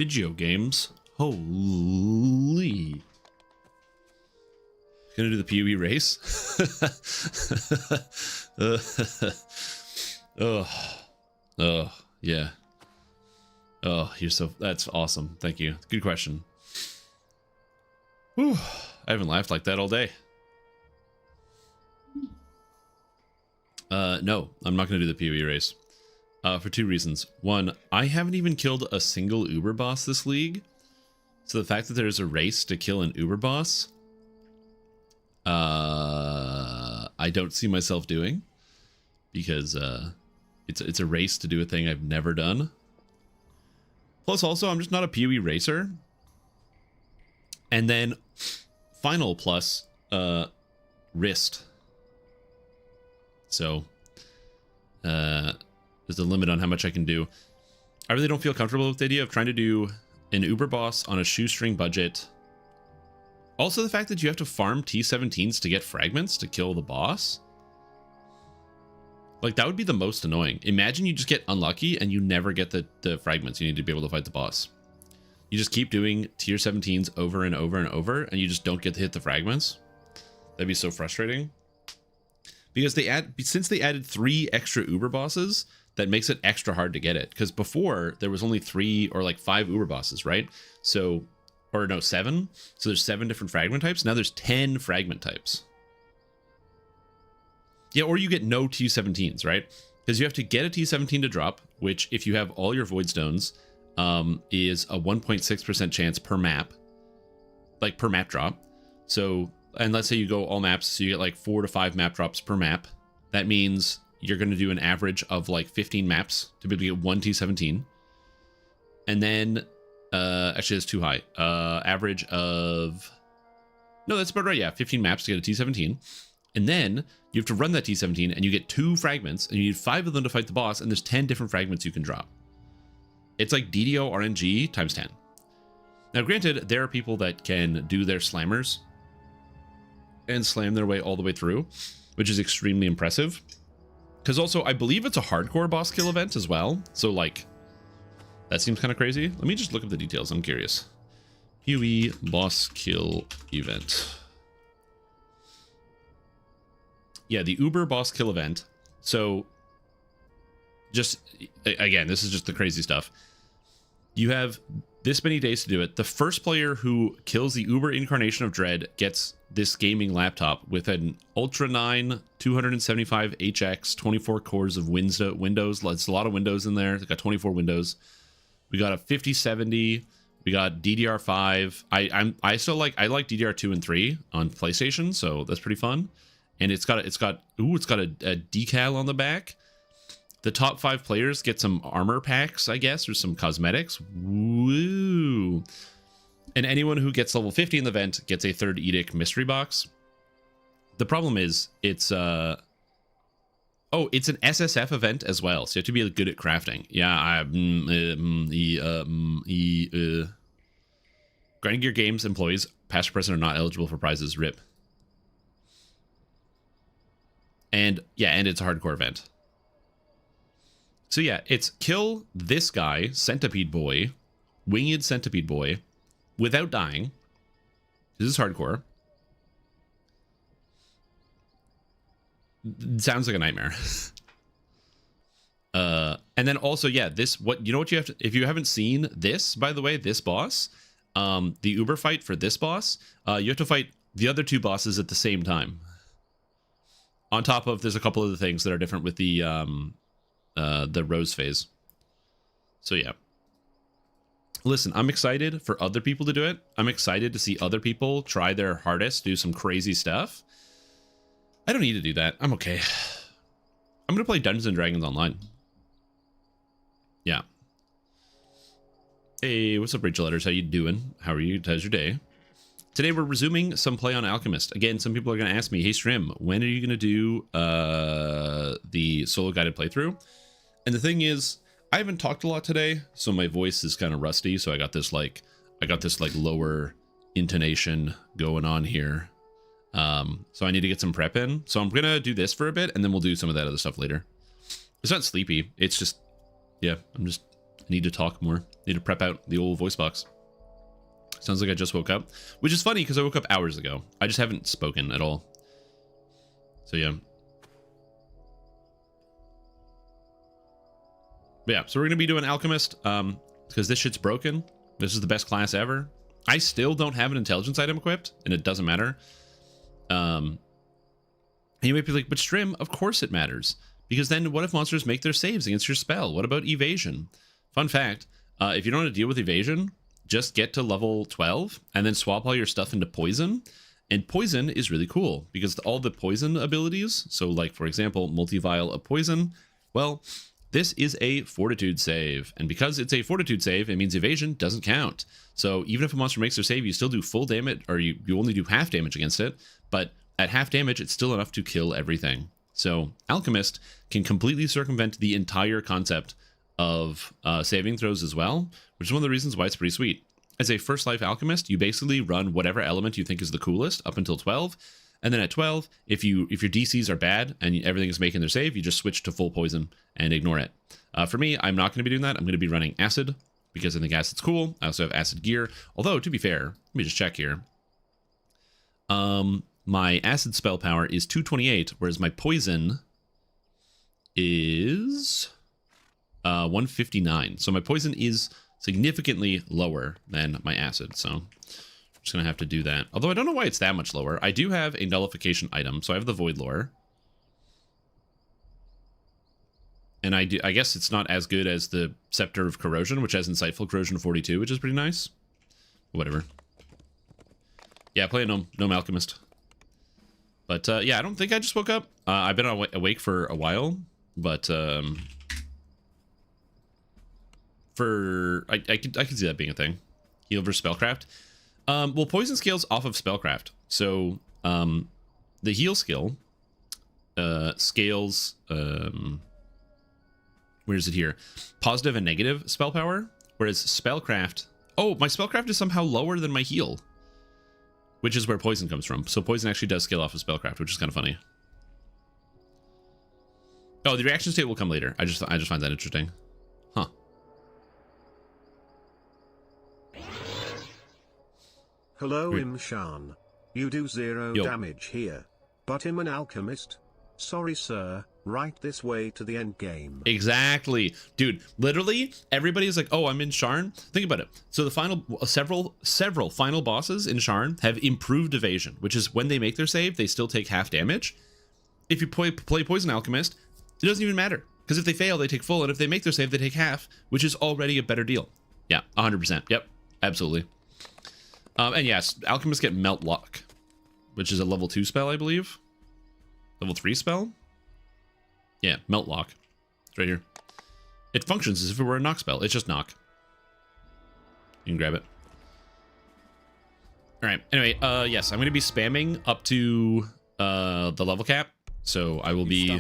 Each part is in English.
Video games. Holy. Gonna do the PoE race? Oh, yeah. Oh, that's awesome. Thank you. Good question. Whew, I haven't laughed like that all day. No, I'm not gonna do the PoE race. For two reasons. One, I haven't even killed a single Uber boss this league. So the fact that there's a race to kill an Uber boss, I don't see myself doing, because it's a race to do a thing I've never done. Plus, also, I'm just not a PoE racer. And then, final plus, wrist. So, there's a limit on how much I can do. I really don't feel comfortable with the idea of trying to do an Uber boss on a shoestring budget. Also, the fact that you have to farm T17s to get fragments to kill the boss. Like, that would be the most annoying. Imagine you just get unlucky and you never get the fragments you need to be able to fight the boss. You just keep doing tier 17s over and over and over, and you just don't get to hit the fragments. That'd be so frustrating. Because since they added 3 extra Uber bosses, that makes it extra hard to get it. Because before, there was only 3 or like 5 Uber bosses, right? So, or no, 7. So there's 7 different fragment types. Now there's 10 fragment types. Yeah, or you get no T17s, right? Because you have to get a T17 to drop, which if you have all your Void Stones, is a 1.6% chance per map. Like per map drop. So, and let's say you go all maps, so you get like 4 to 5 map drops per map. That means you're going to do an average of like 15 maps to be able to get 1 T17. And then, actually that's too high. Average of, no, that's about right. Yeah, 15 maps to get a T17. And then you have to run that T17 and you get 2 fragments and you need 5 of them to fight the boss, and there's 10 different fragments you can drop. It's like DDO RNG times 10. Now, granted, there are people that can do their slammers and slam their way all the way through, which is extremely impressive. Because also, I believe it's a hardcore boss kill event as well. So, like, that seems kind of crazy. Let me just look up the details. I'm curious. PoE boss kill event. Yeah, the Uber boss kill event. So, just, again, this is just the crazy stuff. You have this many days to do it. The first player who kills the Uber incarnation of Dread gets this gaming laptop with an Ultra 9 275 HX, 24 cores of Windows. It's a lot of Windows in there. It's got 24 Windows. We got a 5070. We got DDR5. I still like DDR2 and 3 on PlayStation, so that's pretty fun. And it's got a decal on the back. The top 5 players get some armor packs, I guess, or some cosmetics. Woo! And anyone who gets level 50 in the event gets a 3rd Edict mystery box. The problem is, it's an SSF event as well, so you have to be good at crafting. Yeah, Grinding Gear Games employees, past or present, are not eligible for prizes. RIP. And yeah, and it's a hardcore event. So yeah, it's kill this guy, Centipede Boy, Winged Centipede Boy, without dying. This is hardcore. It sounds like a nightmare. And then also, yeah, you know what you have to, if you haven't seen this, by the way, this boss, the Uber fight for this boss, you have to fight the other 2 bosses at the same time. On top of, there's a couple of the things that are different with the Rose phase. So yeah. Listen, I'm excited for other people to do it. I'm excited to see other people try their hardest, do some crazy stuff. I don't need to do that. I'm okay. I'm gonna play Dungeons and Dragons online. Yeah. Hey, what's up, Rachel Letters? How you doing? How are you? How's your day? Today we're resuming some play on Alchemist. Again, some people are going to ask me, hey Strim, when are you going to do the solo guided playthrough? And the thing is, I haven't talked a lot today, so my voice is kind of rusty. So I got this like lower intonation going on here. So I need to get some prep in. So I'm going to do this for a bit, and then we'll do some of that other stuff later. It's not sleepy. It's just, yeah, I need to talk more. Need to prep out the old voice box. Sounds like I just woke up, which is funny because I woke up hours ago. I just haven't spoken at all. So yeah. But yeah, so we're going to be doing Alchemist because this shit's broken. This is the best class ever. I still don't have an intelligence item equipped, and it doesn't matter. And you might be like, but Strim, of course it matters. Because then what if monsters make their saves against your spell? What about evasion? Fun fact, if you don't want to deal with evasion, just get to level 12 and then swap all your stuff into poison. And poison is really cool because all the poison abilities, so like, for example, multi-vial of poison, well, this is a fortitude save. And because it's a fortitude save, it means evasion doesn't count. So even if a monster makes their save, you still do full damage, or you only do half damage against it. But at half damage, it's still enough to kill everything. So Alchemist can completely circumvent the entire concept of saving throws as well, which is one of the reasons why it's pretty sweet. As a first life Alchemist, you basically run whatever element you think is the coolest up until 12. And then at 12, if your DCs are bad and everything is making their save, you just switch to full poison and ignore it. For me, I'm not going to be doing that. I'm going to be running acid because I think acid's cool. I also have acid gear. Although, to be fair, let me just check here. My acid spell power is 228, whereas my poison is 159. So my poison is significantly lower than my acid. So I'm just going to have to do that. Although I don't know why it's that much lower. I do have a nullification item. So I have the Void Lore. And I guess it's not as good as the Scepter of Corrosion, which has Insightful Corrosion 42, which is pretty nice. Whatever. Yeah, play a Gnome Alchemist. But yeah, I don't think I just woke up. I've been awake for a while, but I could see that being a thing. Heal versus Spellcraft. Well, Poison scales off of Spellcraft. So the heal skill scales... where is it here? Positive and negative spell power, whereas Spellcraft... Oh, my Spellcraft is somehow lower than my heal, which is where poison comes from. So poison actually does scale off of Spellcraft, which is kind of funny. Oh, the reaction state will come later. I just find that interesting. Huh. Hello, Imshan. You do 0 damage here, but I'm an alchemist. Sorry, sir. Right this way to the end game. Exactly, dude. Literally, everybody's like, "Oh, I'm in Sharn." Think about it. So the final, several final bosses in Sharn have improved evasion, which is when they make their save, they still take half damage. If you play Poison Alchemist, it doesn't even matter because if they fail, they take full, and if they make their save, they take half, which is already a better deal. Yeah, 100%. Yep, absolutely. And yes, Alchemists get Melt Lock, which is a level 2 spell, I believe. Level 3 spell. Yeah, Melt Lock. It's right here. It functions as if it were a knock spell. It's just knock. You can grab it. All right. Anyway, yes, I'm going to be spamming up to the level cap. So I will be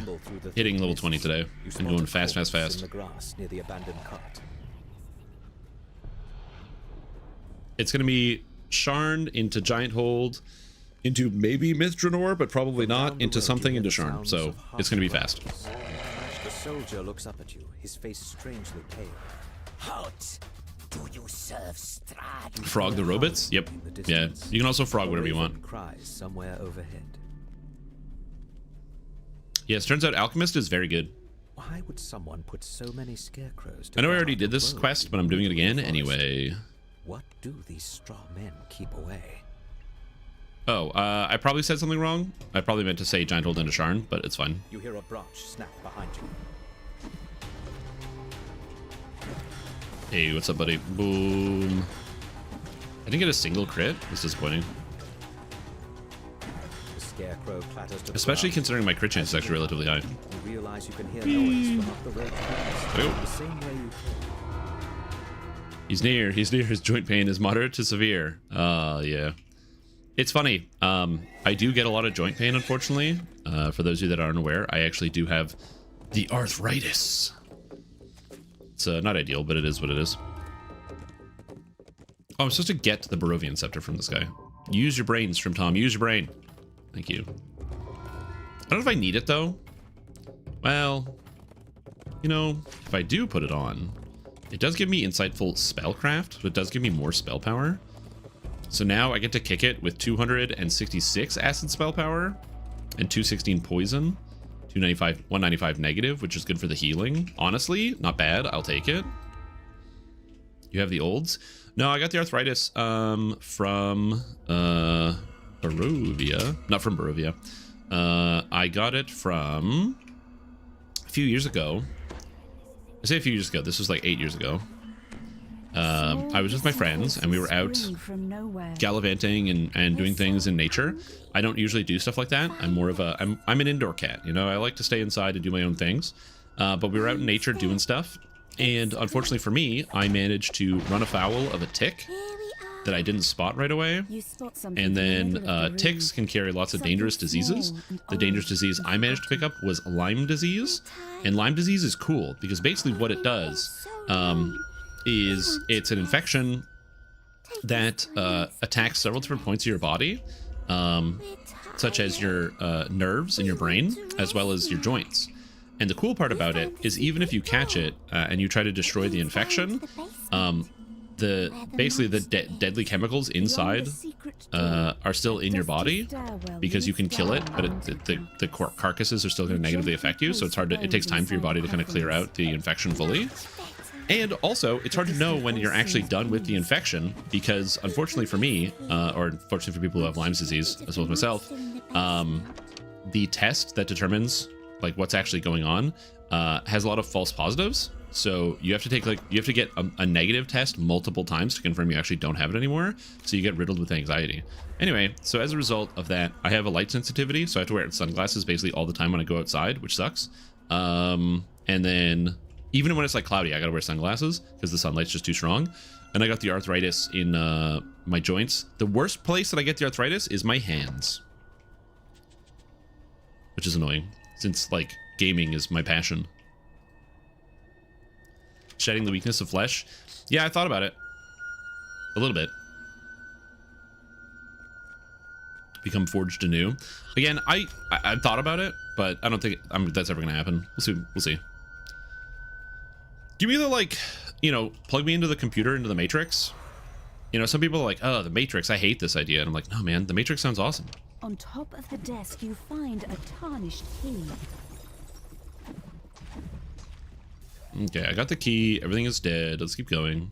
hitting level 20 today and going fast. In the grass near the abandoned cart. It's going to be Sharn into Giant Hold, into maybe Mithranor, but probably not, into something into Sharn. So it's going to be fast. The soldier looks up at you, his face strangely pale. Halt! Do you serve Strahd? Frog the robots? Yep. Yeah. You can also frog whatever you want. Cries somewhere overhead. Yes, turns out Alchemist is very good. Why would someone put so many scarecrows to I know I already did this quest, but I'm doing it again anyway. What do these straw men keep away? Oh, I probably said something wrong. I probably meant to say Giant Hold into Sharn, but it's fine. You hear a branch snap behind you. Hey, what's up, buddy? Boom. I didn't get a single crit. That's disappointing. The scarecrow clatters to Especially the ground. considering my crit chance is actually relatively high. You realize you can hear noise from up the road. The same way you He's near. He's near. His joint pain is moderate to severe. Yeah. It's funny. I do get a lot of joint pain, unfortunately. For those of you that aren't aware, I actually do have the arthritis. It's not ideal, but it is what it is. Oh, I'm supposed to get the Barovian Scepter from this guy. Use your brain, Strim Tom. Use your brain. Thank you. I don't know if I need it, though. Well, you know, if I do put it on, It does give me insightful spellcraft, but it does give me more spell power. So now I get to kick it with 266 acid spell power and 216 poison, 195 negative, which is good for the healing. Honestly, not bad. I'll take it. You have the olds? No, I got the arthritis from Barovia. Not from Barovia. I got it from a few years ago. I say a few years ago. This was like 8 years ago. I was with my friends and we were out gallivanting and doing things in nature. I don't usually do stuff like that. I'm more of a I'm an indoor cat, you know. I like to stay inside and do my own things. But we were out in nature doing stuff, and unfortunately for me, I managed to run afoul of a tick that I didn't spot right away. And then ticks can carry lots of dangerous diseases. The dangerous disease I managed to pick up was Lyme disease, and Lyme disease is cool because basically what it does is it's an infection that attacks several different points of your body, such as your nerves in your brain, as well as your joints. And the cool part about it is even if you catch it and you try to destroy the infection, basically the deadly chemicals inside are still in your body because you can kill it, but the carcasses are still going to negatively affect you. So it's hard to, it takes time for your body to kind of clear out the infection fully. And also, it's hard to know when you're actually done with the infection because, unfortunately for me, or unfortunately for people who have Lyme disease, as well as myself, the test that determines like what's actually going on has a lot of false positives. So you have to take you have to get a negative test multiple times to confirm you actually don't have it anymore. So you get riddled with anxiety. Anyway, so as a result of that, I have a light sensitivity, so I have to wear sunglasses basically all the time when I go outside, which sucks. And then even when it's like cloudy, I gotta wear sunglasses because the sunlight's just too strong. And I got the arthritis in my joints. The worst place that I get the arthritis is my hands, which is annoying since like gaming is my passion. Shedding the weakness of flesh. Yeah, I thought about it a little bit. Become forged anew. Again, I thought about it, but I don't think that's ever gonna happen. We'll see. Do you either like, you know, plug me into the computer, into the Matrix? You know, some people are like, oh, the Matrix, I hate this idea. And I'm like, no, man, the Matrix sounds awesome. On top of the desk, you find a tarnished key. Okay, I got the key. Everything is dead. Let's keep going.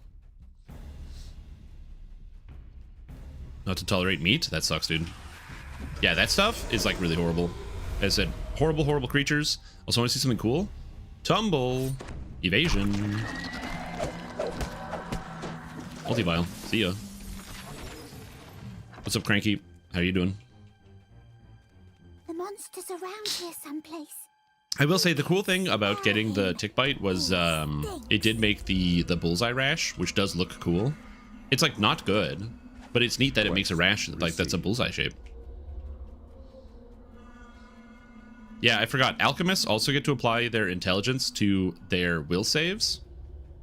Not to tolerate meat? That sucks, dude. Yeah, that stuff is like really horrible. As I said, horrible, horrible creatures. Also want to see something cool? Tumble. Evasion. Multi-vial. See ya. What's up, Cranky? How you doing? The monster's around here someplace. I will say the cool thing about getting the tick bite was it did make the bullseye rash, which does look cool. It's like not good, but it's neat that it makes a rash like that's a bullseye shape. Yeah, I forgot. Alchemists also get to apply their intelligence to their will saves.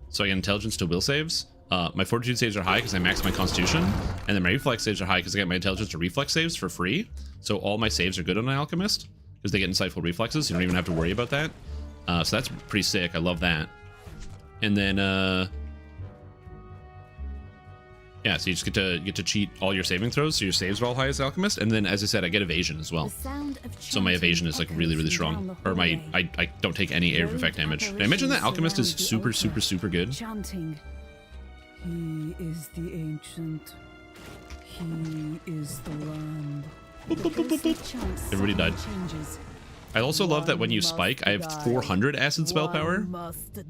So I get intelligence to will saves. My fortitude saves are high because I max my constitution, and then my reflex saves are high because I get my intelligence to reflex saves for free. So all my saves are good on an alchemist because they get insightful reflexes. You don't even have to worry about that. So that's pretty sick. I love that. And then yeah, so you just get to cheat all your saving throws, so your saves are all high as alchemist, and then as I said, I get evasion as well. So my evasion is like really, really strong. Or I don't take any area of effect damage. Did I mention that alchemist is super, super, super good? Chanting. He is the ancient. He is the land. Everybody died. I also love that when you spike, I have 400 acid spell power.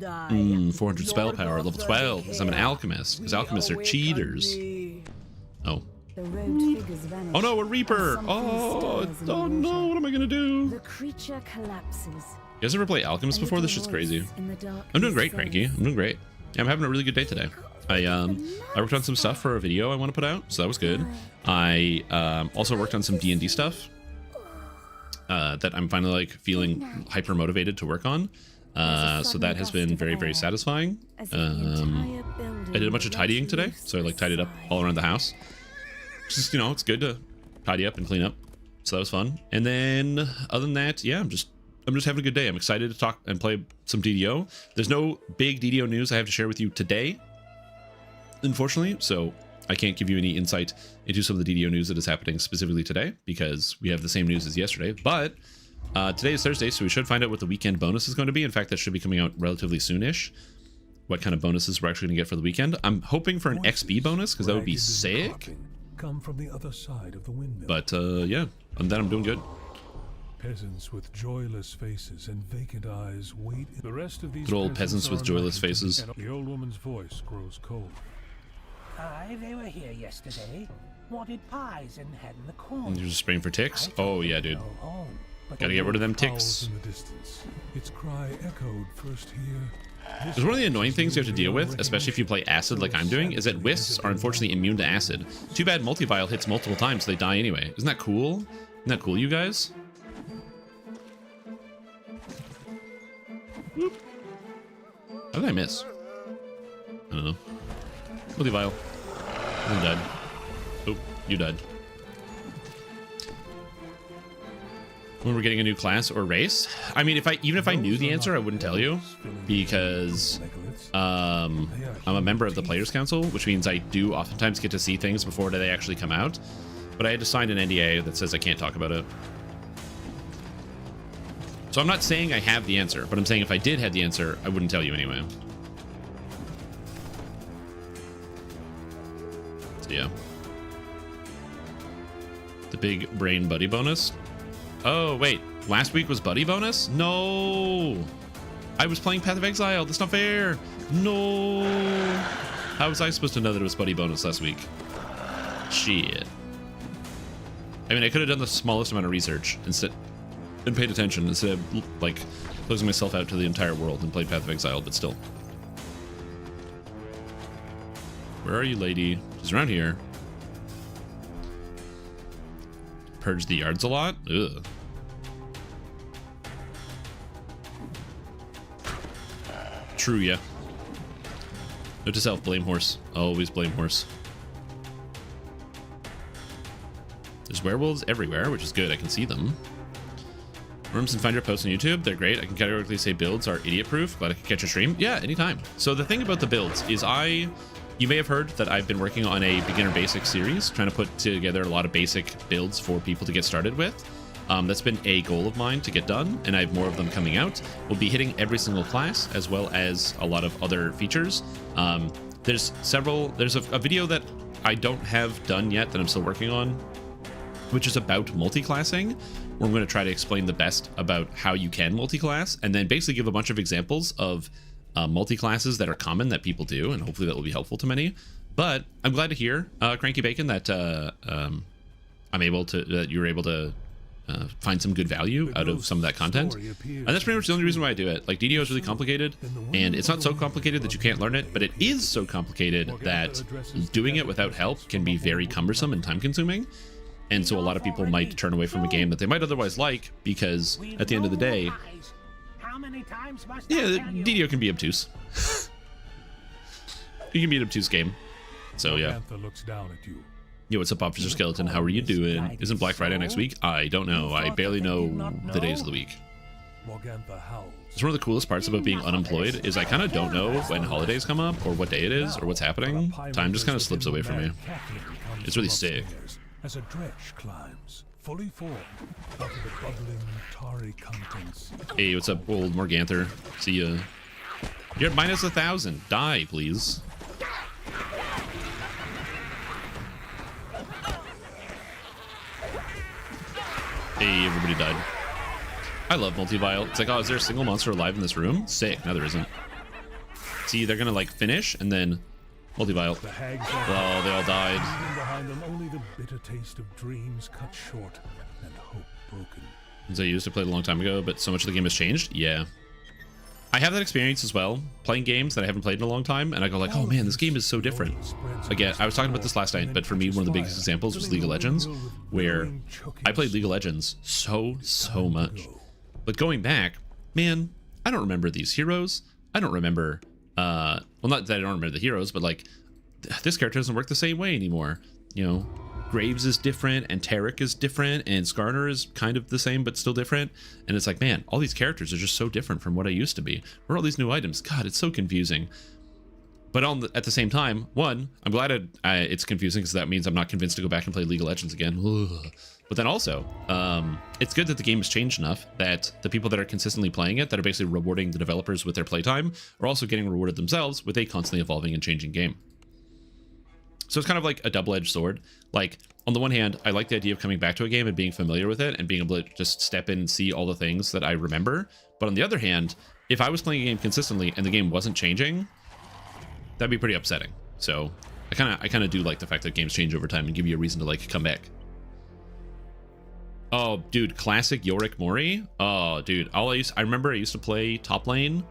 400 spell power, level 12, because I'm an alchemist. Because alchemists are cheaters. Oh. Oh no, a reaper! Oh no, what am I gonna do? The creature collapses. You guys ever play Alchemist before? This shit's crazy. I'm doing great, Cranky. I'm doing great. Yeah, I'm having a really good day today. I worked on some stuff for a video I want to put out, so that was good. I also worked on some D&D stuff that I'm finally like feeling hyper motivated to work on. So that has been very, very satisfying. I did a bunch of tidying today, so I like tidied up all around the house. Just, you know, it's good to tidy up and clean up. So that was fun. And then other than that, yeah, I'm just I'm just having a good day. I'm excited to talk and play some DDO. There's no big DDO news I have to share with you today, unfortunately, so I can't give you any insight into some of the DDO news that is happening specifically today because we have the same news as yesterday. But today is Thursday, so we should find out what the weekend bonus is going to be. In fact, that should be coming out relatively soonish. What kind of bonuses we're actually going to get for the weekend. I'm hoping for an XP bonus because that would be sick. Come from the other side of the windmill. But yeah, and then I'm doing good. Peasants with joyless faces and vacant eyes wait. The rest of these good old peasants with joyless faces. The old woman's voice grows cold. Aye, they were here yesterday. Wanted pies and had in the corn. And you're just spraying for ticks? Oh yeah, dude. Gotta get rid of them ticks. In the distance. Its cry echoed first here. There's one of the annoying things you have to deal with, especially if you play acid like I'm doing, is that wisps are unfortunately immune to acid. Too bad multi-vial hits multiple times, so they die anyway. Isn't that cool? Isn't that cool, you guys? Whoop. How did I miss? I don't know. Multi-vial. I'm dead. Oh, you died. When we're getting a new class or race? I mean, even if I knew the answer, I wouldn't tell you because I'm a member of the Players Council, which means I do oftentimes get to see things before they actually come out. But I had to sign an NDA that says I can't talk about it. So I'm not saying I have the answer, but I'm saying if I did have the answer, I wouldn't tell you anyway. So yeah. The big brain buddy bonus. Oh, wait. Last week was buddy bonus? No. I was playing Path of Exile. That's not fair. No. How was I supposed to know that it was buddy bonus last week? Shit. I mean, I could have done the smallest amount of research instead and paid attention instead of, like, closing myself out to the entire world and played Path of Exile, but still. Where are you, lady? She's around here. Purge the yards a lot? Ugh. True, yeah. Note to self, blame horse. Always blame horse. There's werewolves everywhere, which is good. I can see them. Rooms and find your posts on YouTube. They're great. I can categorically say builds are idiot proof, but I can catch a stream. Yeah, anytime. So the thing about the builds is you may have heard that I've been working on a beginner basic series, trying to put together a lot of basic builds for people to get started with. That's been a goal of mine to get done, and I have more of them coming out. We'll be hitting every single class, as well as a lot of other features. There's a video that I don't have done yet that I'm still working on, which is about multi-classing, where I'm going to try to explain the best about how you can multi-class, and then basically give a bunch of examples of multi-classes that are common that people do, and hopefully that will be helpful to many. But I'm glad to hear, Cranky Bacon, that that you were able to find some good value out of some of that content. And that's pretty much the only reason why I do it. Like, DDO is really complicated, and it's not so complicated that you can't learn it, but it is so complicated that doing it without help can be very cumbersome and time-consuming. And so a lot of people might turn away from a game that they might otherwise like, because at the end of the day, yeah, DDO can be obtuse. It can be an obtuse game. So yeah. Yo, what's up, Officer Skeleton? How are you doing? Isn't Black Friday next week? I don't know. I barely know the days of the week. It's one of the coolest parts about being unemployed is I kind of don't know when holidays come up or what day it is or what's happening. Time just kind of slips away from me. It's really sick. As a dredge climbs, fully formed out of the bubbling tarry contents. Hey, what's up, old Morganther? See ya. You're at minus 1,000. Die, please. Hey, everybody died. I love multi-vial. It's like, oh, is there a single monster alive in this room? Sick. No, there isn't. See, they're gonna like finish and then multi-vial. Well, they all died. Behind them, only the bitter taste of dreams cut short and hope broken. As I used to play a long time ago, but so much of the game has changed. Yeah. I have that experience as well, playing games that I haven't played in a long time, and I go like, oh man, this game is so different. Again, I was talking about this last night, but for me, one of the biggest examples was League of Legends, where I played League of Legends so much. But going back, man, I don't remember these heroes. I don't remember, well, not that I don't remember the heroes, but like, this character doesn't work the same way anymore. You know, Graves is different, and Tarek is different, and Skarner is kind of the same but still different. And it's like, man, all these characters are just so different from what I used to be. Where are all these new items? God, it's so confusing. But at the same time, one, I'm glad it's confusing because that means I'm not convinced to go back and play League of Legends again. Ugh. But then also, it's good that the game has changed enough that the people that are consistently playing it, that are basically rewarding the developers with their playtime, are also getting rewarded themselves with a constantly evolving and changing game. So it's kind of like a double-edged sword. Like, on the one hand, I like the idea of coming back to a game and being familiar with it and being able to just step in and see all the things that I remember. But on the other hand, if I was playing a game consistently and the game wasn't changing, that'd be pretty upsetting. So I kind of do like the fact that games change over time and give you a reason to like come back. Oh, dude, classic Yorick Mori. Oh, dude, I remember I used to play top lane,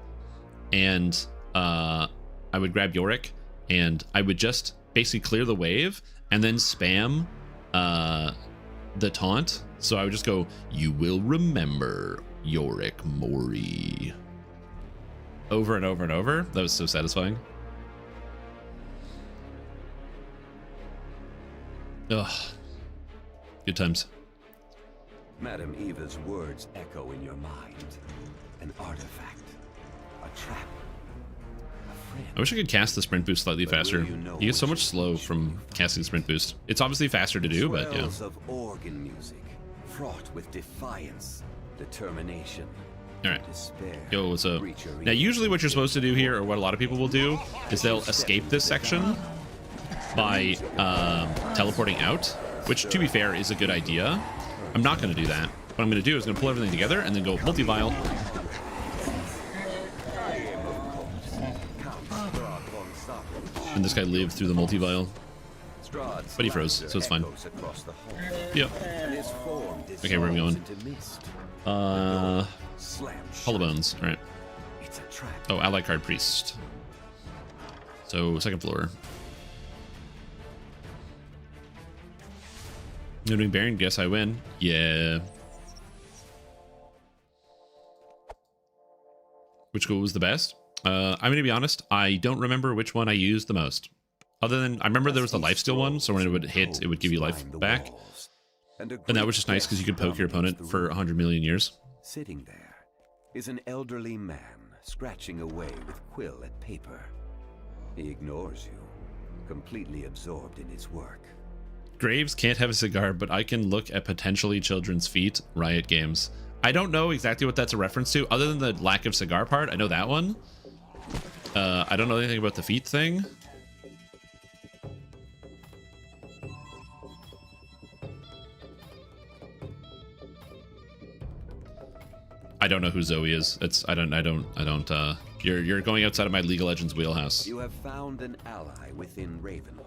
and I would grab Yorick, and I would just basically clear the wave and then spam the taunt. So I would just go, "You will remember Yorick Mori," over and over and over. That was so satisfying. Ugh, good times. Madam Eva's words echo in your mind. An artifact, a trap, a friend. I wish I could cast the sprint boost slightly faster. You get so much slow from casting the sprint boost. It's obviously faster to do, but yeah. Swells of organ music, fraught with defiance, determination. All right. Despair. Yo, what's up? Now, usually what you're supposed to do here, or what a lot of people will do, is they'll escape this section by teleporting out, which, to be fair, is a good idea. I'm not going to do that. What I'm going to do is going to pull everything together and then go multi-vial. And this guy lived through the multi-vial. But he froze, so it's fine. Yep. Okay, where are we going? Hollow Bones. Alright. Oh, ally card priest. So, second floor. You're doing Baron, guess I win. Yeah. Which goal was the best? I'm going to be honest, I don't remember which one I used the most. Other than, I remember there was the lifesteal one, so when it would hit, it would give you life back. And that was just nice because you could poke your opponent for 100 million years. Sitting there is an elderly man scratching away with quill at paper. He ignores you, completely absorbed in his work. Graves can't have a cigar, but I can look at potentially children's feet. Riot Games. I don't know exactly what that's a reference to, other than the lack of cigar part. I know that one. I don't know anything about the feet thing. I don't know who Zoe is. You're going outside of my League of Legends wheelhouse. You have found an ally within Ravenloft.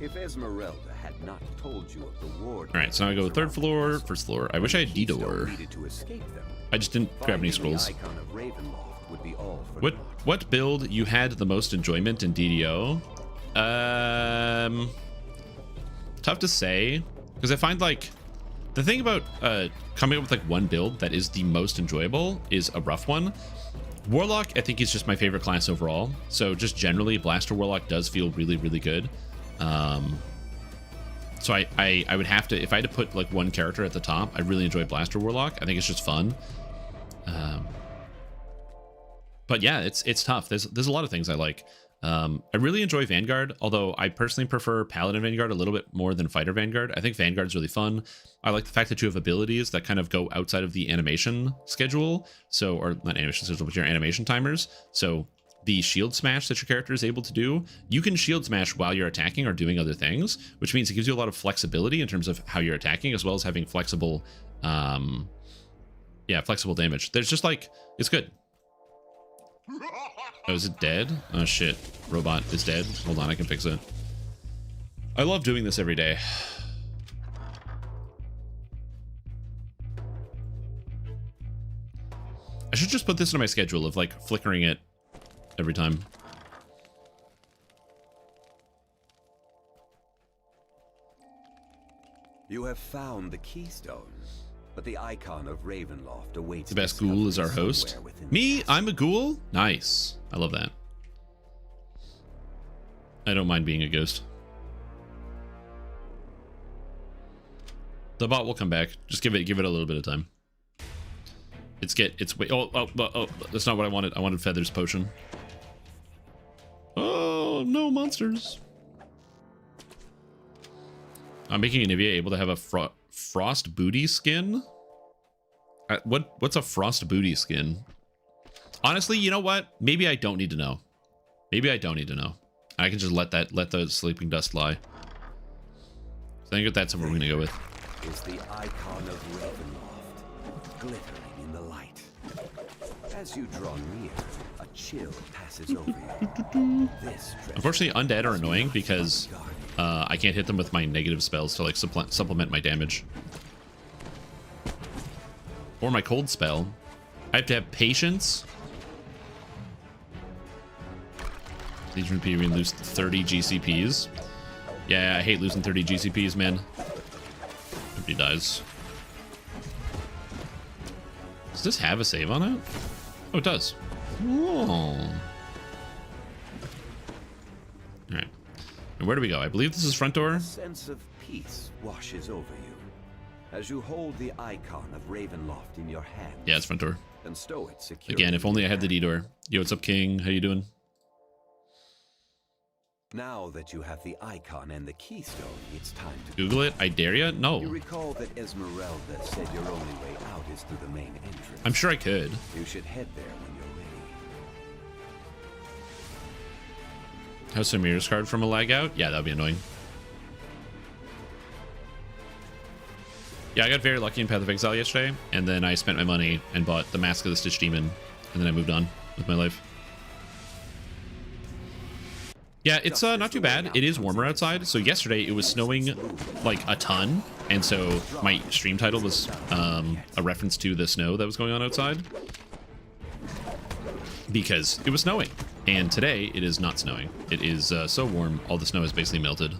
If Esmeralda had not told you of the ward. All right, so now I go third floor, first floor. I wish I had DDO. I just didn't grab any scrolls. What build you had the most enjoyment in DDO? Tough to say, because I find like the thing about coming up with like one build that is the most enjoyable is a rough one. Warlock, I think, is just my favorite class overall. So just generally, Blaster Warlock does feel really, really good. So I would have to, if I had to put like one character at the top, I really enjoy Blaster Warlock. I think it's just fun. But yeah, it's tough. There's a lot of things I like. I really enjoy Vanguard, although I personally prefer Paladin Vanguard a little bit more than Fighter Vanguard. I think Vanguard's really fun. I like the fact that you have abilities that kind of go outside of the animation schedule. So, or not animation schedule, but your animation timers. So the shield smash that your character is able to do, you can shield smash while you're attacking or doing other things, which means it gives you a lot of flexibility in terms of how you're attacking, as well as having flexible, flexible damage. There's just like, it's good. Oh, is it dead? Oh shit, robot is dead. Hold on, I can fix it. I love doing this every day. I should just put this in my schedule of like flickering it every time. You have found the keystone, but the icon of Ravenloft awaits. The best ghoul is our host. Me? I'm a ghoul? Nice. I love that. I don't mind being a ghost. The bot will come back. Just give it a little bit of time. Wait. Oh, that's not what I wanted. I wanted Feather's potion. Oh, no monsters. I'm making Anivia able to have a frost booty skin. What's a frost booty skin? Honestly, you know what? Maybe I don't need to know. Maybe I don't need to know. I can just let the sleeping dust lie. So I think that's what we're gonna go with. Is the icon of Ravenloft, glittering in the light. As you draw near, a chill passes over you. Unfortunately, undead are annoying because I can't hit them with my negative spells to like supplement my damage. Or my cold spell. I have to have patience. These repeat and lose 30 GCPs. Yeah, I hate losing 30 GCPs, man. Nobody dies. Does this have a save on it? Oh, it does. Oh. Alright. And where do we go? I believe this is front door. A sense of peace washes over you as you hold the icon of Ravenloft in your hand. Yeah, it's front door. And stow it securely. Again, if only I had the D door. Yo, what's up, King? How you doing? Now that you have the icon and the keystone, it's time to Google it. I dare ya? No. You recall that Esmeralda said your only way out is through the main entrance. I'm sure I could. You should head there when you're ready. Have some mirrors card from a lag out? Yeah, that'd be annoying. Yeah, I got very lucky in Path of Exile yesterday, and then I spent my money and bought the Mask of the Stitch Demon, and then I moved on with my life. Yeah, it's not too bad. It is warmer outside. So yesterday it was snowing like a ton, and so my stream title was a reference to the snow that was going on outside because it was snowing. And today it is not snowing. It is so warm, all the snow is basically melted.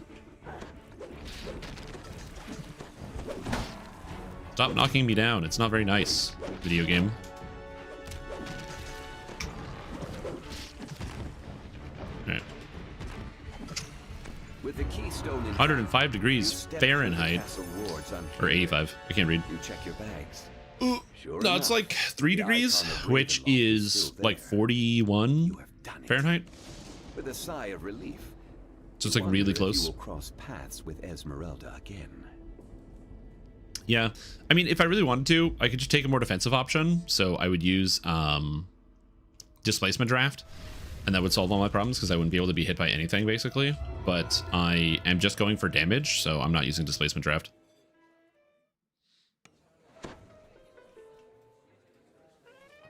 Stop knocking me down. It's not very nice, video game. Alright. With the keystone in 105 degrees Fahrenheit. Or 85. I can't read. You check your bags. No, it's like 3 degrees, which is like 41 Fahrenheit. With a sigh of relief. So it's like really close. You will cross paths with Esmeralda again. Yeah, I mean, if I really wanted to, I could just take a more defensive option. So I would use Displacement Draft, and that would solve all my problems because I wouldn't be able to be hit by anything, basically. But I am just going for damage, so I'm not using Displacement Draft.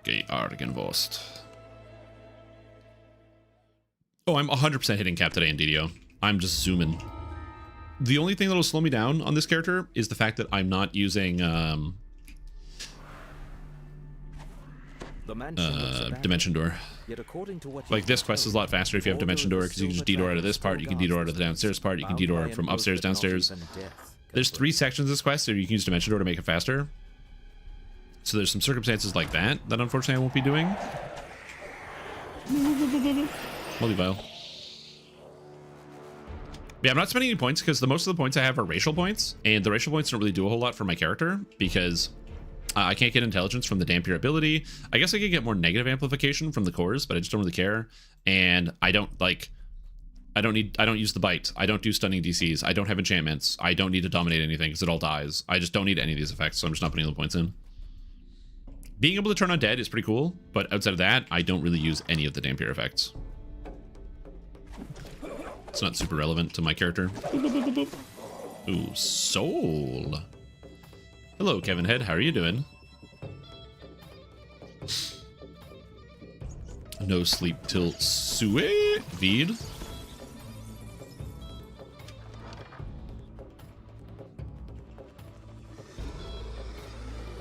Okay, Argenvost. Oh, I'm 100% hitting cap today in DDO. I'm just zooming. The only thing that'll slow me down on this character is the fact that I'm not using Dimension Door. Like, this quest is a lot faster if you have Dimension Door, because you can just D-door out of this part, you can D-door out of the downstairs part, you can D-door from upstairs, downstairs. There's 3 sections of this quest, so you can use Dimension Door to make it faster. So there's some circumstances like that unfortunately I won't be doing. Holy Vile. Yeah, I'm not spending any points because most of the points I have are racial points, and the racial points don't really do a whole lot for my character because I can't get intelligence from the Dampier ability. I guess I could get more negative amplification from the cores, but I just don't really care. And I don't use the bite. I don't do stunning DCs. I don't have enchantments. I don't need to dominate anything because it all dies. I just don't need any of these effects, so I'm just not putting the points in. Being able to turn undead is pretty cool, but outside of that, I don't really use any of the Dampier effects. It's not super relevant to my character. Ooh, soul. Hello, Kevin Head. How are you doing? No sleep till Sue Vid.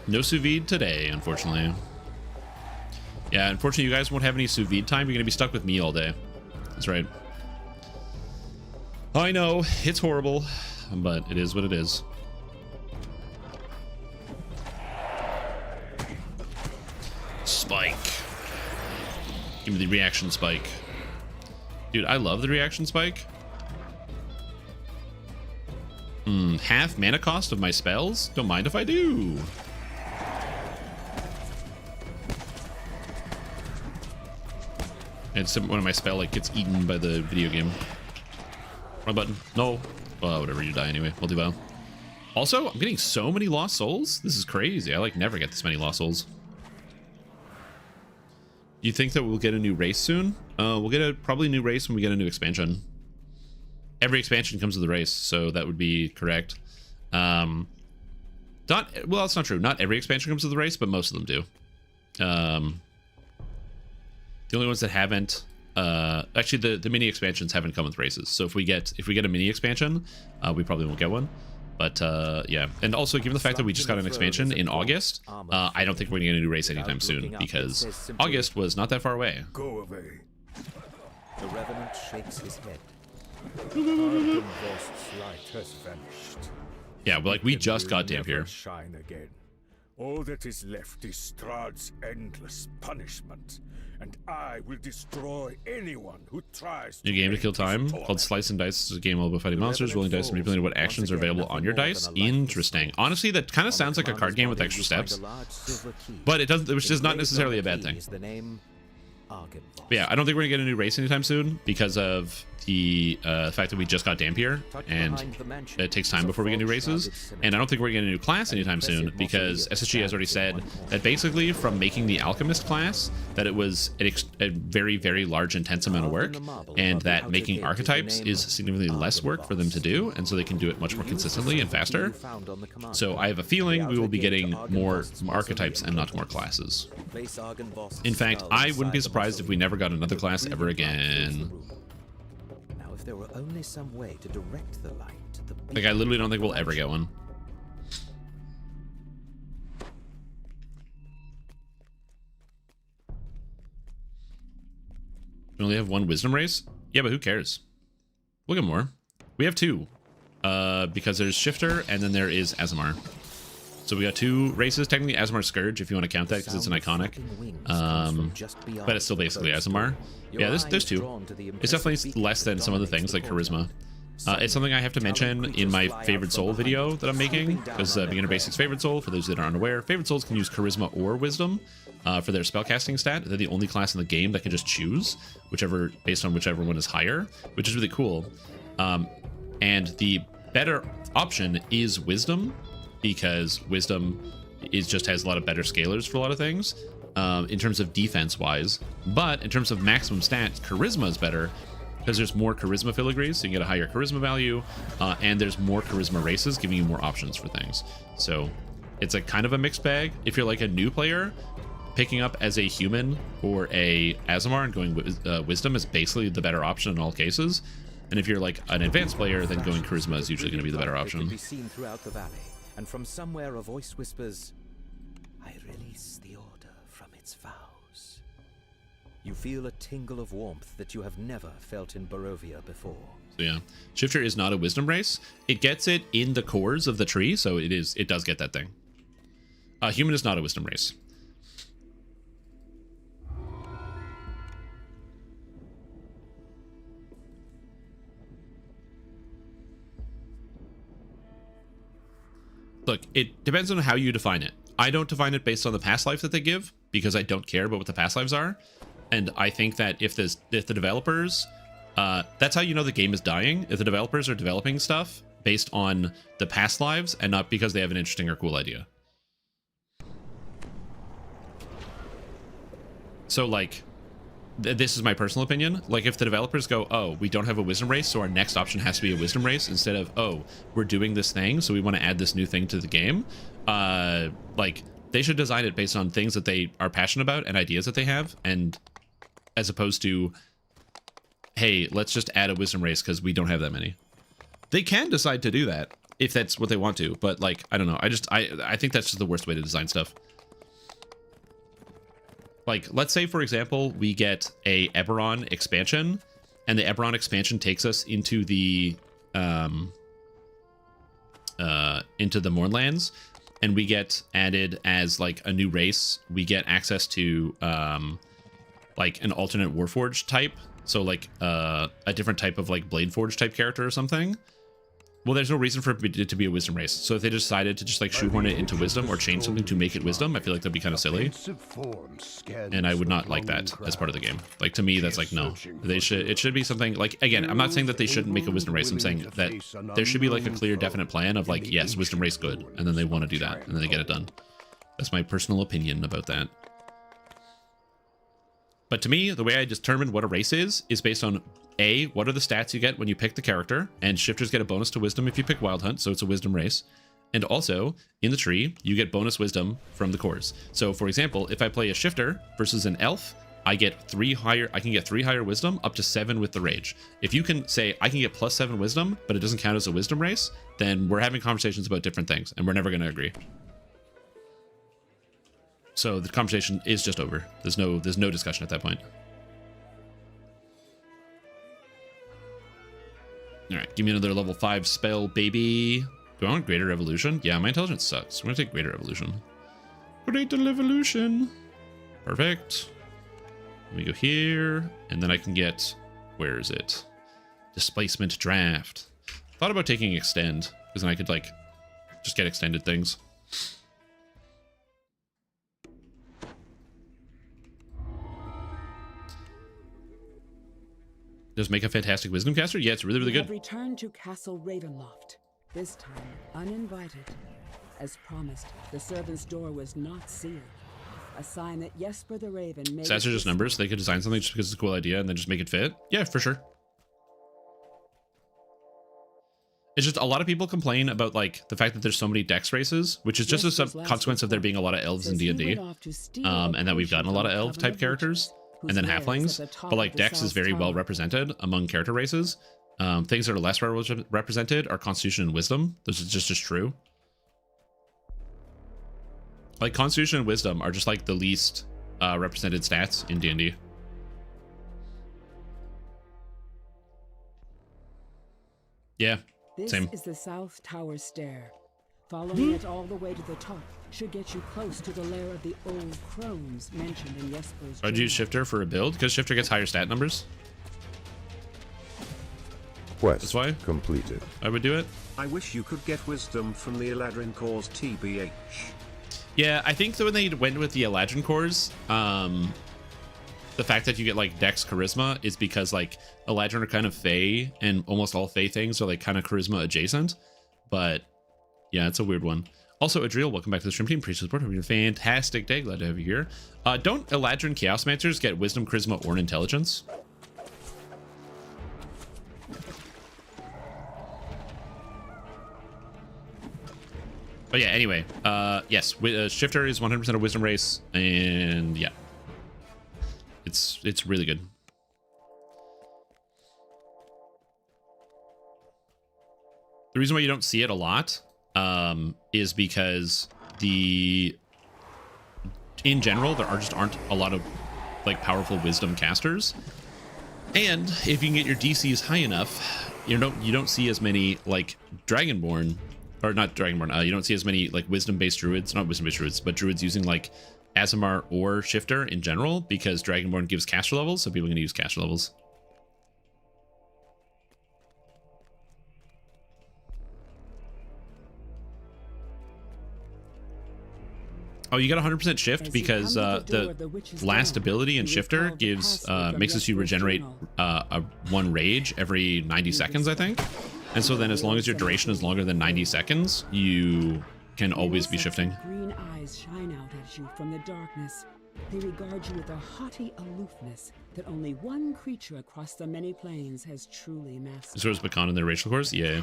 No sous vide today, unfortunately. Yeah, unfortunately, you guys won't have any sous vide time. You're going to be stuck with me all day. That's right. I know, it's horrible, but it is what it is. Spike. Give me the reaction spike. Dude, I love the reaction spike. Half mana cost of my spells? Don't mind if I do. And one of my spell like gets eaten by the video game. Wrong button. No. Well, whatever, you die anyway. Multi-bio. Also, I'm getting so many lost souls. This is crazy. I like never get this many lost souls. You think that we'll get a new race soon? We'll get a probably new race when we get a new expansion. Every expansion comes with a race, so that would be correct. Well, that's not true. Not every expansion comes with a race, but most of them do. The only ones that haven't, actually, the mini expansions haven't come with races. So if we get a mini expansion, we probably won't get one. But yeah, and also given the fact that we just got an expansion in August, I don't think we're gonna get a new race anytime soon because August was not that far away. Go away. The Revenant shakes his head. Light has vanished. Yeah, well, like we just got Dampier. Shine again. All that is left is Strahd's endless punishment, and I will destroy anyone who tries to New game to kill time called Slice and Dice. This is a game all about fighting monsters, rolling dice, and manipulating what actions are available on your dice. Interesting. Honestly, that kind of sounds like a card game with extra steps, but it doesn't, which is not necessarily a bad thing. But yeah, I don't think we're gonna get a new race anytime soon because of the fact that we just got Dampier, and it takes time before we get new races. And I don't think we're gonna get a new class anytime soon because SSG has already said that basically from making the alchemist class, that it was a very, very large, intense amount of work, and that making archetypes is significantly less work for them to do, and so they can do it much more consistently and faster. So I have a feeling we will be getting more archetypes and not more classes. In fact, I wouldn't be surprised if we never got another class ever again. Now, if there were only some way to direct the light to the like, I literally don't think we'll ever get one. We only have one wisdom race? Yeah, but who cares? We'll get more. We have two. Because there's Shifter and then there is Azamar. So we got two races. Technically Azamar Scourge, if you want to count that, because it's an iconic. But it's still basically Azamar. Yeah, there's two. It's definitely less than some of the things like Charisma. It's something I have to mention in my Favorite Soul video that I'm making, because Beginner Basics Favorite Soul, for those that aren't aware, Favorite Souls can use Charisma or Wisdom for their spellcasting stat. They're the only class in the game that can just choose whichever, based on whichever one is higher, which is really cool. And the better option is Wisdom, because Wisdom just has a lot of better scalars for a lot of things in terms of defense wise, but in terms of maximum stats, Charisma is better because there's more Charisma filigrees, so you can get a higher Charisma value, and there's more Charisma races giving you more options for things. So it's a kind of a mixed bag. If you're like a new player, picking up as a human or a Azamar and going Wisdom is basically the better option in all cases. And if you're like an advanced player, then going Charisma is usually going to be the better option. And from somewhere a voice whispers, I release the order from its vows. You feel a tingle of warmth that you have never felt in Barovia before. So yeah, Shifter is not a Wisdom race. It gets it in the cores of the tree, so it does get that thing. Human is not a Wisdom race. Look, it depends on how you define it. I don't define it based on the past life that they give, because I don't care about what the past lives are. And I think that if the developers, that's how you know the game is dying. If the developers are developing stuff based on the past lives and not because they have an interesting or cool idea. So like, this is my personal opinion. Like if the developers go, oh, we don't have a Wisdom race, so our next option has to be a Wisdom race, instead of, oh, we're doing this thing, so we want to add this new thing to the game. Like they should design it based on things that they are passionate about and ideas that they have, and as opposed to, hey, let's just add a Wisdom race because we don't have that many. They can decide to do that if that's what they want to, but like, I don't know. I think that's just the worst way to design stuff. Like, let's say, for example, we get a Eberron expansion, and the Eberron expansion takes us into the Mournlands, and we get added as like a new race. We get access to like an alternate Warforged type, so like a different type of like Bladeforge type character or something. Well, there's no reason for it to be a wisdom race. So if they decided to just like shoehorn it into wisdom or change something to make it wisdom, I feel like that'd be kind of silly. And I would not like that as part of the game. Like, to me, that's like, no. It should be something like, again, I'm not saying that they shouldn't make a wisdom race. I'm saying that there should be like a clear, definite plan of like, yes, wisdom race good. And then they want to do that and then they get it done. That's my personal opinion about that. But to me, the way I determine what a race is based on A, what are the stats you get when you pick the character, and shifters get a bonus to wisdom if you pick Wild Hunt, so it's a wisdom race. And also, in the tree, you get bonus wisdom from the cores. So for example, if I play a shifter versus an elf, I can get 3 higher wisdom, up to 7 with the rage. If you can say I can get +7 wisdom, but it doesn't count as a wisdom race, then we're having conversations about different things, and we're never going to agree. So the conversation is just over. There's no discussion at that point. All right, give me another level 5 spell, baby. Do I want Greater Evolution? Yeah, my intelligence sucks. I'm gonna take Greater Evolution. Greater Evolution. Perfect. Let me go here, and then I can get, where is it? Displacement Draft. Thought about taking Extend, because then I could like just get extended things. Does make a fantastic wisdom caster? Yeah, it's really, really good. Returned to Castle Ravenloft, this time uninvited. As promised, the servant's door was not sealed. A sign that Jesper the Raven made. Stats are just numbers. They could design something just because it's a cool idea and then just make it fit. Yeah, for sure. It's just a lot of people complain about like the fact that there's so many dex races, which is just a consequence of there being a lot of elves in D&D, and that we've gotten a lot of elf type characters. And then halflings, but like Dex is very well represented among character races. Things that are less represented are Constitution and Wisdom. This is just true. Like Constitution and Wisdom are just like the least represented stats in D&D. Yeah, same. This is the South Tower Stair. Following it all the way to the top should get you close to the lair of the old crones mentioned in Jesper's. I'd use Shifter for a build because Shifter gets higher stat numbers. Quest That's why completed. I would do it. I wish you could get wisdom from the Eladrin cores TBH. Yeah, I think that when they went with the Eladrin cores, the fact that you get like Dex Charisma is because like Eladrin are kind of Fey, and almost all Fey things are like kind of Charisma adjacent. But yeah, it's a weird one. Also, Adriel, welcome back to the stream team. Appreciate the support. Having a fantastic day. Glad to have you here. Don't Eladrin Chaosmancers get Wisdom, Charisma, or Intelligence? But yeah, anyway, yes, Shifter is 100% a Wisdom race, and yeah, it's really good. The reason why you don't see it a lot is because in general there aren't a lot of like powerful wisdom casters, and if you can get your DCs high enough, you don't see as many like Dragonborn, or not Dragonborn. You don't see as many like wisdom-based druids, not wisdom-based druids, but druids using like Azamar or Shifter in general, because Dragonborn gives caster levels, so people can use caster levels. Oh, you got 100% shift because the last ability in Shifter gives makes you regenerate one rage every 90 seconds, I think. And so then as long as your duration is longer than 90 seconds, you can always be shifting. Green eyes shine out at you from the darkness. They regard you with a haughty aloofness that only one creature across the many planes has truly mastered. So is Bakan in their racial course? Yeah.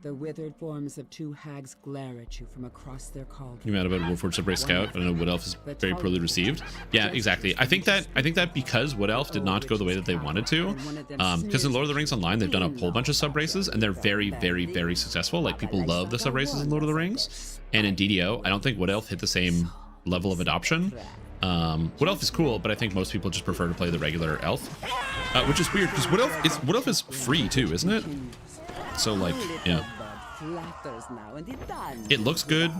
The withered forms of two hags glare at you from across their cauldron. You mad about Warforged Separate Scout? I don't know, Wood Elf is very poorly received. Yeah, exactly. I think that because Wood Elf did not go the way that they wanted to, because in Lord of the Rings Online they've done a whole bunch of sub races and they're very, very, very successful. Like people love the sub races in Lord of the Rings, and in DDO I don't think Wood Elf hit the same level of adoption. Wood Elf is cool, but I think most people just prefer to play the regular elf, which is weird because Wood Elf is free too, isn't it? So like, yeah. It looks good.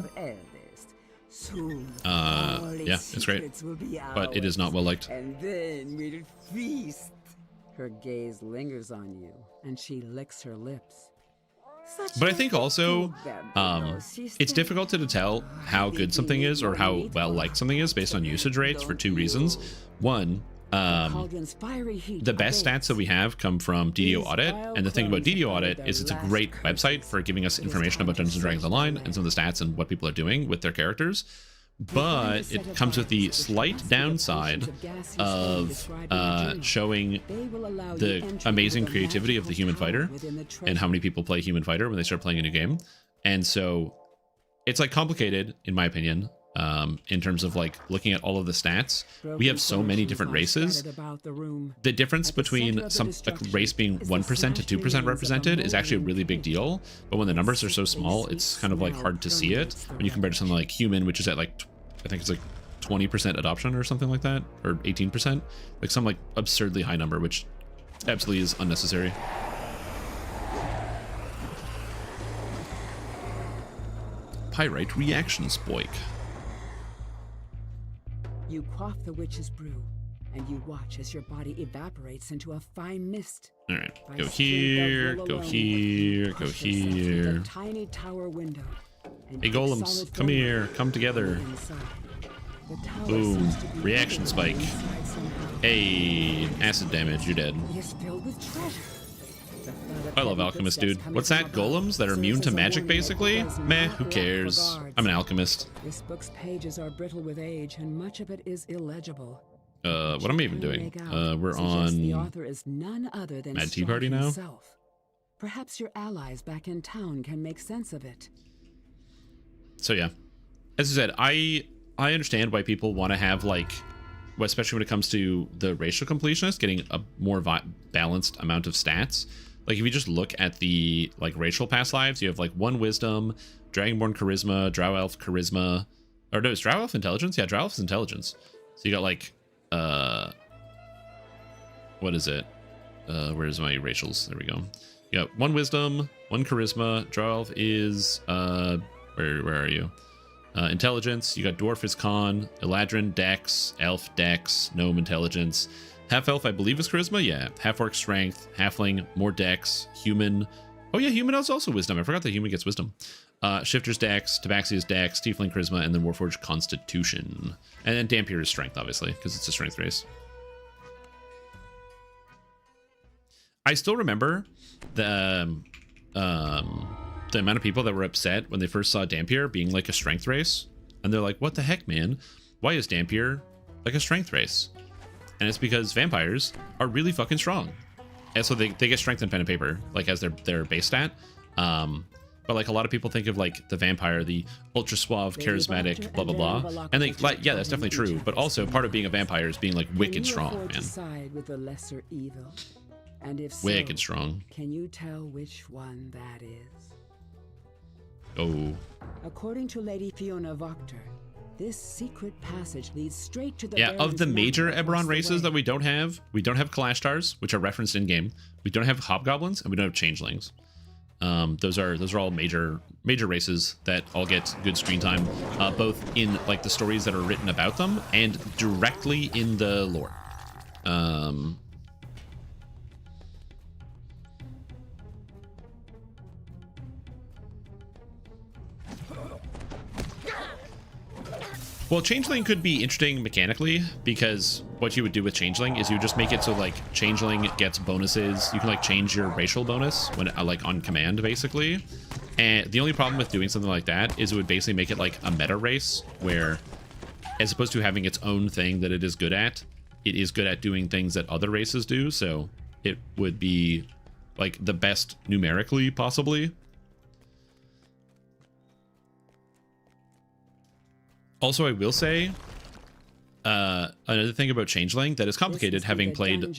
Yeah, it's great. But it is not well liked. And then we'll feast. Her gaze lingers on you, and she licks her lips. But I think also it's difficult to tell how good something is or how well liked something is based on usage rates for two reasons. One, the best stats that we have come from DDO Audit, and the thing about DDO Audit is it's a great website for giving us information about Dungeons & Dragons Online and some of the stats and what people are doing with their characters. But it comes with the slight downside of showing the amazing creativity of the human fighter and how many people play human fighter when they start playing a new game. And so it's like complicated, in my opinion, in terms of like looking at all of the stats. We have so many different races. The difference between a race being 1% to 2% represented is actually a really big deal. But when the numbers are so small, it's kind of like hard to see it when you compare to something like human, which is at like, I think it's like 20% adoption or something like that, or 18%, like some like absurdly high number, which absolutely is unnecessary. Pyrite reactions, boik. You quaff the witch's brew, and you watch as your body evaporates into a fine mist. All right, go here, go here, go here. Tiny tower window. Hey golems, come here, come together. Boom, reaction spike. Hey, acid damage, you're dead. I love alchemist, dude. What's that? Golems that are immune to magic, basically? Meh, who cares? I'm an alchemist. This book's pages are brittle with age, and much of it is illegible. What am I even doing? We're on the author is none other than Mad Tea Party now? himself. Perhaps your allies back in town can make sense of it. So yeah, as I said, I understand why people want to have like, well, especially when it comes to the racial completionist, getting a more balanced amount of stats. Like if you just look at the like racial past lives, you have like 1 wisdom, dragonborn charisma, drow elf charisma, or no, it's drow elf intelligence. Yeah, drow elf is intelligence. So you got like, what is it? Where's my racials? There we go. You got 1 wisdom, 1 charisma. Drow elf is where are you? Intelligence. You got dwarf is con, eladrin dex, elf dex, gnome intelligence. Half elf I believe is charisma. Yeah. Half orc strength, halfling more dex, human. Oh yeah, human is also wisdom. I forgot that human gets wisdom. Shifter's dex, tabaxi's dex, tiefling charisma, and then warforged constitution. And then Dampier is strength, obviously, because it's a strength race. I still remember the amount of people that were upset when they first saw Dampier being like a strength race. And they're like, what the heck, man? Why is Dampier like a strength race? And it's because vampires are really fucking strong. And so they get strength in pen and paper, like as their base stat. But like a lot of people think of like the vampire, the ultra suave, charismatic, blah, blah, blah. And they like, yeah, that's definitely true. But also part of being a vampire is being like wicked strong, man. Side with the lesser evil. And if so, wicked strong. Can you tell which one that is? Oh. According to Lady Fiona Voctor, this secret passage leads straight to the of the major Eberron races that we don't have Kalashstars, which are referenced in game. We don't have hobgoblins, and we don't have changelings. Those are all major races that all get good screen time, both in like the stories that are written about them and directly in the lore. Well, Changeling could be interesting mechanically, because what you would do with Changeling is you just make it so like Changeling gets bonuses. You can like change your racial bonus when like on command, basically. And the only problem with doing something like that is it would basically make it like a meta race where, as opposed to having its own thing that it is good at doing things that other races do. So it would be like the best numerically, possibly. Also, I will say another thing about Changeling that is complicated, having players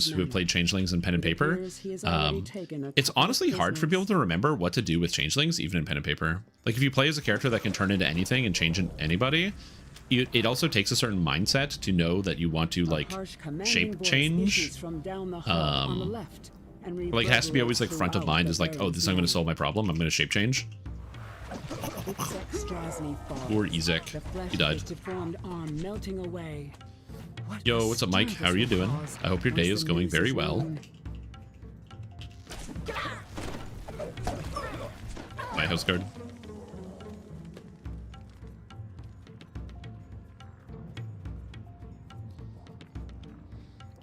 who have played Changelings in pen and paper. It's honestly hard for people to remember what to do with Changelings, even in pen and paper. Like if you play as a character that can turn into anything and change anybody, it also takes a certain mindset to know that you want to like shape change. Like it has to be always like front of mind is like, oh, this is going to solve my problem. I'm going to shape change. Poor Ezek. He died. Yo, what's up, Mike? How are you doing? I hope your day is going very well. my house card.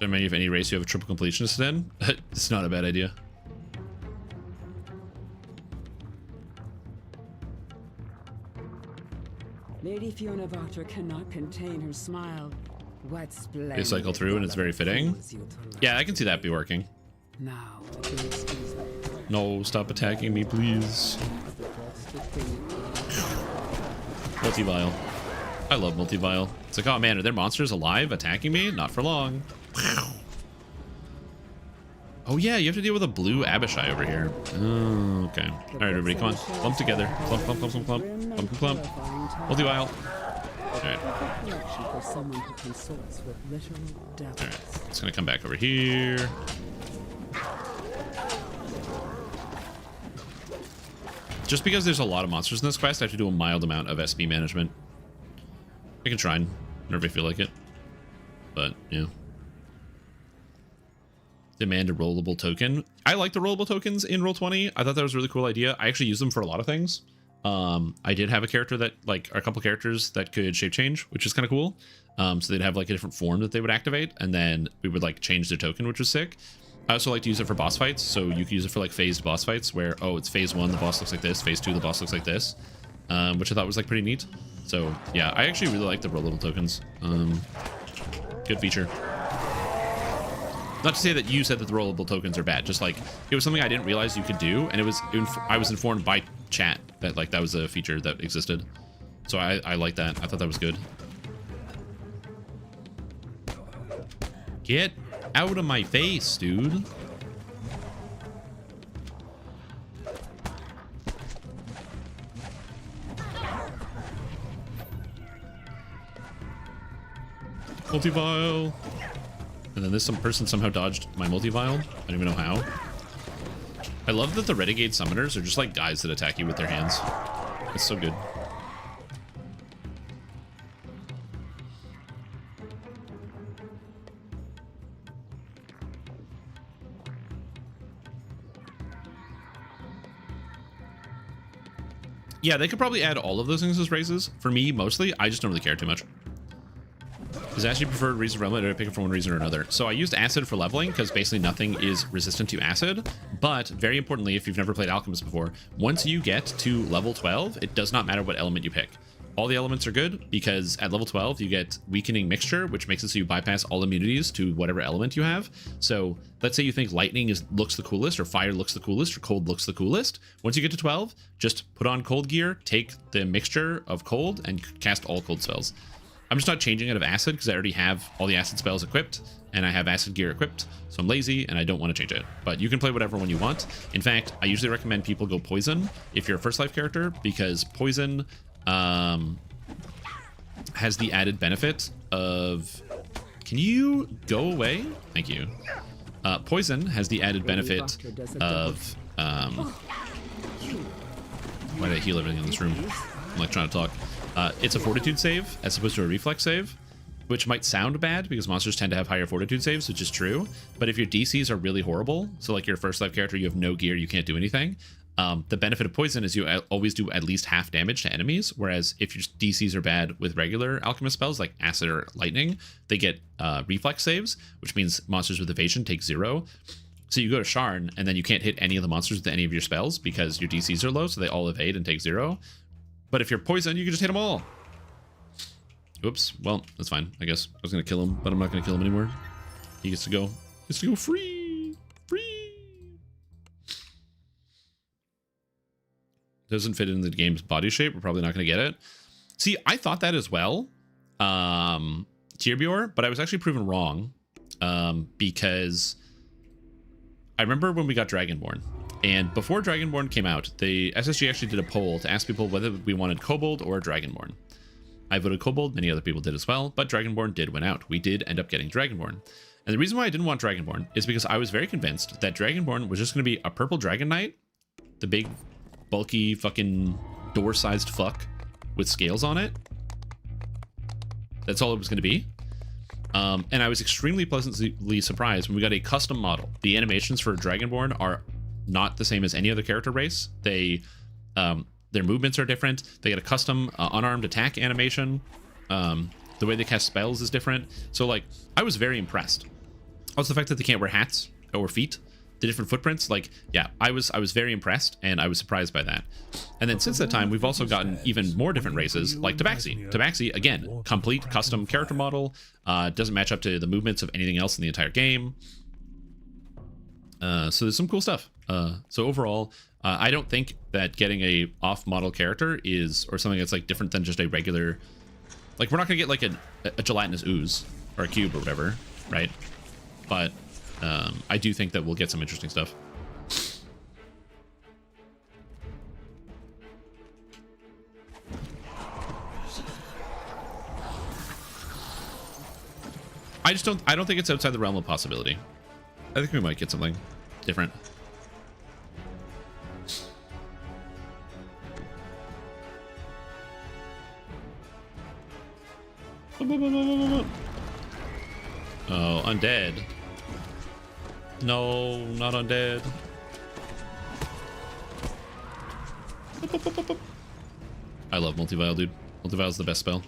Don't mind if any race you have a triple completionist in. It's not a bad idea. Lady Fiona Barter cannot contain her smile. What splendid. They cycle through and it's very fitting. Yeah, I can see that be working. Now, excuse me. No, stop attacking me, please. Multi-vial. I love multi-vial. It's like, oh man, are there monsters alive attacking me? Not for long. Oh yeah, you have to deal with a blue Abishai over here. Oh, okay. All right, everybody, come on. Clump together. Clump, clump, clump, clump, clump. Clump, clump, clump. Multi-vial. All right. All right. It's gonna come back over here. Just because there's a lot of monsters in this quest, I have to do a mild amount of SB management. I can try whenever I feel like it. But, yeah. Demand a rollable token. I like the rollable tokens in Roll20. I thought that was a really cool idea. I actually use them for a lot of things. I did have a character that, like, a couple characters that could shape change, which is kind of cool. So they'd have, like, a different form that they would activate, and then we would, like, change their token, which was sick. I also like to use it for boss fights, so you can use it for like phased boss fights where, oh, it's phase 1, the boss looks like this, phase 2, the boss looks like this, which I thought was like pretty neat. So yeah, I actually really like the rollable tokens. Good feature. Not to say that you said that the rollable tokens are bad, just like it was something I didn't realize you could do, and I was informed by chat that like that was a feature that existed. So I like that. I thought that was good. Get out of my face, dude. Multi-vial. And then this some person somehow dodged my multi-vial. I don't even know how. I love that the renegade summoners are just like guys that attack you with their hands. It's so good. Yeah, they could probably add all of those things as races. For me, mostly, I just don't really care too much. Is acid your preferred reason for leveling, or did I pick it for one reason or another? So I used acid for leveling because basically nothing is resistant to acid. But very importantly, if you've never played alchemist before, once you get to level 12, it does not matter what element you pick. All the elements are good because at level 12, you get weakening mixture, which makes it so you bypass all immunities to whatever element you have. So let's say you think lightning looks the coolest, or fire looks the coolest, or cold looks the coolest. Once you get to 12, just put on cold gear, take the mixture of cold, and cast all cold spells. I'm just not changing out of acid because I already have all the acid spells equipped, and I have acid gear equipped, so I'm lazy and I don't want to change it. But you can play whatever one you want. In fact, I usually recommend people go poison if you're a first life character, because poison has the added benefit of... Can you go away? Thank you. Poison has the added benefit of... Why did I heal everything in this room? I'm like trying to talk. It's a fortitude save as opposed to a reflex save, which might sound bad because monsters tend to have higher fortitude saves, which is true. But if your DCs are really horrible, so like your first life character, you have no gear, you can't do anything, the benefit of poison is you always do at least half damage to enemies, whereas if your DCs are bad with regular alchemist spells like acid or lightning, they get reflex saves, which means monsters with evasion take 0. So you go to Sharn, and then you can't hit any of the monsters with any of your spells because your DCs are low, so they all evade and take 0. But if you're poison, you can just hit them all. Oops. Well, that's fine. I guess I was going to kill him, but I'm not going to kill him anymore. He gets to go. He gets to go free. Free. Doesn't fit in the game's body shape. We're probably not going to get it. See, I thought that as well. Tierbior, but I was actually proven wrong. Because I remember when we got Dragonborn. And before Dragonborn came out, the SSG actually did a poll to ask people whether we wanted Kobold or Dragonborn. I voted Kobold, many other people did as well, but Dragonborn did win out. We did end up getting Dragonborn. And the reason why I didn't want Dragonborn is because I was very convinced that Dragonborn was just going to be a purple Dragon Knight, the big, bulky, fucking door-sized fuck with scales on it. That's all it was going to be. And I was extremely pleasantly surprised when we got a custom model. The animations for Dragonborn are not the same as any other character race. They Their movements are different. They get a custom unarmed attack animation. The way they cast spells is different. So like, I was very impressed. Also the fact that they can't wear hats or feet, the different footprints, like, yeah, I was very impressed, and I was surprised by that. And then since that time, we've also gotten even more different races, like Tabaxi. Tabaxi, again, complete custom character model, doesn't match up to the movements of anything else in the entire game. So there's some cool stuff. So overall, I don't think that getting a off-model character is, or something that's like different than just a regular, like, we're not gonna get like a gelatinous ooze or a cube or whatever, right? But I do think that we'll get some interesting stuff. I don't think it's outside the realm of possibility. I think we might get something different. Oh, undead. No, not undead. I love multivile, dude. Multivile is the best spell.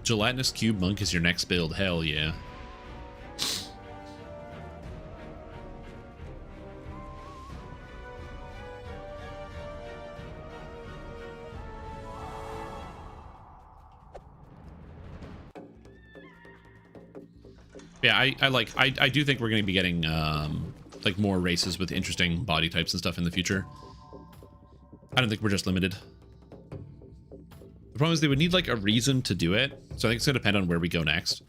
Gelatinous Cube Monk is your next build. Hell yeah. Yeah, I do think we're going to be getting like more races with interesting body types and stuff in the future. I don't think we're just limited. The problem is they would need like a reason to do it, so I think it's going to depend on where we go next.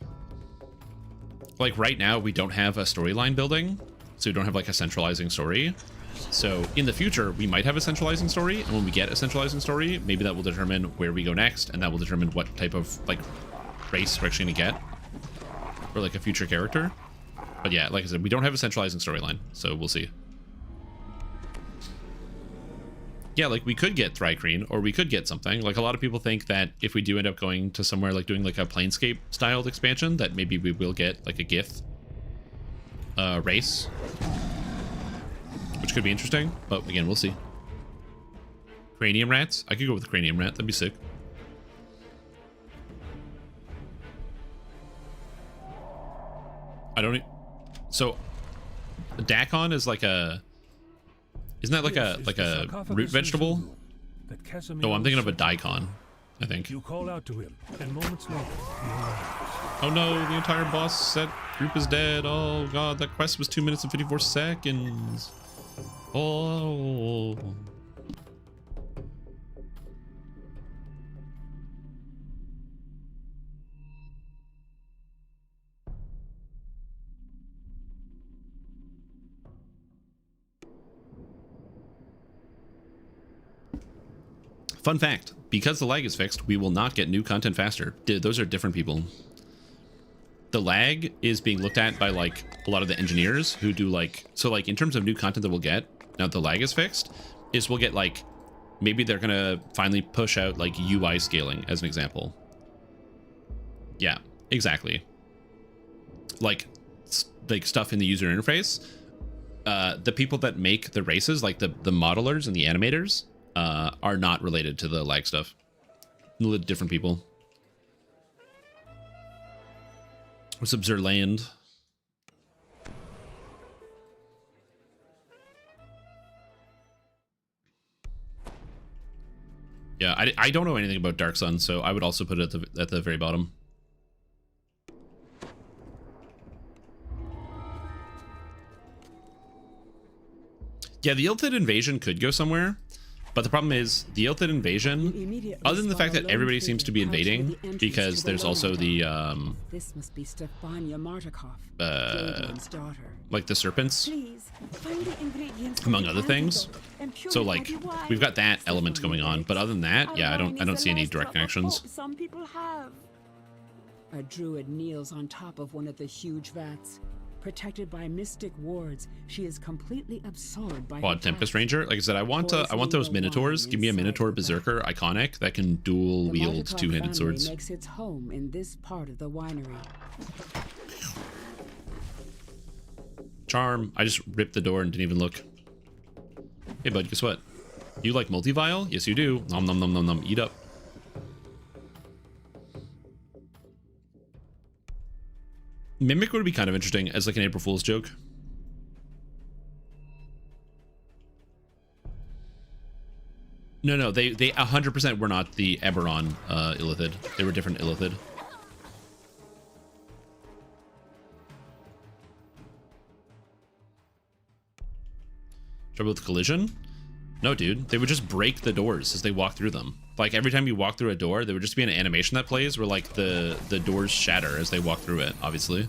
Like right now, we don't have a storyline building, so we don't have like a centralizing story. So in the future, we might have a centralizing story, and when we get a centralizing story, maybe that will determine where we go next, and that will determine what type of like race we're actually going to get. Or like a future character. But yeah, like I said, we don't have a centralizing storyline, so we'll see. Yeah, like we could get Thrycreen, or we could get something. Like a lot of people think that if we do end up going to somewhere like doing like a Planescape styled expansion, that maybe we will get like a Gith race. Which could be interesting, but again, we'll see. Cranium Rats? I could go with Cranium Rat, that'd be sick. I don't. So, Dakon is like a. Isn't that like a root vegetable? No, I'm thinking of a daikon. I think. You call out to him, and moments later. Oh no! The entire boss set group is dead. Oh god, that quest was 2 minutes and 54 seconds. Oh. Fun fact, because the lag is fixed, we will not get new content faster. Those are different people. The lag is being looked at by like a lot of the engineers who do like, so like in terms of new content that we'll get, now that the lag is fixed, is we'll get like, maybe they're gonna finally push out like UI scaling as an example. Yeah, exactly. Like stuff in the user interface. The people that make the races, like the modelers and the animators, are not related to the lag stuff. Different people. What's up, Zerland? Yeah, I don't know anything about Dark Sun, so I would also put it at the very bottom. Yeah, the Illithid invasion could go somewhere. But the problem is, the Illithid invasion, other than the fact that everybody seems to be invading, because there's also the, this must be Stefania Martikov, like the serpents, among other things. So like, we've got that element going on, but other than that, yeah, I don't see any direct connections. Some people have. A druid kneels on top of one of the huge vats. Protected by mystic wards, she is completely absorbed by Quad Tempest Ranger. Like I said, I want those Minotaurs. Give me a Minotaur Berserker iconic that can dual wield two-handed swords. Makes its home in this part of the winery. Charm. I just ripped the door and didn't even look. Hey, bud, guess what? You like multi-vial? Yes, you do. Nom nom nom nom nom. Eat up. Mimic would be kind of interesting as like an April Fool's joke. No, they 100% were not the Eberron Illithid. They were different Illithid. Trouble with collision? No, dude. They would just break the doors as they walk through them. Like every time you walk through a door, there would just be an animation that plays where like the doors shatter as they walk through it, obviously.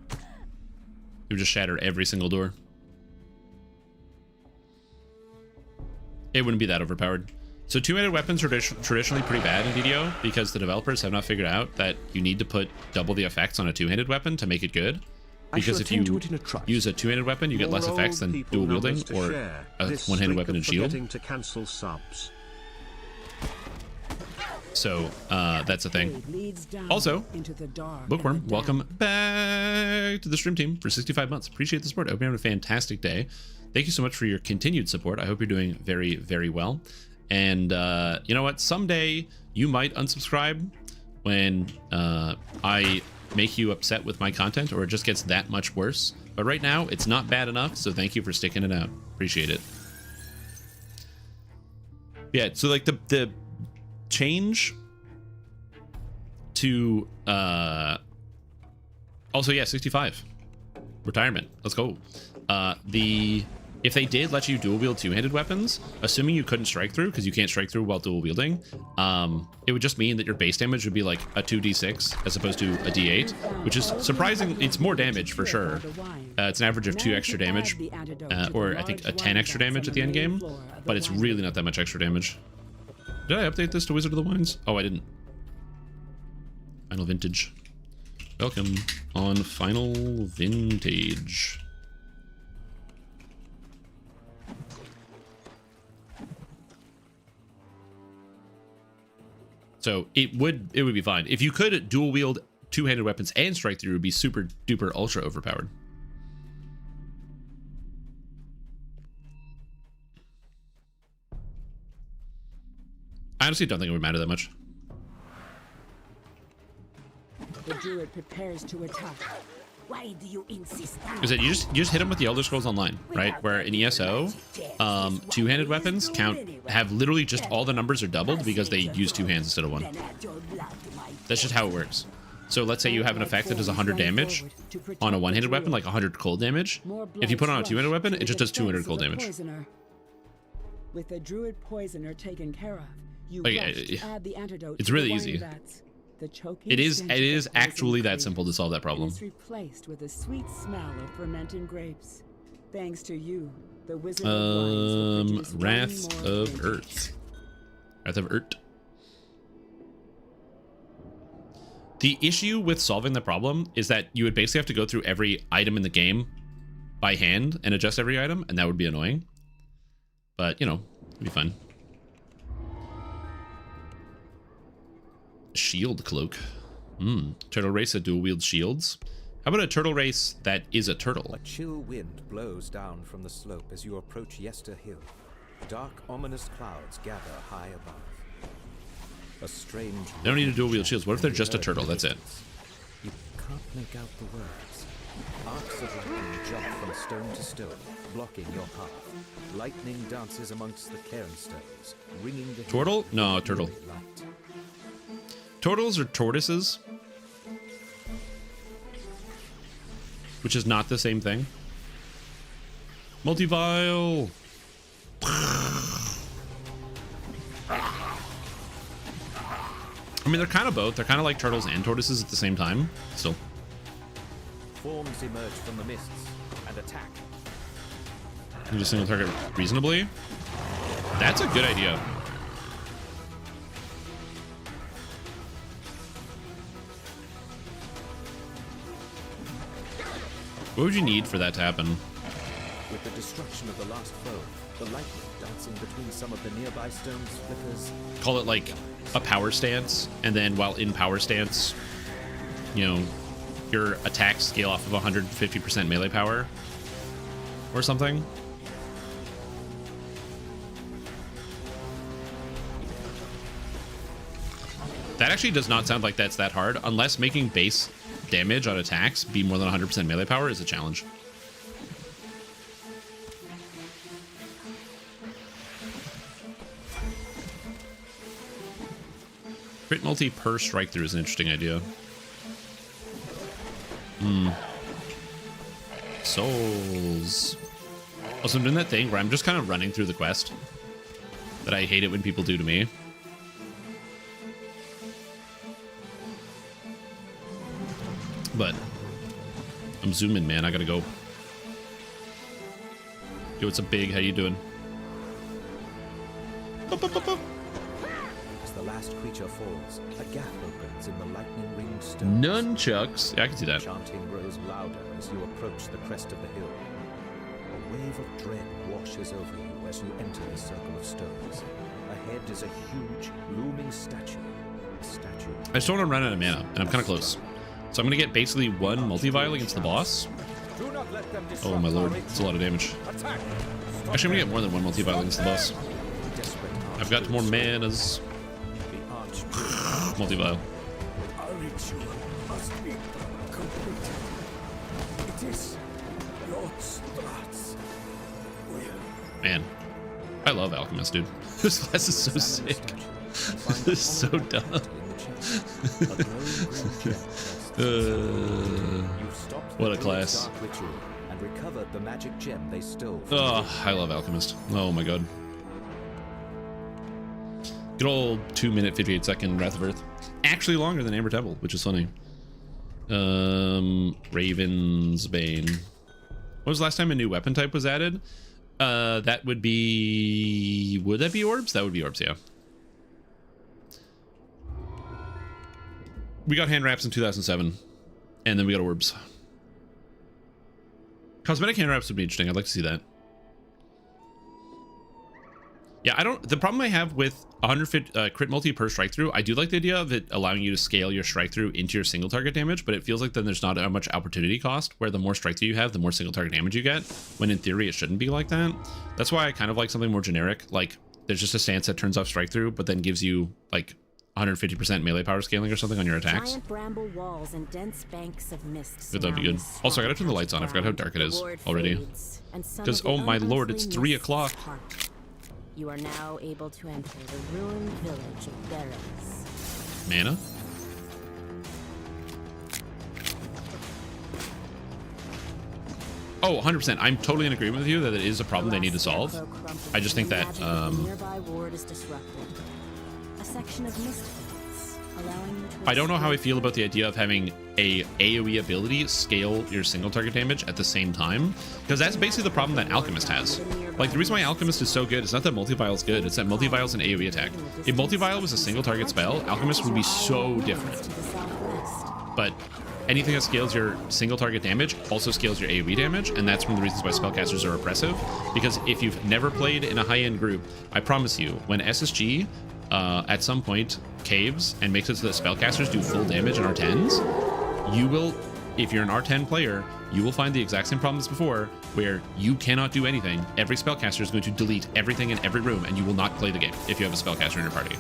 It would just shatter every single door. It wouldn't be that overpowered. So two-handed weapons are traditionally pretty bad in DDO because the developers have not figured out that you need to put double the effects on a two-handed weapon to make it good. Because if you use a two-handed weapon, you get less effects than dual wielding or a one-handed weapon and shield. To cancel subs. So that's a thing. Also, Bookworm, welcome back to the stream team for 65 months. Appreciate the support. I hope you're having a fantastic day. Thank you so much for your continued support. I hope you're doing very, very well. And you know what? Someday you might unsubscribe when I make you upset with my content, or it just gets that much worse. But right now, it's not bad enough, so thank you for sticking it out. Appreciate it. Yeah, so like the change to also, yeah, 65 retirement. Let's go. If they did let you dual wield two-handed weapons, assuming you couldn't strike through because you can't strike through while dual wielding, it would just mean that your base damage would be like a 2d6 as opposed to a d8, which is surprising. It's more damage for sure. It's an average of 2 extra damage, or I think a 10 extra damage at the end game, but it's really not that much extra damage. Did I update this to Wizard of the Wines? Oh, I didn't. Final Vintage. Welcome on Final Vintage. So it would be fine. If you could dual wield two-handed weapons and strike through, it would be super duper ultra overpowered. I honestly don't think it would matter that much. The druid prepares to attack. Why do you insist? Is that you just hit them with the Elder Scrolls Online, right? Where in ESO, two-handed weapons have literally just all the numbers are doubled because they use two hands instead of one. That's just how it works. So let's say you have an effect that does 100 damage on a one-handed weapon, like 100 cold damage. If you put on a two-handed weapon, it just does 200 cold damage. With the druid poisoner taken care of, you add the antidote. It's really easy. It is actually that simple to solve that problem. It's replaced with a sweet smell of fermenting grapes. Thanks to you, the Wizard of Wines Wrath of Earth. Wrath of Earth. The issue with solving the problem is that you would basically have to go through every item in the game by hand and adjust every item, and that would be annoying. But, you know, it'd be fun. Shield cloak. Turtle race that dual wield shields. How about a turtle race that is a turtle? A chill wind blows down from the slope as you approach Yester Hill. Dark, ominous clouds gather high above. A strange. They don't need to dual wield shields. What if they're just a turtle? That's it. You can't make out the words. Arcs of lightning jump from stone to stone, blocking your path. Lightning dances amongst the cairn stones, ringing the turtle? No, turtle. Light. Turtles are tortoises, which is not the same thing. Multi-vial. I mean, they're kind of both. They're kind of like turtles and tortoises at the same time. Still. Forms emerge from the mists and attack. You just single target reasonably. That's a good idea. What would you need for that to happen? With the destruction of the last foe, the lightning dancing between some of the nearby stones flickers. Call it like a power stance, and then while in power stance, you know, your attacks scale off of 150% melee power or something. That actually does not sound like that's that hard, unless making base damage on attacks be more than 100% melee power is a challenge. Crit multi per strike through is an interesting idea. Souls. Also, I'm doing that thing where I'm just kind of running through the quest that I hate it when people do to me. But I'm zooming, man. I gotta go. Yo, what's up, Big? How you doing? As the last creature falls, a gap opens in the lightning-ringed stones. Nunchucks. Yeah, I can see that. Chanting grows louder as you approach the crest of the hill. A wave of dread washes over you as you enter the circle of stones. Ahead is a huge, looming statue. A statue. I just don't want to run out of mana, and I'm kind of close. So I'm going to get basically one multi-vial against the boss. Oh my lord, it's a lot of damage. Actually, I'm going to get more than one multi-vial against the boss. I've got more manas. Multi-vial. Our ritual must be completed. It is your Strat's will. Man, I love Alchemist, dude. This class is so sick. This is so dumb. What a class. And recovered the magic gem they stole. Oh, I love Alchemist. Oh my god. Good old 2-minute 58-second Wrath of Earth. Actually longer than Amber Temple, which is funny. Raven's Bane. When was the last time a new weapon type was added? That would be... Would that be orbs? That would be orbs, yeah. We got hand wraps in 2007, and then we got orbs. Cosmetic hand wraps would be interesting. I'd like to see that. Yeah, I don't... The problem I have with 150 crit multi per strike through, I do like the idea of it allowing you to scale your strike through into your single target damage, but it feels like then there's not much opportunity cost, where the more strike through you have, the more single target damage you get, when in theory it shouldn't be like that. That's why I kind of like something more generic, like there's just a stance that turns off strike through, but then gives you like 150% melee power scaling or something on your attacks. Giant bramble walls and dense banks of mist. But that'd be good. Also, I gotta turn the lights on. I forgot how dark it is already. Because, oh my lord, it's 3 o'clock. You are now able to enter the ruined village of Berries. Mana? Oh, 100%. I'm totally in agreement with you that it is a problem they need to solve. I just think that, nearby ward is disrupted. A section of mist fields, allowing you to... I don't know how I feel about the idea of having a AoE ability scale your single target damage at the same time, because that's basically the problem that Alchemist has. Like, the reason why Alchemist is so good is not that multi-vial is good, it's that multi-vial is an AoE attack. If multi-vial was a single target spell, Alchemist would be so different. But anything that scales your single target damage also scales your AoE damage, and that's one of the reasons why spellcasters are oppressive. Because if you've never played in a high-end group, I promise you, when SSG at some point caves and makes it so that spellcasters do full damage in R10s, you will, if you're an R10 player, you will find the exact same problem as before, where you cannot do anything. Every spellcaster is going to delete everything in every room, and you will not play the game if you have a spellcaster in your party.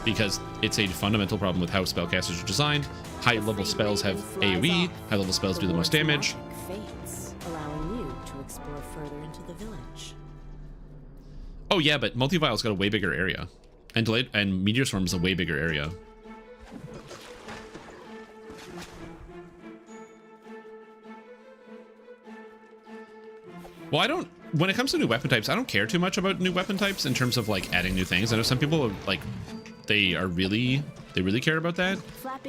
Because it's a fundamental problem with how spellcasters are designed. High-level spells have AoE, high-level spells do the most damage. Fates, allowing you to explore further into the village. Oh yeah, but multi-vial's got a way bigger area. And Meteor Swarm is a way bigger area. Well, I don't... When it comes to new weapon types, I don't care too much about new weapon types in terms of, like, adding new things. I know some people, like, they really care about that.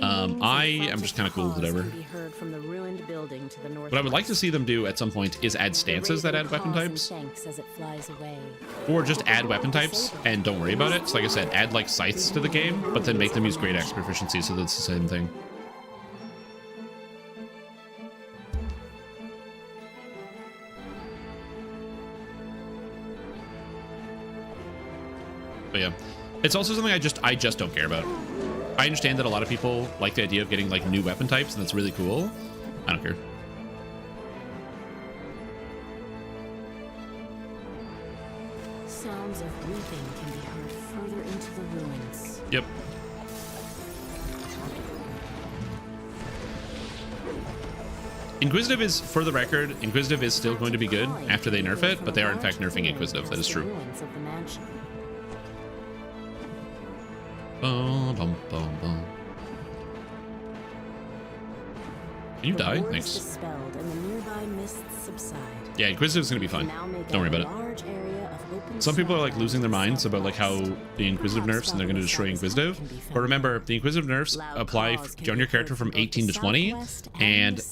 I am just kind of cool with whatever. What I would like to see them do at some point is add stances that add weapon types. Or just add weapon types and don't worry about it. So like I said, add, like, scythes to the game, but then make them use great axe proficiency so that's the same thing. But yeah, it's also something I just don't care about. I understand that a lot of people like the idea of getting like new weapon types, and that's really cool. I don't care. Sounds of weeping can be heard further into the ruins. Yep. Inquisitive is, for the record, Inquisitive is still going to be good after they nerf it, but they are in fact nerfing Inquisitive. That is true. Bum, bum, bum, bum. Can you die? Thanks. Yeah, Inquisitive is going to be fine. Don't worry about it. Some people are like losing their minds about like how the Inquisitive nerfs and they're going to destroy Inquisitive. But remember, the Inquisitive nerfs apply on your character from 18 to 20, and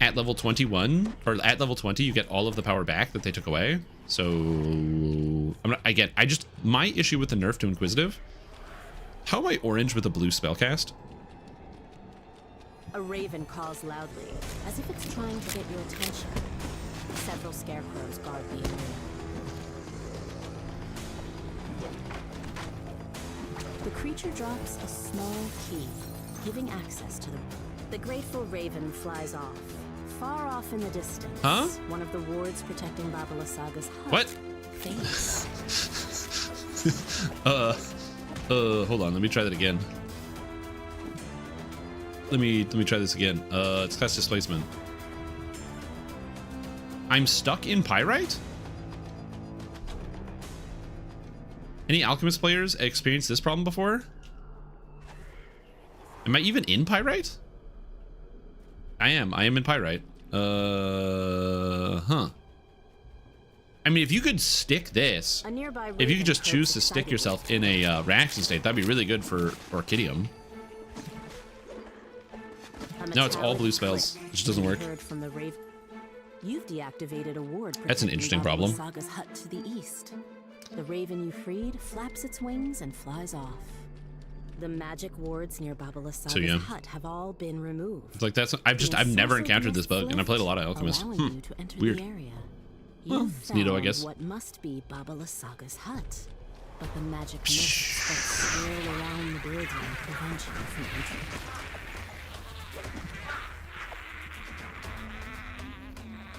at level 21 or at level 20 you get all of the power back that they took away. So my issue with the nerf to Inquisitive. How am I orange with a blue spellcast? A raven calls loudly, as if it's trying to get your attention. Several scarecrows guard the area. The creature drops a small key, giving access to the grateful raven flies off. Far off in the distance, huh? One of the wards protecting Baba Lysaga's hut. What? Faints. Hold on, let me try that again. Let me try this again. It's class displacement. I'm stuck in Pyrite? Any alchemist players experienced this problem before? Am I even in Pyrite? I am in Pyrite. Huh. I mean, if you could stick this, if you could just choose to stick yourself in a reaction state, that'd be really good for Orchidium. No, it's all blue spells, which doesn't work. You've deactivated a ward. That's an interesting problem. Saga's hut to the east. The raven you freed flaps its wings and flies off. The magic wards near Baba Lysaga's hut have all been removed. It's like I've never encountered this bug, and I played a lot of Alchemist. Weird. Well, it's neato, I guess. What must be Baba Lysaga's hut, but the magic mists that swirl around the building prevent you from entering.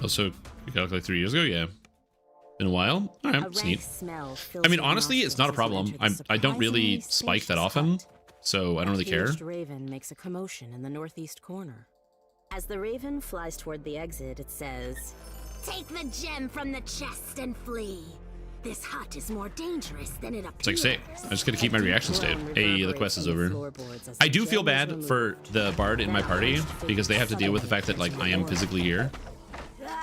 Also, you got like 3 years ago, yeah. Been a while. All right, it's neat. I mean, honestly, it's not a problem. I don't really spike that often, so I don't really care. The raven makes a commotion in the northeast corner. As the raven flies toward the exit, it says, "Take the gem from the chest and flee. This hut is more dangerous than it appears." It's like, say, I just gotta keep my reaction state. Hey, the quest is over. I do feel bad for the bard in my party because they have to deal with the fact that like I am physically here.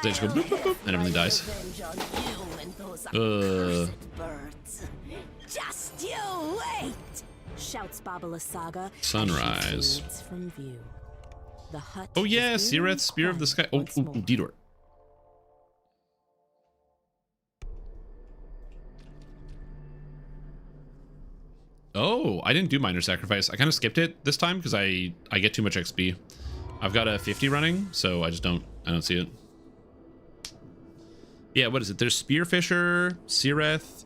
They just go boop, boop, boop, and everything dies. Just you wait! Shouts Baba Lysaga. Sunrise. From view. The hut oh yeah, Sireth, Spear of the Sky. Oh, Didor. Oh, I didn't do Minor Sacrifice. I kind of skipped it this time because I get too much XP. I've got a 50 running, so I don't see it. Yeah, what is it? There's Spearfisher, Sireth.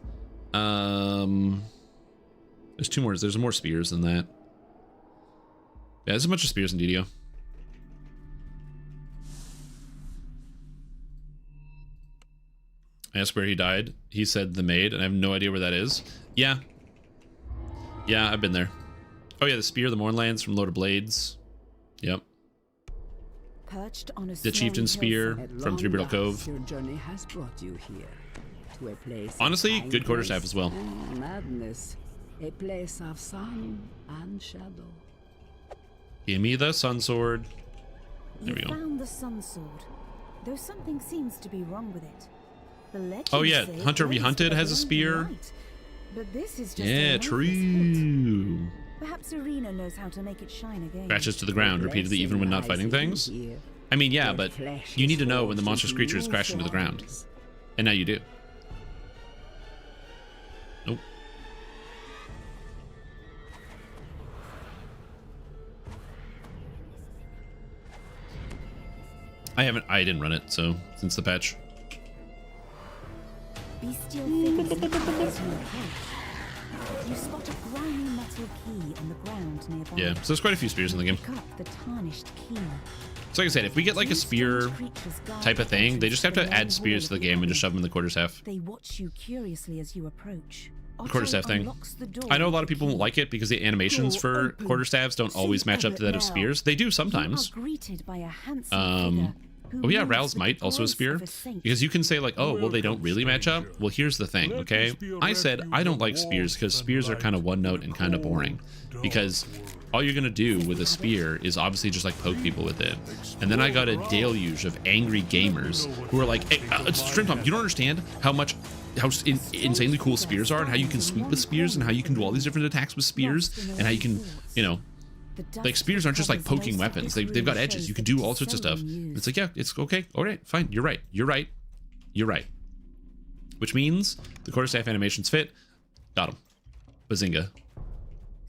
There's two more. There's more spears than that. Yeah, there's a bunch of spears in DDO. I asked where he died. He said the maid, and I have no idea where that is. Yeah. Yeah, I've been there. Oh yeah, the spear of the Mournlands from Lord of Blades. Yep. The Chieftain Spear from Three Brittle Cove. Your journey has brought you here to a place. Honestly, good quarterstaff as well. Madness, a place of sun and shadow. Give me the sun sword. There we go. Found the sun sword, though something seems to be wrong with it. The legends oh yeah, say Hunter v Hunted has a spear. Light, but this is just yeah, true. Perhaps Arena knows how to make it shine again. Scratches to the ground repeatedly even when not fighting things. I mean, yeah, but you need to know when the monstrous creature is crashing to the ground. And now you do. Nope. I didn't run it, so, since the patch. Bestial figures and eyes you approach. You spot a grimy metal key on the ground nearby. Yeah, so there's quite a few spears in the game. Pick up the tarnished key. So like I said, if we get like a spear type of thing, they just have to add spears to the game and just shove them in the quarterstaff. They watch you curiously as you approach. The quarterstaff thing. I know a lot of people won't like it because the animations for quarterstaffs don't always match up to that of spears. They do sometimes. Oh yeah, Ral's might also a spear, because you can say like, oh, well, they don't really match up. Well, here's the thing, okay? I said I don't like spears because spears are kind of one note and kind of boring, because all you're gonna do with a spear is obviously just like poke people with it. And then I got a deluge of angry gamers who are like, hey, Stream Tom, you don't understand how insanely cool spears are, and how you can sweep with spears, and how you can do all these different attacks with spears, and how you can, you know, like spears aren't just like poking weapons. They've got edges. You can do all sorts of stuff. It's like, yeah, it's okay. All right, fine. You're right. You're right. You're right. Which means the quarterstaff animations fit. Got him. Bazinga.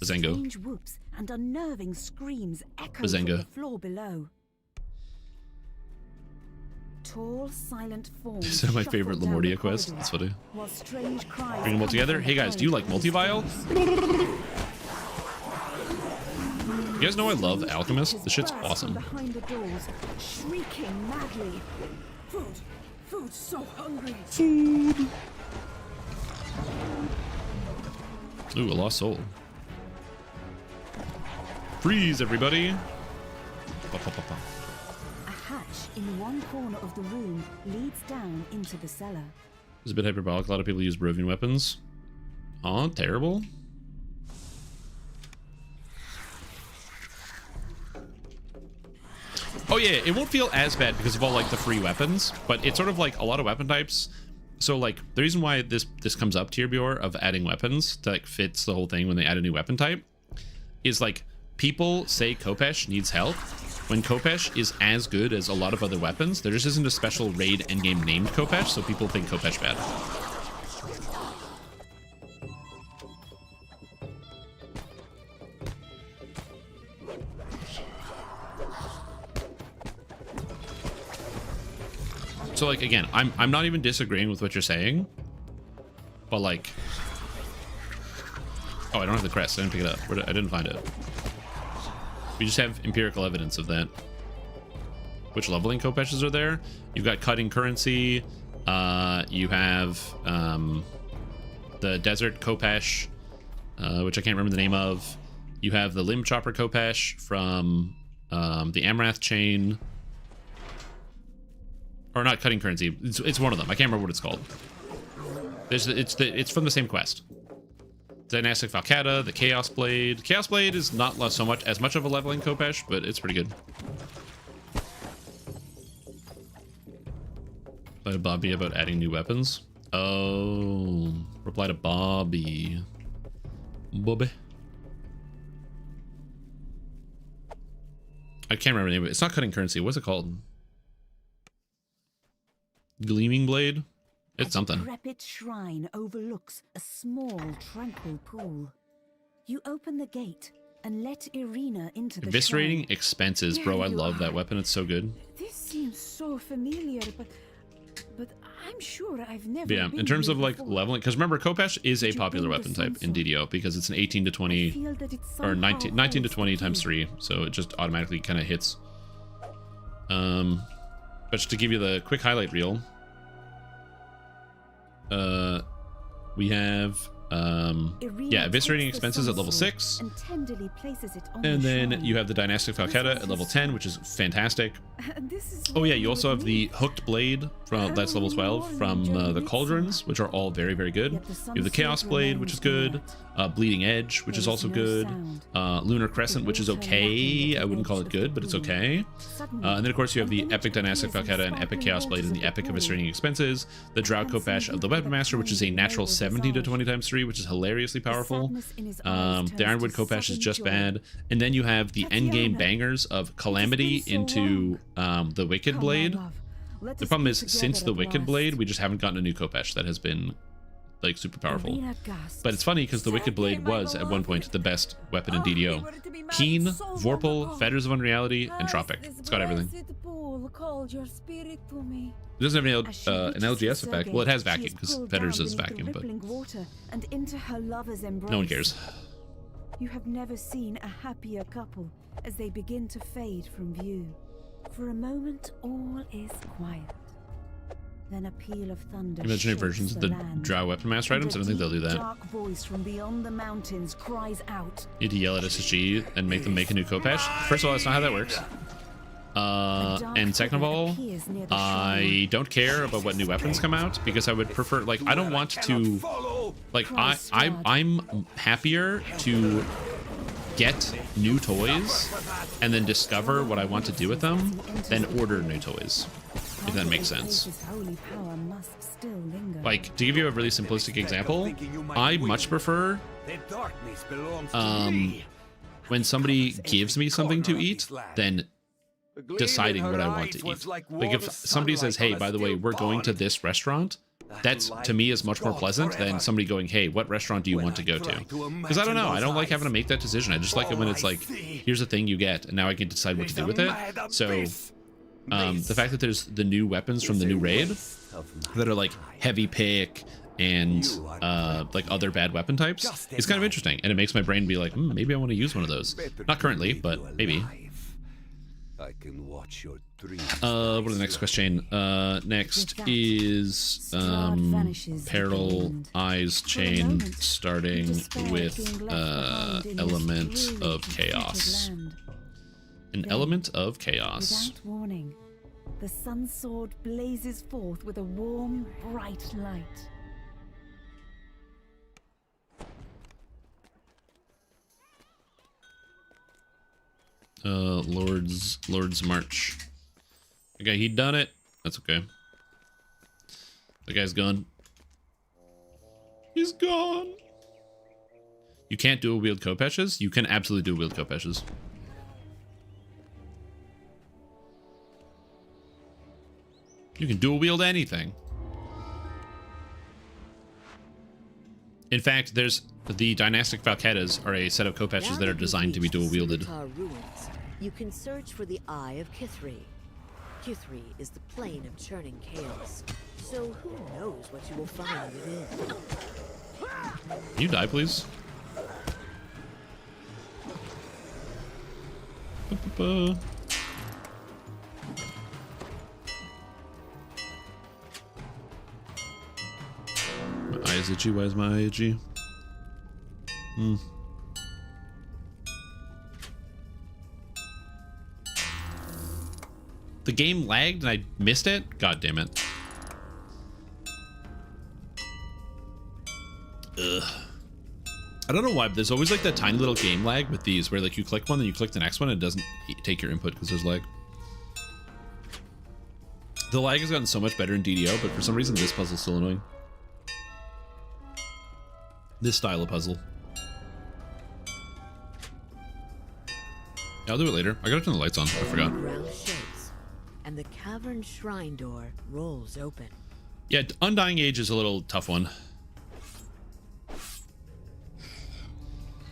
Bazengo. Strange whoops and unnerving screams echo Bazinga. from the floor below. Tall, silent forms. These are my favorite Lamortia quests. That's funny. Bring them all together. Hey guys, do you like multivile? You guys know I love Alchemist. This shit's awesome. Behind the doors, shrieking madly. Food, so hungry. Food. Ooh, a lost soul. Freeze, everybody. A hatch in one corner of the room leads down into the cellar. It's a bit hyperbolic. A lot of people use Barovian weapons. Aw, terrible. Oh yeah, it won't feel as bad because of all like the free weapons, but it's sort of like a lot of weapon types. So like the reason why this comes up tier Bior of adding weapons to like fits the whole thing when they add a new weapon type is like people say Khopesh needs help when Khopesh is as good as a lot of other weapons. There just isn't a special raid endgame named Khopesh, so people think Khopesh bad. So like again, I'm not even disagreeing with what you're saying, but like, oh, I don't have the crest. I didn't pick it up. I didn't find it. We just have empirical evidence of that. Which leveling Khopeshes are there? You've got cutting currency. You have the desert Khopesh, which I can't remember the name of. You have the limb chopper Khopesh from the Amrath chain. Or not cutting currency. It's one of them. I can't remember what it's called. It's from the same quest. Dynastic Falcata, the Chaos Blade. Chaos Blade is not so much as much of a leveling Khopesh, but it's pretty good. Reply to Bobby about adding new weapons. Oh, reply to Bobby. Bobby. I can't remember the name of it. It's not cutting currency. What's it called? Gleaming Blade? It's something. A decrepit shrine overlooks a small, tranquil pool. You open the gate and let Irina into the Eviscerating shrine. Expenses, bro. I love that weapon. It's so good. This seems so familiar, but I'm sure I've never. Yeah, in terms of like leveling, because remember, Khopesh is a popular weapon type in DDO because it's an 18 to 20 or 19 to 20 times 3, so it just automatically kind of hits. But just to give you the quick highlight reel, we have eviscerating expenses at level 6, and then you have the dynastic Falcata at level 10, which is fantastic. Oh yeah, you also have the hooked blade from that's level 12 from the cauldrons, which are all very, very good. You have the chaos blade, which is good. Bleeding edge, which is also good. Lunar crescent, which is okay. I wouldn't call it good, but it's okay. And then of course you have the epic dynastic Falcata and epic chaos blade and the epic eviscerating expenses. The drow Khopesh of the weapon master, which is a natural 17 to 20 times 3, which is hilariously powerful. The ironwood Khopesh is just bad. And then you have the endgame bangers of calamity into the wicked blade. The problem is, since the wicked blade, we just haven't gotten a new Khopesh that has been like super powerful. But it's funny because the wicked blade was at one point the best weapon in DDO. Keen, Vorpal, Fetters of Unreality, and Tropic. It's got everything. soul called your spirit to me. It doesn't have As she an reaches LGS the effect. Well, it has surgate, she vacuum because pulled Fetters down is beneath vacuum, the but rippling water and into her lover's embrace. no one cares. You have never seen a happier couple as they begin to fade from view. For a moment, all is quiet. Then a peal of thunder Imaginary shakes versions of the land, Drow Weapon Master and items? I a don't think they'll do deep, that. dark voice from beyond the mountains cries out. Need to yell at SSG and make them make a new Khopesh? First of all, that's not how that works. And second of all, I don't care about what new weapons come out because I would prefer, like, I don't want to, like, I'm happier to get new toys and then discover what I want to do with them than order new toys, if that makes sense. Like, to give you a really simplistic example, I much prefer when somebody gives me something to eat than deciding what I want to eat. Like, if somebody says, hey, by the way, we're going to this restaurant, that's, to me, is much more pleasant than somebody going, hey, what restaurant do you want to go to? Because I don't know, I don't like having to make that decision. I just like it when it's like, here's the thing you get, and now I can decide what to do with it. So the fact that there's the new weapons from the new raid that are like heavy pick and like other bad weapon types is kind of interesting, and it makes my brain be like, maybe I want to use one of those. Not currently, but maybe. I can watch your dreams. What are the next question? Next is Peril Eyes Chain, starting with Element of Chaos. An Element of Chaos. Without warning, the sun sword blazes forth with a warm, bright light. Lord's March. Okay, he done it. That's okay. The guy's gone. He's gone. You can't dual wield Khopeshes? You can absolutely dual wield Khopeshes. You can dual wield anything. In fact, there's the dynastic Valkettas are a set of Khopeshes that are designed to be dual wielded. You can search for the Eye of Kithri. Kithri is the plane of churning chaos, so who knows what you will find within. Can you die, please? My eye is itchy. Why is my eye itchy? The game lagged and I missed it? God damn it. Ugh. I don't know why, but there's always like that tiny little game lag with these where like you click one, then you click the next one, and it doesn't take your input because there's lag. The lag has gotten so much better in DDO, but for some reason this puzzle's still annoying. This style of puzzle. Yeah, I'll do it later. I gotta turn the lights on. I forgot. And the cavern shrine door rolls open. Yeah, Undying Age is a little tough one.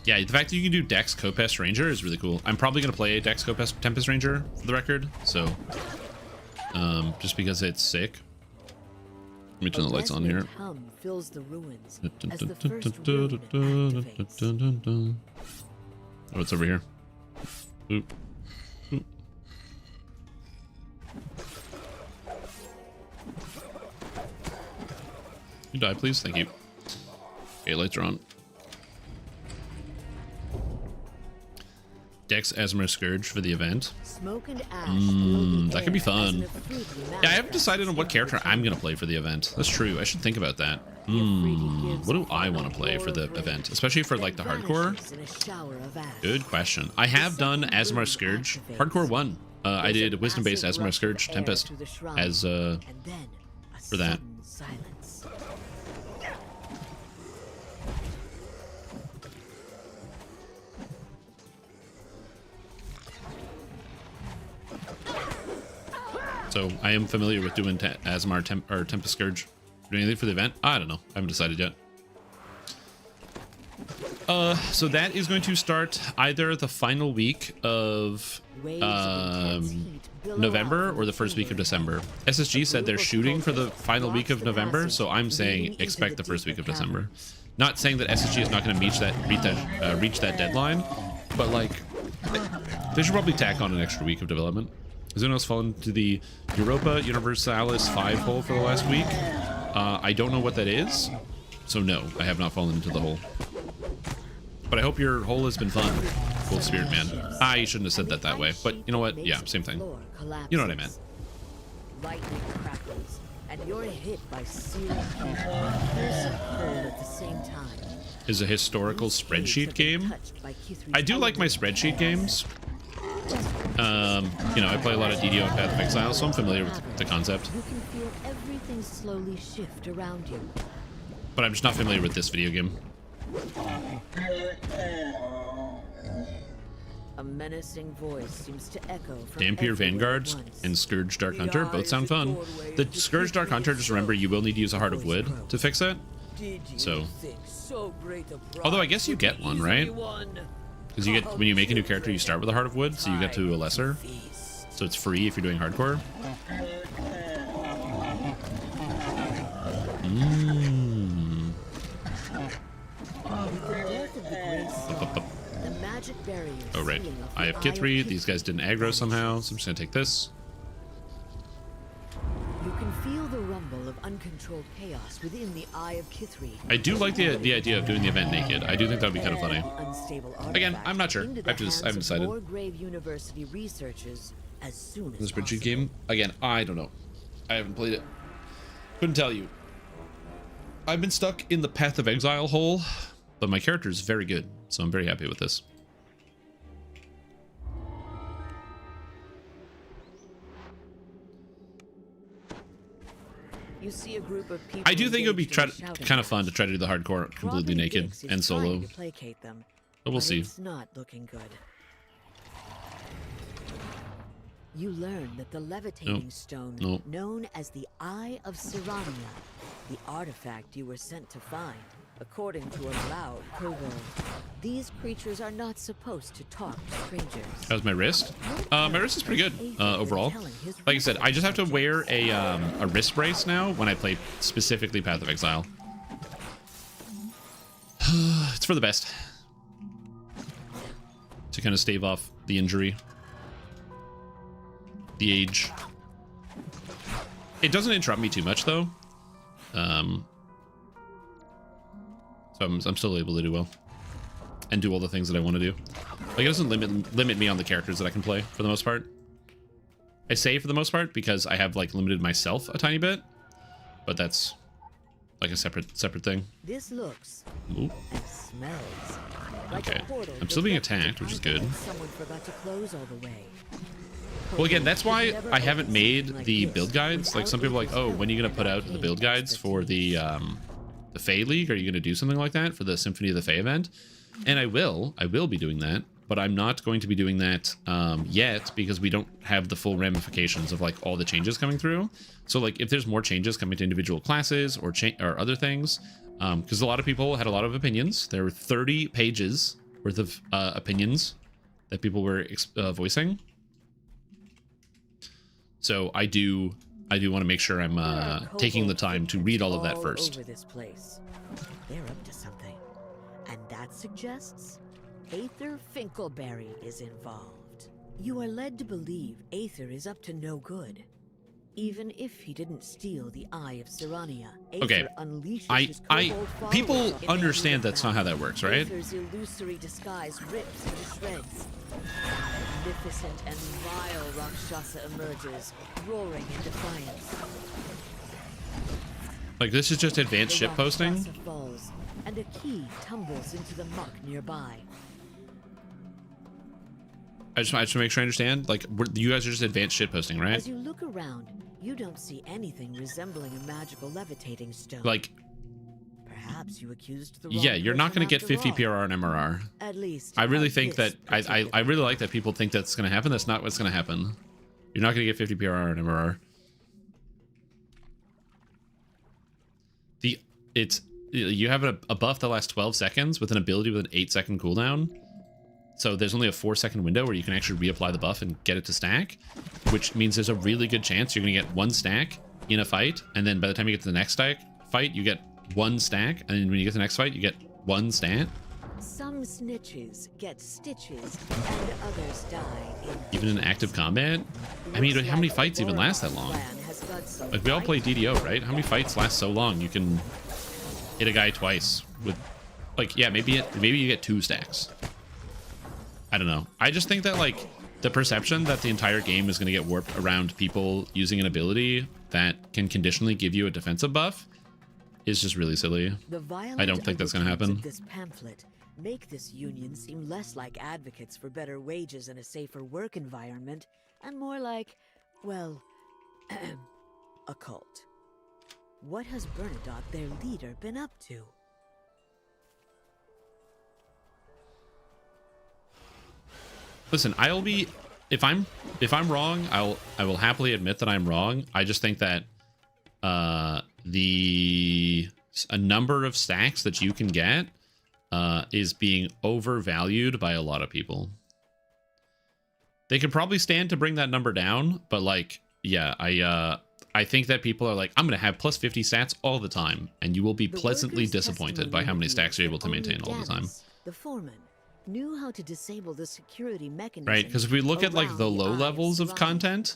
Yeah, the fact that you can do Dex Khopesh Ranger is really cool. I'm probably gonna play Dex Khopesh Tempest Ranger for the record, so just because it's sick. Let me turn the lights on here. Hum fills the ruins as the first rune activates. Oh, it's over here. Oop. Oop. You die, please. Thank you. Okay, lights are on. Dex Asmar Scourge for the event. Smoke and ash that could be fun. Yeah, I haven't decided on what character I'm gonna play for the event. That's true. I should think about that. What do I want to play for the event, especially for like the hardcore? Good question. I have done Asmar Scourge hardcore 1. I did wisdom-based Asmar Scourge Tempest as for that. So I am familiar with doing Asmar or Tempest Scourge. Do anything for the event? I don't know. I haven't decided yet. So that is going to start either the final week of November or the first week of December. SSG said they're shooting for the final week of November, so I'm saying expect the first week of December. Not saying that SSG is not going to reach that deadline, but like they should probably tack on an extra week of development. Has anyone else fallen into the Europa Universalis 5 hole for the last week? I don't know what that is, so no, I have not fallen into the hole. But I hope your hole has been fun, Gold Spirit Man. I shouldn't have said that way, but you know what? Yeah, same thing. You know what I meant. Lightning crackles, and you're hit by searing heat. There's a cold at the same time. Is a historical spreadsheet game. I do like my spreadsheet games. You know, I play a lot of DDO and Path of Exile, so I'm familiar with the concept. You can feel everything slowly shift around you. But I'm just not familiar with this video game. A menacing voice seems to echo from Dampier Vanguard and Scourge Dark Hunter both sound fun. The Scourge Dark Hunter, just remember, you will need to use a Heart of Wood to fix it. So, although I guess you get one, right? Because you get, when you make a new character, you start with a Heart of Wood, so you get to a lesser. So it's free if you're doing hardcore. Oh, right. I have Kithri. These guys didn't aggro somehow, so I'm just going to take this. You can feel the rumble of uncontrolled chaos within the Eye of Kithri. I do like the idea of doing the event naked. I do think that would be kind of funny. Again, I'm not sure. I haven't decided. University researchers as soon as the spreadsheet game? Again, I don't know. I haven't played it. Couldn't tell you. I've been stuck in the Path of Exile hole, but my character is very good, so I'm very happy with this. You see a group of people. I do think it would be kind of fun to try to do the hardcore completely naked and solo. But we'll see. It's not looking good. You learn that the levitating stone, known as the Eye of Serania, the artifact you were sent to find, according to a loud kobold. These creatures are not supposed to talk to strangers. How's my wrist? My wrist is pretty good overall. Like I said, I just have to wear a wrist brace now when I play specifically Path of Exile. It's for the best. To kind of stave off the injury. The age. It doesn't interrupt me too much though. So I'm still able to do well. And do all the things that I want to do. Like, it doesn't limit me on the characters that I can play, for the most part. I say for the most part, because I have, like, limited myself a tiny bit. But that's, like, a separate thing. This looks and smells okay. I'm still being attacked, which is good. Someone forgot to close all the way. Well, again, that's why I haven't made the build guides. Like, some people are like, oh, when are you going to put out the build guides for the Fae League? Are you going to do something like that for the Symphony of the Fae event? And I will be doing that, but I'm not going to be doing that yet because we don't have the full ramifications of like all the changes coming through. So like if there's more changes coming to individual classes or other things, because a lot of people had a lot of opinions. There were 30 pages worth of opinions that people were voicing. So I do want to make sure I'm taking the time to read all of that first. Over this place. They're up to something. And that suggests Aether Finkelberry is involved. You are led to believe Aether is up to no good. Even if he didn't steal the Eye of Serania, okay, people understand that's not how that works, right? Aether's illusory disguise rips to shreds. Magnificent and vile Rakshasa emerges, roaring in defiance. Like, this is just advanced ship posting? Falls, and a key tumbles into the muck nearby. I just want to make sure I understand. Like, you guys are just advanced shit posting, right? As you look around, you don't see anything resembling a magical levitating stone. Like, perhaps you accused the wrong yeah, you're not going to get 50 all. PRR and MRR. At least I really think that I really like that people think that's going to happen. That's not what's going to happen. You're not going to get 50 PRR and MRR. You have a buff that lasts 12 seconds with an ability with an 8-second cooldown. So there's only a 4-second window where you can actually reapply the buff and get it to stack, which means there's a really good chance you're going to get 1 stack in a fight, and then by the time you get to the next fight, you get 1 stack, and then when you get to the next fight, you get 1 stat. Some snitches get stitches, and others die in Even in active combat? I mean, how many fights even last that long? Like, we all play DDO, right? How many fights last so long you can hit a guy twice with, like, yeah, maybe you get 2 stacks. I don't know. I just think that, like, the perception that the entire game is going to get warped around people using an ability that can conditionally give you a defensive buff is just really silly. I don't think that's going to happen. This pamphlet make this union seem less like advocates for better wages and a safer work environment, and more like, well, a cult. What has Bernadotte, their leader, been up to? Listen, I'll be, if I'm wrong, I will happily admit that I'm wrong. I just think that a number of stacks that you can get is being overvalued by a lot of people. They could probably stand to bring that number down, but like, yeah, I think that people are like, I'm gonna have plus 50 stats all the time, and you will be pleasantly disappointed by how many stacks you're able to maintain all the time. The foreman knew how to disable the security mechanism. Right, because if we look at like the low levels of content,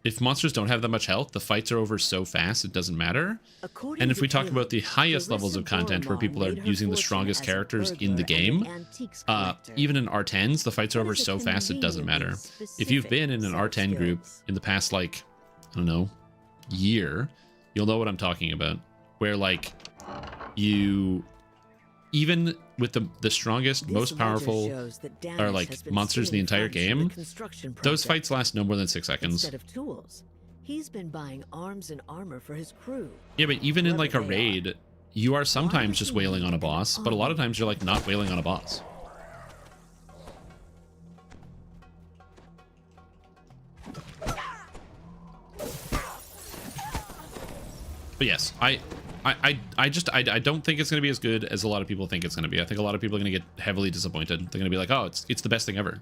if monsters don't have that much health, the fights are over so fast it doesn't matter. And if we talk about the highest levels of content where people are using the strongest characters in the game, even in R10s, the fights are over so fast it doesn't matter. If you've been in an R10 group in the past, like, I don't know, year, you'll know what I'm talking about. Where like you, even with the strongest, most powerful, or like monsters in the entire game, those fights last no more than 6 seconds. Instead of tools, he's been buying arms and armor for his crew. Yeah, but even in like a raid, you are sometimes just wailing on a boss, but a lot of times you're like not wailing on a boss. But yes, I don't think it's going to be as good as a lot of people think it's going to be. I think a lot of people are going to get heavily disappointed. They're going to be like, oh, it's the best thing ever.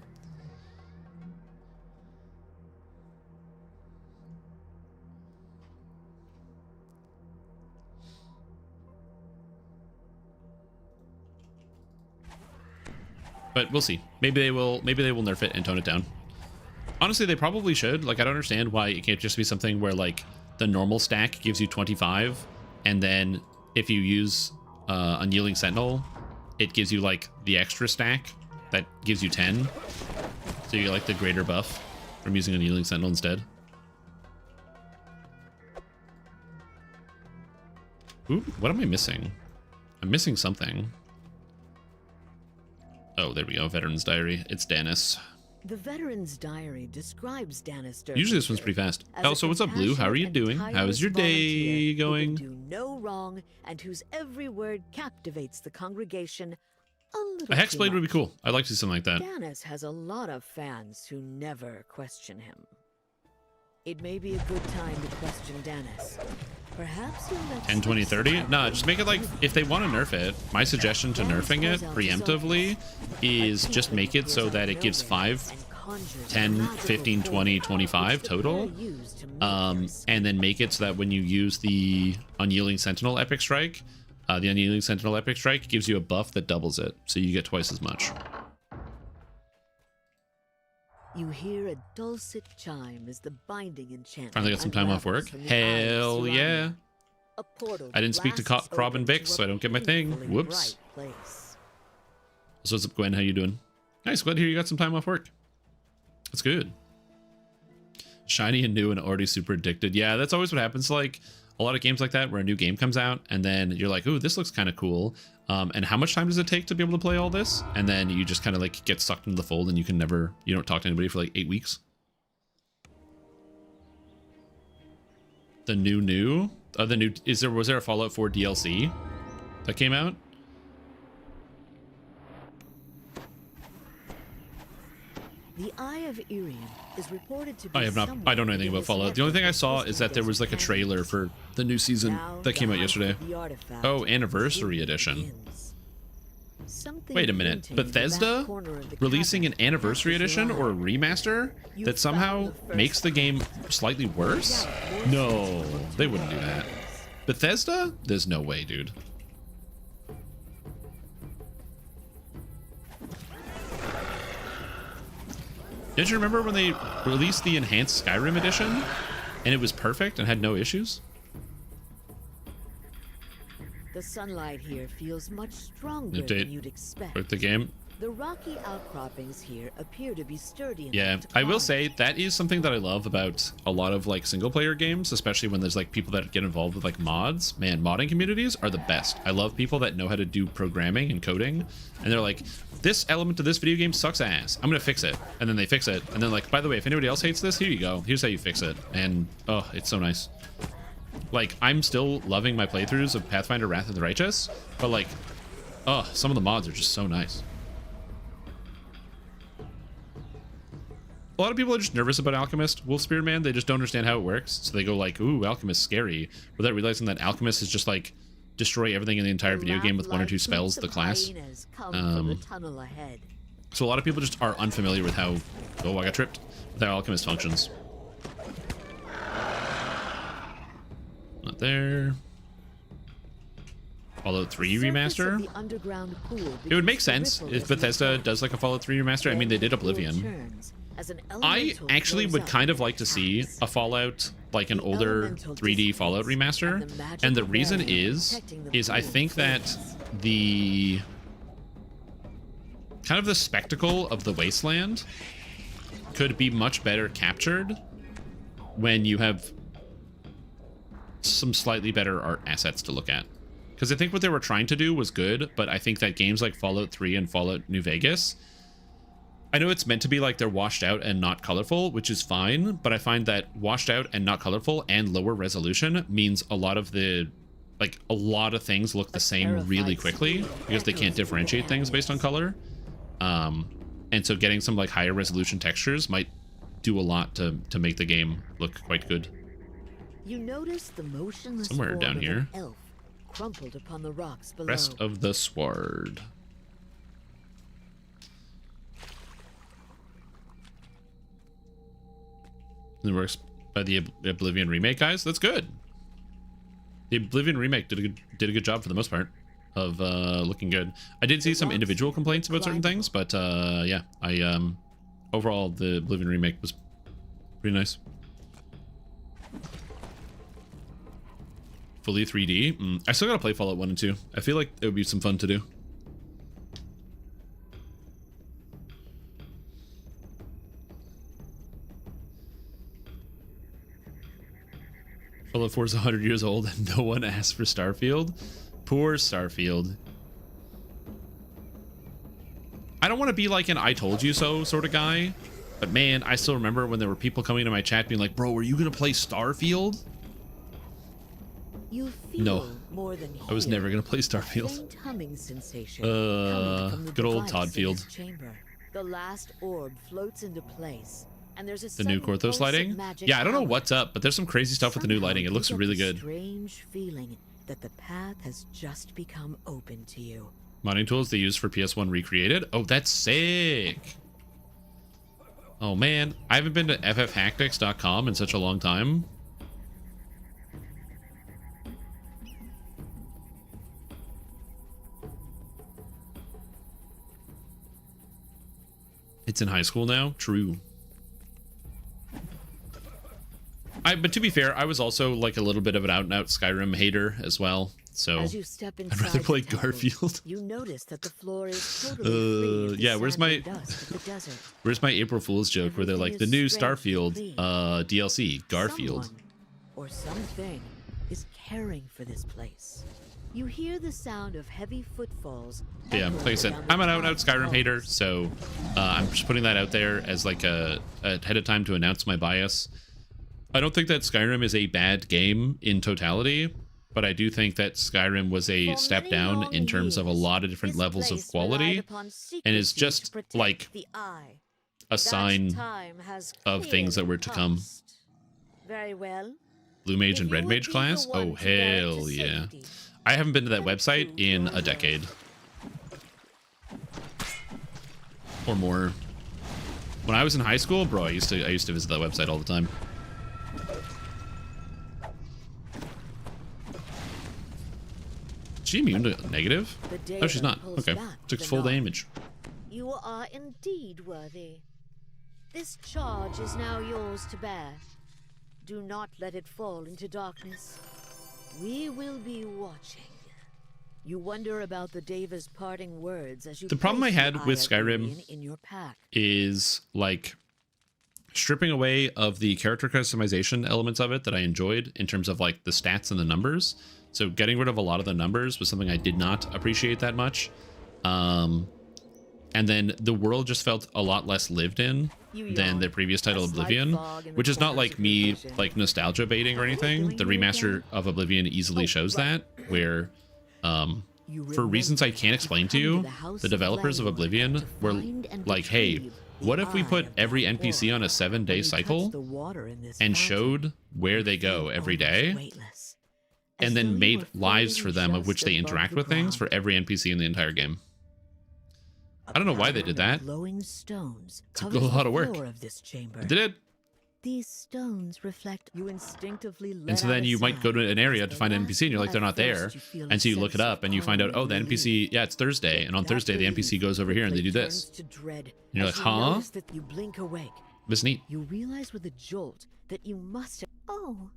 But we'll see. Maybe they will nerf it and tone it down. Honestly, they probably should. Like, I don't understand why it can't just be something where like the normal stack gives you 25, and then if you use Unyielding Sentinel, it gives you like the extra stack that gives you 10. So you get like the greater buff from using Unyielding Sentinel instead. Ooh, what am I missing? I'm missing something. Oh, there we go. Veteran's Diary. It's Danis. The Veteran's Diary describes Danis. Usually this one's pretty fast. Oh, so what's up, Blue? How are you doing? How's your day going? Who can do no wrong and whose every word captivates the congregation a little. A Hexblade too would be much. cool. I'd like to see something like that. Danis has a lot of fans who never question him. It may be a good time to question Danis. Perhaps you'll let 10, 20, 30? No, just make it like, if they want to nerf it, my suggestion to nerfing it preemptively is just make it so that it gives 5, 10, 15, 20, 25 total. And then make it so that when you use the Unyielding Sentinel Epic Strike, the Unyielding Sentinel Epic Strike gives you a buff that doubles it, so you get twice as much. You hear a dulcet chime as the binding enchantment. Finally got some time off work. Hell yeah. I didn't speak to Crob and Bix, so I don't get my thing. Whoops. So what's up, Gwen? How you doing? Nice. Glad to hear you got some time off work. That's good. Shiny and new and already super addicted. Yeah, that's always what happens. Like a lot of games like that where a new game comes out and then you're like, ooh, this looks kind of cool. And how much time does it take to be able to play all this? And then you just kind of like get sucked into the fold and you don't talk to anybody for like 8 weeks. The new? Was there a Fallout 4 DLC that came out? The Eye of Irian is reported to be I don't know anything about Fallout. The only thing I saw is that there was like a trailer for the new season that came out yesterday. Oh, Anniversary Edition. Something Wait a minute. hinting in the back Bethesda corner of the releasing an cabinet anniversary catches edition your or a eye. remaster You that somehow found the first makes the game slightly worse? No, they wouldn't do that. Bethesda? There's no way, dude. Did you remember when they released the enhanced Skyrim edition and it was perfect and had no issues? The sunlight here feels much stronger Update. than you'd expect. With the game? The rocky outcroppings here appear to be sturdy enough Yeah, to I will climb. say that is something that I love about a lot of like single player games, especially when there's like people that get involved with like mods. Man, modding communities are the best. I love people that know how to do programming and coding, and they're like, this element of this video game sucks ass. I'm gonna fix it, and then they fix it, and then like, by the way, if anybody else hates this, here you go. Here's how you fix it, and oh, it's so nice. Like, I'm still loving my playthroughs of Pathfinder: Wrath of the Righteous, but like, oh, some of the mods are just so nice. A lot of people are just nervous about Alchemist, Wolfspear Man. They just don't understand how it works. So they go like, ooh, Alchemist scary, without realizing that Alchemist is just like destroy everything in the entire video game with one or two spells, the class. So a lot of people just are unfamiliar with how, oh, I got tripped, with how Alchemist functions. Not there. Fallout 3 remaster? It would make sense if Bethesda does like a Fallout 3 remaster. I mean, they did Oblivion. I actually would kind of like to see a Fallout, like an older 3D Fallout remaster. And the reason is I think that the kind of the spectacle of the wasteland could be much better captured when you have some slightly better art assets to look at. Because I think what they were trying to do was good, but I think that games like Fallout 3 and Fallout New Vegas, I know it's meant to be like they're washed out and not colorful, which is fine, but I find that washed out and not colorful and lower resolution means a lot of the, like, a lot of things look the same really quickly because they can't differentiate things based on color. And so getting some like higher resolution textures might do a lot to make the game look quite good. You notice the motionless Somewhere form down of here. an elf crumpled upon the rocks below. Rest of the Sword. It works by the Oblivion remake, guys. That's good. The Oblivion remake did a good job for the most part of looking good. I did see some individual complaints about certain things, but yeah, overall the Oblivion remake was pretty nice. Fully 3D. I still gotta play Fallout 1 and 2. I feel like it would be some fun to do. Fallout 4 is 100 years old and no one asked for Starfield. Poor Starfield. I don't want to be like an I told you so sort of guy, but man, I still remember when there were people coming to my chat being like, bro, are you gonna play Starfield? You feel No, more than I was never gonna play Starfield. faint humming sensation coming from the Good old device Todd in Field. its chamber. The last orb floats into place, and there's a The new sudden Korthos pulse of lighting? magic Yeah, I don't know power. what's up, but there's some crazy stuff with the new Somehow lighting. It you looks get really the good. strange feeling that the path has just become open to you. Modding tools they use for PS1 recreated. Oh, that's sick. Oh man, I haven't been to ffhactics.com in such a long time. It's in high school now. True. But to be fair, I was also like a little bit of an out-and-out Skyrim hater as well. So As you step I'd inside rather the play temple, Garfield. You notice that the floor is totally free of the Yeah, where's sand my and dust of the desert. where's my April Fool's joke where they're like the new Starfield DLC Garfield. Someone or something is caring for this place. You hear the sound of heavy footfalls. Yeah, like I said, I'm an out-and-out Skyrim hater, so I'm just putting that out there as like a ahead of time to announce my bias. I don't think that Skyrim is a bad game in totality, but I do think that Skyrim was a step down in terms of a lot of different levels of quality, and is just like a sign of things that were to come. Very well. Blue Mage and Red Mage class? Oh, hell yeah. I haven't been to that website in a decade. or more. When I was in high school, bro, I used to visit that website all the time. Is she immune to negative? Oh, she's not. Okay. Took full damage. You are indeed worthy. This charge is now yours to bear. Do not let it fall into darkness. We will be watching. You wonder about the Davis parting words as you. The problem I had with Skyrim in your pack is like stripping away of the character customization elements of it that I enjoyed in terms of like the stats and the numbers. So getting rid of a lot of the numbers was something I did not appreciate that much. And then the world just felt a lot less lived in than the previous title Oblivion, which is not like me like nostalgia baiting or anything. The remaster of Oblivion easily shows that, where for reasons I can't explain to you, the developers of Oblivion were like, hey, what if we put every NPC on a 7-day cycle and showed where they go every day, and then made lives for them of which they interact with things for every NPC in the entire game? I don't know why they did that. It's a lot of work. They did. These stones reflect you instinctively. And so then you might go to an area to find an NPC and you're like, they're not there. And so you look it up and you find out, oh, the NPC, yeah, it's Thursday. And on Thursday, the NPC goes over here and they do this. And you're like, huh? You blink awake. This is neat. You realize with a jolt that you must. Oh,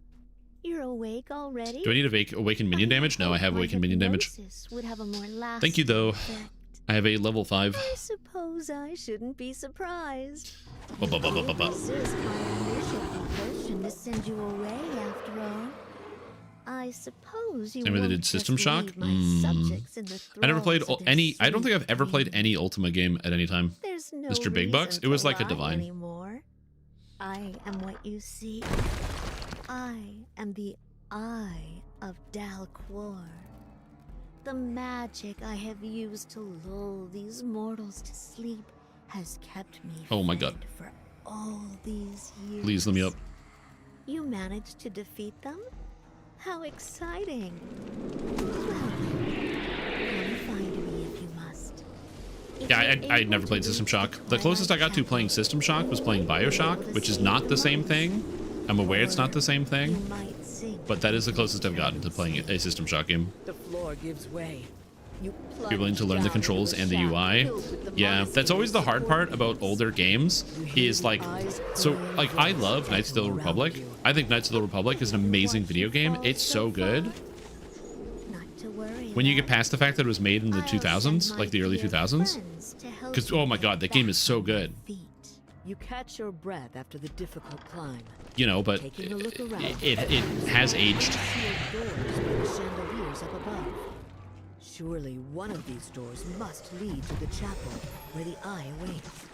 you're awake already? Do I need awakened minion damage? No, I have awakened minion damage. Thank you, though. I have a level 5. I suppose I shouldn't be surprised. This is kind of compulsion to send you away after all. I suppose you Same way they did System Shock. I never played any. I don't think I've ever played any Ultima game at any time. No Mr. Big Bucks. It was like a divine. Anymore. I am what you see. I am the Eye of Dalquor. The magic I have used to lull these mortals to sleep has kept me oh my god for all these years. Please let me up. You managed to defeat them? How exciting. Come find me if you must. Yeah, I never played System Shock. The closest I got to playing System Shock was playing BioShock, which is not the same thing. I'm aware it's not the same thing, but that is the closest I've gotten to playing a System Shock game. The floor gives way. You're willing to learn the controls and the UI. Yeah, that's always the hard part about older games is like, so like I love Knights of the Old Republic. I think Knights of the Old Republic is an amazing video game. It's so good. When you get past the fact that it was made in the 2000s, like the early 2000s, because oh my god, that game is so good. You catch your breath after the difficult climb. You know, but it has aged. Surely one of these doors must lead to the chapel where the eye awaits.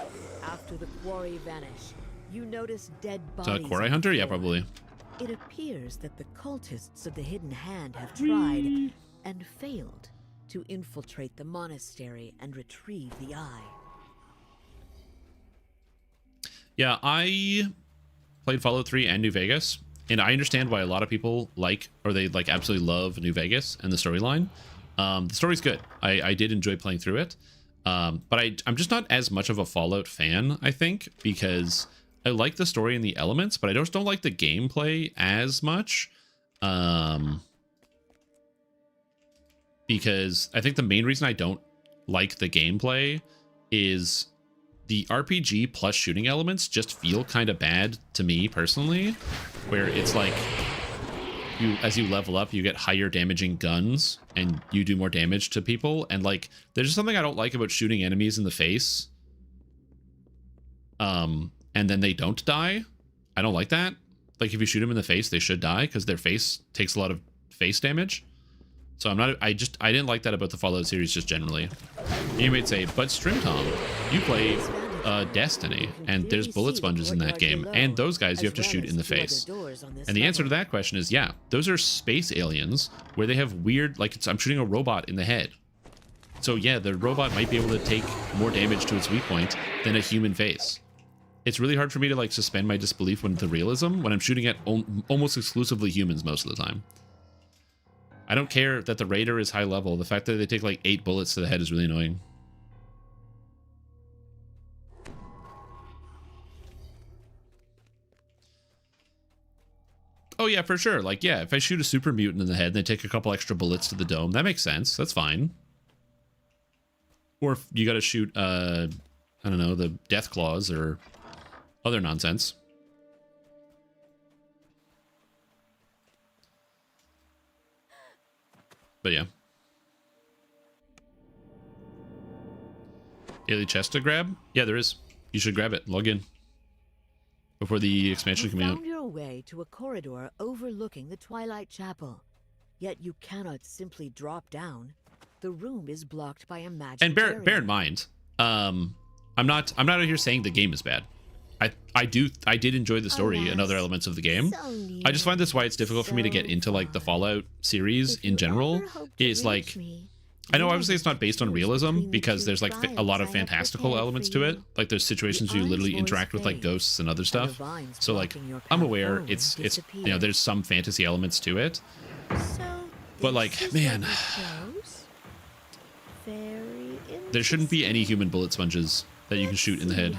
After the quarry vanish, you notice dead bodies. Quarry Hunter? Yeah, probably. It appears that the cultists of the Hidden Hand have tried and failed to infiltrate the monastery and retrieve the eye. Yeah, I played Fallout 3 and New Vegas, and I understand why a lot of people like, or they like absolutely love New Vegas and the storyline. The story's good. I did enjoy playing through it, but I'm just not as much of a Fallout fan, I think, because I like the story and the elements, but I just don't like the gameplay as much. Because I think the main reason I don't like the gameplay is the RPG plus shooting elements just feel kind of bad to me personally, where it's like as you level up, you get higher damaging guns and you do more damage to people. And like, there's just something I don't like about shooting enemies in the face. And then they don't die. I don't like that. Like if you shoot them in the face, they should die because their face takes a lot of face damage. So I didn't like that about the Fallout series just generally. You might say, but Stream Tom, you play Destiny, and there's bullet sponges in that game, and those guys you have to shoot in the face. And the answer to that question is, yeah, those are space aliens where they have weird, like I'm shooting a robot in the head. So yeah, the robot might be able to take more damage to its weak point than a human face. It's really hard for me to like suspend my disbelief when the realism when I'm shooting at almost exclusively humans most of the time. I don't care that the Raider is high level. The fact that they take like 8 bullets to the head is really annoying. yeah, for sure. Like, yeah, if I shoot a super mutant in the head and they take a couple extra bullets to the dome, that makes sense. That's fine. Or if you got to shoot, I don't know, the death claws or other nonsense. But yeah. Daily chest to grab? Yeah, there is. You should grab it. Log in. Before the expansion comes out. You found your way to a corridor overlooking the Twilight Chapel. Yet you cannot simply drop down. The room is blocked by a magic And bear in mind, I'm not out here saying the game is bad. I did enjoy the story and other elements of the game. I just find that's why it's difficult for me to get into like the Fallout series in general. Is like, I know obviously it's not based on realism because there's like a lot of fantastical elements to it. Like there's situations where you literally interact with like ghosts and other stuff. So like I'm aware it's you know, there's some fantasy elements to it. But like, man, there shouldn't be any human bullet sponges that you can shoot in the head.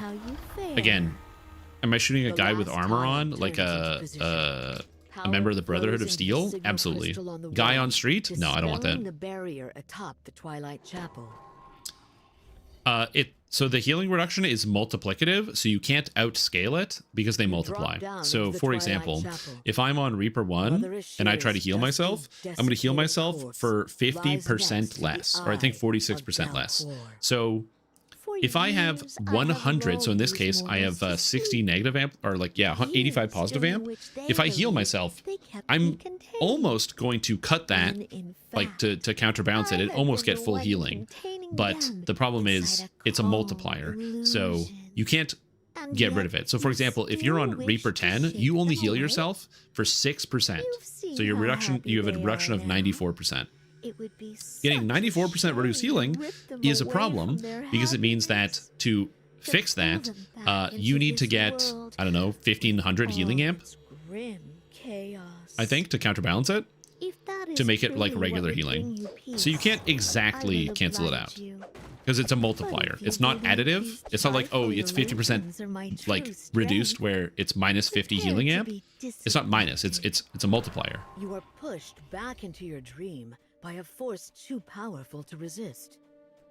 Again, am I shooting a guy with armor on, like a member of the Brotherhood of Steel? Absolutely. Guy on street? No, I don't want that. The barrier atop the Twilight Chapel. So the healing reduction is multiplicative, so you can't outscale it because they multiply. So for example, if I'm on Reaper 1 and I try to heal myself, I'm going to heal myself for 50% less, or I think 46% less. So if I have 100, so in this case, I have 60 negative amp, or like, yeah, 85 positive amp. If I heal myself, I'm almost going to cut that, like to counterbalance it, and almost get full healing. But the problem is it's a multiplier, so you can't get rid of it. So for example, if you're on Reaper 10, you only heal yourself for 6%. So you have a reduction of 94%. Getting 94% reduced healing is a problem because it means that to fix that, you need to get, I don't know, 1500 healing amp, I think, to counterbalance it, to make it like regular healing. So you can't exactly cancel it out because it's a multiplier. It's not additive. It's not like, oh, it's 50% like reduced where it's minus 50 healing amp. It's not minus, it's a multiplier. You are pushed back into your dream by a force too powerful to resist.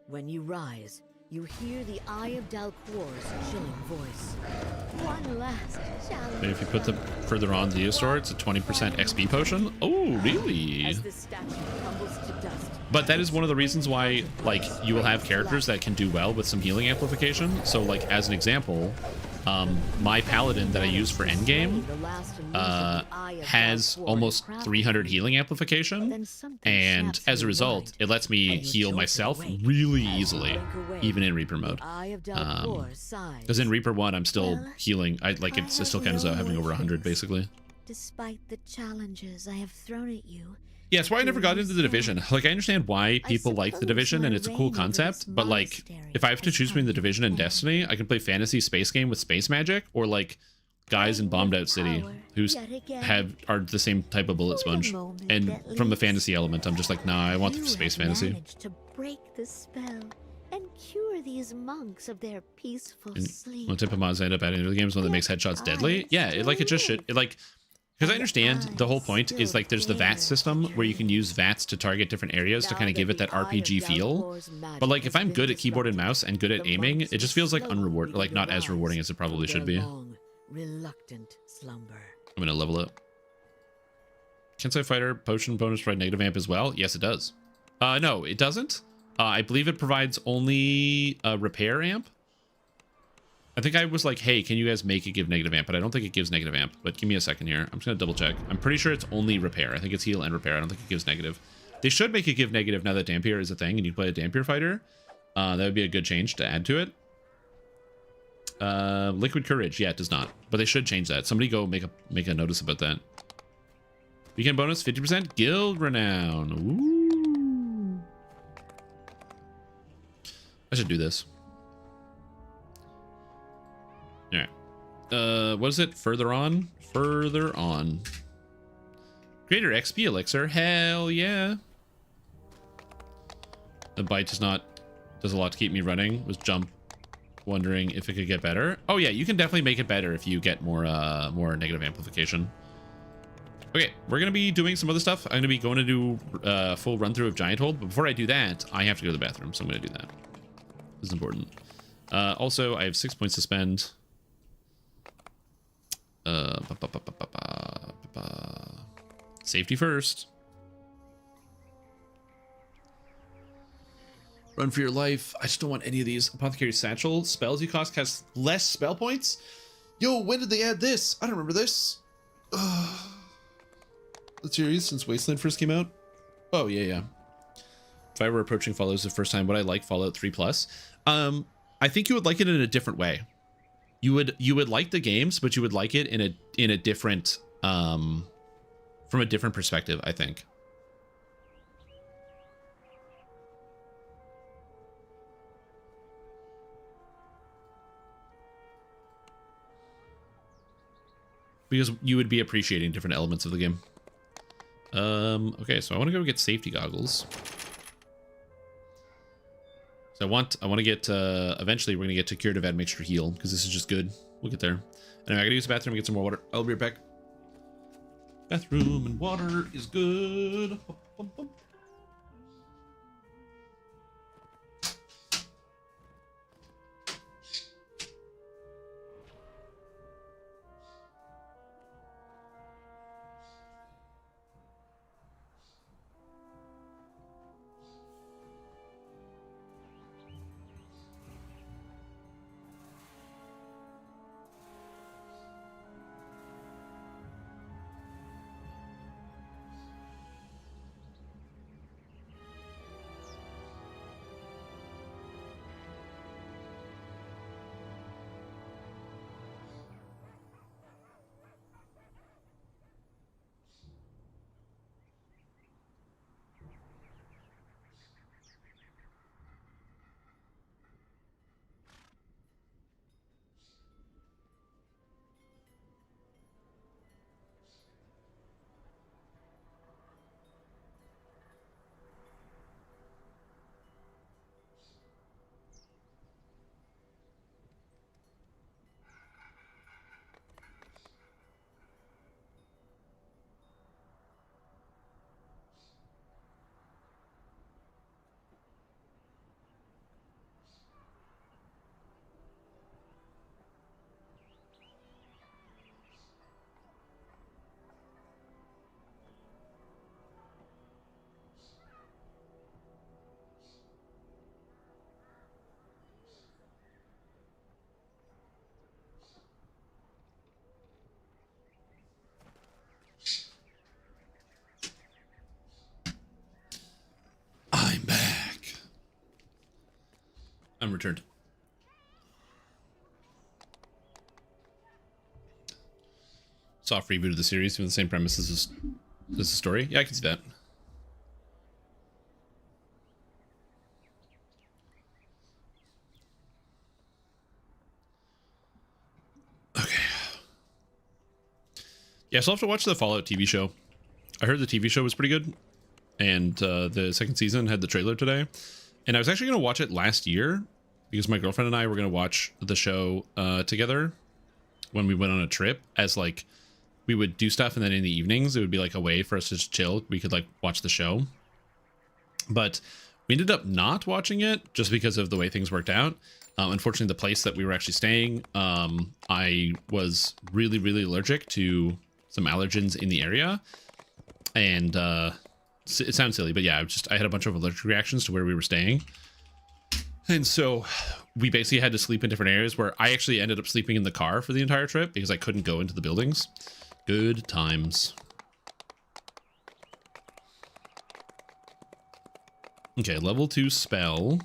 When you rise, you hear the Eye of Dalquor's chilling voice. One last challenge. Maybe if you put the further on the store, it's a 20% XP potion. Oh, really? As the statue crumbles to dust. But that is one of the reasons why, like, you will have characters that can do well with some healing amplification. So, like, as an example, my paladin that I use for endgame has almost 300 healing amplification, and as a result, it lets me heal myself really easily, even in Reaper mode. Because in Reaper 1, I'm still healing. It still counts as having over 100, basically. Despite the challenges I have thrown at you. Yeah, that's why I never got into the Division. Like, I understand why people like the Division, and it's a cool concept, but, like, if I have to choose between the Division and Destiny, I can play fantasy space game with space magic, or, like, guys in Bombed Out City who are the same type of bullet sponge. And from the fantasy element, I'm just like, nah, I want the space fantasy. To break the spell and cure these monks of their peaceful sleep. One type of mods I end up adding to the game is one that makes headshots deadly. Yeah, it just should. Because I understand the whole point is like there's the VATS system where you can use VATS to target different areas to kind of give it that RPG feel. But like if I'm good at keyboard and mouse and good at aiming, it just feels like unrewarded, like not as rewarding as it probably should be. Reluctant slumber. I'm gonna level it. Kensei Fighter potion bonus provide negative amp as well? Yes, it does. No, it doesn't. I believe it provides only a repair amp. I think I was like, hey, can you guys make it give negative amp? But I don't think it gives negative amp. But give me a second here. I'm just going to double check. I'm pretty sure it's only repair. I think it's heal and repair. I don't think it gives negative. They should make it give negative now that Dampier is a thing and you play a Dampier fighter. That would be a good change to add to it. Liquid Courage. Yeah, it does not. But they should change that. Somebody go make a notice about that. Weekend bonus, 50%. Guild Renown. Ooh. I should do this. All right. What is it? Further on? Further on. Greater XP elixir. Hell yeah. The bite does a lot to keep me running. Was jump wondering if it could get better. Oh yeah, you can definitely make it better if you get more negative amplification. Okay, we're going to be doing some other stuff. I'm going to be going to do a full run through of Giant Hold, but before I do that, I have to go to the bathroom, so I'm going to do that. This is important. Also, I have 6 points to spend. Safety first. Run for your life. I just don't want any of these. Apothecary Satchel. Spells you cost less spell points? Yo, when did they add this? I don't remember this. The series since Wasteland first came out? Oh, yeah. If I were approaching Fallout the first time, would I like Fallout 3+? I think you would like it in a different way. You would like the games, but you would like it in a different from a different perspective, I think. Because you would be appreciating different elements of the game. Okay, so I want to go get safety goggles. So I want to get, eventually we're going to get to Curative Admixture Heal, because this is just good. We'll get there. Anyway, I gotta use the bathroom and get some more water. I'll be right back. Bathroom and water is good. I'm returned. Soft reboot of the series with the same premise as the story. Yeah, I can see that. Okay. Yeah, so I'll have to watch the Fallout TV show. I heard the TV show was pretty good, and the second season had the trailer today. And I was actually going to watch it last year because my girlfriend and I were going to watch the show together when we went on a trip, as like we would do stuff, and then in the evenings it would be like a way for us to just chill. We could like watch the show, but we ended up not watching it just because of the way things worked out. Unfortunately, the place that we were actually staying, I was really allergic to some allergens in the area, and it sounds silly, but yeah, I had a bunch of allergic reactions to where we were staying. And so we basically had to sleep in different areas, where I actually ended up sleeping in the car for the entire trip because I couldn't go into the buildings. Good times. Okay, level 2 spell.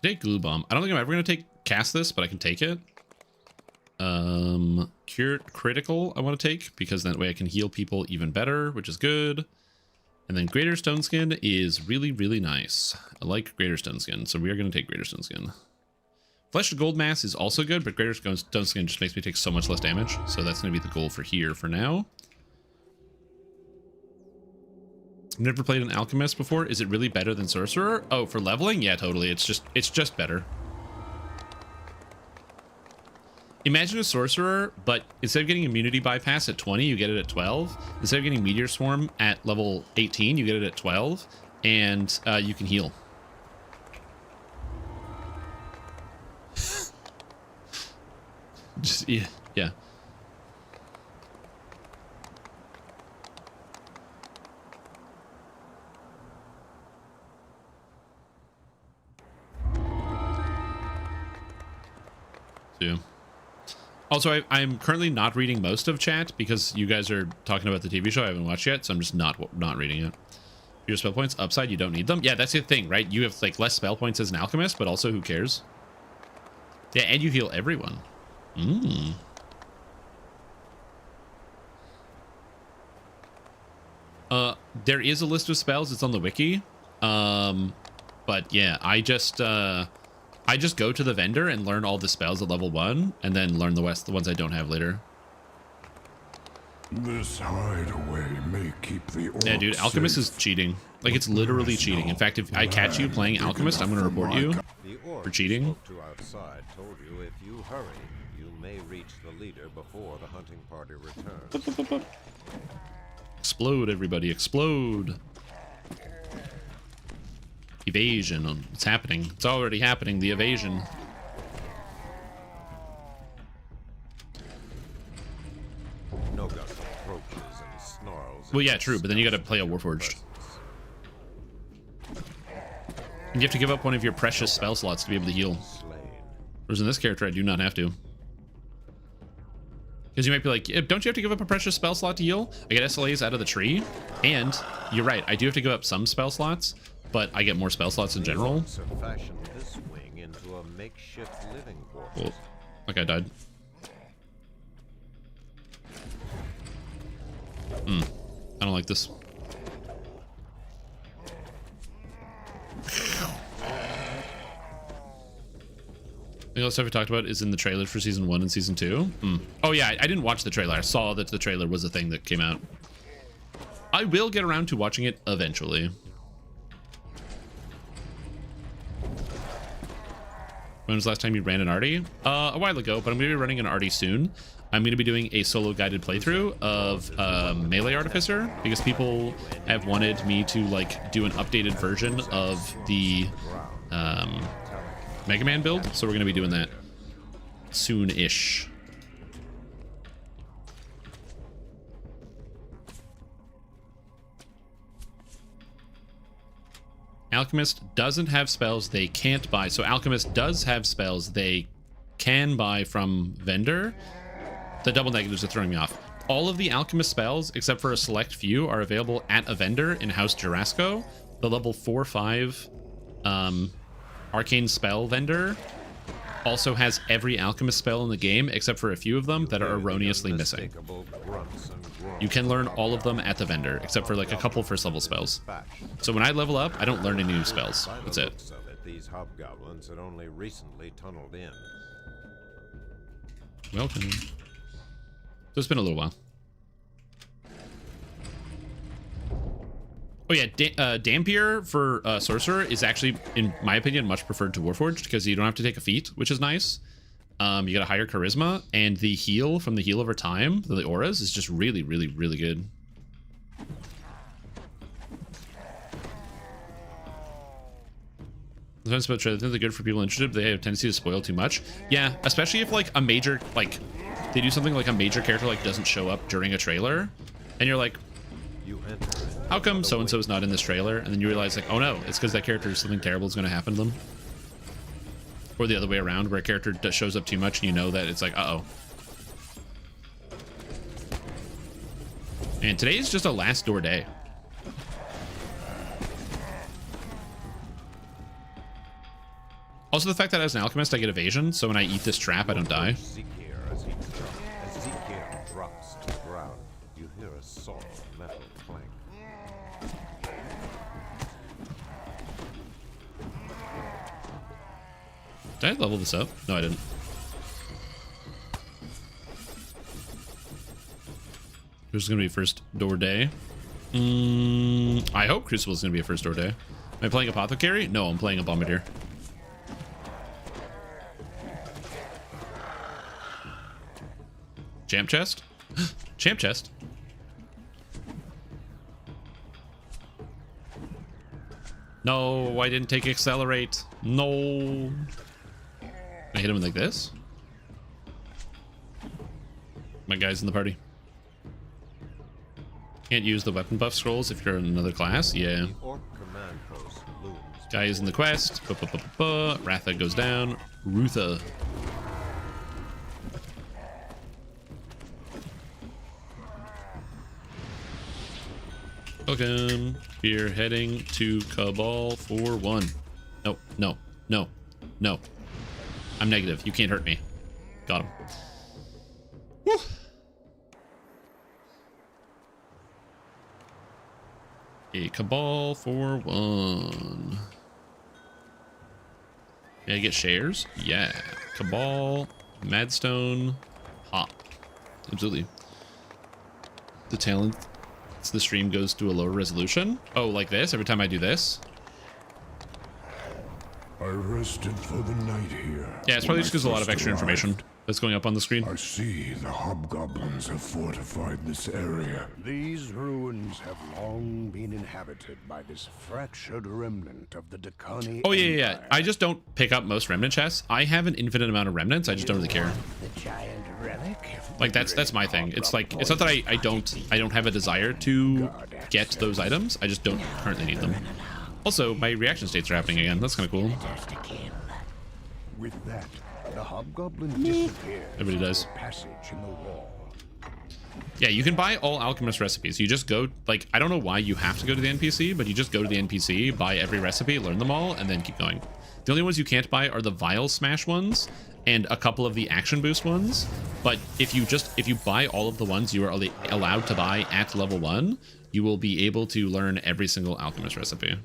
Take Glue Bomb. I don't think I'm ever going to cast this, but I can take it. Cure Critical I want to take, because that way I can heal people even better, which is good. And then Greater Stone Skin is really nice. I like Greater Stone Skin, so we are going to take Greater Stone Skin. Flesh of Gold Mass is also good, but Greater Stone Skin just makes me take so much less damage, so that's going to be the goal for here for now. Never played an Alchemist before. Is it really better than Sorcerer? Oh, for leveling? Yeah, totally. It's just better. Imagine a sorcerer, but instead of getting immunity bypass at 20, you get it at 12. Instead of getting meteor swarm at level 18, you get it at 12, and you can heal. Just yeah. So, also, I'm currently not reading most of chat because you guys are talking about the TV show I haven't watched yet, so I'm just not reading it. Your spell points upside, you don't need them. Yeah, that's the thing, right? You have like less spell points as an alchemist, but also who cares? Yeah, and you heal everyone. There is a list of spells. It's on the wiki. But yeah, I just go to the vendor and learn all the spells at level 1, and then learn the ones I don't have later. This hideaway may keep the orcs Yeah, dude, alchemist is cheating. Like, it's literally cheating. In fact, if I catch you playing alchemist, I'm gonna report you for cheating. To outside told you if you hurry, you may reach the leader before the hunting party returns. Explode, everybody, explode. Evasion. It's happening. It's already happening, the evasion. No got approaches and snarls. Well, yeah, true, but then you gotta play a Warforged. And you have to give up one of your precious spell slots to be able to heal. Whereas in this character, I do not have to. Because you might be like, don't you have to give up a precious spell slot to heal? I get SLAs out of the tree, and you're right, I do have to give up some spell slots, but I get more spell slots in general. Fashioned this wing into a makeshift living quarters. Oh, like I died. I don't like this. The other stuff we talked about is in the trailers for season 1 and season 2. Oh yeah, I didn't watch the trailer. I saw that the trailer was a thing that came out. I will get around to watching it eventually. When was the last time you ran an arty? A while ago, but I'm going to be running an arty soon. I'm going to be doing a solo guided playthrough of Melee Artificer because people have wanted me to like do an updated version of the Mega Man build, so we're going to be doing that soon-ish. Alchemist doesn't have spells they can't buy. So Alchemist does have spells they can buy from vendor. The double negatives are throwing me off. All of the Alchemist spells, except for a select few, are available at a vendor in House Jurasco. The level 4-5 Arcane Spell vendor also has every Alchemist spell in the game, except for a few of them that are erroneously missing. You can learn all of them at the vendor, except for like a couple first level spells. So when I level up, I don't learn any new spells. That's it. These hobgoblins had only recently tunneled in. Welcome. So it's been a little while. Oh yeah, Dampier for Sorcerer is actually, in my opinion, much preferred to Warforged because you don't have to take a feat, which is nice. You get a higher charisma, and the heal from the heal over time, the auras, is just really, really, really good. Sometimes about trailer, I think they're good for people interested, but they have a tendency to spoil too much. Yeah, especially if like a major, like, they do something like a major character like doesn't show up during a trailer, and you're like, how come so-and-so is not in this trailer? And then you realize like, oh no, it's because that character, something terrible is going to happen to them. Or the other way around, where a character shows up too much and you know that it's like, uh-oh. And today is just a last door day. Also the fact that as an alchemist I get evasion, so when I eat this trap I don't die. Did I level this up? No, I didn't. This is going to be first door day. I hope Crucible is going to be a first door day. Am I playing Apothecary? No, I'm playing a Bombardier. Champ chest? Champ chest? No, I didn't take accelerate. No. I hit him like this? My guy's in the party. Can't use the weapon buff scrolls if you're in another class. Yeah. Guy is in the quest. Ratha goes down. Rutha. Welcome. We're heading to Cabal for 1. No, no, no, no. I'm negative. You can't hurt me. Got him. Woo. A Cabal for 1. May I get shares? Yeah. Cabal, Madstone, Hop. Absolutely. The talent. The stream goes to a lower resolution. Oh, like this? Every time I do this? I rested for the night here. Yeah, it's probably just because there's a lot of extra information that's going up on the screen. I see the hobgoblins have fortified this area. These ruins have long been inhabited by this fractured remnant of the Dakani. Oh, yeah. I just don't pick up most remnant chests. I have an infinite amount of remnants. I just don't really care. The giant relic. Like that's my thing. It's like it's not that I don't have a desire to get those items. I just don't currently need them. Also, my reaction states are happening again. That's kind of cool. With that, the hobgoblin disappeared. Everybody does. Passage in the wall. Yeah, you can buy all alchemist recipes. You just go, like, I don't know why you have to go to the NPC, but you just go to the NPC, buy every recipe, learn them all, and then keep going. The only ones you can't buy are the vial smash ones and a couple of the action boost ones. But if you buy all of the ones you are allowed to buy at level 1, you will be able to learn every single alchemist recipe.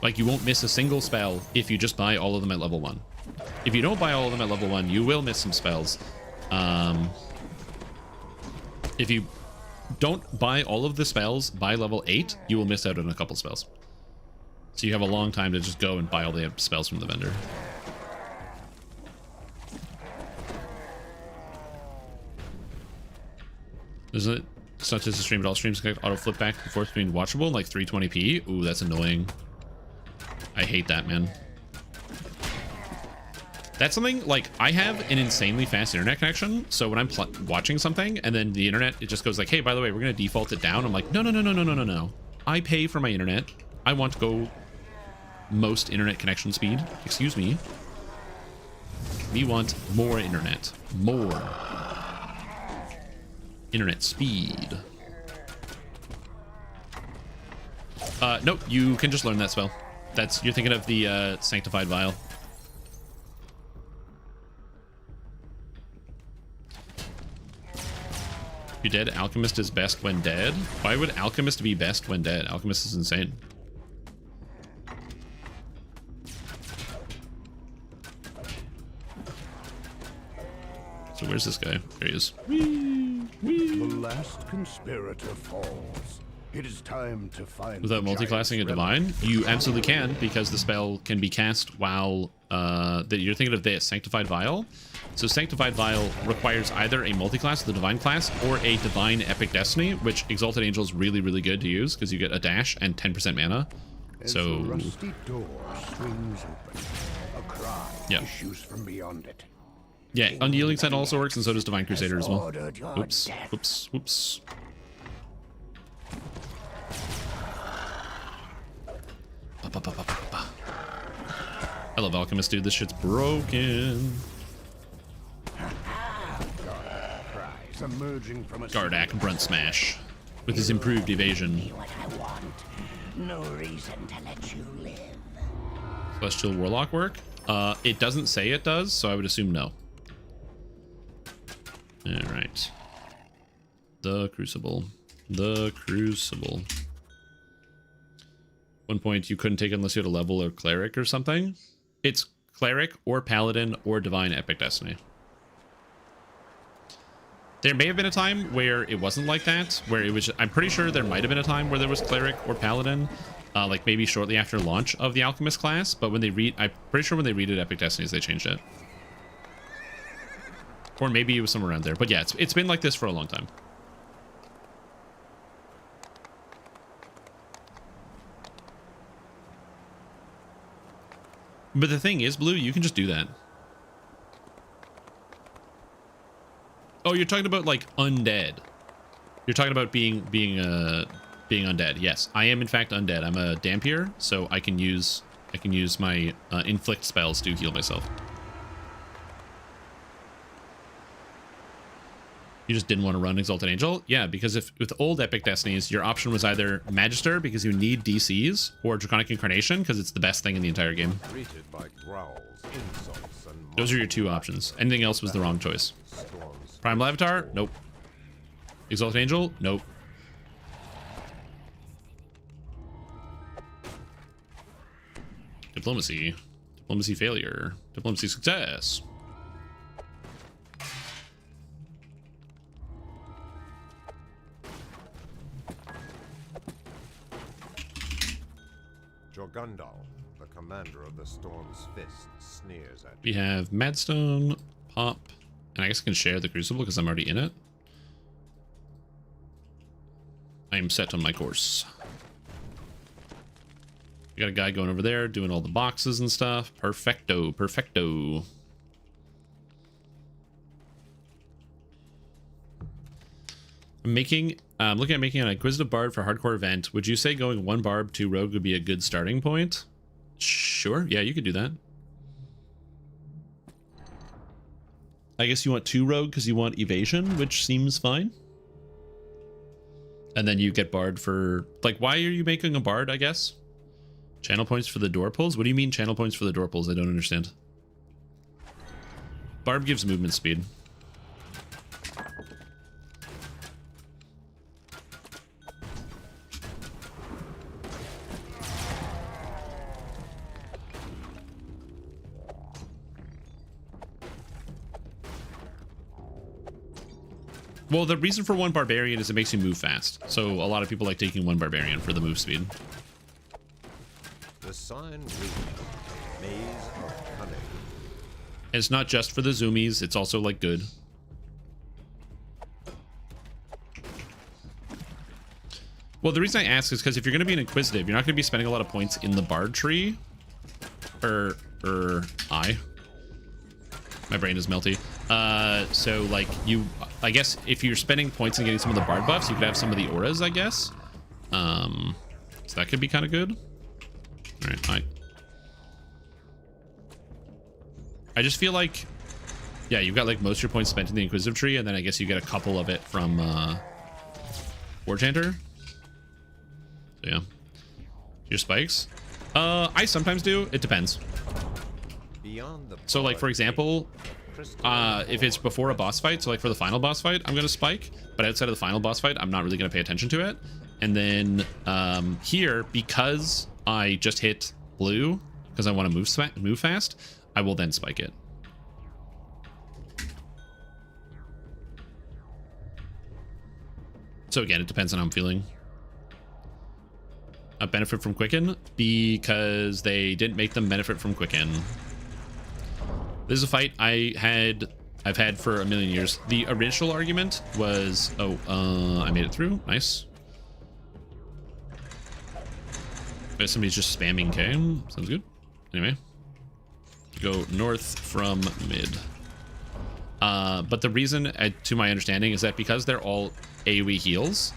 Like, you won't miss a single spell if you just buy all of them at level 1. If you don't buy all of them at level 1, you will miss some spells. If you don't buy all of the spells by level 8, you will miss out on a couple spells. So you have a long time to just go and buy all the spells from the vendor. Isn't it? It's not just a stream, but all streams can auto flip back and forth between watchable and like 320p. Ooh, that's annoying. I hate that, man. That's something, like, I have an insanely fast internet connection, so when I'm watching something and then the internet, it just goes like, hey, by the way, we're going to default it down. I'm like, no. I pay for my internet. I want to go most internet connection speed. Excuse me. We want more internet. More internet speed. Nope, you can just learn that spell. You're thinking of the Sanctified Vial. You dead? Alchemist is best when dead? Why would Alchemist be best when dead? Alchemist is insane. So where's this guy? There he is. The last conspirator falls. It is time to find. Without multiclassing a divine? You absolutely can, because the spell can be cast while you're thinking of the Sanctified Vial. So Sanctified Vial requires either a multiclass of the divine class or a divine epic destiny, which Exalted Angel is really, really good to use because you get a dash and 10% mana. So the rusty door swings open. A cry issues from beyond it. Yeah, Unyielding Sentinel also works, and so does Divine Crusader as well. Oops, oops, oops. I love Alchemist, dude. This shit's broken. Gardak Brunt Smash with his improved evasion. No reason to let you live. Celestial Warlock work? It doesn't say it does, so I would assume no. Alright. The Crucible. The Crucible. One point you couldn't take unless you had a level or Cleric or something. It's Cleric or Paladin or Divine Epic Destiny. There may have been a time where it wasn't like that, where it was, I'm pretty sure there might have been a time where there was Cleric or Paladin, like maybe shortly after launch of the Alchemist class, but when they I'm pretty sure when they redid Epic Destinies, they changed it. Or maybe it was somewhere around there. But yeah, it's been like this for a long time. But the thing is, Blue, you can just do that. Oh, you're talking about like undead. You're talking about being undead. Yes, I am in fact undead. I'm a Dampier, so I can use my inflict spells to heal myself. You just didn't want to run Exalted Angel? Yeah, because if with old Epic Destinies, your option was either Magister because you need DCs, or Draconic Incarnation because it's the best thing in the entire game. By growls, insults, and Those are your two options. Anything else was the wrong choice. Primal Avatar? Nope. Exalted Angel? Nope. Diplomacy. Diplomacy failure. Diplomacy success. Jorgundal, the commander of the Storm's Fist, sneers at We have Madstone, Pop, and I guess I can share the Crucible because I'm already in it. I am set on my course. We got a guy going over there doing all the boxes and stuff. Perfecto, perfecto. I'm looking at making an Inquisitive Bard for hardcore event. Would you say going 1 Barb, 2 Rogue would be a good starting point? Sure, yeah, you could do that. I guess you want 2 Rogue because you want Evasion, which seems fine. And then you get Bard for... Like, why are you making a Bard, I guess? Channel points for the door pulls? What do you mean channel points for the door pulls? I don't understand. Barb gives movement speed. Well, the reason for 1 Barbarian is it makes you move fast. So a lot of people like taking 1 Barbarian for the move speed. the sign reads Maze of Cunning. It's not just for the zoomies, it's also like good. Well, the reason I ask is because if you're going to be an Inquisitive, you're not going to be spending a lot of points in the Bard tree. My brain is melty. So, like, I guess if you're spending points and getting some of the Bard buffs, you could have some of the auras, I guess. So that could be kind of good. Alright, I just feel like, yeah, you've got, like, most of your points spent in the Inquisitive tree, and then I guess you get a couple of it from, War Chanter. So, yeah. Your spikes? I sometimes do. It depends. So, like, for example, if it's before a boss fight, so, like, for the final boss fight, I'm going to spike. But outside of the final boss fight, I'm not really going to pay attention to it. And then here, because I just hit blue, because I want to move fast, I will then spike it. So, again, it depends on how I'm feeling. A benefit from Quicken because they didn't make them benefit from Quicken. This is a fight I've had for a million years. The original argument was, I made it through. Nice. Somebody's just spamming K. Sounds good. Anyway, go north from mid. But the reason, to my understanding, is that because they're all AoE heals,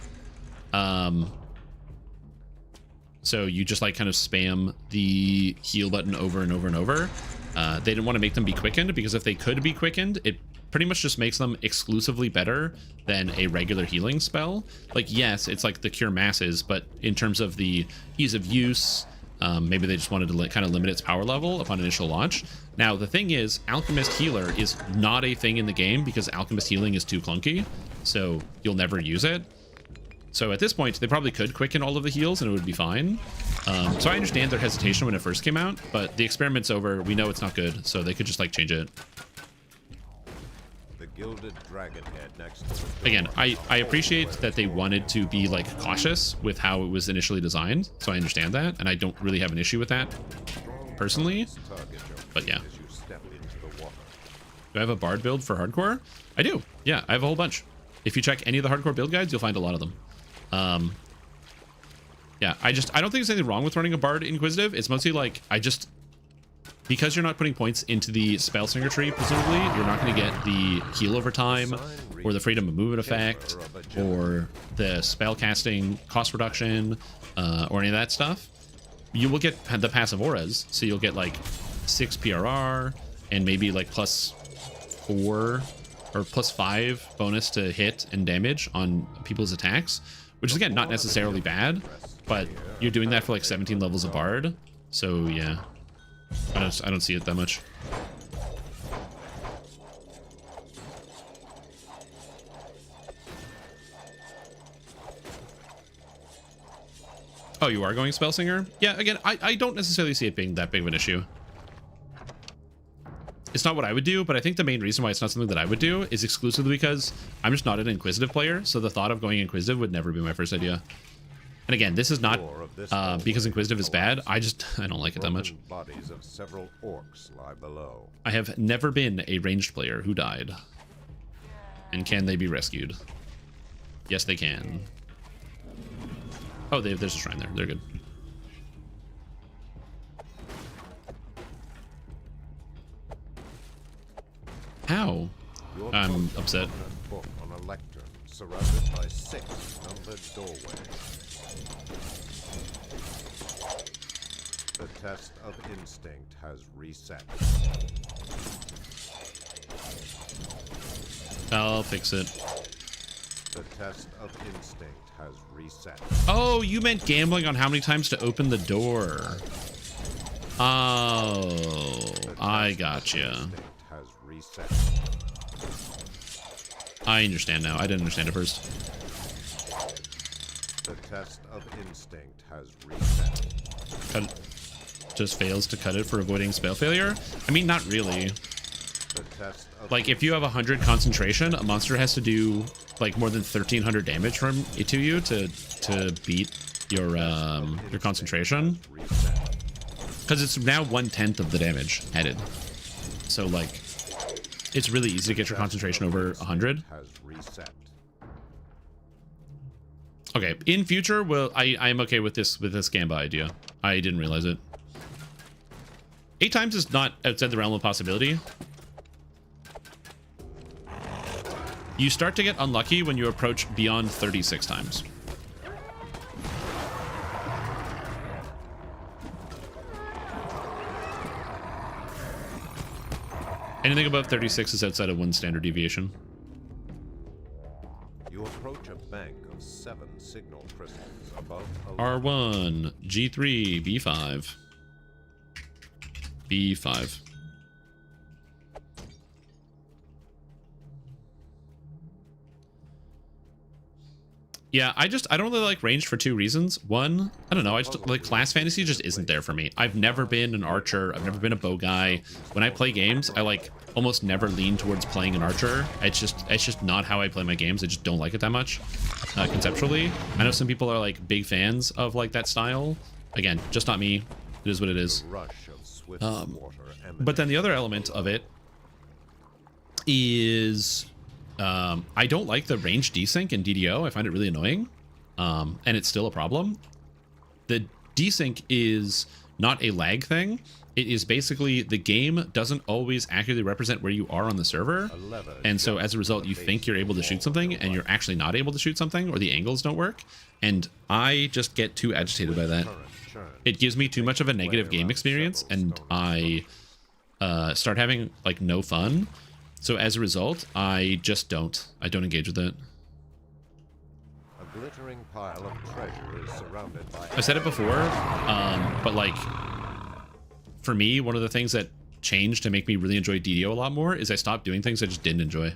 so you just, like, kind of spam the heal button over and over and over. They didn't want to make them be quickened, because if they could be quickened, it pretty much just makes them exclusively better than a regular healing spell. Like, yes, it's like the Cure Masses, but in terms of the ease of use, maybe they just wanted to kind of limit its power level upon initial launch. Now, the thing is, Alchemist Healer is not a thing in the game because Alchemist Healing is too clunky, so you'll never use it. So at this point, they probably could quicken all of the heals and it would be fine. So I understand their hesitation when it first came out, but the experiment's over. We know it's not good, so they could just, like, change it. The gilded dragon head next to the door. Again, I appreciate that they wanted to be, like, cautious with how it was initially designed, so I understand that, and I don't really have an issue with that personally. But yeah. Do I have a bard build for hardcore? I do. Yeah, I have a whole bunch. If you check any of the hardcore build guides, you'll find a lot of them. Yeah, I don't think there's anything wrong with running a bard inquisitive. It's mostly like, because you're not putting points into the spell slinger tree, presumably, you're not going to get the heal over time, or the freedom of movement effect, or the spell casting cost reduction, or any of that stuff. You will get the passive auras, so you'll get like 6 PRR, and maybe like +4 or +5 bonus to hit and damage on people's attacks, which is again not necessarily bad, but you're doing that for like 17 levels of bard, so yeah, I don't see it that much. Oh, you are going spell singer? Yeah, again, I don't necessarily see it being that big of an issue. It's not what I would do, but I think the main reason why it's not something that I would do is exclusively because I'm just not an inquisitive player, so the thought of going inquisitive would never be my first idea. And again, this is not because inquisitive is bad. I don't like it that much. Bodies of several orcs lie below. I have never been a ranged player who died. And can they be rescued? Yes, they can. Oh, there's a shrine there. They're good. How? I'm upset. Book on a lectern, surrounded by 6 numbered doorways. The test of instinct has reset. I'll fix it. The test of instinct has reset. Oh, you meant gambling on how many times to open the door. Oh, I gotcha. Has reset. I understand now. I didn't understand at first. The test of instinct has reset. Just fails to cut it for avoiding spell failure? I mean, not really. Like, if you have 100 concentration, a monster has to do like more than 1,300 damage from it to you to beat your concentration. Because it's now 1/10 of the damage added. So like, it's really easy to get your concentration over 100. Okay, in future, well, I'm okay with this Gamba idea. I didn't realize it. 8 times is not outside the realm of possibility. You start to get unlucky when you approach beyond 36 times. Anything above 36 is outside of 1 standard deviation. You approach a bank of 7 signal crystals above R1, G3, B5. B5. Yeah, I don't really like ranged for 2 reasons. One, I don't know, I just like class fantasy just isn't there for me. I've never been an archer. I've never been a bow guy. When I play games, I like almost never lean towards playing an archer. It's just not how I play my games. I just don't like it that much conceptually. I know some people are like big fans of like that style. Again, just not me. It is what it is. But then the other element of it is I don't like the range desync in DDO. I find it really annoying, and it's still a problem. The desync is not a lag thing. It is basically the game doesn't always accurately represent where you are on the server, and so as a result you think you're able to shoot something and you're actually not able to shoot something, or the angles don't work, and I just get too agitated by that. It gives me too much of a negative game experience, and I start having like no fun. So as a result, I don't engage with it. A glittering pile of treasure is surrounded by... I said it before, but like, for me, one of the things that changed to make me really enjoy DDO a lot more is I stopped doing things I just didn't enjoy.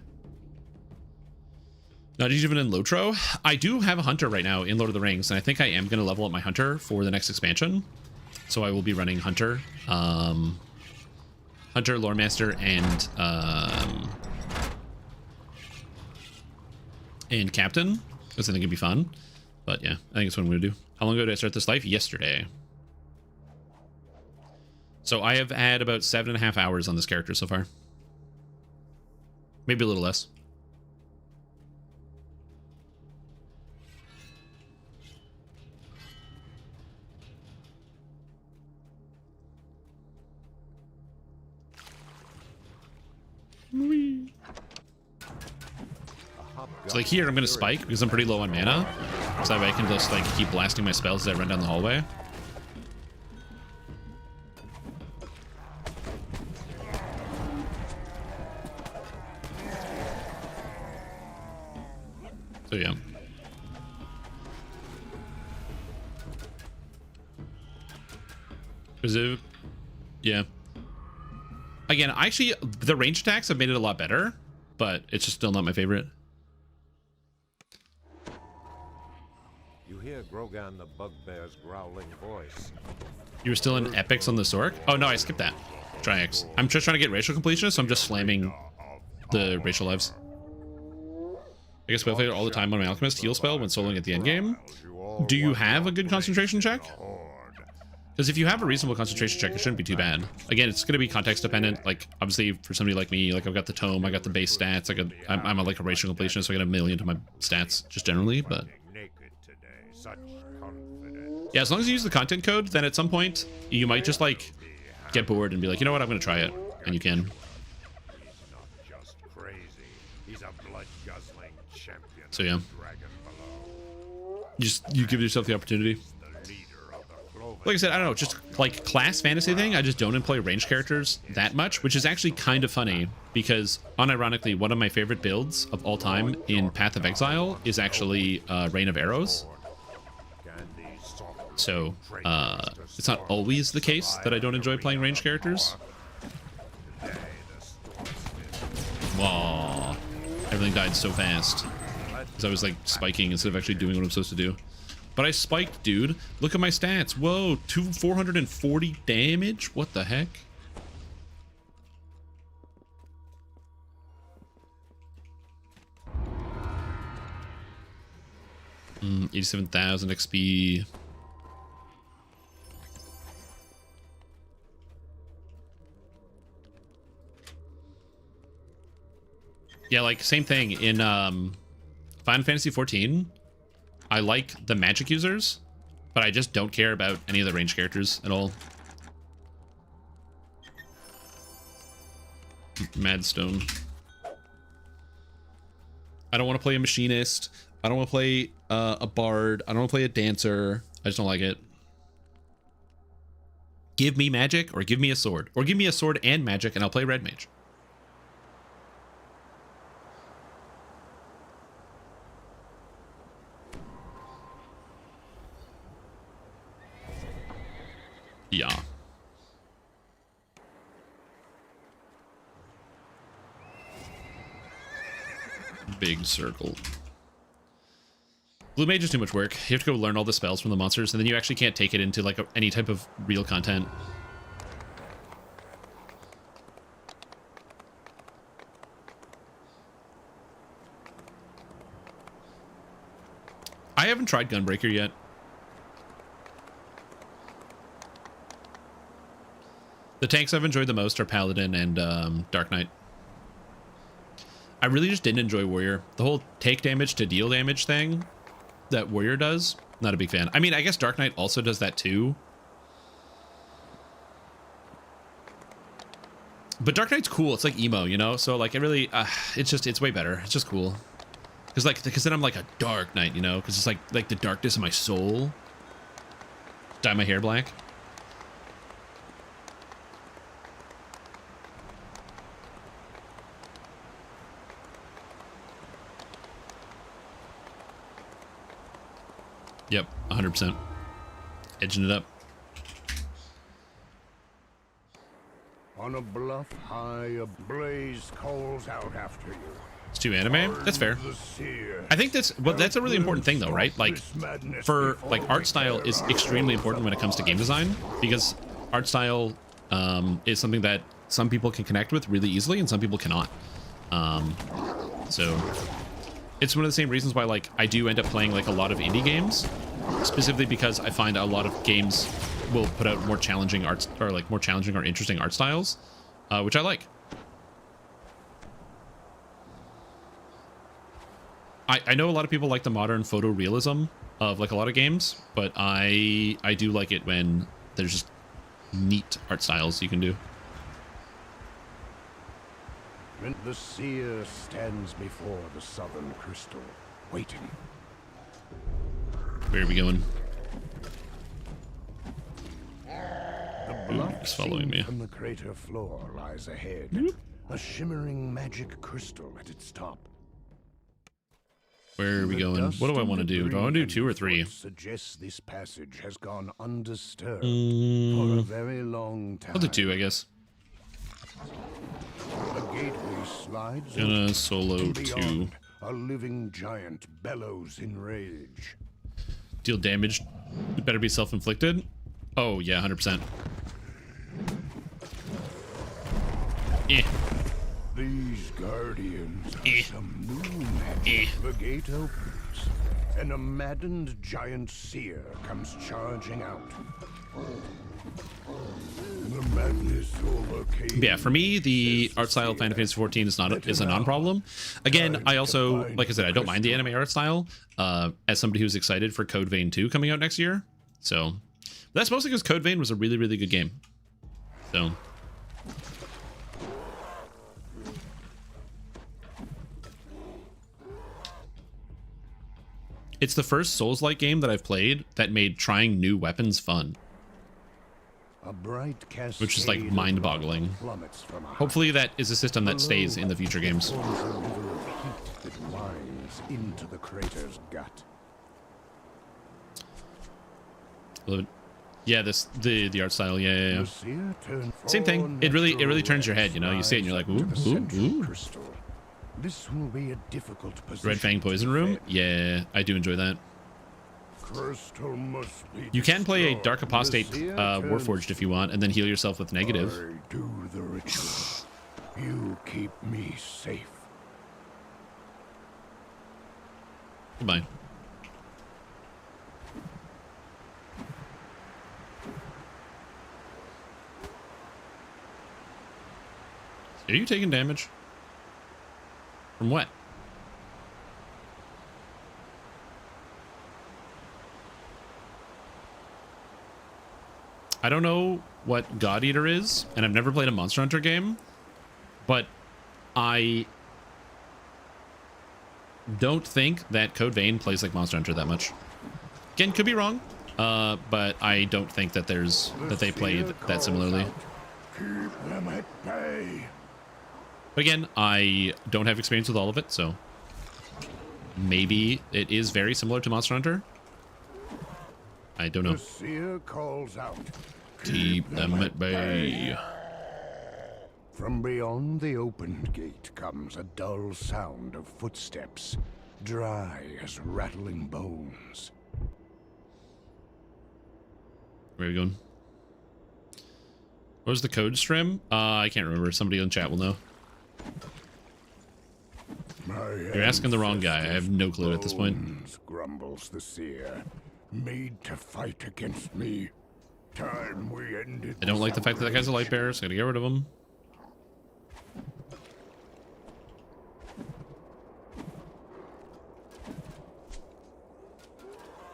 Not even in Lotro. I do have a hunter right now in Lord of the Rings, and I think I am going to level up my hunter for the next expansion. So I will be running hunter. Hunter, Lore Master, and Captain, because I think it'd be fun. But yeah, I think it's what I'm going to do. How long ago did I start this life? Yesterday. So I have had about 7.5 hours on this character so far. Maybe a little less. So like here, I'm gonna spike because I'm pretty low on mana, so that way I can just like keep blasting my spells as I run down the hallway. So yeah. Is it? Yeah. Again, actually, the range attacks have made it a lot better, but it's just still not my favorite. You hear Grogan the Bugbear's growling voice. You were still in epics on the Sork? Oh no, I skipped that. Try X. I'm just trying to get racial completion, so I'm just slamming the racial lives. I guess spell failure all the time on my alchemist heal spell when soloing at the end game. Do you have a good concentration check? Because if you have a reasonable concentration check, it shouldn't be too bad. Again, it's going to be context dependent. Like obviously for somebody like me, like I've got the tome, I got the base stats, I'm a, like a racial completionist, so I got 1,000,000 to my stats just generally. But yeah, as long as you use the content code, then at some point you might just like get bored and be like, you know what, I'm going to try it, and you can. So yeah, you give yourself the opportunity. Like I said, I don't know, just like class fantasy thing, I just don't employ ranged characters that much, which is actually kind of funny because unironically, one of my favorite builds of all time in Path of Exile is actually Rain of Arrows. So it's not always the case that I don't enjoy playing ranged characters. Whoa, everything died so fast. I was like spiking instead of actually doing what I'm supposed to do. But I spiked, dude. Look at my stats. Whoa, 440 damage? What the heck? Mm, 87,000 XP. Yeah, like same thing in Final Fantasy 14. I like the magic users, but I just don't care about any of the ranged characters at all. Madstone. I don't want to play a machinist. I don't want to play a bard. I don't want to play a dancer. I just don't like it. Give me magic or give me a sword. Or give me a sword and magic and I'll play red mage. Yeah. Big circle. Blue mage is too much work. You have to go learn all the spells from the monsters, and then you actually can't take it into like any type of real content. I haven't tried Gunbreaker yet. The tanks I've enjoyed the most are Paladin and Dark Knight. I really just didn't enjoy Warrior. The whole take damage to deal damage thing that Warrior does, not a big fan. I mean, I guess Dark Knight also does that too. But Dark Knight's cool. It's like emo, you know? So like it really, it's way better. It's just cool. Because then I'm like a Dark Knight, you know? Because it's like the darkness of my soul. Dye my hair black. Yep, 100%. Edging it up. On a bluff high, a blaze calls out after you. It's too anime? That's fair. I think that's a really important thing though, right? Like for like art style is extremely important when it comes to game design, because art style is something that some people can connect with really easily and some people cannot. So it's one of the same reasons why like I do end up playing like a lot of indie games, specifically because I find a lot of games will put out more challenging arts or like more challenging or interesting art styles, which I like. I know a lot of people like the modern photorealism of like a lot of games, but I do like it when there's just neat art styles you can do. The seer stands before the southern crystal, waiting. Where are we going? The bluff following me. from the crater floor lies ahead. A shimmering magic crystal at its top. Where are we going? What do I want to do? Do I want to do 2 or 3? Suggests this passage has gone undisturbed for a very long time. I'll do 2, I guess. The gateway slides. Gonna solo 2. A living giant bellows in rage. Deal damage. It better be self-inflicted. Oh yeah, 100%. Eh. These guardians are some new magic. The gate opens, and a maddened giant seer comes charging out. The madness overcame. Yeah, for me, the art style of Final Fantasy XIV is a non-problem. Again, I also, like I said, I don't mind the anime art style. As somebody who's excited for Code Vein 2 coming out next year, so that's mostly because Code Vein was a really, really good game. So. It's the first Souls-like game that I've played that made trying new weapons fun. A bright which is like mind-boggling. Hopefully that is a system that stays in the future games. That winds into the crater's gut. Yeah, the art style, yeah. Same thing. It really turns your head, you know. You see it and you're like, ooh. This will be a difficult position. Red Fang Poison Room? Yeah, I do enjoy that. Crystal must be you can play a Dark Apostate Warforged if you want, and then heal yourself with negative. I do the ritual. You keep me safe. Goodbye. Are you taking damage? From what? I don't know what God Eater is, and I've never played a Monster Hunter game, but I don't think that Code Vein plays like Monster Hunter that much. Again, could be wrong, but I don't think that they play that similarly. Keep them at bay. But again, I don't have experience with all of it, so maybe it is very similar to Monster Hunter. I don't know. The seer calls out. Keep them at bay. From beyond the opened gate comes a dull sound of footsteps, dry as rattling bones. Where are we going? What was the code stream? I can't remember. Somebody in chat will know. You're asking the wrong guy. I have no clue at this point. Grumbles the seer. Made to fight against me. Time we ended. I don't like the fact that guy's a light bearer, so I gotta get rid of him.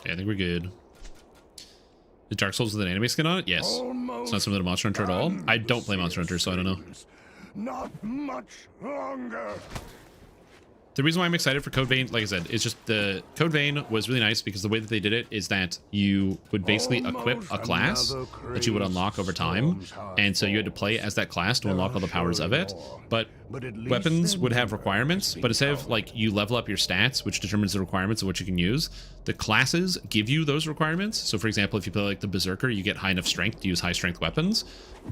Okay, I think we're good. Is Dark Souls with an anime skin on it? Yes. It's not similar to Monster Hunter at all. I don't play Monster Hunter, so I don't know. Not much longer. The reason why I'm excited for Code Vein, like I said, is just the Code Vein was really nice because the way that they did it is that you would basically equip a class that you would unlock over time. And so you had to play as that class to unlock all the powers of it. But weapons would have requirements, but instead of like you level up your stats, which determines the requirements of what you can use, the classes give you those requirements. So for example, if you play like the Berserker, you get high enough strength to use high strength weapons.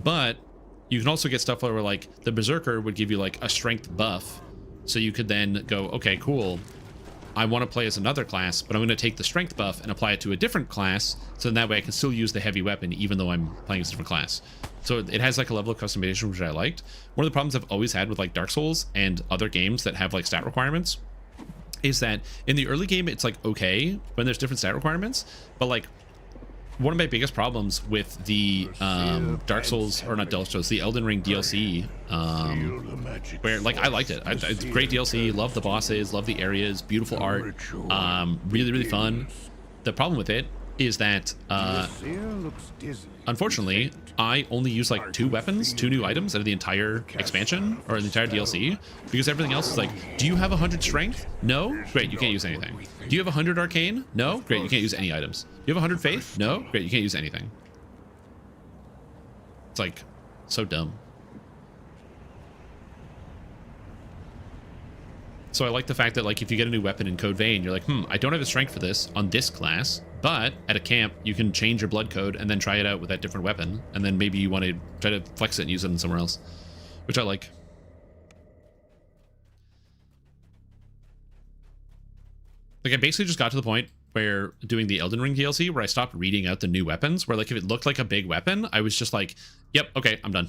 But you can also get stuff where like the Berserker would give you like a strength buff. So you could then go, okay, cool. I want to play as another class, but I'm going to take the strength buff and apply it to a different class. So that way I can still use the heavy weapon, even though I'm playing as a different class. So it has like a level of customization, which I liked. One of the problems I've always had with like Dark Souls and other games that have like stat requirements is that in the early game, it's like, okay, when there's different stat requirements, but like one of my biggest problems with the Dark Souls, or not Dark Souls, the Elden Ring DLC, where like I liked it. It's great DLC, love the bosses, love the areas, beautiful art, really, really fun. The problem with it is that unfortunately I only use like 2 weapons, 2 new items out of the entire expansion or the entire DLC, because everything else is like, do you have 100 strength? No? Great, you can't use anything. Do you have 100 arcane? No? Great, you can't use any items. Do you have 100 faith? No? Great, you can't use anything. It's like so dumb. So I like the fact that like if you get a new weapon in Code Vein, you're like, I don't have a strength for this on this class, but at a camp you can change your blood code and then try it out with that different weapon, and then maybe you want to try to flex it and use it in somewhere else, which I like. Like I basically just got to the point where doing the Elden Ring DLC where I stopped reading out the new weapons, where like if it looked like a big weapon, I was just like, yep, okay, I'm done.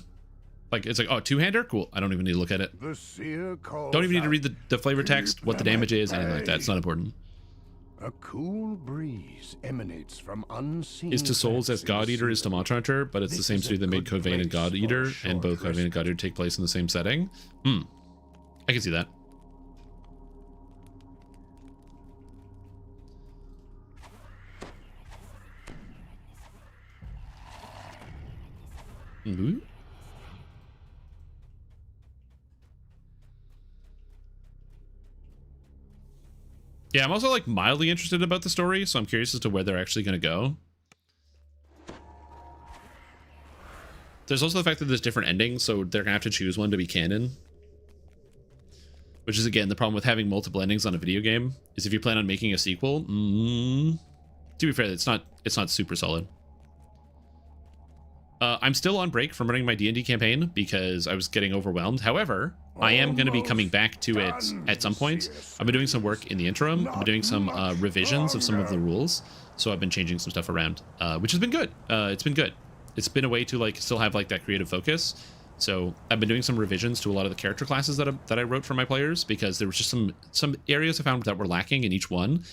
Like, it's like, oh, 2-hander? Cool. I don't even need to look at it. Don't even need to read the flavor text, what the damage is, anything like that. It's not important. A cool breeze emanates from unseen. Is to Souls as God Eater is to Monster Hunter, but it's the same studio that made Code Vein and God Eater, and both Code Vein and God Eater take place in the same setting. I can see that. Yeah, I'm also like mildly interested about the story, so I'm curious as to where they're actually going to go. There's also the fact that there's different endings, so they're going to have to choose one to be canon. Which is, again, the problem with having multiple endings on a video game, is if you plan on making a sequel, to be fair, it's not super solid. I'm still on break from running my D&D campaign because I was getting overwhelmed. However, I am going to be coming back to it at some point. I've been doing some work in the interim. I've been doing some revisions of some of the rules. So I've been changing some stuff around, which has been good. It's been good. It's been a way to like still have like that creative focus. So I've been doing some revisions to a lot of the character classes that I wrote for my players, because there was just some areas I found that were lacking in each one.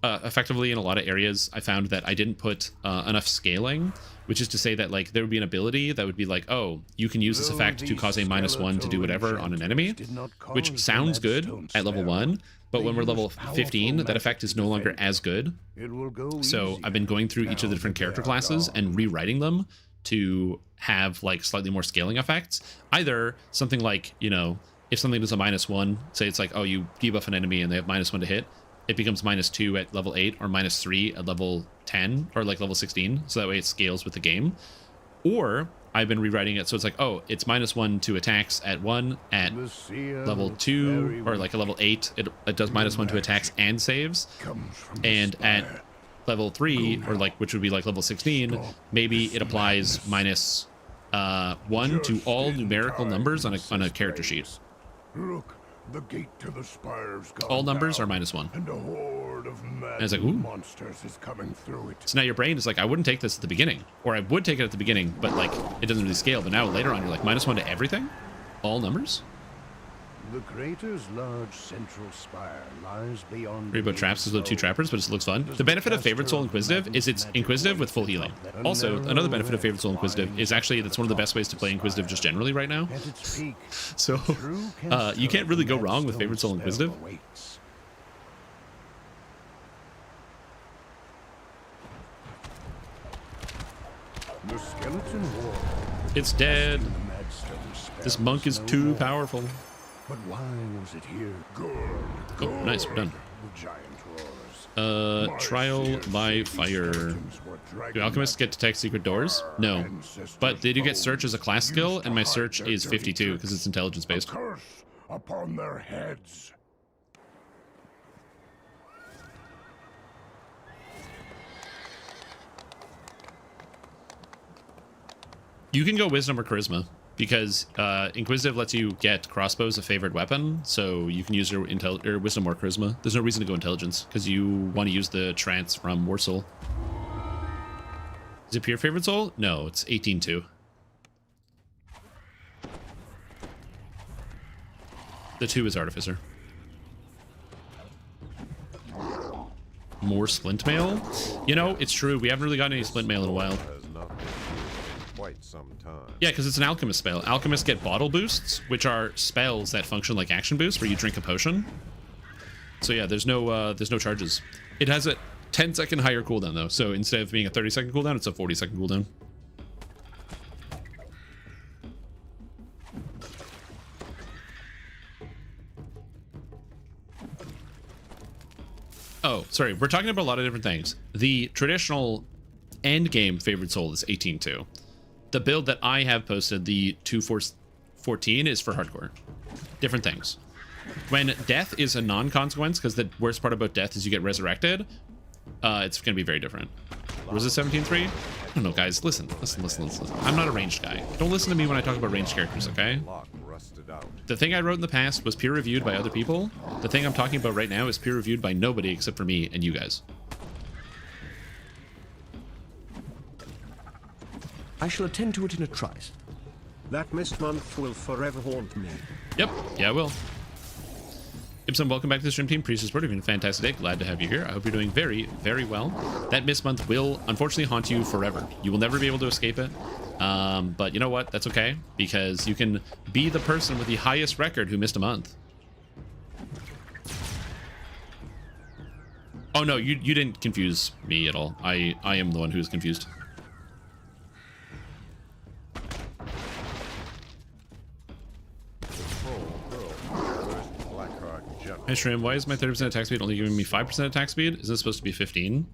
Effectively, in a lot of areas, I found that I didn't put enough scaling, which is to say that like there would be an ability that would be like, oh, you can use this effect to cause a -1 to do whatever on an enemy, which sounds good at level 1, but when we're level 15, that effect is no longer as good. So I've been going through each of the different character classes and rewriting them to have like slightly more scaling effects. Either something like, you know, if something does a -1, say it's like, oh, you debuff an enemy and they have -1 to hit, it becomes -2 at level 8 or -3 at level 10 or like level 16. So that way it scales with the game. Or I've been rewriting it so it's like, oh, it's -1 to attacks at 1, at level 2 or like a level 8, it does -1 to attacks and saves. And at level 3 or like, which would be like level 16, maybe it applies -1 to all numerical numbers on a character sheet. Look. The gate to the spires all numbers are -1. And a horde of mad was like, ooh. monsters is coming through it. So now your brain is like, I wouldn't take this at the beginning, or I would take it at the beginning, but like it doesn't really scale. But now later on, you're like -1 to everything, all numbers. The crater's large central spire lies beyond. Read about traps is about 2 trappers, but it looks fun. The benefit of Favorite Soul Inquisitive is it's Inquisitive with full healing. Also, another benefit of Favorite Soul Inquisitive is actually that's one of the best ways to play Inquisitive just generally right now. So you can't really go wrong with Favorite Soul Inquisitive. The skeleton wall. It's dead. This monk is too powerful. But why was it here? Good. Oh, nice, we're done. Trial by fire. Do alchemists get to detect secret doors? No. But they do get search as a class skill, and my search is 52 because it's intelligence based. Curse upon their heads. You can go wisdom or charisma, because Inquisitive lets you get crossbows a favored weapon, so you can use your wisdom or charisma. There's no reason to go intelligence, because you want to use the trance from War Soul. Is it pure favorite soul? No, it's 18-2. The 2 is Artificer. more splint mail. You know, it's true. We haven't really gotten any splint mail in a while. Has not been used in quite some time. Yeah, because it's an alchemist spell. Alchemists get bottle boosts, which are spells that function like action boosts, where you drink a potion. So yeah, there's no charges. It has a 10-second higher cooldown though. So instead of being a 30-second cooldown, it's a 40-second cooldown. Oh, sorry. We're talking about a lot of different things. The traditional end game favorite soul is 18-2. The build that I have posted, the 2-4-14, is for hardcore. Different things. When death is a non-consequence, because the worst part about death is you get resurrected, it's going to be very different. Was it 17-3? I don't know, guys. Listen. I'm not a ranged guy. Don't listen to me when I talk about ranged characters, okay? The thing I wrote in the past was peer-reviewed by other people. The thing I'm talking about right now is peer-reviewed by nobody except for me and you guys. I shall attend to it in a trice. That mist month will forever haunt me. Yep. Yeah, I will. Ibsen, welcome back to the stream team. Priest Sport, you've been a fantastic day. Glad to have you here. I hope you're doing very, very well. That mist month will unfortunately haunt you forever. You will never be able to escape it. But you know what? That's okay, because you can be the person with the highest record who missed a month. Oh no, you didn't confuse me at all. I am the one who's confused. Hey Shrim, why is my 30% attack speed only giving me 5% attack speed? Is this supposed to be 15?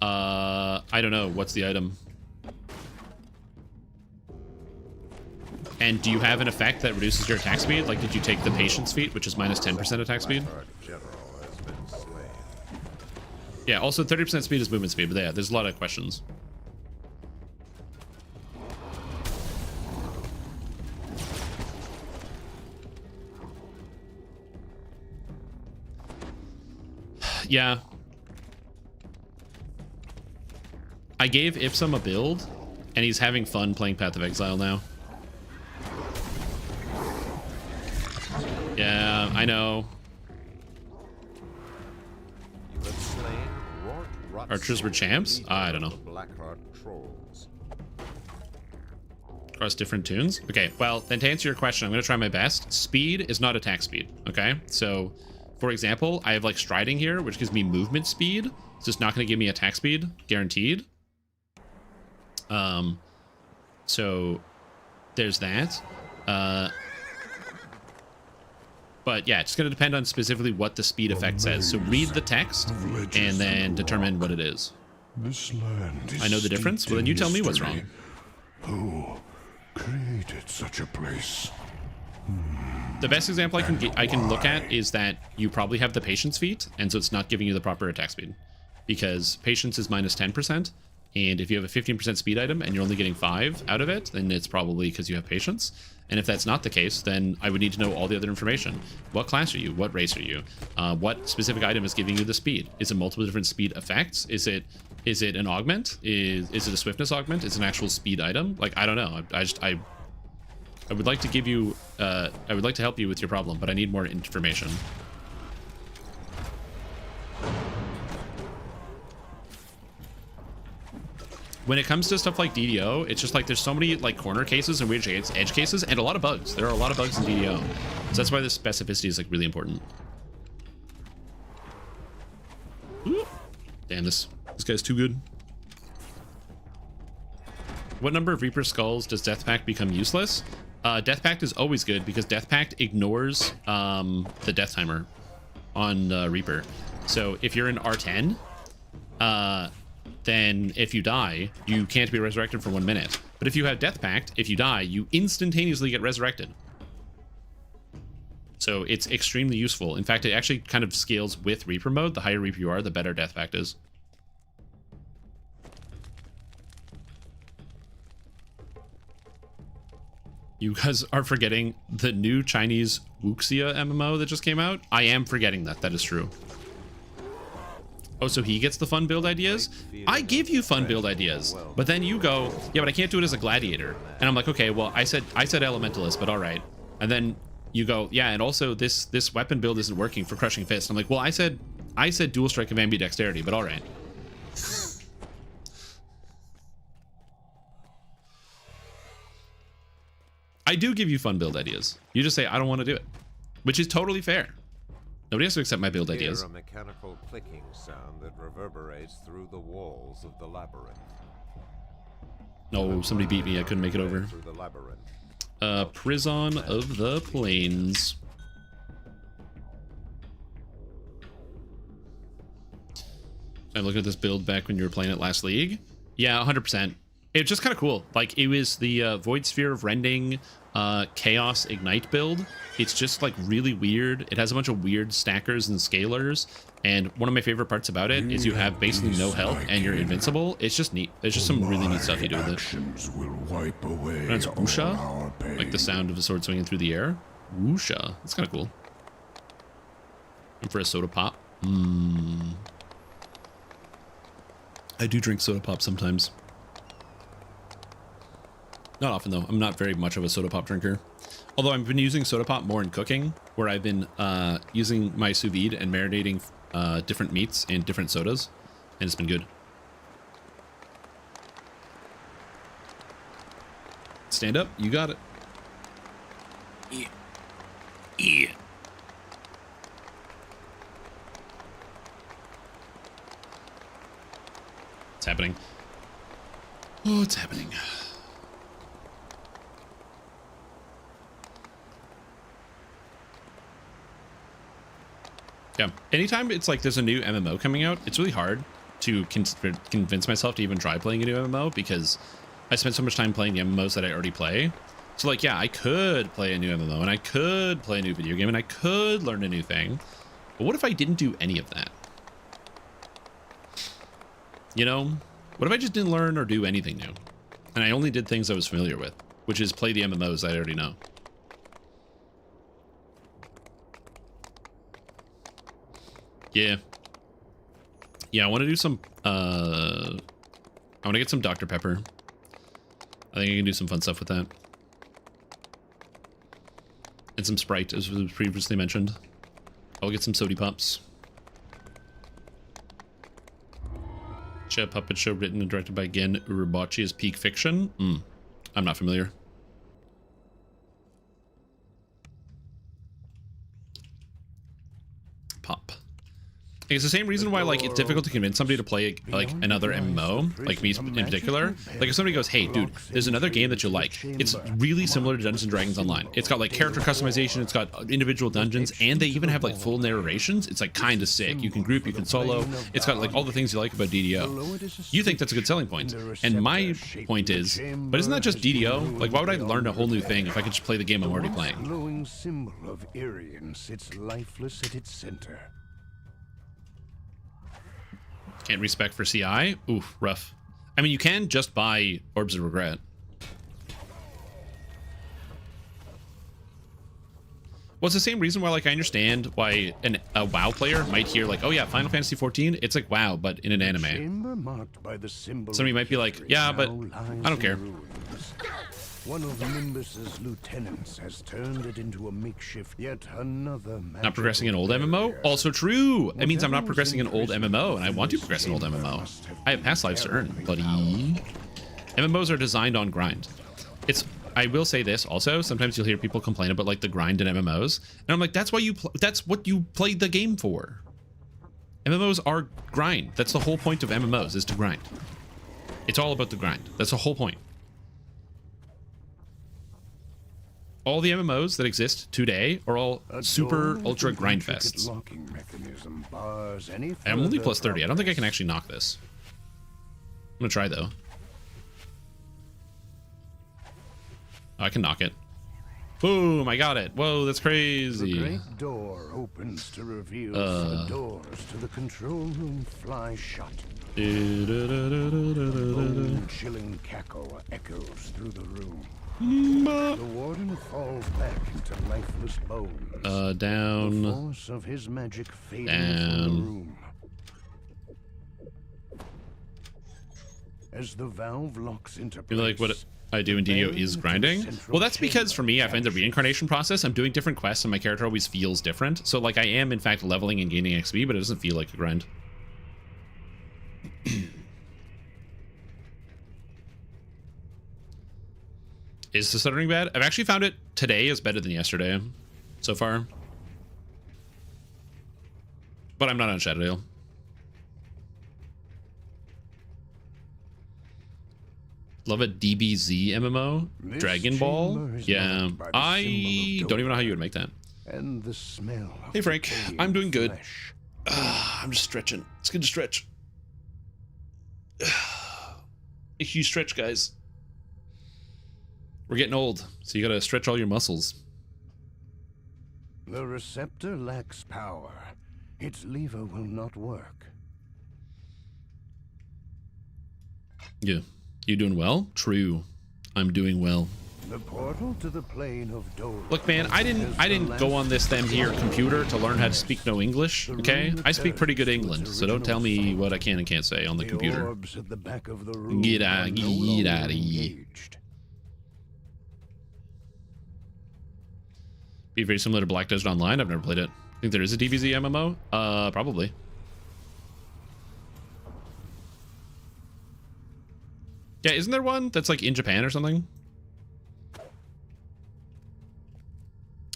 I don't know. What's the item? And do you have an effect that reduces your attack speed? Like, did you take the patience feat, which is minus 10% attack speed? Yeah, also 30% speed is movement speed, but yeah, there's a lot of questions. Yeah. I gave Ipsum a build, and he's having fun playing Path of Exile now. Yeah, I know. Archers were champs? I don't know. Across different tunes? Okay, well, then to answer your question, I'm going to try my best. Speed is not attack speed, okay? So, for example, I have like striding here, which gives me movement speed. It's just not going to give me attack speed, guaranteed. So there's that. But yeah, it's going to depend on specifically what the speed effect says. So read the text and then determine what it is. This land is I know the difference. Well, then you tell me what's wrong. Who created such a place? The best example I can look at is that you probably have the patience feat, and so it's not giving you the proper attack speed, because patience is minus 10%, and if you have a 15% speed item and you're only getting 5 out of it, then it's probably because you have patience. And if that's not the case, then I would need to know all the other information. What class are you? What race are you? What specific item is giving you the speed? Is it multiple different speed effects? Is it an augment? Is it a swiftness augment? Is it an actual speed item? Like, I don't know. I would like to give you, I would like to help you with your problem, but I need more information. When it comes to stuff like DDO, it's just like there's so many like corner cases and weird edge cases and a lot of bugs. There are a lot of bugs in DDO. So that's why this specificity is like really important. Ooh. Damn, this guy's too good. What number of Reaper Skulls does Death Pact become useless? Death Pact is always good because Death Pact ignores the death timer on Reaper. So if you're in R10, then if you die, you can't be resurrected for 1 minute. But if you have Death Pact, if you die, you instantaneously get resurrected. So it's extremely useful. In fact, it actually kind of scales with Reaper mode. The higher Reaper you are, the better Death Pact is. You guys are forgetting the new Chinese Wuxia MMO that just came out? I am forgetting that. That is true. Oh, so he gets the fun build ideas? I give you fun build ideas, but then you go, yeah, but I can't do it as a gladiator. And I'm like, okay, well, I said elementalist, but all right. And then you go, yeah, and also this weapon build isn't working for crushing fist. I'm like, well, I said I said dual strike of ambidexterity, but all right. I do give you fun build ideas. You just say, I don't want to do it, which is totally fair. Nobody has to accept my build ideas. Hear a mechanical clicking sound that reverberates through the walls of the labyrinth. No, somebody beat me. I couldn't make it over. Prison of the Plains. I look at this build back when you were playing it last league. Yeah, 100%. It's just kind of cool. Like, it was the Void Sphere of Rending Chaos Ignite build. It's just like really weird. It has a bunch of weird stackers and scalers. And one of my favorite parts about it is you have basically no health and you're invincible. It's just neat. There's just some really neat stuff you do with it. And it's whoosha, like the sound of a sword swinging through the air. Whoosha. That's kind of cool. And for a soda pop. I do drink soda pop sometimes. Not often though. I'm not very much of a soda pop drinker. Although I've been using soda pop more in cooking, where I've been using my sous vide and marinating different meats in different sodas, and it's been good. Stand up, you got it. Yeah. Yeah. It's happening. Oh, it's happening. Yeah, anytime it's like there's a new MMO coming out, it's really hard to convince myself to even try playing a new MMO because I spent so much time playing the MMOs that I already play. So like, yeah, I could play a new MMO and I could play a new video game and I could learn a new thing. But what if I didn't do any of that? You know, what if I just didn't learn or do anything new? And I only did things I was familiar with, which is play the MMOs I already know. Yeah. Yeah, I want to do some, I want to get some Dr. Pepper. I think I can do some fun stuff with that. And some Sprite, as was previously mentioned. I'll get some Sody Pops. Puppet show written and directed by Gen Urobuchi is peak fiction. I'm not familiar. Pop. It's the same reason why, like, it's difficult to convince somebody to play, like, another MMO, like me in particular. Like, if somebody goes, hey, dude, there's another game that you'll like. It's really similar to Dungeons & Dragons Online. It's got, like, character customization, it's got individual dungeons, and they even have, like, full narrations. It's, like, kind of sick. You can group, you can solo. It's got, like, all the things you like about DDO. You think that's a good selling point. And my point is, but isn't that just DDO? Like, why would I learn a whole new thing if I could just play the game I'm already playing? Glowing symbol of Irian sits lifeless at its center. Can't respec for CI? Oof, rough. I mean, you can just buy Orbs of Regret. Well, it's the same reason why, like, I understand why a WoW player might hear, like, oh yeah, Final Fantasy XIV, it's like WoW, but in an anime. Somebody might be like, yeah, but I don't care. One of Nimbus's lieutenants has turned it into a makeshift, yet another. Not progressing an old MMO? Also true. It means I'm not progressing an old MMO, and I want to progress an old MMO. I have past lives to earn, buddy. MMOs are designed on grind. I will say this also. Sometimes you'll hear people complain about like the grind in MMOs, and I'm like, that's why that's what you played the game for. MMOs are grind. That's the whole point of MMOs, is to grind. It's all about the grind. That's the whole point. All the MMOs that exist today are all super ultra grind fests. I'm only plus 30. I don't think I can actually knock this. I'm gonna try though. Oh, I can knock it. Boom! I got it. Whoa, that's crazy. The great door opens to reveal the doors to the control room fly shut. Bone-chilling cackle echoes through the room. The warden falls back into lifeless bones. Down. The force of his magic fading from the room. As the valve locks into place, like what I do in DDO is grinding. Well, that's because for me, I find the reincarnation process, I'm doing different quests and my character always feels different. So like I am in fact leveling and gaining XP, but it doesn't feel like a grind. Is the stuttering bad? I've actually found it today is better than yesterday so far. But I'm not on Shadowdale. Love a DBZ MMO. Dragon Ball. Yeah. I don't even know how you would make that. And the smell. Hey Frank, I'm doing good. I'm just stretching. It's good to stretch. A huge stretch, guys. We're getting old, so you gotta stretch all your muscles. The receptor lacks power. Its lever will not work. Yeah. You doing well? True. I'm doing well. The portal to the plane of Dole. Look, man, I didn't go on this them here computer to learn how to speak no English, okay? I speak pretty good English, so don't tell me what I can and can't say on the computer. Get out of here. Be very similar to Black Desert Online. I've never played it. Think there is a DBZ MMO? Probably. Yeah, isn't there one that's like in Japan or something?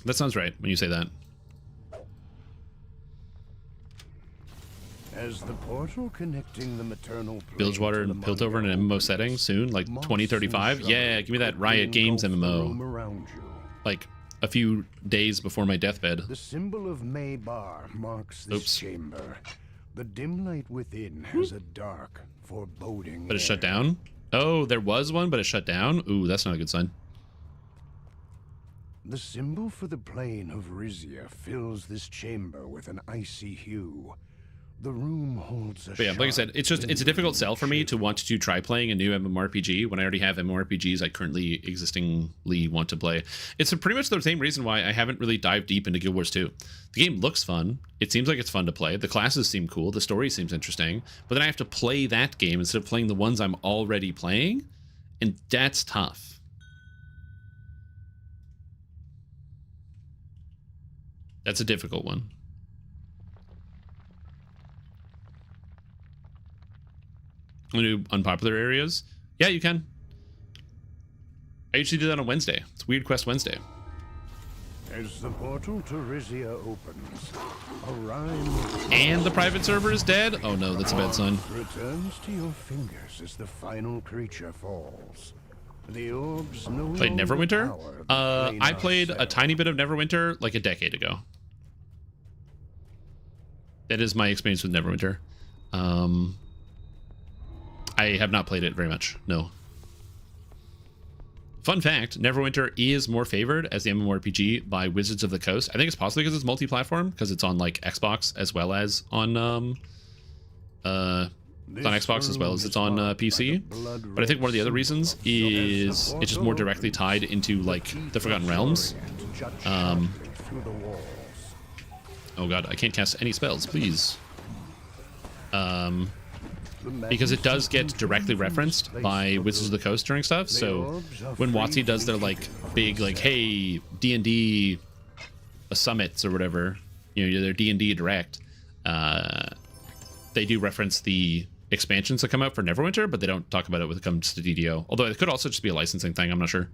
That sounds right when you say that. As the portal connecting the maternal Bilgewater and Piltover in an MMO setting soon, like 2035. Yeah, give me that Riot Games MMO. Like a few days before my deathbed. The symbol of Maybar marks this chamber. The dim light within has a dark, foreboding. But it's shut down? Oh, there was one, but it shut down? Ooh, that's not a good sign. The symbol for the plane of Rizia fills this chamber with an icy hue. The room holds a but yeah, like I said, it's a difficult sell for me to want to try playing a new MMORPG when I already have MMORPGs I currently existingly want to play. It's pretty much the same reason why I haven't really dived deep into Guild Wars 2. The game looks fun. It seems like it's fun to play. The classes seem cool. The story seems interesting. But then I have to play that game instead of playing the ones I'm already playing. And that's tough. That's a difficult one. New unpopular areas? Yeah, you can. I usually do that on Wednesday. It's Weird Quest Wednesday. As the portal to Rizia opens, a rhyme and the private server is dead? Oh no, that's a bad sign. Returns to your fingers as the final creature falls. The orbs no played Neverwinter? I played a tiny bit of Neverwinter like a decade ago. That is my experience with Neverwinter. I have not played it very much, no. Fun fact, Neverwinter is more favored as the MMORPG by Wizards of the Coast. I think it's possibly because it's multi-platform, because it's on like Xbox as well as on Xbox as well as it's on PC. But I think one of the other reasons is it's just more directly tied into like the Forgotten Realms. Oh god, I can't cast any spells, please. Because it does get directly referenced by Wizards of the Coast during stuff. So when WotC does their like big like, hey, D&D summits or whatever, you know, their D&D direct, they do reference the expansions that come out for Neverwinter, but they don't talk about it when it comes to DDO. Although it could also just be a licensing thing, I'm not sure.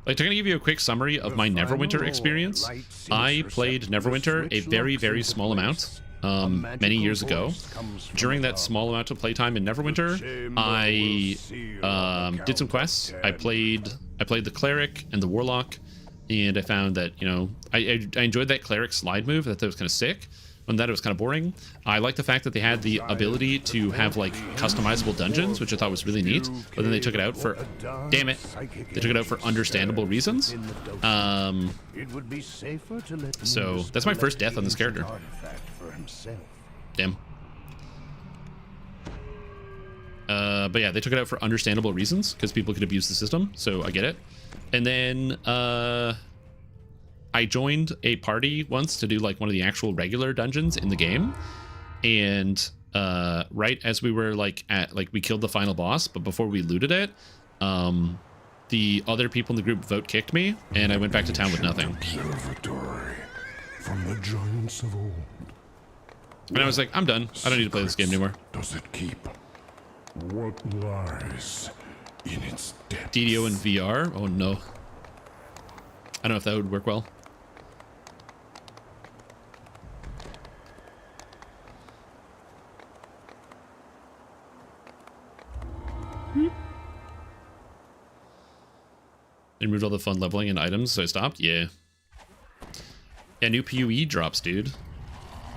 Like, to kind of give you a quick summary of my Neverwinter experience, I played Neverwinter a very, very small amount many years ago. During that small amount of playtime in Neverwinter, I did some quests. I played the Cleric and the Warlock, and I found that, you know, I enjoyed that Cleric slide move. I thought it was kind of sick. On that, it was kind of boring. I like the fact that they had the ability to have like customizable dungeons, which I thought was really neat. But then they took it out for, damn it, they took it out for understandable reasons. So that's my first death on this character. Damn. But yeah, they took it out for understandable reasons because people could abuse the system. So I get it. And then I joined a party once to do like one of the actual regular dungeons in the game, and right as we were like we killed the final boss, but before we looted it, the other people in the group vote kicked me, and I went back to town with nothing. Observatory from the giants of old. And I was like, I'm done. I don't need to play this game anymore. Does it keep? What lies in its depths? DDO in VR? Oh no. I don't know if that would work well. They removed all the fun leveling and items, so I stopped? Yeah. Yeah, new PUE drops, dude.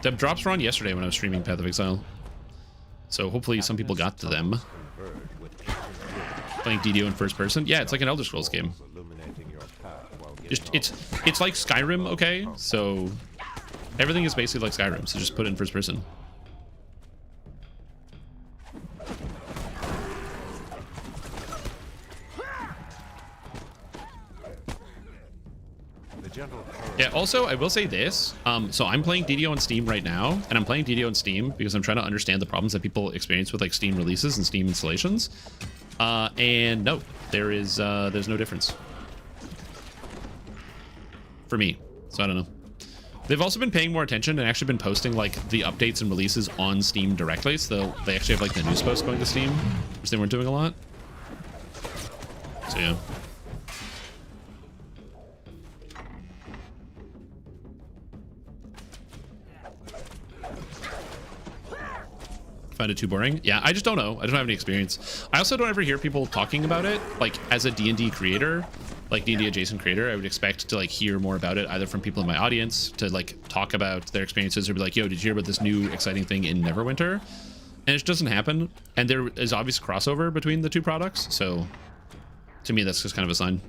The drops were on yesterday when I was streaming Path of Exile. So hopefully some people got to them. Playing DDO in first person? Yeah, it's like an Elder Scrolls game. Just it's like Skyrim, okay? So everything is basically like Skyrim, so just put it in first person. Yeah, also, I will say this. So I'm playing DDO on Steam right now, and I'm playing DDO on Steam because I'm trying to understand the problems that people experience with like Steam releases and Steam installations. And no, there's no difference for me. So I don't know. They've also been paying more attention and actually been posting like the updates and releases on Steam directly. So they actually have like the news posts going to Steam, which they weren't doing a lot. So yeah. Find it too boring? Yeah, I just don't know. I don't have any experience. I also don't ever hear people talking about it. Like as a D&D creator, like D&D adjacent creator, I would expect to like hear more about it either from people in my audience to like talk about their experiences or be like, yo, did you hear about this new exciting thing in Neverwinter? And it just doesn't happen. And there is obvious crossover between the two products. So to me, that's just kind of a sign.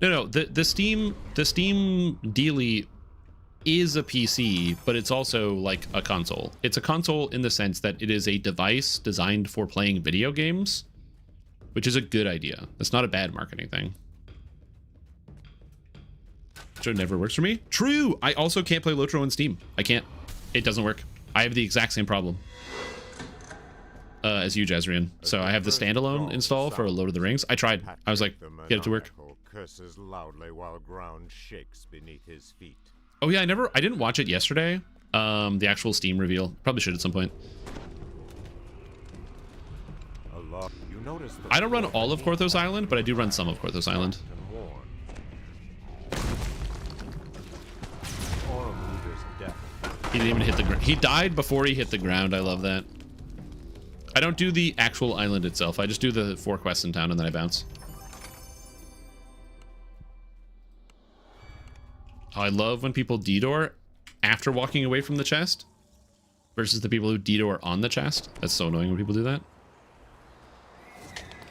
No, the Steam Dealy is a PC, but it's also like a console. It's a console in the sense that it is a device designed for playing video games, which is a good idea. That's not a bad marketing thing. So it never works for me. True. I also can't play Lotro on Steam. I can't. It doesn't work. I have the exact same problem as you, Jazrian. So I have the standalone install for Lord of the Rings. I tried. I was like, get it to work. Curses loudly while ground shakes beneath his feet. Oh yeah, I didn't watch it yesterday. The actual Steam reveal. Probably should at some point. I don't run all of Korthos Island, but I do run some of Korthos Island. He didn't even hit the ground. He died before he hit the ground. I love that. I don't do the actual island itself. I just do the 4 quests in town and then I bounce. I love when people D-door after walking away from the chest versus the people who D-door on the chest. That's so annoying when people do that.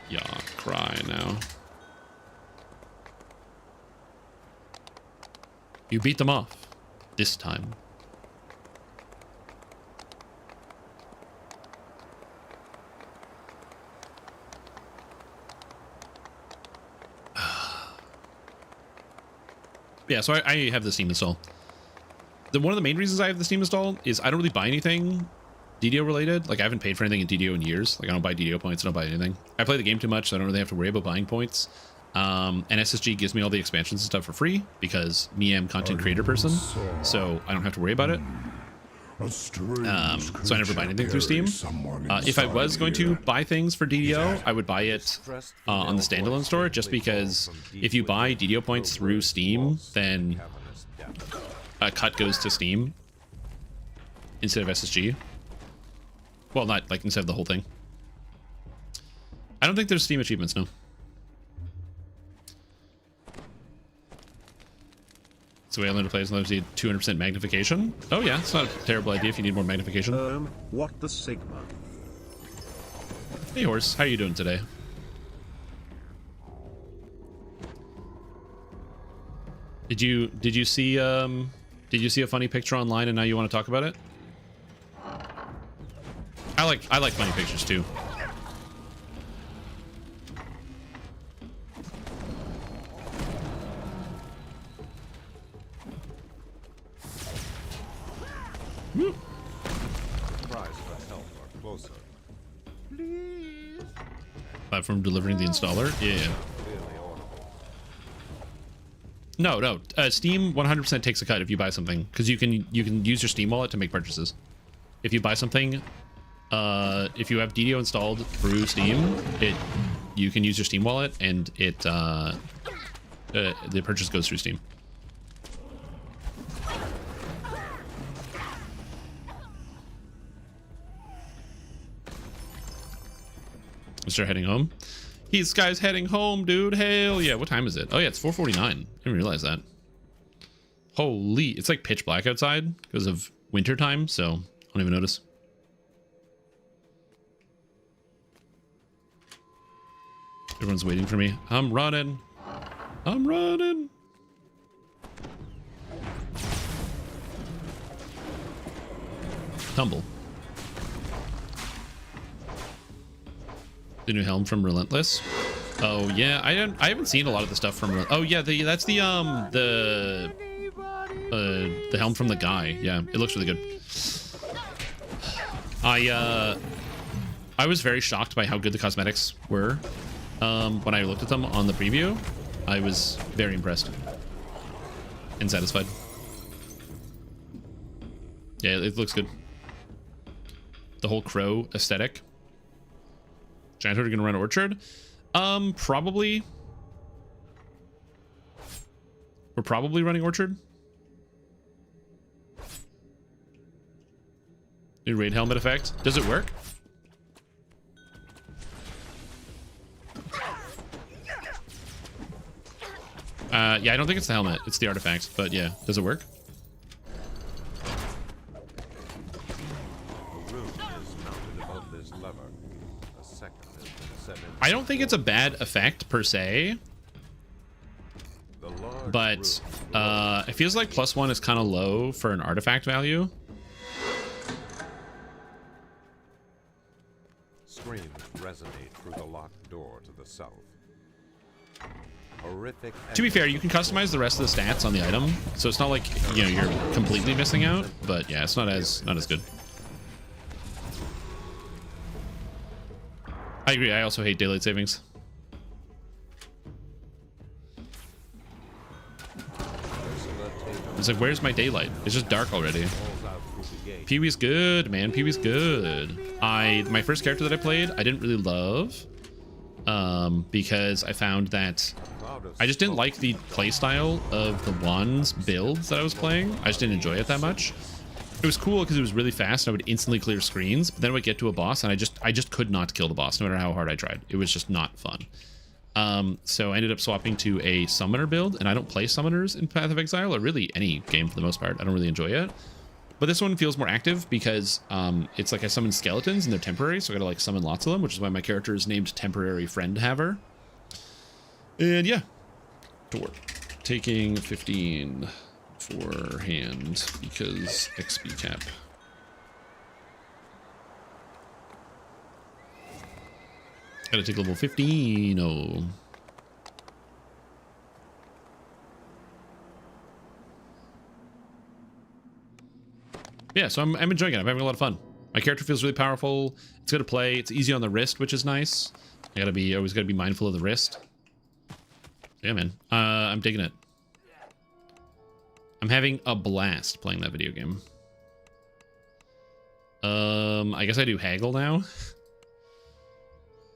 Yeah, cry now. You beat them off. This time. Yeah, so I have the Steam install. One of the main reasons I have the Steam install is I don't really buy anything DDO related. Like I haven't paid for anything in DDO in years. Like I don't buy DDO points, I don't buy anything. I play the game too much, so I don't really have to worry about buying points. And SSG gives me all the expansions and stuff for free because me am content creator person, so I don't have to worry about it. So I never buy anything through Steam. If I was going to buy things for DDO, I would buy it on the standalone store, just because if you buy DDO points through Steam, then a cut goes to Steam instead of SSG. Well, not like instead of the whole thing. I don't think there's Steam achievements, no. So we only to play as long as you need 200% magnification. Oh yeah, it's not a terrible idea if you need more magnification. What the Sigma? Hey horse, how are you doing today? Did you see Did you see a funny picture online and now you want to talk about it? I like funny pictures too. Cries for help are closer. Platform delivering the installer? Yeah. No. Steam 100% takes a cut if you buy something, because you can use your Steam wallet to make purchases. If you buy something, if you have DDO installed through Steam, you can use your Steam wallet, and the purchase goes through Steam. Start heading home. This guy's heading home, dude. Hell yeah. What time is it? Oh yeah, it's 4:49. I didn't realize that. Holy, it's like pitch black outside because of winter time, so I don't even notice. Everyone's waiting for me. I'm running. I'm running. Tumble. The new helm from Relentless. Oh yeah, I haven't seen a lot of the stuff from. Oh yeah, that's the helm from the guy. Yeah, it looks really good. I was very shocked by how good the cosmetics were. When I looked at them on the preview, I was very impressed and satisfied. Yeah, it looks good. The whole crow aesthetic. Giant Herd are gonna run Orchard? Probably. We're probably running Orchard. New raid helmet effect. Does it work? Yeah, I don't think it's the helmet. It's the artifact, but yeah. Does it work? I don't think it's a bad effect per se, but it feels like +1 is kind of low for an artifact value. Screams resonate through the locked door to the south. Horrific. To be fair, you can customize the rest of the stats on the item, so it's not like, you know, you're completely missing out. But yeah, it's not as good. I agree. I also hate daylight savings. It's like, where's my daylight? It's just dark already. Pee-wee's good, man. Pee-wee's good. My first character that I played, I didn't really love, because I found that I just didn't like the playstyle of the Wands builds that I was playing. I just didn't enjoy it that much. It was cool because it was really fast and I would instantly clear screens, but then I would get to a boss and I just could not kill the boss no matter how hard I tried. It was just not fun. So I ended up swapping to a summoner build, and I don't play summoners in Path of Exile, or really any game for the most part. I don't really enjoy it. But this one feels more active because it's like I summon skeletons and they're temporary, so I gotta like summon lots of them, which is why my character is named Temporary Friend Haver. And yeah, to work. Taking 15 for hand because XP cap. Gotta take level 15. Oh. Yeah, so I'm enjoying it. I'm having a lot of fun. My character feels really powerful. It's good to play. It's easy on the wrist, which is nice. I always gotta be mindful of the wrist. Yeah, man. I'm digging it. I'm having a blast playing that video game. I guess I do Haggle now.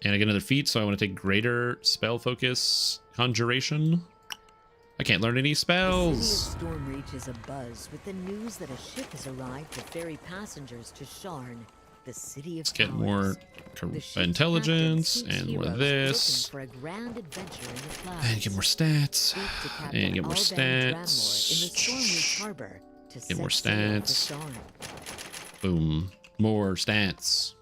And I get another feat, so I want to take Greater Spell Focus Conjuration. I can't learn any spells. The city of Storm reaches a buzz with the news that a ship has arrived to ferry passengers to Sharn, the city of Let's get more intelligence and more of this. For a grand adventure in the clouds. And get more stats. And get more stats. Get more stats. Boom. More stats.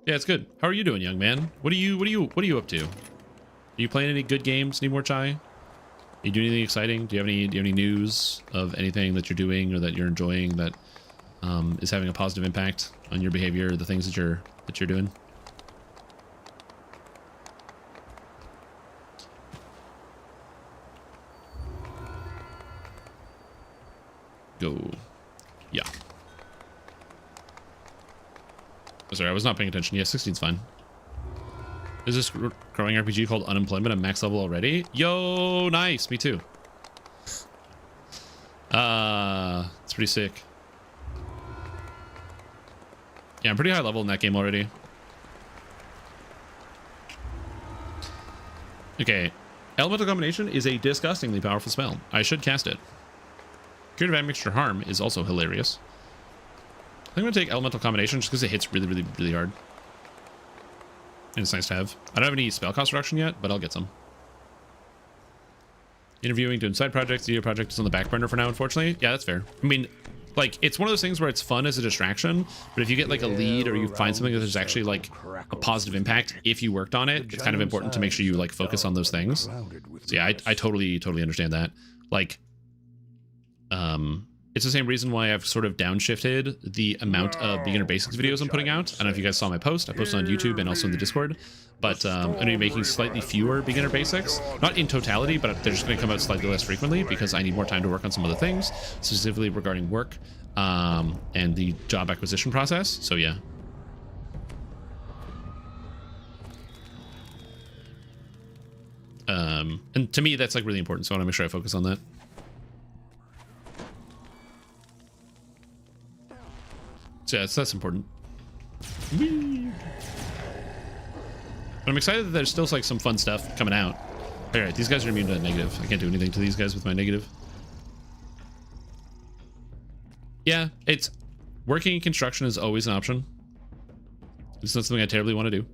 Yeah, it's good. How are you doing, young man? What are you up to? Are you playing any good games? Need more chai? You doing anything exciting? Do you have any news of anything that you're doing or that you're enjoying that is having a positive impact on your behavior, the things that you're doing? Go. Yeah. Oh, sorry, I was not paying attention. Yeah, 16's fine. Is this growing RPG called Unemployment at max level already? Yo, nice. Me too. It's pretty sick. Yeah, I'm pretty high level in that game already. Okay. Elemental Combination is a disgustingly powerful spell. I should cast it. Curative Admixture Harm is also hilarious. I think I'm going to take Elemental Combination just because it hits really, really, really hard. And it's nice to have. I don't have any spell cost reduction yet, but I'll get some. Interviewing, doing side projects. The project is on the back burner for now, unfortunately. Yeah, that's fair. I mean, like, it's one of those things where it's fun as a distraction, but if you get like a lead or you find something that there's actually like a positive impact if you worked on it, it's kind of important to make sure you like focus on those things. So yeah, I totally understand that. Like, it's the same reason why I've sort of downshifted the amount of beginner basics videos I'm putting out. I don't know if you guys saw my post. I posted on YouTube and also in the Discord. But I'm going to be making slightly fewer beginner basics. Not in totality, but they're just going to come out slightly less frequently because I need more time to work on some other things, specifically regarding work and the job acquisition process. So yeah. And to me, that's like really important. So I want to make sure I focus on that. So yeah, that's important. Whee! But I'm excited that there's still like some fun stuff coming out. All right, these guys are immune to negative. I can't do anything to these guys with my negative. Yeah, it's working in construction is always an option. It's not something I terribly want to do.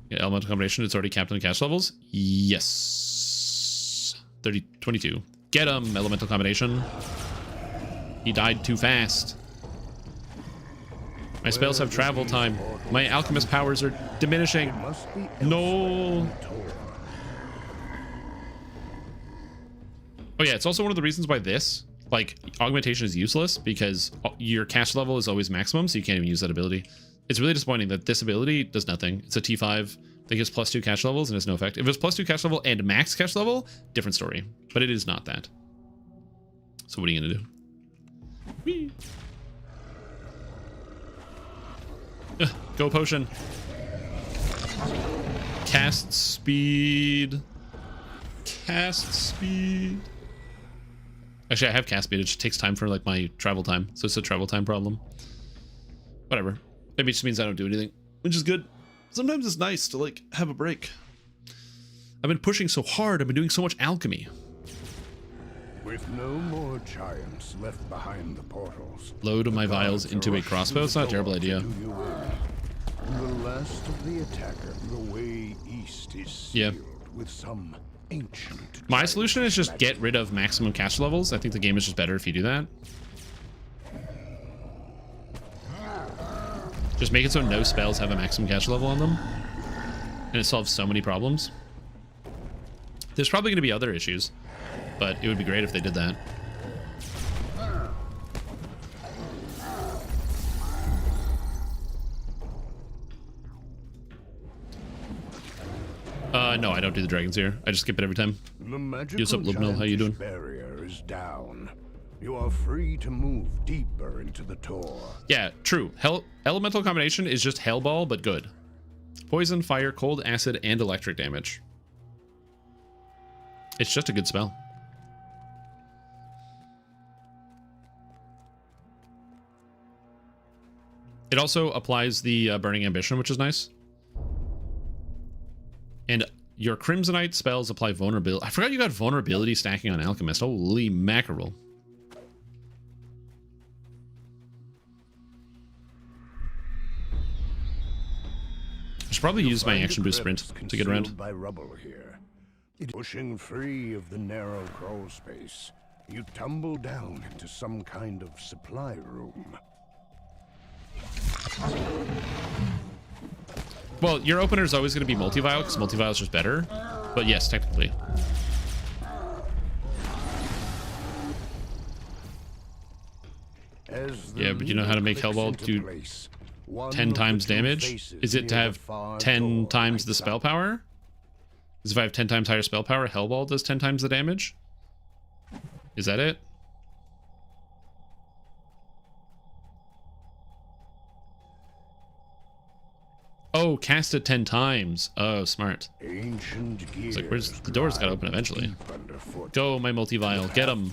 Yeah, Elemental Combination, it's already capped on cash levels. Yes. 22. Get him, Elemental Combination. He died too fast. My spells have travel time. My alchemist powers are diminishing. No. Oh yeah, it's also one of the reasons why this, like, augmentation is useless because your cast level is always maximum, so you can't even use that ability. It's really disappointing that this ability does nothing. It's a T5. I think it's +2 cash levels and has no effect. If it's +2 cash level and max cash level, different story. But it is not that. So what are you gonna do? Whee. Go potion. Cast speed. Cast speed. Actually, I have cast speed. It just takes time for like my travel time. So it's a travel time problem. Whatever. Maybe it just means I don't do anything, which is good. Sometimes it's nice to like have a break. I've been pushing so hard. I've been doing so much alchemy. With no more giants left behind the portals. Load my vials into a crossbow. It's not a terrible idea. The last of the attacker, the way east is sealed with some ancient. My solution is just get rid of maximum cash levels. I think the game is just better if you do that. Just make it so no spells have a maximum cash level on them. And it solves so many problems. There's probably going to be other issues, but it would be great if they did that. No, I don't do the dragons here. I just skip it every time. The magical Use up Lubnil. How you doing? Barrier is down. You are free to move deeper into the Tor. Yeah, true. Elemental Combination is just Hellball, but good. Poison, fire, cold, acid, and electric damage. It's just a good spell. It also applies the Burning Ambition, which is nice. And your Crimsonite spells apply vulnerability. I forgot you got vulnerability stacking on Alchemist. Holy mackerel. I should probably use my action boost sprint to get around. By rubble here. Pushing free of the narrow crawl space, you tumble down into some kind of supply room. Well, your opener is always going to be multi-vial because multi-vial is just better. But yes, technically. Yeah, but you know how to make Hellball do 10 times damage? Is it to have 10 times the spell power? Because if I have 10 times higher spell power, Hellball does 10 times the damage? Is that it? Oh, cast it 10 times. Oh, smart. It's like, where's the door's gotta open eventually. Go, my multi-vial. Get him.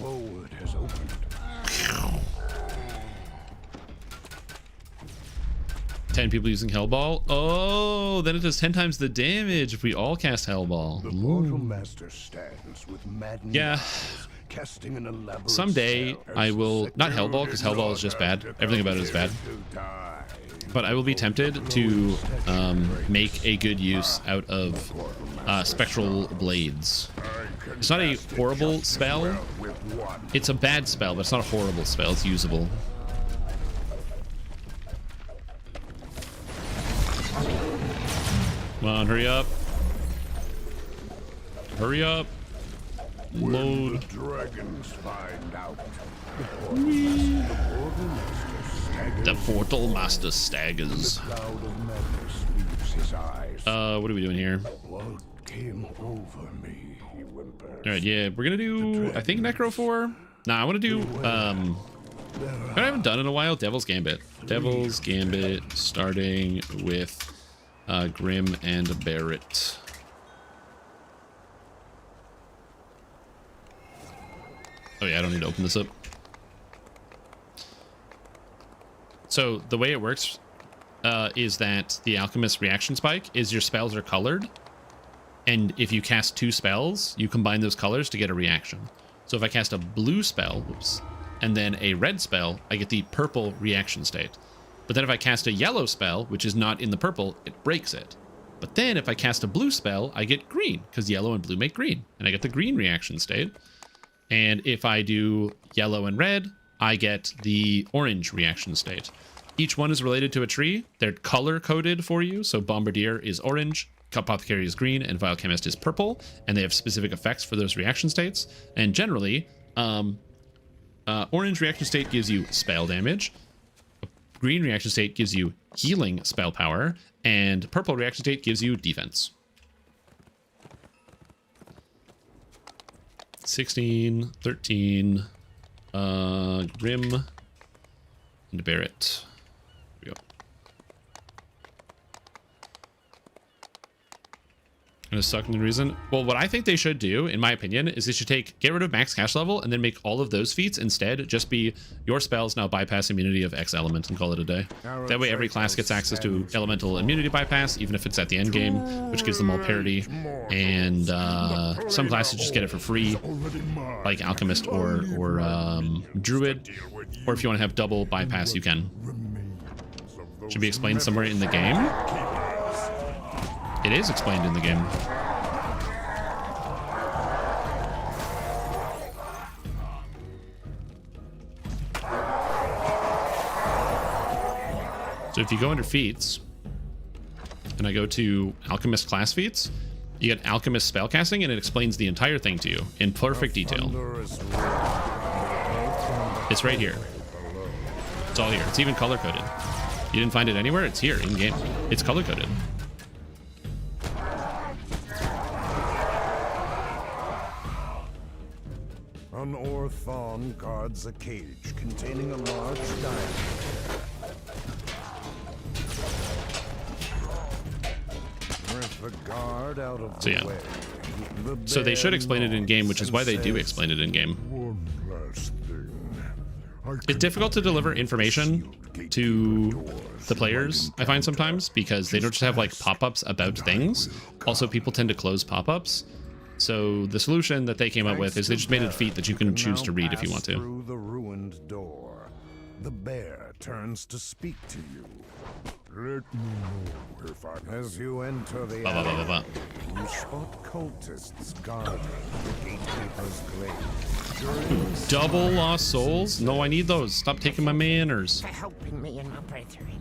10 people using Hellball. Oh, then it does 10 times the damage if we all cast Hellball. The Portal Master stands with maddening yeah. eyes, casting an elaborate Someday I will not Hellball, because Hellball is just bad. Everything about it is bad. But I will be tempted to make a good use out of Spectral Blades. It's not a horrible spell. It's a bad spell, but it's not a horrible spell. It's usable. Come on, hurry up. Hurry up. Load. The dragons find out. The Portal Master staggers. What are we doing here? What came over me, he whimpered. Alright, yeah, we're gonna do, I think, Necro 4. Nah, I want to do, I haven't done in a while, Devil's Gambit. Devil's Gambit, starting with Grim and Barrett. Oh yeah, I don't need to open this up. So the way it works is that the alchemist reaction spike is your spells are colored, and if you cast 2 spells, you combine those colors to get a reaction. So if I cast a blue spell, whoops, and then a red spell, I get the purple reaction state. But then if I cast a yellow spell, which is not in the purple, it breaks it. But then if I cast a blue spell, I get green, because yellow and blue make green, and I get the green reaction state. And if I do yellow and red, I get the orange reaction state. Each one is related to a tree. They're color coded for you. So Bombardier is orange, Apothecary is green, and Biochemist is purple. And they have specific effects for those reaction states. And generally, orange reaction state gives you spell damage. Green reaction state gives you healing spell power. And purple reaction state gives you defense. 16, 13, Grim, and Barrett. Here we go. Gonna suck in the reason. Well, what I think they should do, in my opinion, is they should get rid of max cash level and then make all of those feats instead just be your spells now bypass immunity of X element and call it a day. That way every class gets access to elemental immunity bypass, even if it's at the end game, which gives them all parity. And some classes just get it for free, like Alchemist or Druid. Or if you want to have double bypass, you can. Should be explained somewhere in the game. It is explained in the game. So if you go under feats, and I go to Alchemist class feats, you get Alchemist spellcasting, and it explains the entire thing to you in perfect detail. It's right here. It's all here. It's even color coded. You didn't find it anywhere? It's here in game. It's color coded. An Orthon guards a cage containing a large diamond. With the guard out of So yeah. So they should explain it in game, which is why they do explain it in game. It's difficult to deliver information to the players, I find sometimes, because they don't just have like pop-ups about things. Also, people tend to close pop-ups. So the solution that they came up with is they just made a feat that you can choose to read if you want to. Through the ruined door, the bear turns to speak to you. Let me know if I... As you enter the alley, you spot cultists guarding the gatekeeper's glade. Double lost souls? No, I need those. Stop taking my manners. For helping me and my brethren.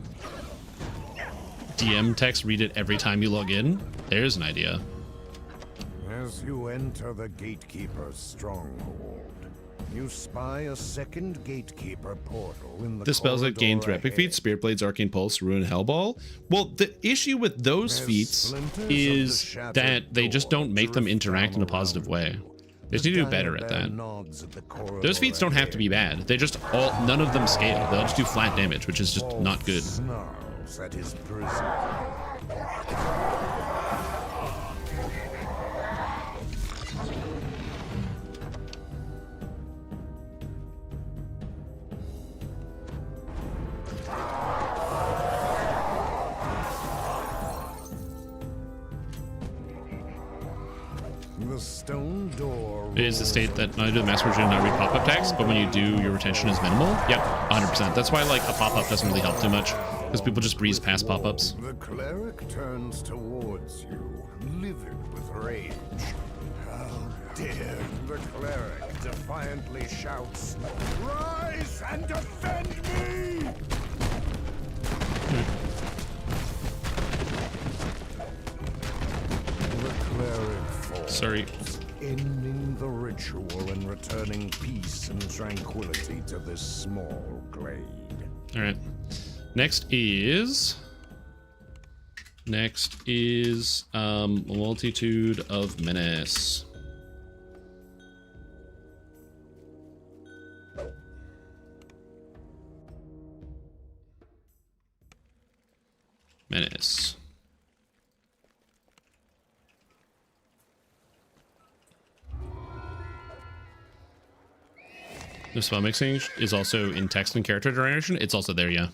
DM text, read it every time you log in. There's an idea. As you enter the gatekeeper's stronghold, you spy a second gatekeeper portal in the The spells that gain through epic feats, Spirit Blades, Arcane Pulse, Ruin, Hellball. Well, the issue with those feats is that they just don't make them interact in a positive way. They just need to do better at that. Those feats don't have to be bad. They just none of them scale. They'll just do flat damage, which is just not good. Snarls at his prison. The stone door It is the state that not only do the master version not read pop-up text, but when you do, your retention is minimal. Yep, 100%. That's why like a pop-up doesn't really help too much, because people just breeze past pop-ups. The cleric turns towards you, livid with rage. How dare the cleric defiantly shouts, "Rise and defend me!" The cleric falls, sorry, ending the ritual and returning peace and tranquility to this small glade. All right. Next is Multitude of Menace. Menace. The spell mixing is also in text and character generation. It's also there, yeah.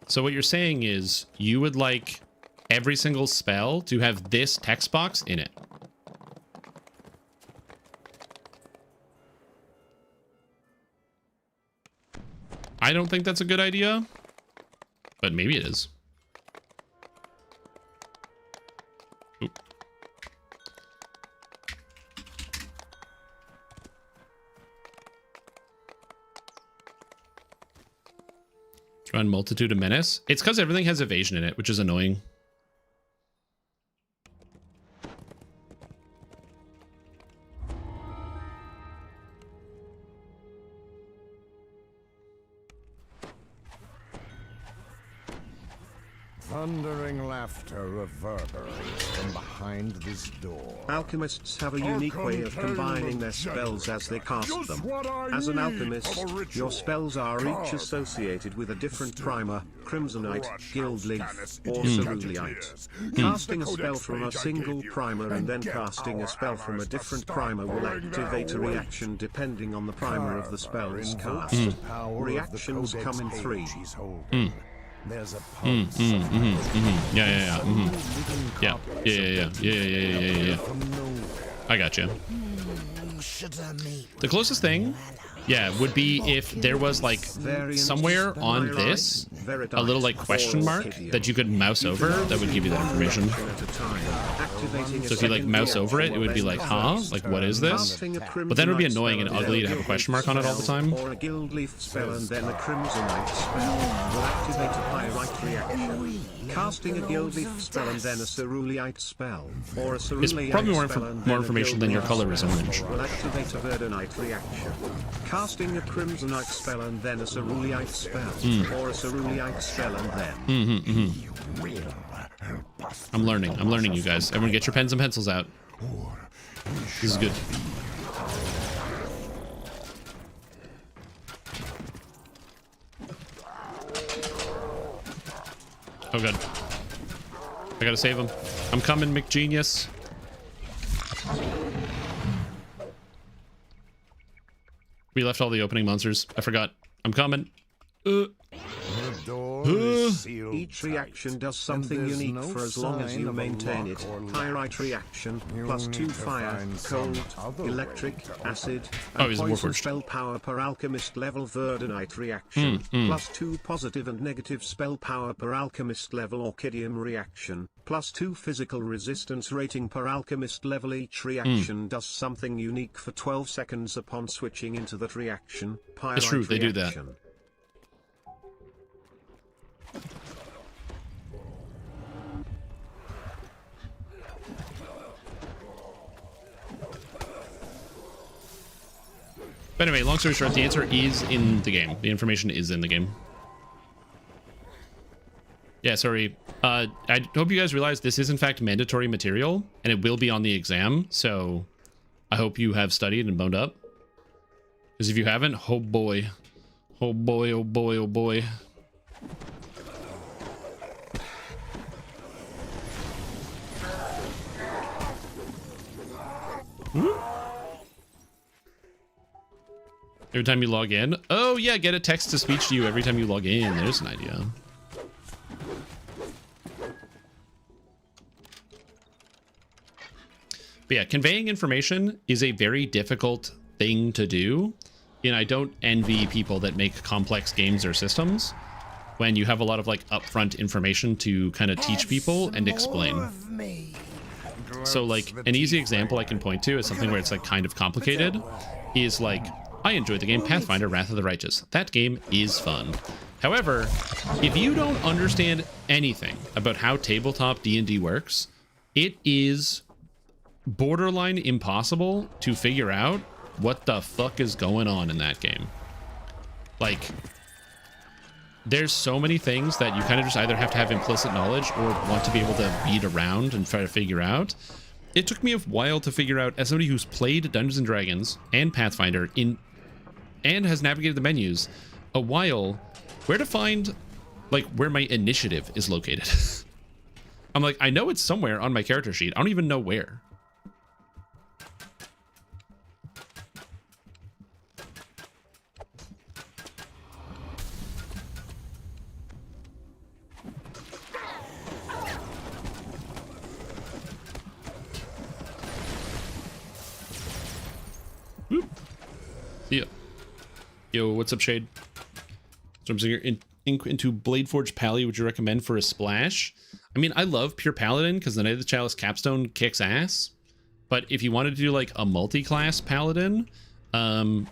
So what you're saying is you would like every single spell to have this text box in it. I don't think that's a good idea, but maybe it is. Oop. Run Multitude of Menace. It's because everything has evasion in it, which is annoying. Thundering laughter reverberates from behind this door. Alchemists have a unique way of combining their spells as they cast them. As an alchemist, your spells are each associated with a different primer, crimsonite, guild leaf, or ceruleite. Casting a spell from a single primer and then casting a spell from a different primer will activate a reaction depending on the primer of the spell's cast. Reactions come in 3. There's a Yeah. I got you. The closest thing, yeah, would be if there was like somewhere on this a little like question mark that you could mouse over that would give you that information. So if you like mouse over it, it would be like, huh? Like, what is this? But then it would be annoying and ugly to have a question mark on it all the time. Or a guild leaf spell and then a crimsonite spell will activate a pyrite reaction. Casting a guild leaf spell and then a ceruleite spell, or a ceruleite It's probably more spell information than your color is orange. will activate a verdonite reaction. Casting a crimsonite spell and then a ceruleite spell, or a ceruleite spell and then. I'm learning, you guys. Everyone get your pens and pencils out. This is good. Oh god. I gotta save him. I'm coming, McGenius. We left all the opening monsters. I forgot. I'm coming. Each reaction does something unique for as long as you maintain it. Pyrite reaction, +2 fire, cold, electric, acid, and poison spell power per alchemist level. Verdonite reaction, +2 positive and negative spell power per alchemist level. Orchidium reaction, +2 physical resistance rating per alchemist level. Each reaction does something unique for 12 seconds upon switching into that reaction. Pyrite it's true, they do that. But anyway, long story short, the answer is in the game. The information is in the game. Yeah, sorry. I hope you guys realize this is in fact mandatory material, and it will be on the exam, so I hope you have studied and boned up. Because if you haven't, oh boy. Oh boy, oh boy, oh boy. Every time you log in? Oh yeah, get a text-to-speech to you every time you log in. There's an idea. But yeah, conveying information is a very difficult thing to do. And I don't envy people that make complex games or systems when you have a lot of like upfront information to kind of teach people and explain. So like an easy example I can point to is something where it's like kind of complicated is like, I enjoyed the game Pathfinder Wrath of the Righteous. That game is fun. However, if you don't understand anything about how tabletop D&D works, it is borderline impossible to figure out what the fuck is going on in that game. Like, there's so many things that you kind of just either have to have implicit knowledge or want to be able to read around and try to figure out. It took me a while to figure out, as somebody who's played Dungeons and Dragons and Pathfinder and has navigated the menus, a while, where to find like where my initiative is located. I'm like, I know it's somewhere on my character sheet. I don't even know where. Yeah. Yo, what's up, Shade? Stormsinger into Bladeforge Pally, would you recommend for a splash? I mean, I love Pure Paladin because the Knight of the Chalice Capstone kicks ass. But if you wanted to do like a multi-class Paladin, a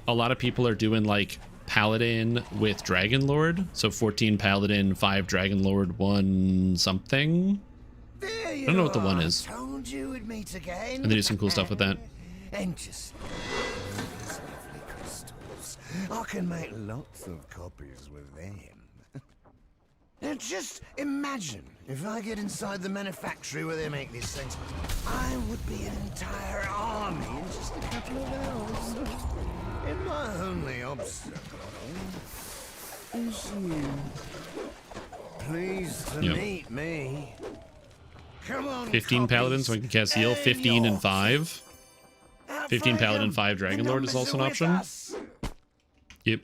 lot of people are doing like Paladin with Dragon Lord. So 14 Paladin, 5 Dragon Lord, 1 something. I don't know what the one is. Told you we'd meet again. And they do some cool stuff with that. And just these lovely crystals. I can make lots of copies with them. Now just imagine if I get inside the manufactory where they make these things. I would be an entire army in just a couple of hours. And my only obstacle is you. Pleased to meet me. Come on, 15 Paladins, so I can cast heal. 15 and 5. 15 Paladin, 5 Dragon Lord is also an option. Yep.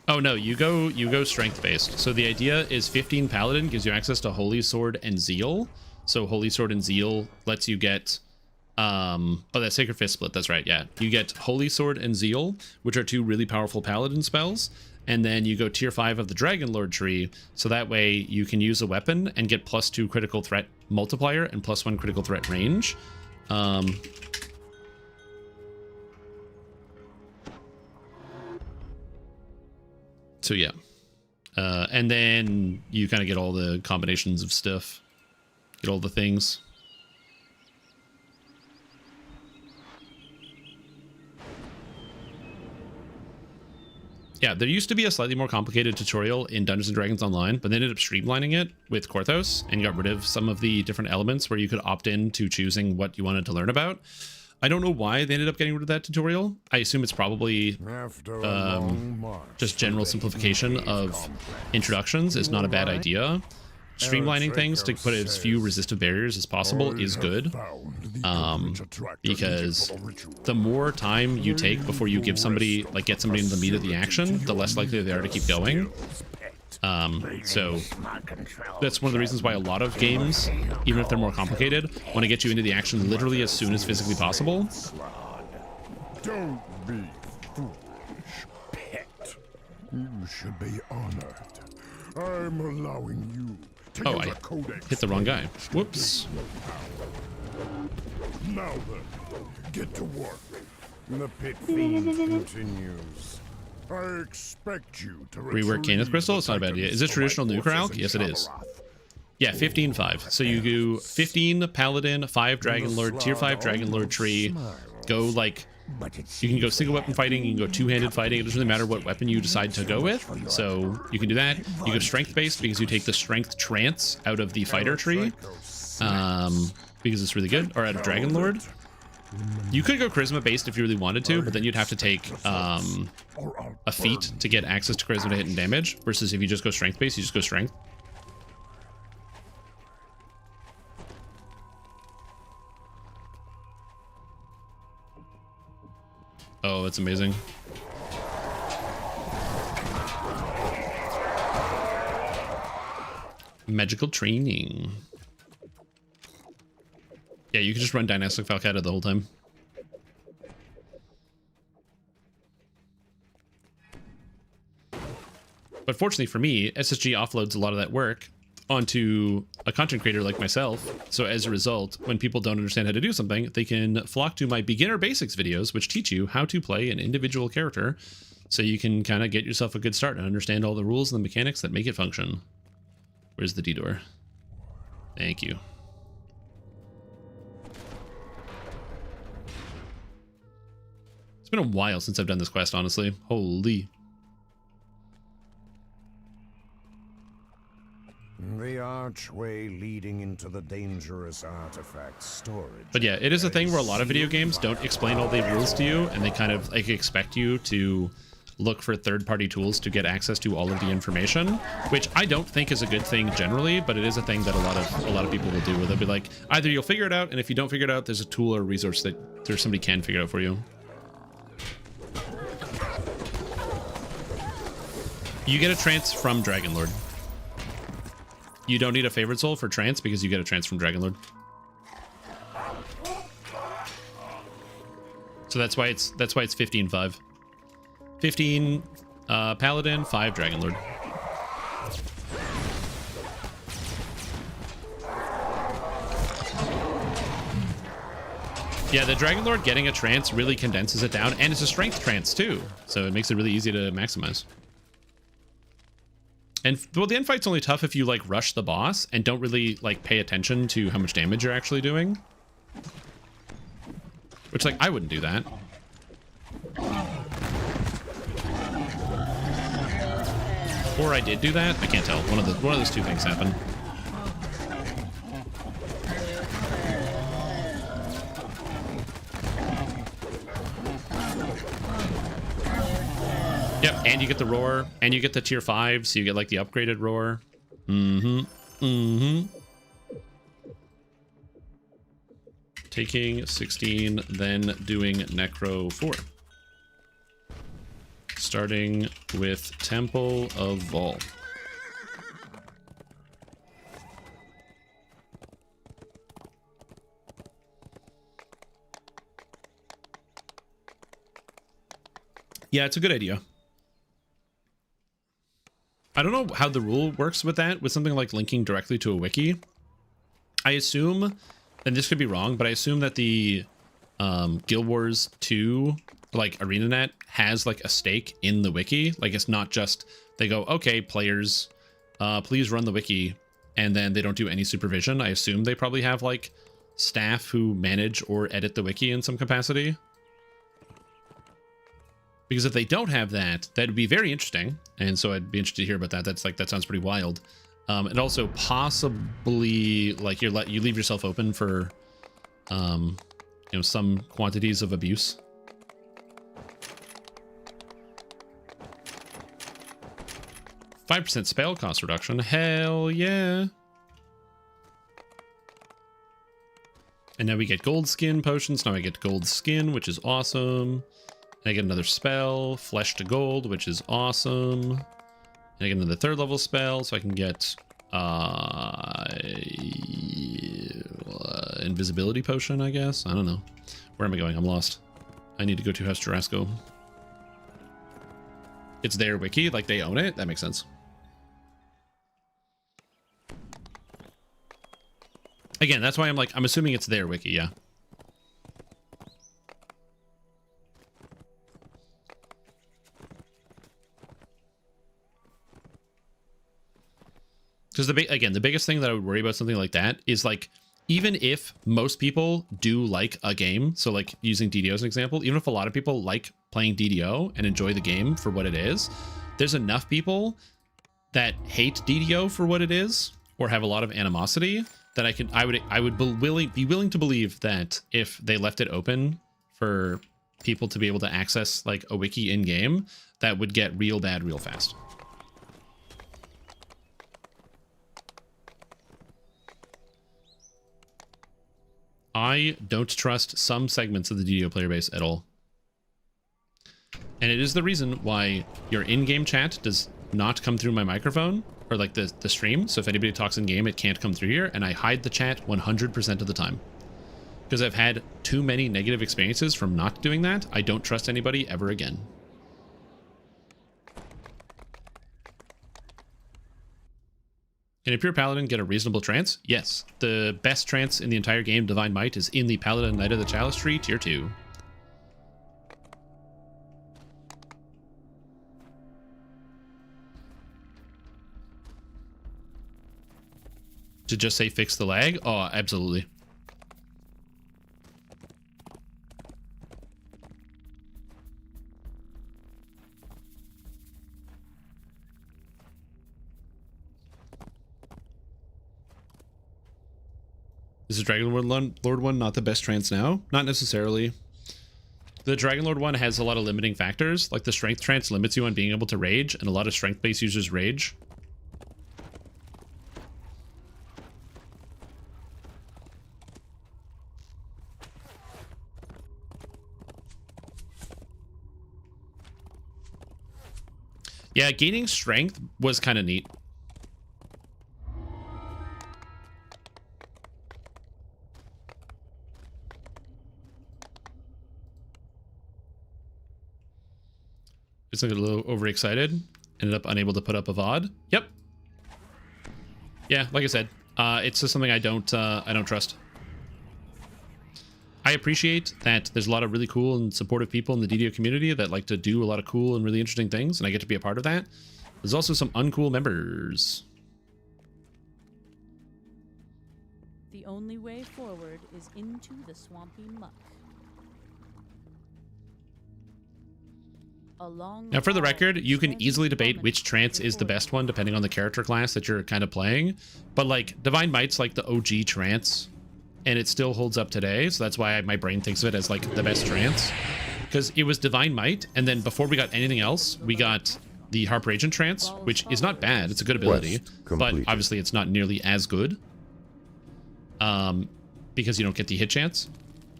Oh no, you go strength based. So the idea is 15 Paladin gives you access to Holy Sword and Zeal. So Holy Sword and Zeal lets you get oh, that Sacred Fist split, that's right, yeah. You get Holy Sword and Zeal, which are 2 really powerful Paladin spells. And then you go tier 5 of the Dragon Lord tree, so that way you can use a weapon and get +2 critical threat multiplier and +1 critical threat range. So yeah. And then you kind of get all the combinations of stuff. Get all the things. Yeah, there used to be a slightly more complicated tutorial in Dungeons & Dragons Online, but they ended up streamlining it with Korthos and got rid of some of the different elements where you could opt in to choosing what you wanted to learn about. I don't know why they ended up getting rid of that tutorial. I assume it's probably just general simplification of introductions is not a bad idea. Streamlining things to put as few resistive barriers as possible is good, because the more time you take before you give somebody, like get somebody into the meat of the action, the less likely they are to keep going. So that's one of the reasons why a lot of games, even if they're more complicated, want to get you into the action literally as soon as physically possible. Don't be foolish, pet. You should be honored. I'm allowing you. Oh, I hit the wrong guy. Whoops. Now then, get to work. The pit fiend continues. I expect you to rework Caneth Crystal? It's not a bad idea. Is it traditional Nuke Alch? Yes, it is. Yeah, 15-5. So you do 15 Paladin, 5 Dragon Lord, tier 5 Dragon Lord tree, go like, you can go single weapon fighting, you can go two-handed fighting. It doesn't really matter what weapon you decide to go with. So you can do that. You go strength based because you take the strength trance out of the fighter tree, because it's really good, or out of Dragon Lord. You could go charisma based if you really wanted to, but then you'd have to take a feat to get access to charisma to hit and damage, versus if you just go strength based, you just go strength. Oh, that's amazing. Magical training. Yeah, you can just run Dynastic Falcata the whole time. But fortunately for me, SSG offloads a lot of that work onto a content creator like myself. So as a result, when people don't understand how to do something, they can flock to my beginner basics videos, which teach you how to play an individual character, so you can kind of get yourself a good start and understand all the rules and the mechanics that make it function. Where's the D door? Thank you. It's been a while since I've done this quest, honestly. Holy. The archway leading into the dangerous artifact storage. But yeah, it is a thing where a lot of video games don't explain all the rules to you, and they kind of like expect you to look for third-party tools to get access to all of the information, which I don't think is a good thing generally, but it is a thing that a lot of people will do, where they'll be like, either you'll figure it out, and if you don't figure it out, there's a tool or a resource that there's somebody can figure it out for you. You get a trance from Dragon Lord. You don't need a favorite soul for trance because you get a trance from Dragon Lord. So that's why it's 15-5. 15 Paladin, 5 Dragon Lord. Yeah, the Dragon Lord getting a trance really condenses it down, and it's a strength trance too, so it makes it really easy to maximize. And well, the end fight's only tough if you like rush the boss and don't really like pay attention to how much damage you're actually doing. Which, like, I wouldn't do that. Or I did do that. I can't tell. One of those two things happened. Yep, and you get the roar, and you get the tier 5, so you get like the upgraded roar. Taking 16, then doing Necro 4. Starting with Temple of Vol. Yeah, it's a good idea. I don't know how the rule works with that, with something like linking directly to a wiki. I assume, and this could be wrong, but I assume that the Guild Wars 2, like ArenaNet, has like a stake in the wiki. Like, it's not just, they go, okay, players, please run the wiki, and then they don't do any supervision. I assume they probably have like staff who manage or edit the wiki in some capacity. Because if they don't have that, that'd be very interesting, and so I'd be interested to hear about that. That's like, that sounds pretty wild. And also possibly like you leave yourself open for, you know, some quantities of abuse. %5 spell cost reduction. Hell yeah! And now we get gold skin potions. Now I get gold skin, which is awesome. I get another spell, Flesh to Gold, which is awesome. And I get another 3rd level spell, so I can get invisibility potion, I guess. I don't know. Where am I going? I'm lost. I need to go to House Jurasco. It's their wiki, like they own it. That makes sense. Again, that's why I'm assuming it's their wiki, yeah. Because the biggest thing that I would worry about something like that is like even if most people do like a game, so like using DDO as an example, even if a lot of people like playing DDO and enjoy the game for what it is, there's enough people that hate DDO for what it is or have a lot of animosity that I would be willing to believe that if they left it open for people to be able to access like a wiki in game, that would get real bad real fast. I don't trust some segments of the DDO player base at all. And it is the reason why your in-game chat does not come through my microphone or like the stream. So if anybody talks in game, it can't come through here, and I hide the chat 100% of the time. Because I've had too many negative experiences from not doing that. I don't trust anybody ever again. Can a pure paladin get a reasonable trance? Yes. The best trance in the entire game, Divine Might, is in the Paladin Knight of the Chalice tree, tier 2. To just say fix the lag? Oh, absolutely. Is the Dragon Lord one not the best trance now? Not necessarily. The Dragon Lord one has a lot of limiting factors. Like the strength trance limits you on being able to rage, and a lot of strength-based users rage. Yeah, gaining strength was kind of neat. It's like a little overexcited. Ended up unable to put up a VOD. Yep. Yeah, like I said, it's just something I don't trust. I appreciate that there's a lot of really cool and supportive people in the DDO community that like to do a lot of cool and really interesting things, and I get to be a part of that. There's also some uncool members. The only way forward is into the swampy muck. Now, for the record, you can easily debate which trance is the best one depending on the character class that you're kind of playing. But like Divine Might's like the OG trance, and it still holds up today. So that's why my brain thinks of it as like the best trance, because it was Divine Might, and then before we got anything else, we got the Harper Agent trance, which is not bad. It's a good ability, but obviously it's not nearly as good, because you don't get the hit chance.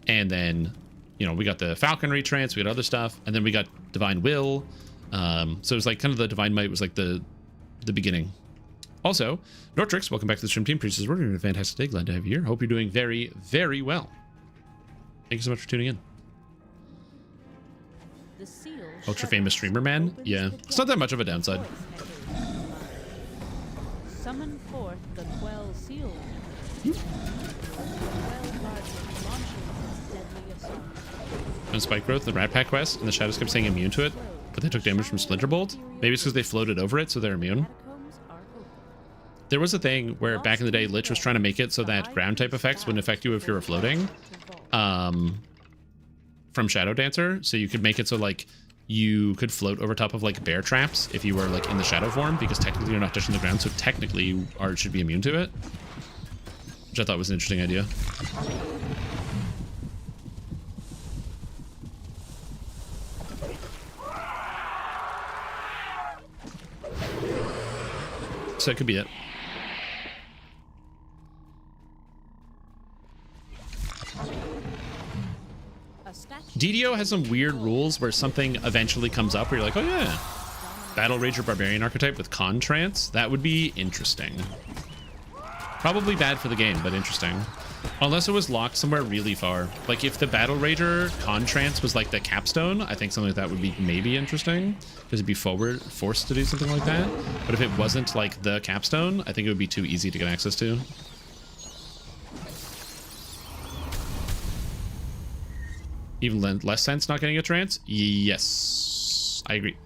And then, you know, we got the Falconry trance, we got other stuff, and then we got Divine Will. So it was like kind of the Divine Might was like the beginning. Also, Nortrix, welcome back to the stream team. Priest is working a fantastic day. Glad to have you here. Hope you're doing very, very well. Thank you so much for tuning in. Ultra famous streamer man? Yeah, it's not that much of a downside. Summon forth the Quell Seal. On Spike Growth, the Rat Pack quest, and the Shadows kept saying immune to it, but they took damage from Splinterbolt. Maybe it's because they floated over it, so they're immune. There was a thing where back in the day, Lich was trying to make it so that ground type effects wouldn't affect you if you were floating, from Shadow Dancer. So you could make it so like you could float over top of like bear traps if you were like in the shadow form, because technically you're not touching the ground, so technically you should be immune to it, which I thought was an interesting idea. So it could be it. DDO has some weird rules where something eventually comes up where you're like, oh yeah, Battle Rager Barbarian archetype with Con Trance. That would be interesting. Probably bad for the game, but interesting. Unless it was locked somewhere really far. Like if the Battle Rager Con Trance was like the capstone, I think something like that would be maybe interesting, because it'd be forced to do something like that. But if it wasn't like the capstone, I think it would be too easy to get access to. Even less sense not getting a trance? Yes, I agree.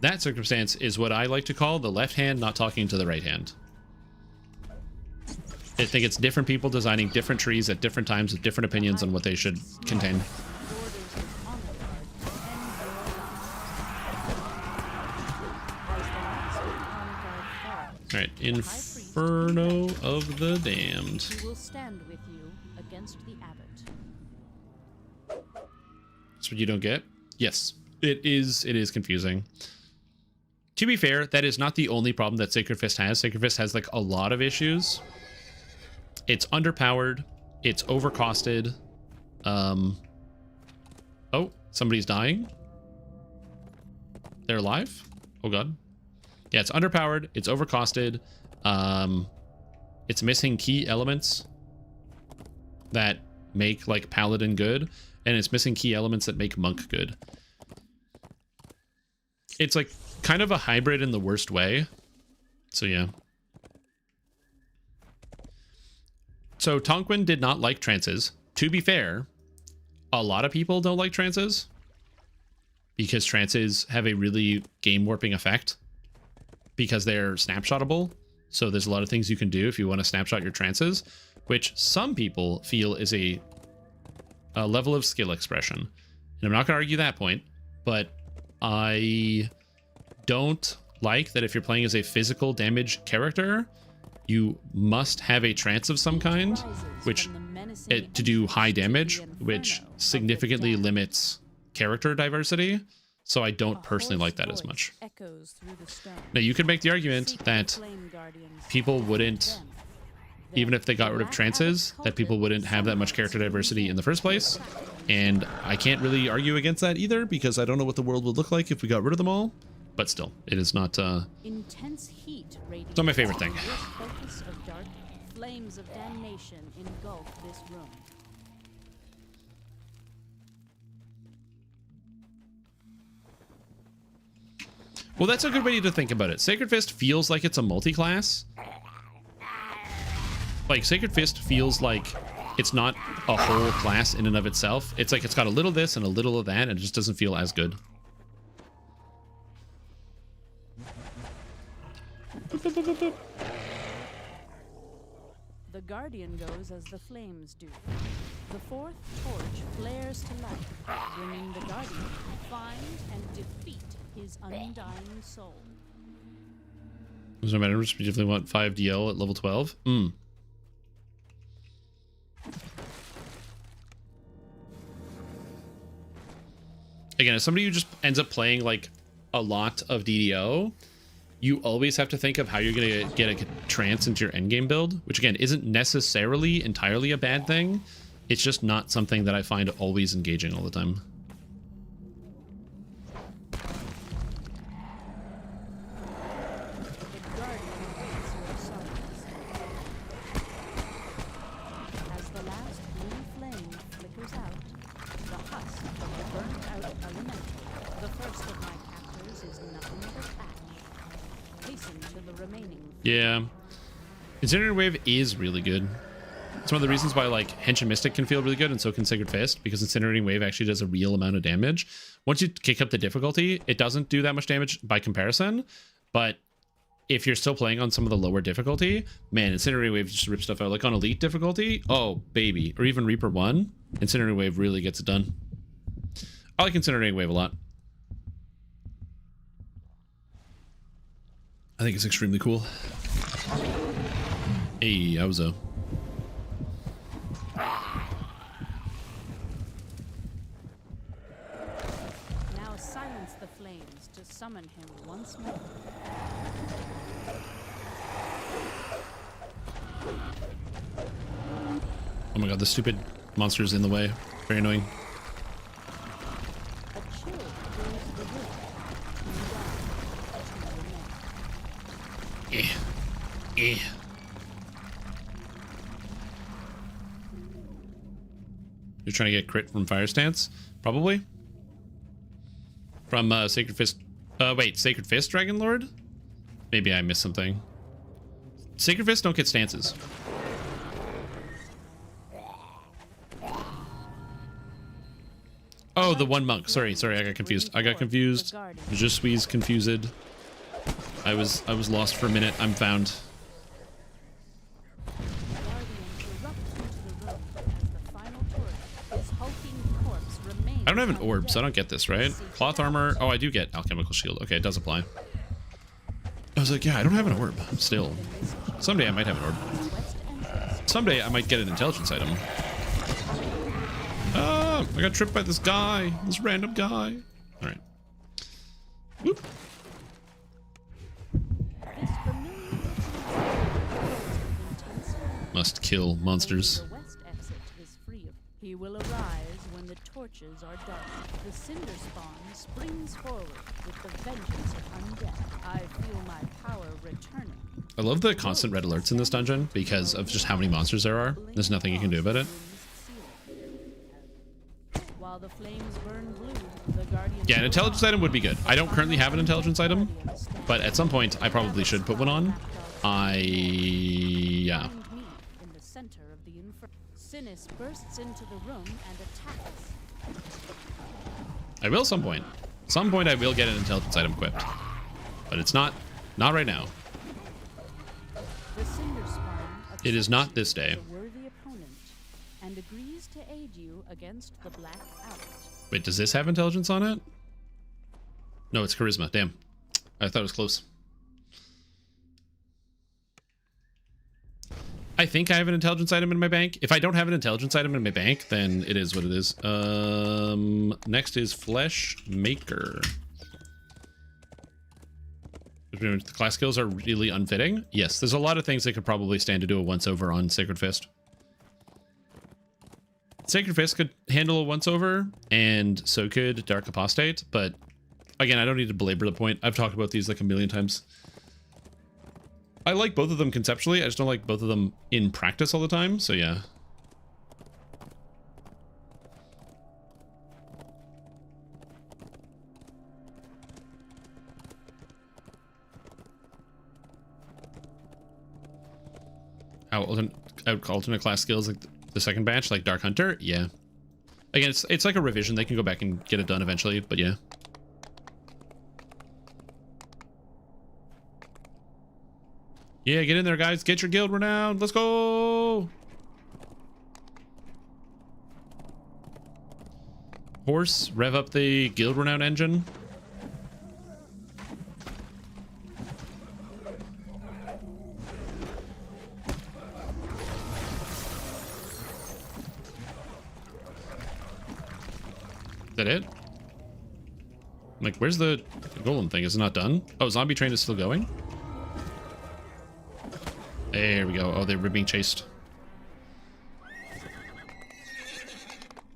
That circumstance is what I like to call the left hand not talking to the right hand. I think it's different people designing different trees at different times with different opinions on what they should contain. Alright, Inferno of the Damned. He will stand with you against the abbot. That's what you don't get? Yes, it is confusing. To be fair, that is not the only problem that Sacred Fist has. Sacred Fist has like a lot of issues. It's underpowered, it's overcosted. Oh, somebody's dying. They're alive? Oh god. Yeah, it's underpowered, it's overcosted, it's missing key elements that make like Paladin good, and it's missing key elements that make Monk good. It's like kind of a hybrid in the worst way. So yeah. So Tonquin did not like trances. To be fair, a lot of people don't like trances because trances have a really game warping effect because they're snapshotable. So there's a lot of things you can do if you want to snapshot your trances, which some people feel is a level of skill expression. And I'm not going to argue that point, but I don't like that if you're playing as a physical damage character, you must have a trance of some kind, which to do high damage, which significantly limits character diversity. So I don't personally like that as much. Now you could make the argument that people wouldn't, even if they got rid of trances, that people wouldn't have that much character diversity in the first place. And I can't really argue against that either, because I don't know what the world would look like if we got rid of them all. But still, it is not Intense heat it's not my favorite thing. Focus of dark flames of damnation engulf this room. Well, that's a good way to think about it. Sacred Fist feels like it's a multi-class. Like, Sacred Fist feels like it's not a whole class in and of itself. It's like it's got a little of this and a little of that, and it just doesn't feel as good. The Guardian goes as the flames do. The fourth torch flares to life, bringing the Guardian to find and defeat his undying soul. There's no matter, we definitely want 5 DL at level 12. Again, as somebody who just ends up playing like a lot of DDO, you always have to think of how you're going to get a trance into your endgame build, which again isn't necessarily entirely a bad thing. It's just not something that I find always engaging all the time. As the last blue flame flickers out, the husk of the burnt out elemental, the first of my captors, is nothing but ash. Hasten to the remaining. Yeah. Incendiary Wave is really good. It's one of the reasons why like Henshin Mystic can feel really good, and so can Sacred Fist, because Incinerating Wave actually does a real amount of damage. Once you kick up the difficulty, it doesn't do that much damage by comparison, but if you're still playing on some of the lower difficulty, man, Incinerating Wave just rips stuff out. Like on Elite difficulty, oh baby, or even Reaper 1, Incinerating Wave really gets it done. I like Incinerating Wave a lot. I think it's extremely cool. Hey, Yowza. Now silence the flames to summon him once more. Oh my god, the stupid monster's in the way. Very annoying. You're trying to get crit from Fire Stance? Probably. From Sacred Fist. Wait, Sacred Fist Dragon Lord? Maybe I missed something. Sacred Fist don't get stances. Oh, the one monk. Sorry, I got confused. Je suis confused. I was lost for a minute. I'm found. I don't have an orb, so I don't get this, right? Cloth armor. Oh, I do get alchemical shield. Okay, it does apply. I was like, yeah, I don't have an orb still. Someday I might have an orb. Someday I might get an intelligence item. Ah, I got tripped by this guy, this random guy. All right. Whoop. Must kill monsters. He will arise when the torches are dark. The cinder spawn springs forward with the vengeance of undead. I feel my power returning. I love the constant red alerts in this dungeon because of just how many monsters there are. There's nothing you can do about it. While the flames burn blue, the guardian. Yeah, an intelligence item would be good. I don't currently have an intelligence item, but at some point I probably should put one on. Yeah. In the center of the inferno, Sinis bursts into the room and attacks. I will some point. Some point I will get an intelligence item equipped, but it's not right now. The cinder spawn. It is not this day. A worthy opponent and agrees to aid you against the black out. Wait, does this have intelligence on it? No, it's charisma. Damn. I thought it was close. I think I have an intelligence item in my bank. If I don't have an intelligence item in my bank, then it is what it is. Next is Flesh Maker. The class skills are really unfitting. Yes, there's a lot of things that could probably stand to do a once-over on Sacred Fist. Sacred Fist could handle a once-over, and so could Dark Apostate, but again, I don't need to belabor the point. I've talked about these like a million times. I like both of them conceptually, I just don't like both of them in practice all the time, so yeah. How alternate class skills like the second batch, like Dark Hunter? Yeah. Again, it's like a revision. They can go back and get it done eventually, but yeah. Yeah, get in there, guys. Get your guild renowned. Let's go. Horse, rev up the guild renown engine. Is that it? Like, where's the golem thing? Is it not done? Oh, zombie train is still going? There we go. Oh, they were being chased.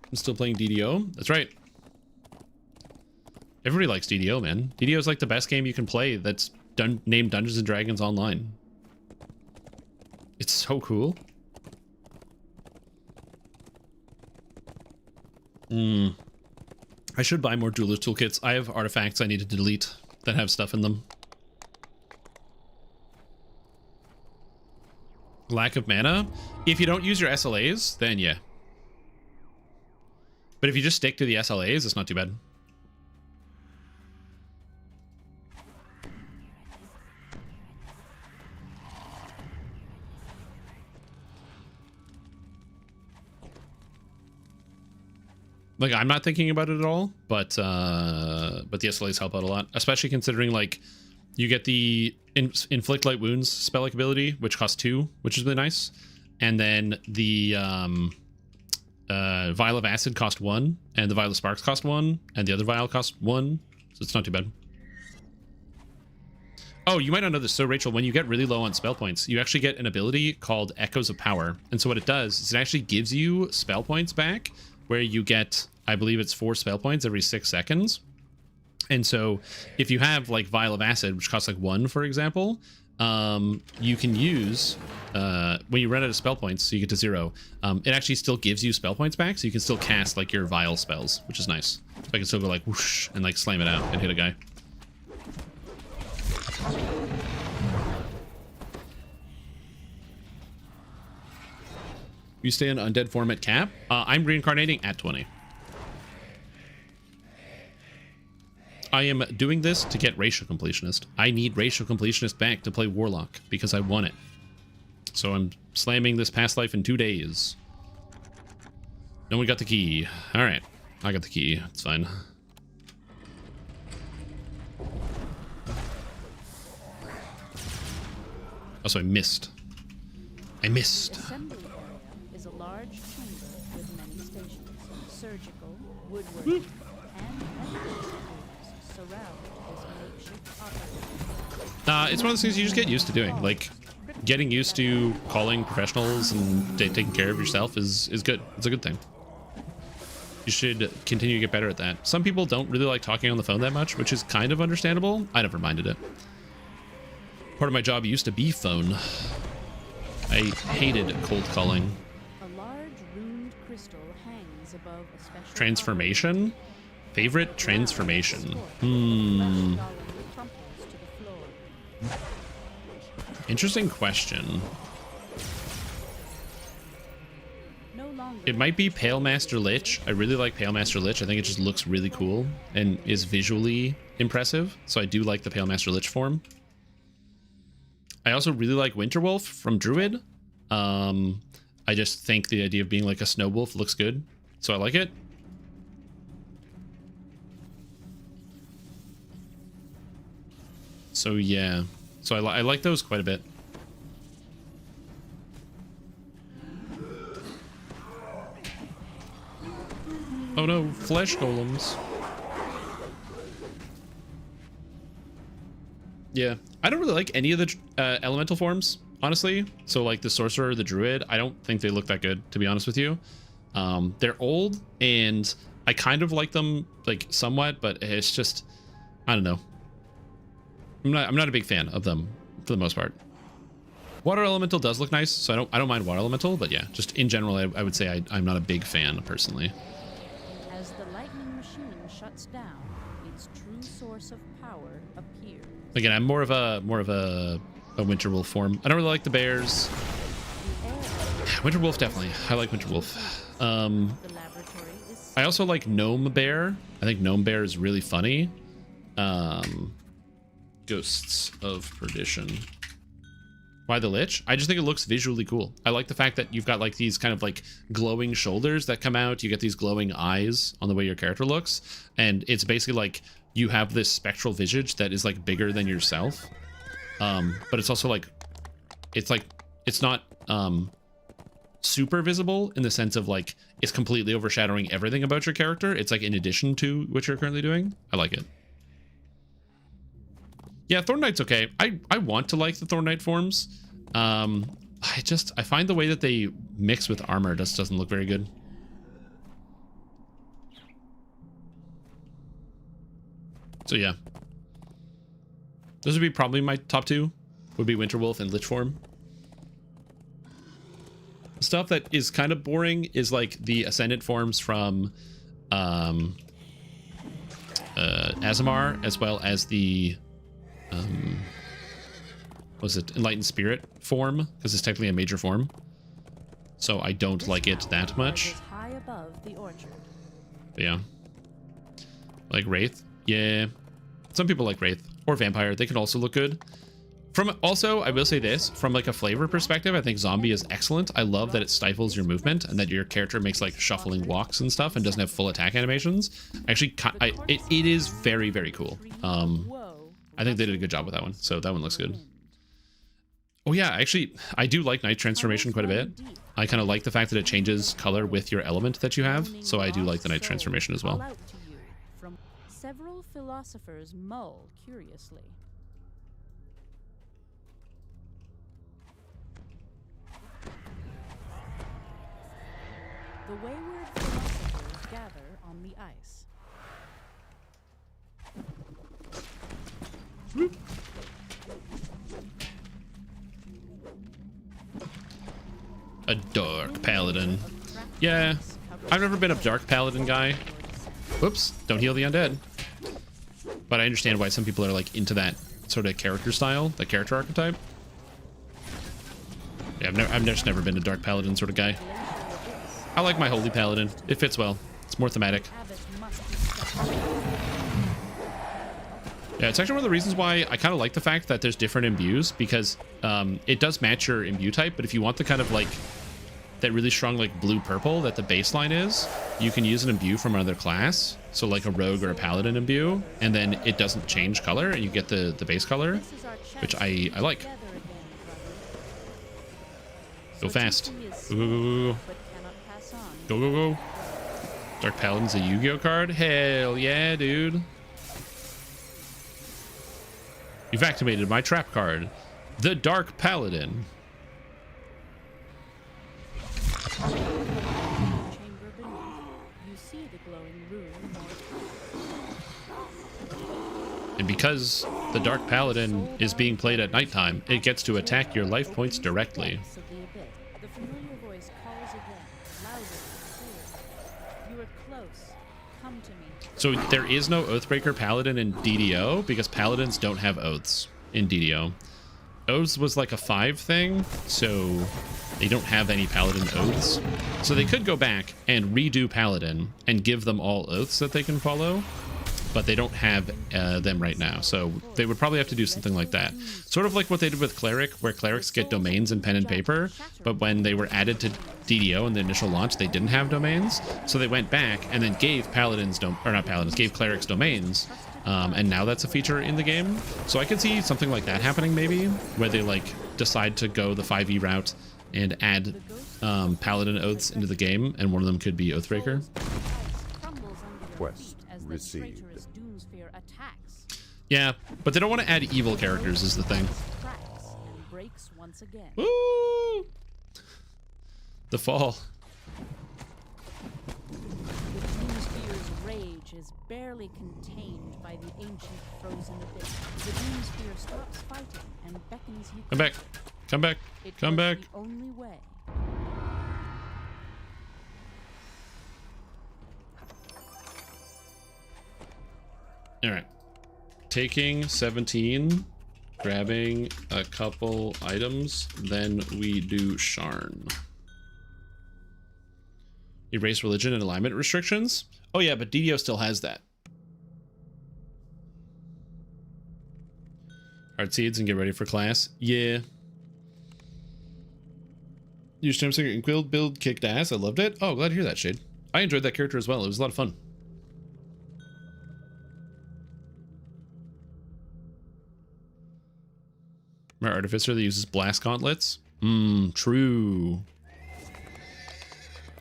I'm still playing DDO. That's right. Everybody likes DDO, man. DDO is like the best game you can play that's named Dungeons and Dragons Online. It's so cool. I should buy more Dueler's Toolkits. I have artifacts I needed to delete that have stuff in them. Lack of mana? If you don't use your SLAs, then yeah. But if you just stick to the SLAs, it's not too bad. Like, I'm not thinking about it at all, but the SLAs help out a lot, especially considering, like, you get the Inflict Light Wounds spell-like ability, which costs 2, which is really nice. And then the Vial of Acid cost 1, and the Vial of Sparks cost 1, and the other Vial cost 1, so it's not too bad. Oh, you might not know this. So, Rachel, when you get really low on spell points, you actually get an ability called Echoes of Power. And so what it does is it actually gives you spell points back, where you get, I believe it's 4 spell points every 6 seconds. And so if you have like Vial of Acid, which costs like 1, for example, you can use, when you run out of spell points, so you get to 0, it actually still gives you spell points back, so you can still cast like your Vial spells, which is nice. So I can still go like whoosh and like slam it out and hit a guy. You stay in undead form at cap? I'm reincarnating at 20. I am doing this to get Racial Completionist. I need Racial Completionist back to play Warlock because I won it. So I'm slamming this past life in 2 days. No one got the key. All right, I got the key. It's fine. Also, I missed. I missed. Assembly area is a large chamber with many stations, surgical, woodworking, and medical tools surround this makeshift operating. It's one of those things you just get used to doing. Like, getting used to calling professionals and taking care of yourself is good. It's a good thing. You should continue to get better at that. Some people don't really like talking on the phone that much, which is kind of understandable. I never minded it. Part of my job used to be phone. I hated cold calling. A large ruined crystal hangs above a special Transformation? Favorite transformation? Interesting question. It might be Pale Master Lich. I really like Pale Master Lich. I think it just looks really cool and is visually impressive. So I do like the Pale Master Lich form. I also really like Winterwolf from Druid. I just think the idea of being like a snow wolf looks good. So I like it. So yeah. So I like those quite a bit. Oh no, flesh golems. Yeah, I don't really like any of the elemental forms, honestly. So like the sorcerer, the druid, I don't think they look that good, to be honest with you. They're old and I kind of like them like somewhat, but it's just, I don't know. I'm not a big fan of them for the most part. Water elemental does look nice, so I don't mind water elemental, but yeah, just in general, I would say I'm not a big fan personally. As the lightning machine shuts down, its true source of power appears. Again, I'm more of a Winterwolf form. I don't really like the bears. Winterwolf definitely. I like Winterwolf. I also like Gnome Bear. I think Gnome Bear is really funny. Ghosts of Perdition. Why the Lich? I just think it looks visually cool. I like the fact that you've got like these kind of like glowing shoulders that come out. You get these glowing eyes on the way your character looks. And it's basically like you have this spectral visage that is like bigger than yourself. But it's also like, it's not super visible in the sense of like, it's completely overshadowing everything about your character. It's like in addition to what you're currently doing. I like it. Yeah, Thorn Knight's okay. I want to like the Thorn Knight forms. I find the way that they mix with armor just doesn't look very good. So yeah. Those would be probably my top two. Would be Winterwolf and Lich form. Stuff that is kind of boring is like the Ascendant forms from Azamar, as well as the was it Enlightened Spirit form, because it's technically a major form. So I don't like it that much. High above the orchard. But yeah. Like Wraith. Yeah. Some people like Wraith or Vampire. They can also look good. Also, I will say this, from like a flavor perspective, I think Zombie is excellent. I love that it stifles your movement and that your character makes like shuffling walks and stuff and doesn't have full attack animations. Actually, it is very, very cool. I think they did a good job with that one. So that one looks good. Oh yeah, actually, I do like Night Transformation quite a bit. I kind of like the fact that it changes color with your element that you have. So I do like the Night Transformation as well. Several philosophers mull curiously. The wayward philosophers gather on the ice. A Dark Paladin. Yeah, I've never been a Dark Paladin guy. Whoops, don't heal the undead. But I understand why some people are like into that sort of character style, that character archetype. Yeah, I've just never been a Dark Paladin sort of guy. I like my Holy Paladin. It fits well. It's more thematic. Yeah, it's actually one of the reasons why I kind of like the fact that there's different imbues, because it does match your imbue type, but if you want the kind of like that really strong like blue-purple that the baseline is, you can use an imbue from another class, so like a rogue or a paladin imbue, and then it doesn't change color and you get the base color, which I like. Go fast. Go, go, go, go. Dark Paladin's a Yu-Gi-Oh card? Hell yeah, dude. You've activated my trap card, the Dark Paladin. Chamber beneath, you see the glowing rune more. And because the Dark Paladin is being played at nighttime, it gets to attack your life points directly. The familiar voice calls again, louder and clearer. You are close. Come to me. So there is no Oathbreaker Paladin in DDO because Paladins don't have oaths in DDO. Oaths was like a 5 thing, so they don't have any Paladin oaths. So they could go back and redo Paladin and give them all oaths that they can follow, but they don't have them right now. So they would probably have to do something like that. Sort of like what they did with Cleric, where Clerics get domains in pen and paper, but when they were added to DDO in the initial launch, they didn't have domains. So they went back and then gave Paladins, gave Clerics domains. And now that's a feature in the game. So I could see something like that happening maybe, where they like decide to go the 5e route and add Paladin oaths into the game, and one of them could be Oathbreaker. Quest received. Yeah, but they don't want to add evil characters is the thing. Woo! The fall. Is barely contained by the ancient frozen abyss. The Doomsphere stops fighting and beckons you. Come back. Come back. Come back. The only way. All right. Taking 17, grabbing a couple items, then we do Sharn. Erase religion and alignment restrictions. Oh yeah, but DDO still has that. Art seeds and get ready for class. Yeah. Your stream secret and guild build kicked ass. I loved it. Oh, glad to hear that, Shade. I enjoyed that character as well. It was a lot of fun. My artificer that uses blast gauntlets. True.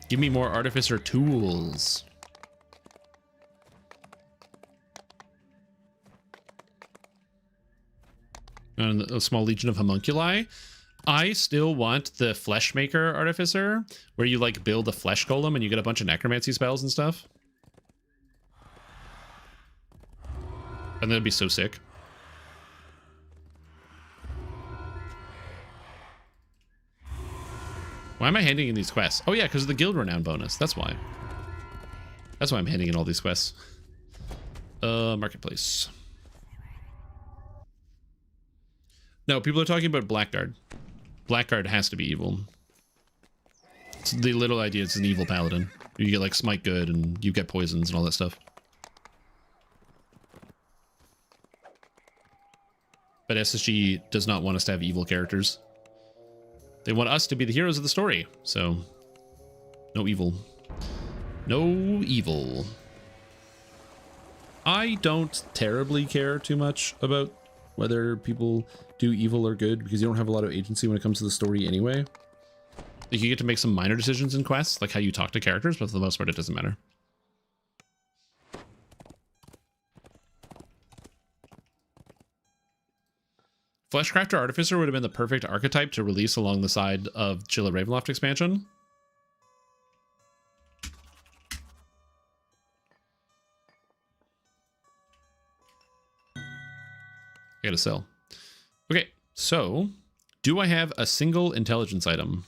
Give me more artificer tools. And a small legion of homunculi. I still want the Fleshmaker Artificer, where you like build a flesh golem and you get a bunch of necromancy spells and stuff. And that'd be so sick. Why am I handing in these quests? Oh yeah, because of the guild renown bonus. That's why. That's why I'm handing in all these quests. Marketplace. No, people are talking about Blackguard. Blackguard has to be evil. It's the little idea it's an evil paladin. You get like smite good and you get poisons and all that stuff. But SSG does not want us to have evil characters. They want us to be the heroes of the story. So, no evil. No evil. I don't terribly care too much about whether people do evil or good, because you don't have a lot of agency when it comes to the story anyway. Like, you get to make some minor decisions in quests, like how you talk to characters, but for the most part, it doesn't matter. Fleshcrafter Artificer would have been the perfect archetype to release along the side of Chilla Ravenloft expansion. I gotta sell. Okay, so do I have a single intelligence item?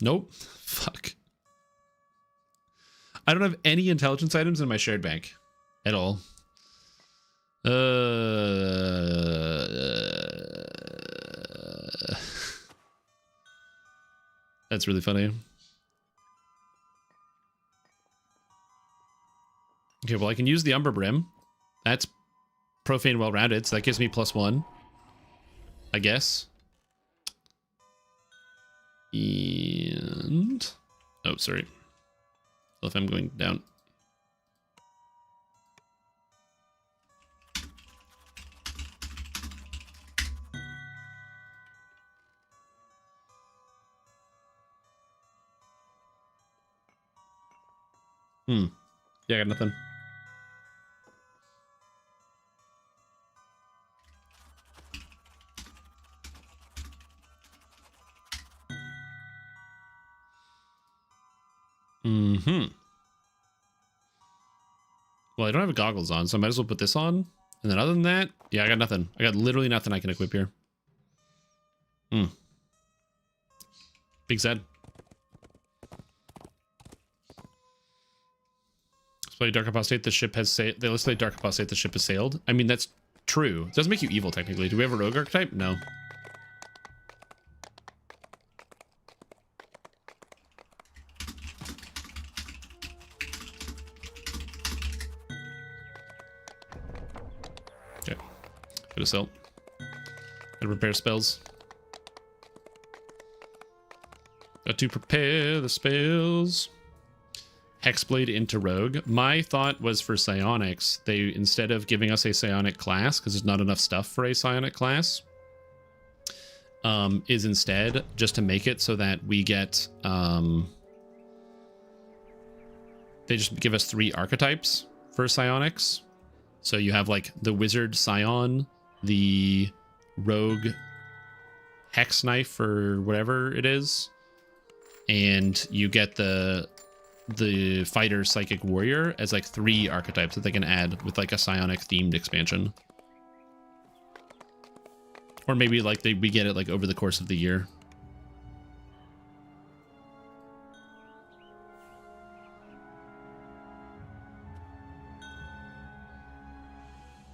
Nope. Fuck. I don't have any intelligence items in my shared bank at all. That's really funny. Okay, well, I can use the Umber Brim. That's profane well-rounded, so that gives me +1. I guess. And... oh, sorry. Well, if I'm going down... yeah, I got nothing. Well, I don't have goggles on, so I might as well put this on. And then other than that, yeah, I got nothing. I got literally nothing I can equip here. Big Zed. Display Dark Apostate, the ship has sailed. They display Dark Apostate, the ship has sailed. I mean, that's true. It doesn't make you evil, technically. Do we have a rogue archetype? No. Okay. Go to sell. Gotta prepare spells. Got to prepare the spells. Hexblade into Rogue. My thought was for Psionics, they, instead of giving us a Psionic class, because there's not enough stuff for a Psionic class, is instead just to make it so that we get, they just give us 3 archetypes for Psionics. So you have like the Wizard Scion, the Rogue Hex Knife or whatever it is, and you get the Fighter Psychic Warrior as like 3 archetypes that they can add with like a Psionic themed expansion. Or maybe like we get it like over the course of the year.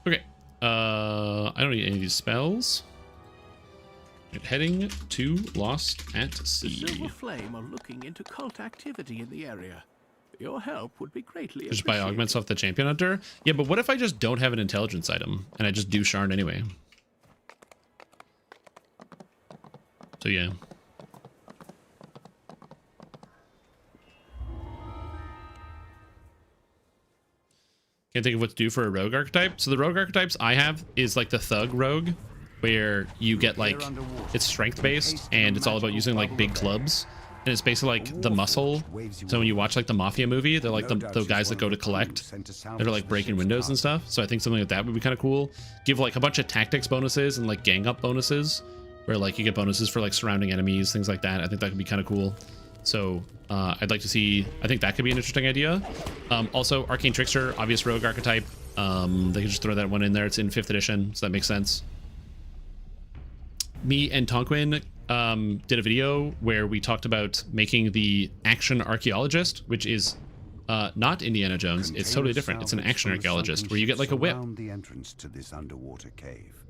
Okay. I don't need any of these spells. Heading to Lost at Sea. The Silver Flame are looking into cult activity in the area. Your help would be greatly appreciated. Just buy augments off the Champion Hunter? Yeah, but what if I just don't have an intelligence item and I just do Sharn anyway? So yeah. Can't think of what to do for a rogue archetype. So the rogue archetypes I have is like the Thug Rogue, where you get like, it's strength based and it's all about using like big clubs. And it's basically like the muscle. So when you watch like the Mafia movie, they're like the guys that go to collect. They're like breaking windows and stuff. So I think something like that would be kind of cool. Give like a bunch of tactics bonuses and like gang up bonuses, where like you get bonuses for like surrounding enemies, things like that. I think that could be kind of cool. So I'd like to see, I think that could be an interesting idea. Also Arcane Trickster, obvious rogue archetype. They can just throw that one in there. It's in 5th edition, so that makes sense. Me and Tonquin did a video where we talked about making the action archaeologist, which is not Indiana Jones. It's totally different. It's an action archaeologist where you get like a whip. The entrance to this underwater cave,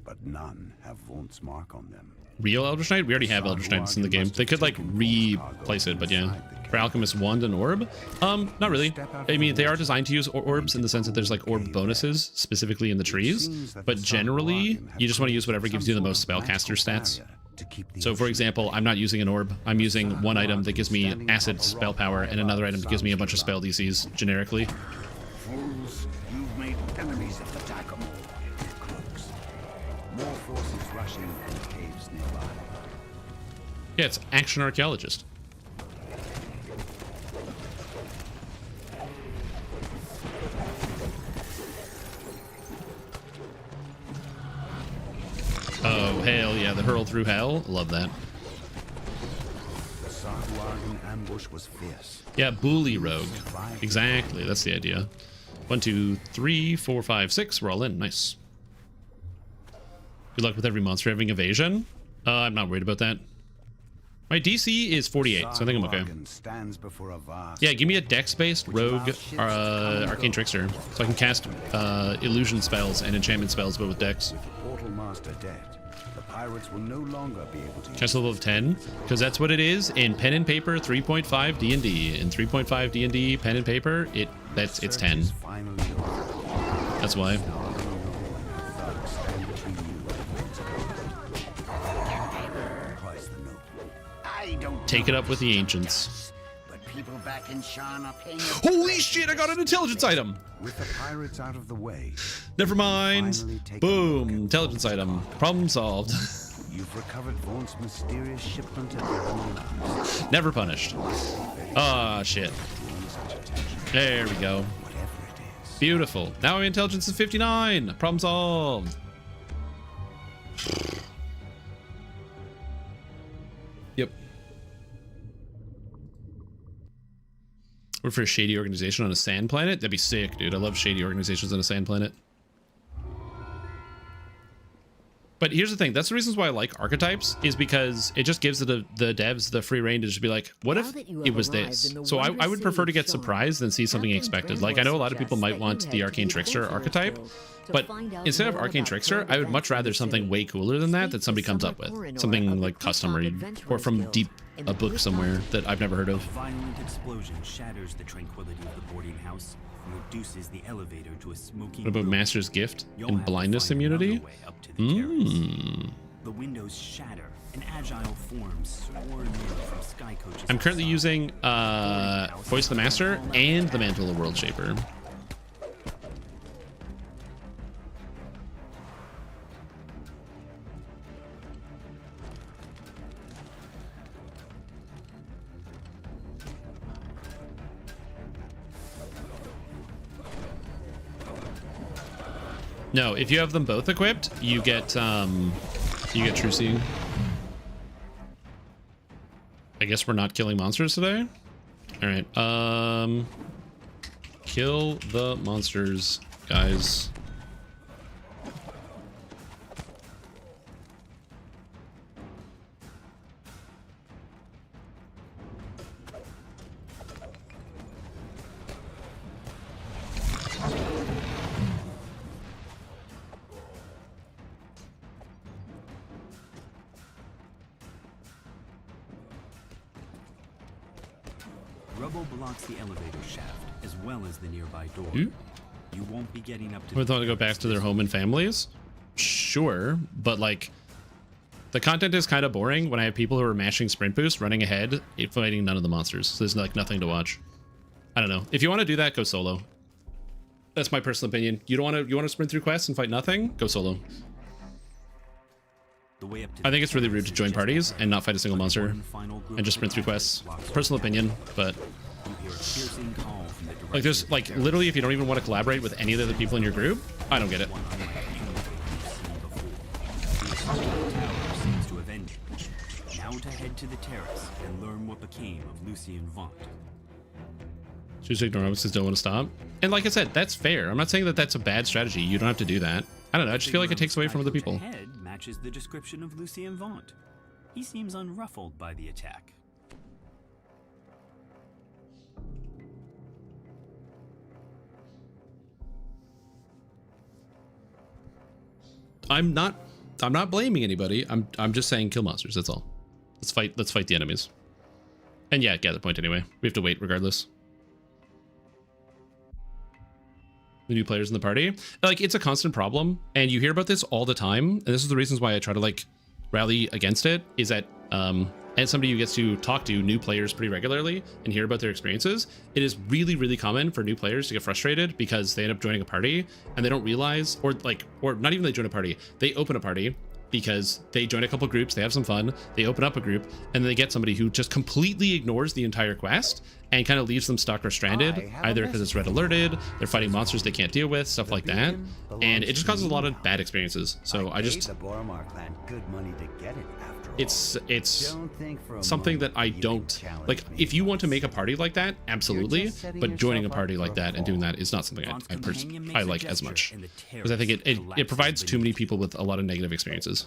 but none have Vaunt's mark on them. Real Eldritch Knight? We already have Eldritch Knights in the game. They could like replace it, but yeah. For Alchemist Wand and Orb? Not really. I mean, they are designed to use orbs in the sense that there's like orb bonuses specifically in the trees, but generally you just want to use whatever gives you the most spellcaster stats. So for example, I'm not using an orb. I'm using one item that gives me acid spell power and another item that gives me a bunch of spell DCs generically. Fools, you've made enemies of the Takamor. Crooks. More forces rushing from the caves nearby. Yeah, it's action archaeologist. Oh, hell yeah, the hurl through hell. Love that. The Sarhuagin ambush was fierce. Yeah, Bully Rogue. Exactly, that's the idea. 1, 2, 3, 4, 5, 6. We're all in. Nice. Good luck with every monster having evasion. I'm not worried about that. My DC is 48, so I think I'm okay. Yeah, give me a dex-based rogue arcane trickster, so I can cast illusion spells and enchantment spells, but with dex. Portal Master dead, the pirates will no longer be able to Cast level of 10, because that's what it is in pen and paper 3.5 D&D. In 3.5 D&D pen and paper, it it's 10. That's why. Take it up with the ancients. People back in Shan are paying. Holy shit, I got an intelligence item! With the pirates out of the way. Never mind. Boom, intelligence item. Problem solved. You've recovered Vaughn's mysterious shipment at the Never punished. Ah, shit. There we go. Beautiful. Now my intelligence is 59. Problem solved. Yep. Work for a shady organization on a sand planet? That'd be sick, dude. I love shady organizations on a sand planet. But here's the thing. That's the reasons why I like archetypes, is because it just gives the devs the free reign to just be like, what if it was this? So I would prefer to get surprised than see something expected. Like, I know a lot of people might want the Arcane Trickster archetype, but instead of Arcane Trickster, I would much rather something way cooler than that somebody comes up with. Something like custom read, or from deep a book somewhere that I've never heard of. A violent explosion shatters the tranquility of the boarding house and reduces the elevator to a smoking. What about Master's Gift and blindness immunity? The windows shatter and agile forms swarm in from sky coaches. I'm currently using Voice of the Master and the Mantle of World Shaper. No, if you have them both equipped, you get True Seeing. I guess we're not killing monsters today. All right. Kill the monsters, guys. Rubble blocks the elevator shaft as well as the nearby door. You won't be getting up to. Would they want to go back to their home and families? Sure, but like, the content is kind of boring when I have people who are mashing sprint boost, running ahead, fighting none of the monsters. So there's like nothing to watch. I don't know. If you want to do that, go solo. That's my personal opinion. You want to sprint through quests and fight nothing? Go solo. I think it's really rude to join parties and not fight a single monster and just sprint through quests. Personal opinion, but like, there's like literally, if you don't even want to collaborate with any of the other people in your group, I don't get it. Now to head to the terrace and learn what became of Lucien Vaunt. Choose to ignore because don't want to stop. And like I said, that's fair. I'm not saying that that's a bad strategy. You don't have to do that. I don't know. I just feel like it takes away from other people. Head matches the description of Lucien Vaunt. He seems unruffled by the attack. I'm not blaming anybody. I'm just saying kill monsters. That's all. Let's fight the enemies. And yeah, gather point anyway. We have to wait regardless. The new players in the party, like, it's a constant problem, and you hear about this all the time. And this is the reasons why I try to like rally against it, is that as somebody who gets to talk to new players pretty regularly and hear about their experiences, it is really, really common for new players to get frustrated because they end up joining a party and they don't realize, or not even they join a party, they open a party because they join a couple groups, they have some fun, they open up a group, and then they get somebody who just completely ignores the entire quest and kind of leaves them stuck or stranded, either because it's red alerted, they're fighting monsters they can't deal with, stuff like that, and it just causes a lot of bad experiences. So I just, it's something that I don't like. If you want to make a party like that, absolutely, but joining a party like that and doing that is not something I like as much, because I think it provides too many people with a lot of negative experiences.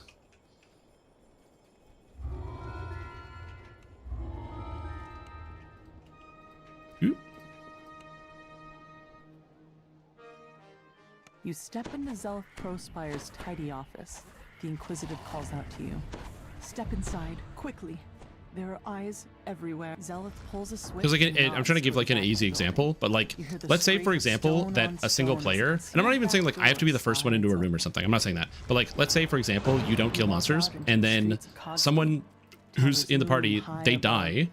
You step into Zelf Prospire's tidy office. The Inquisitive calls out to you. Step inside, quickly. There are eyes everywhere. Zealot pulls a switch. Because like I'm trying to give like an easy example, but like let's say for example that a single player, and I'm not even saying like I have to be the first one into a room or something. I'm not saying that, but like let's say for example you don't kill monsters, and then someone who's in the party, they die,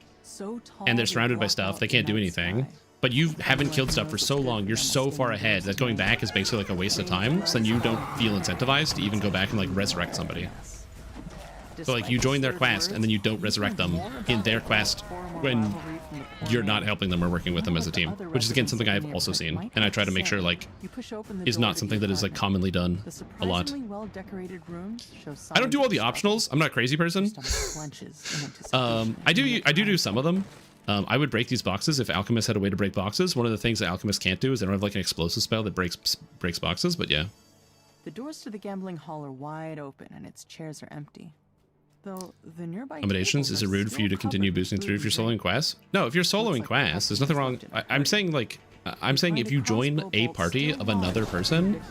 and they're surrounded by stuff. They can't do anything. But you haven't killed stuff for so long, you're so far ahead that going back is basically like a waste of time. So then you don't feel incentivized to even go back and like resurrect somebody. So like you join their quest and then you don't resurrect them in their quest when you're not helping them or working with them as a team, which is again something I've also seen, and I try to make sure like is not something that is like commonly done a lot. I don't do all the optionals. I'm not a crazy person. I do some of them. I would break these boxes if Alchemist had a way to break boxes. One of the things that Alchemist can't do is they don't have like an explosive spell that breaks boxes, but yeah. The doors to the gambling hall are wide open and its chairs are empty. Though the nearby accommodations, is it rude for you to continue boosting through if you're soloing quests? No, if you're soloing quests, there's nothing wrong. I'm saying like, I'm saying if you join a party of another person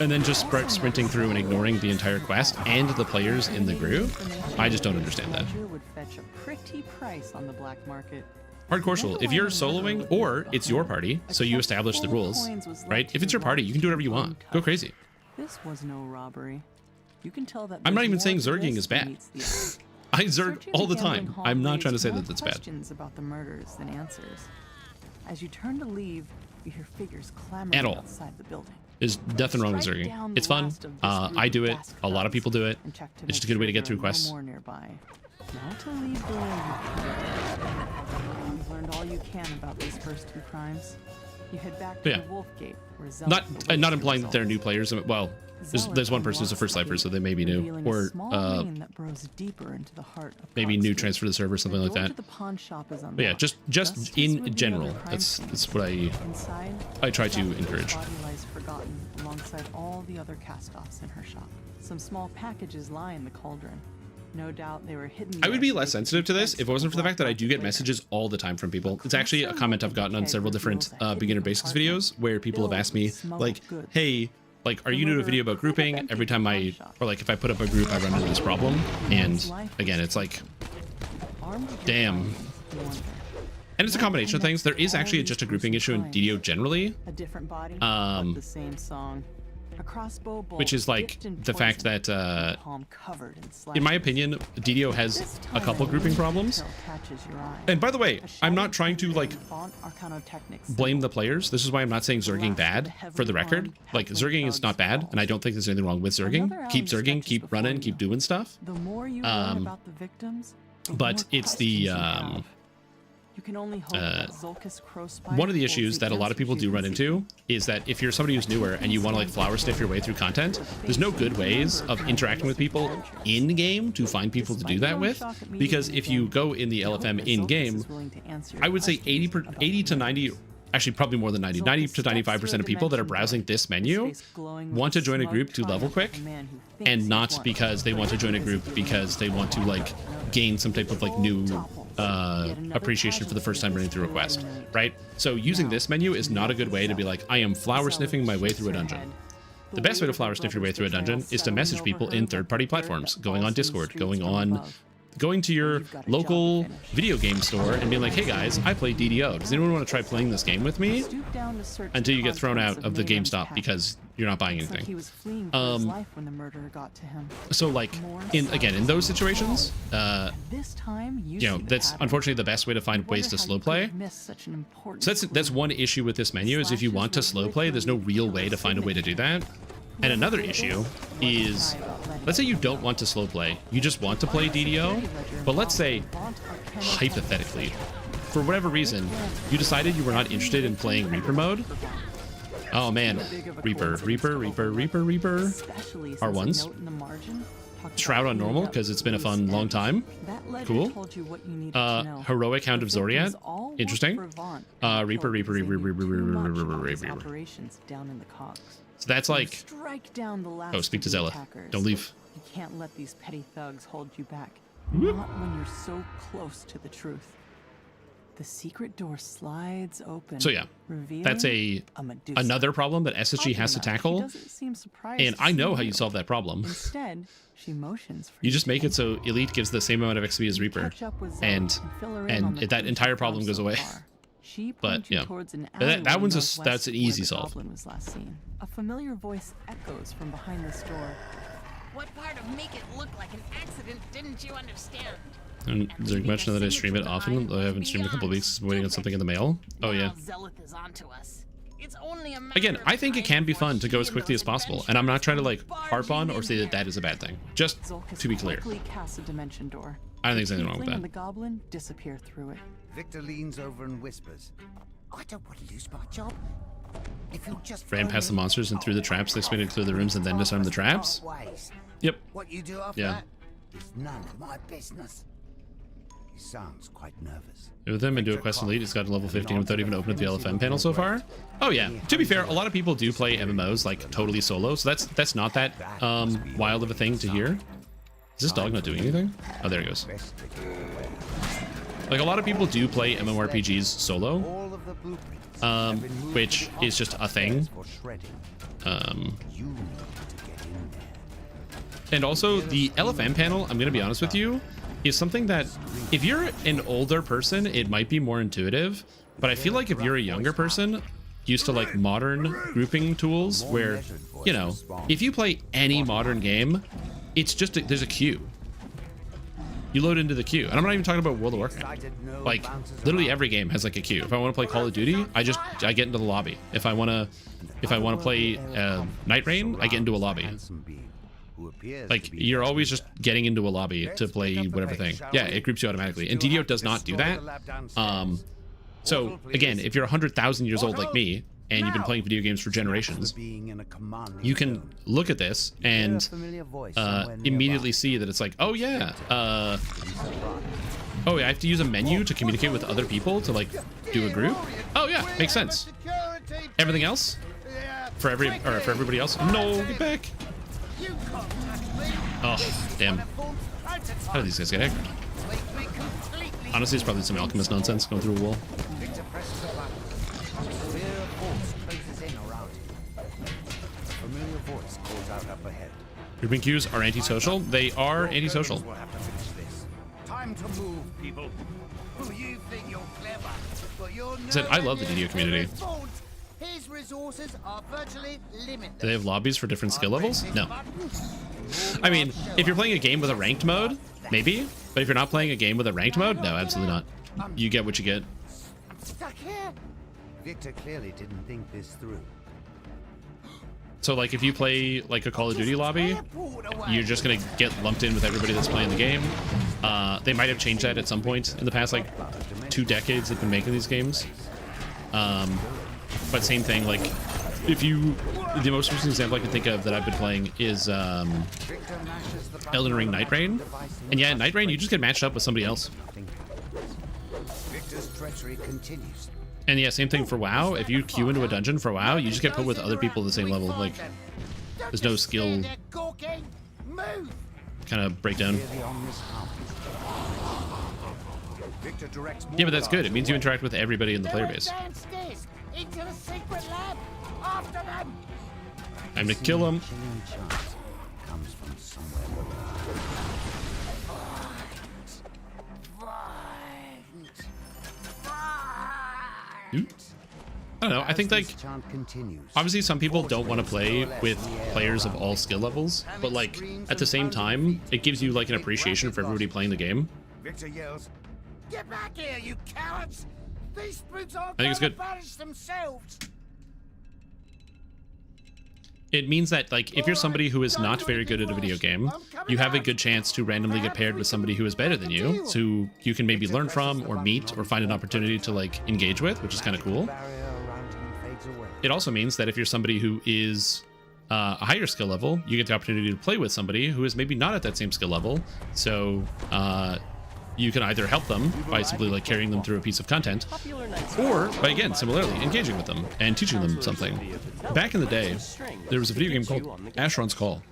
and then just start sprinting through and ignoring the entire quest and the players in the group, I just don't understand that. Would fetch a pretty price on the black market. Hardcore Soul, if you're soloing or it's your party, so you establish the rules, right? If it's your party, you can do whatever you want. Go crazy. This was no robbery. You can tell that I'm not even saying zerging is bad. I zerg all the time. I'm not trying to say that that's bad. Questions about the murders than answers. As you turn to leave, you hear figures clamoring outside the building. There's nothing wrong with zerging. It's fun. I do it. A lot of people do it. It's just a good way to get through quests. Now to leave the way you've learned all you can about these first two crimes. You head back to the Wolf Gate, where not implying that they're new players. Well, there's one person who's a first lifer, so they may be new, or maybe new transfer to the server, something like that. But yeah, just in general, that's what I try to encourage. Forgotten alongside all the other cast-offs in her shop. Some small packages lie in the cauldron. No doubt they were hidden. I would be less sensitive to this if it wasn't for the fact that I do get messages all the time from people. It's actually a comment I've gotten on several different beginner basics videos where people have asked me like, hey, like, are you new to a video about grouping? Every time or like if I put up a group, I run into this problem. And again, it's like, damn. And it's a combination of things. There is actually just a grouping issue in DDO generally. A different body, but the same song. A crossbow bolt, which is like the fact that, in my opinion, DDO has a couple grouping problems. And by the way, I'm not trying to like blame the players. This is why I'm not saying zerging bad, for the record. Like, zerging is not bad, and I don't think there's anything wrong with zerging. Keep zerging, keep running, keep doing stuff. The more you learn about the victims, but it's the one of the issues that a lot of people do run into is that if you're somebody who's newer and you want to like flower sniff your way through content, there's no good ways of interacting with people in game to find people to do that with, because if you go in the LFM in game, I would say 80 to 90, actually probably more than 90 to 95% of people that are browsing this menu want to join a group to level quick, and not because they want to join a group because they want to like gain some type of like new appreciation for the first time running through a quest, right? So using this menu is not a good way to be like, I am flower sniffing my way through a dungeon. The best way to flower sniff your way through a dungeon is to message people in third-party platforms, going on Discord, going to your local video game store and being like, hey guys, I play DDO. Does anyone want to try playing this game with me? Until you get thrown out of the GameStop because you're not buying anything. So like, in those situations, you know, that's unfortunately the best way to find ways to slow play. So that's one issue with this menu, is if you want to slow play, there's no real way to find a way to do that. And another issue is, let's say you don't want to slow play, you just want to play DDO, but let's say, hypothetically, for whatever reason, you decided you were not interested in playing Reaper mode. Oh man, Reaper. R1s. Shroud on normal, because it's been a fun long time. Cool. Heroic Hound of Zoriat. Interesting. Reaper. So that's like, oh, speak to Zella. Don't leave. You can't let these petty thugs hold you back. Not when you're so close to the truth. The secret door slides open. So yeah, that's another problem that SSG has to tackle. And I know how you solve that problem. Instead, she motions for you just make it so Elite gives the same amount of XP as Reaper, and that entire problem goes away. But yeah, that one's that's an easy solve. Was last seen. A familiar voice echoes from behind this door. What part of make it look like an accident didn't you understand? And is there a mention that I stream it often? I haven't streamed a couple of weeks. I'm waiting on something in the mail. Oh yeah. Again, I think it can be fun to go as quickly as possible, and I'm not trying to like harp on or say that that is a bad thing. Just to be clear. Casts a dimension door. I don't think there's anything wrong with that. And the goblin disappear through it. Victor leans over and whispers, "I don't want to lose my job. If you'll just ran past the monsters and through the traps, they expected to clear the rooms and then disarm the traps." Yep. What you do after that is none of my business. He sounds quite nervous. With him and do a quest in Elite, he's got to level 15 without even opening up the LFM panel so far. Oh yeah. To be fair, a lot of people do play MMOs like totally solo, so that's not that wild of a thing to hear. Is this dog not doing anything? Oh, there he goes. Like a lot of people do play MMORPGs solo, which is just a thing. And also the LFM panel, I'm gonna be honest with you, is something that if you're an older person, it might be more intuitive, but I feel like if you're a younger person used to like modern grouping tools where, you know, if you play any modern game, it's just there's a queue. You load into the queue, and I'm not even talking about World of Warcraft. Like literally every game has like a queue. If I want to play Call of Duty, I get into the lobby. If I want to play Night Rain, I get into a lobby. Like you're always just getting into a lobby to play whatever thing. Yeah, it groups you automatically, and DDO does not do that. So again, if you're 100,000 years old like me and you've been playing video games for generations, you can look at this and immediately see that it's like, oh yeah, I have to use a menu to communicate with other people to like do a group. Oh yeah, makes sense. Everything else for everybody else, no, get back. Oh damn! How do these guys get aggroed? Honestly, it's probably some alchemist nonsense going through a wall. Grouping queues are antisocial. They are antisocial. Time to move, people. You think you're clever, but you're I said I love the DDO community. His resources are virtually limitless. Do they have lobbies for different skill levels? No. I mean, if you're playing a game with a ranked mode, maybe. But if you're not playing a game with a ranked mode, no, absolutely not. You get what you get. Stuck here. Victor clearly didn't think this through. So like if you play like a Call of Duty lobby, you're just gonna get lumped in with everybody that's playing the game. They might have changed that at some point in the past like 2 decades they've been making these games. But same thing, like if you, the most recent example I can think of that I've been playing is Elden Ring Night Rain. And yeah, Night Rain, you just get matched up with somebody else. Victor's treachery continues. And yeah, same thing for WoW. If you queue into a dungeon for WoW, you just get put with other people at the same level. Like, there's no skill kind of breakdown. Yeah, but that's good. It means you interact with everybody in the player base. Time to kill him. I don't know. I think like obviously some people don't want to play with players of all skill levels, but like at the same time, it gives you like an appreciation for everybody playing the game. Victor yells, "Get back here, you cowards! These brutes aren't I think it's good. punish themselves." It means that like if you're somebody who is not very good at a video game, you have a good chance to randomly get paired with somebody who is better than you, so you can maybe learn from or meet or find an opportunity to like engage with, which is kind of cool. It also means that if you're somebody who is a higher skill level, you get the opportunity to play with somebody who is maybe not at that same skill level, so you can either help them by simply like carrying them through a piece of content, or by, again, similarly engaging with them and teaching them something. Back in the day, there was a video game called Asheron's Call,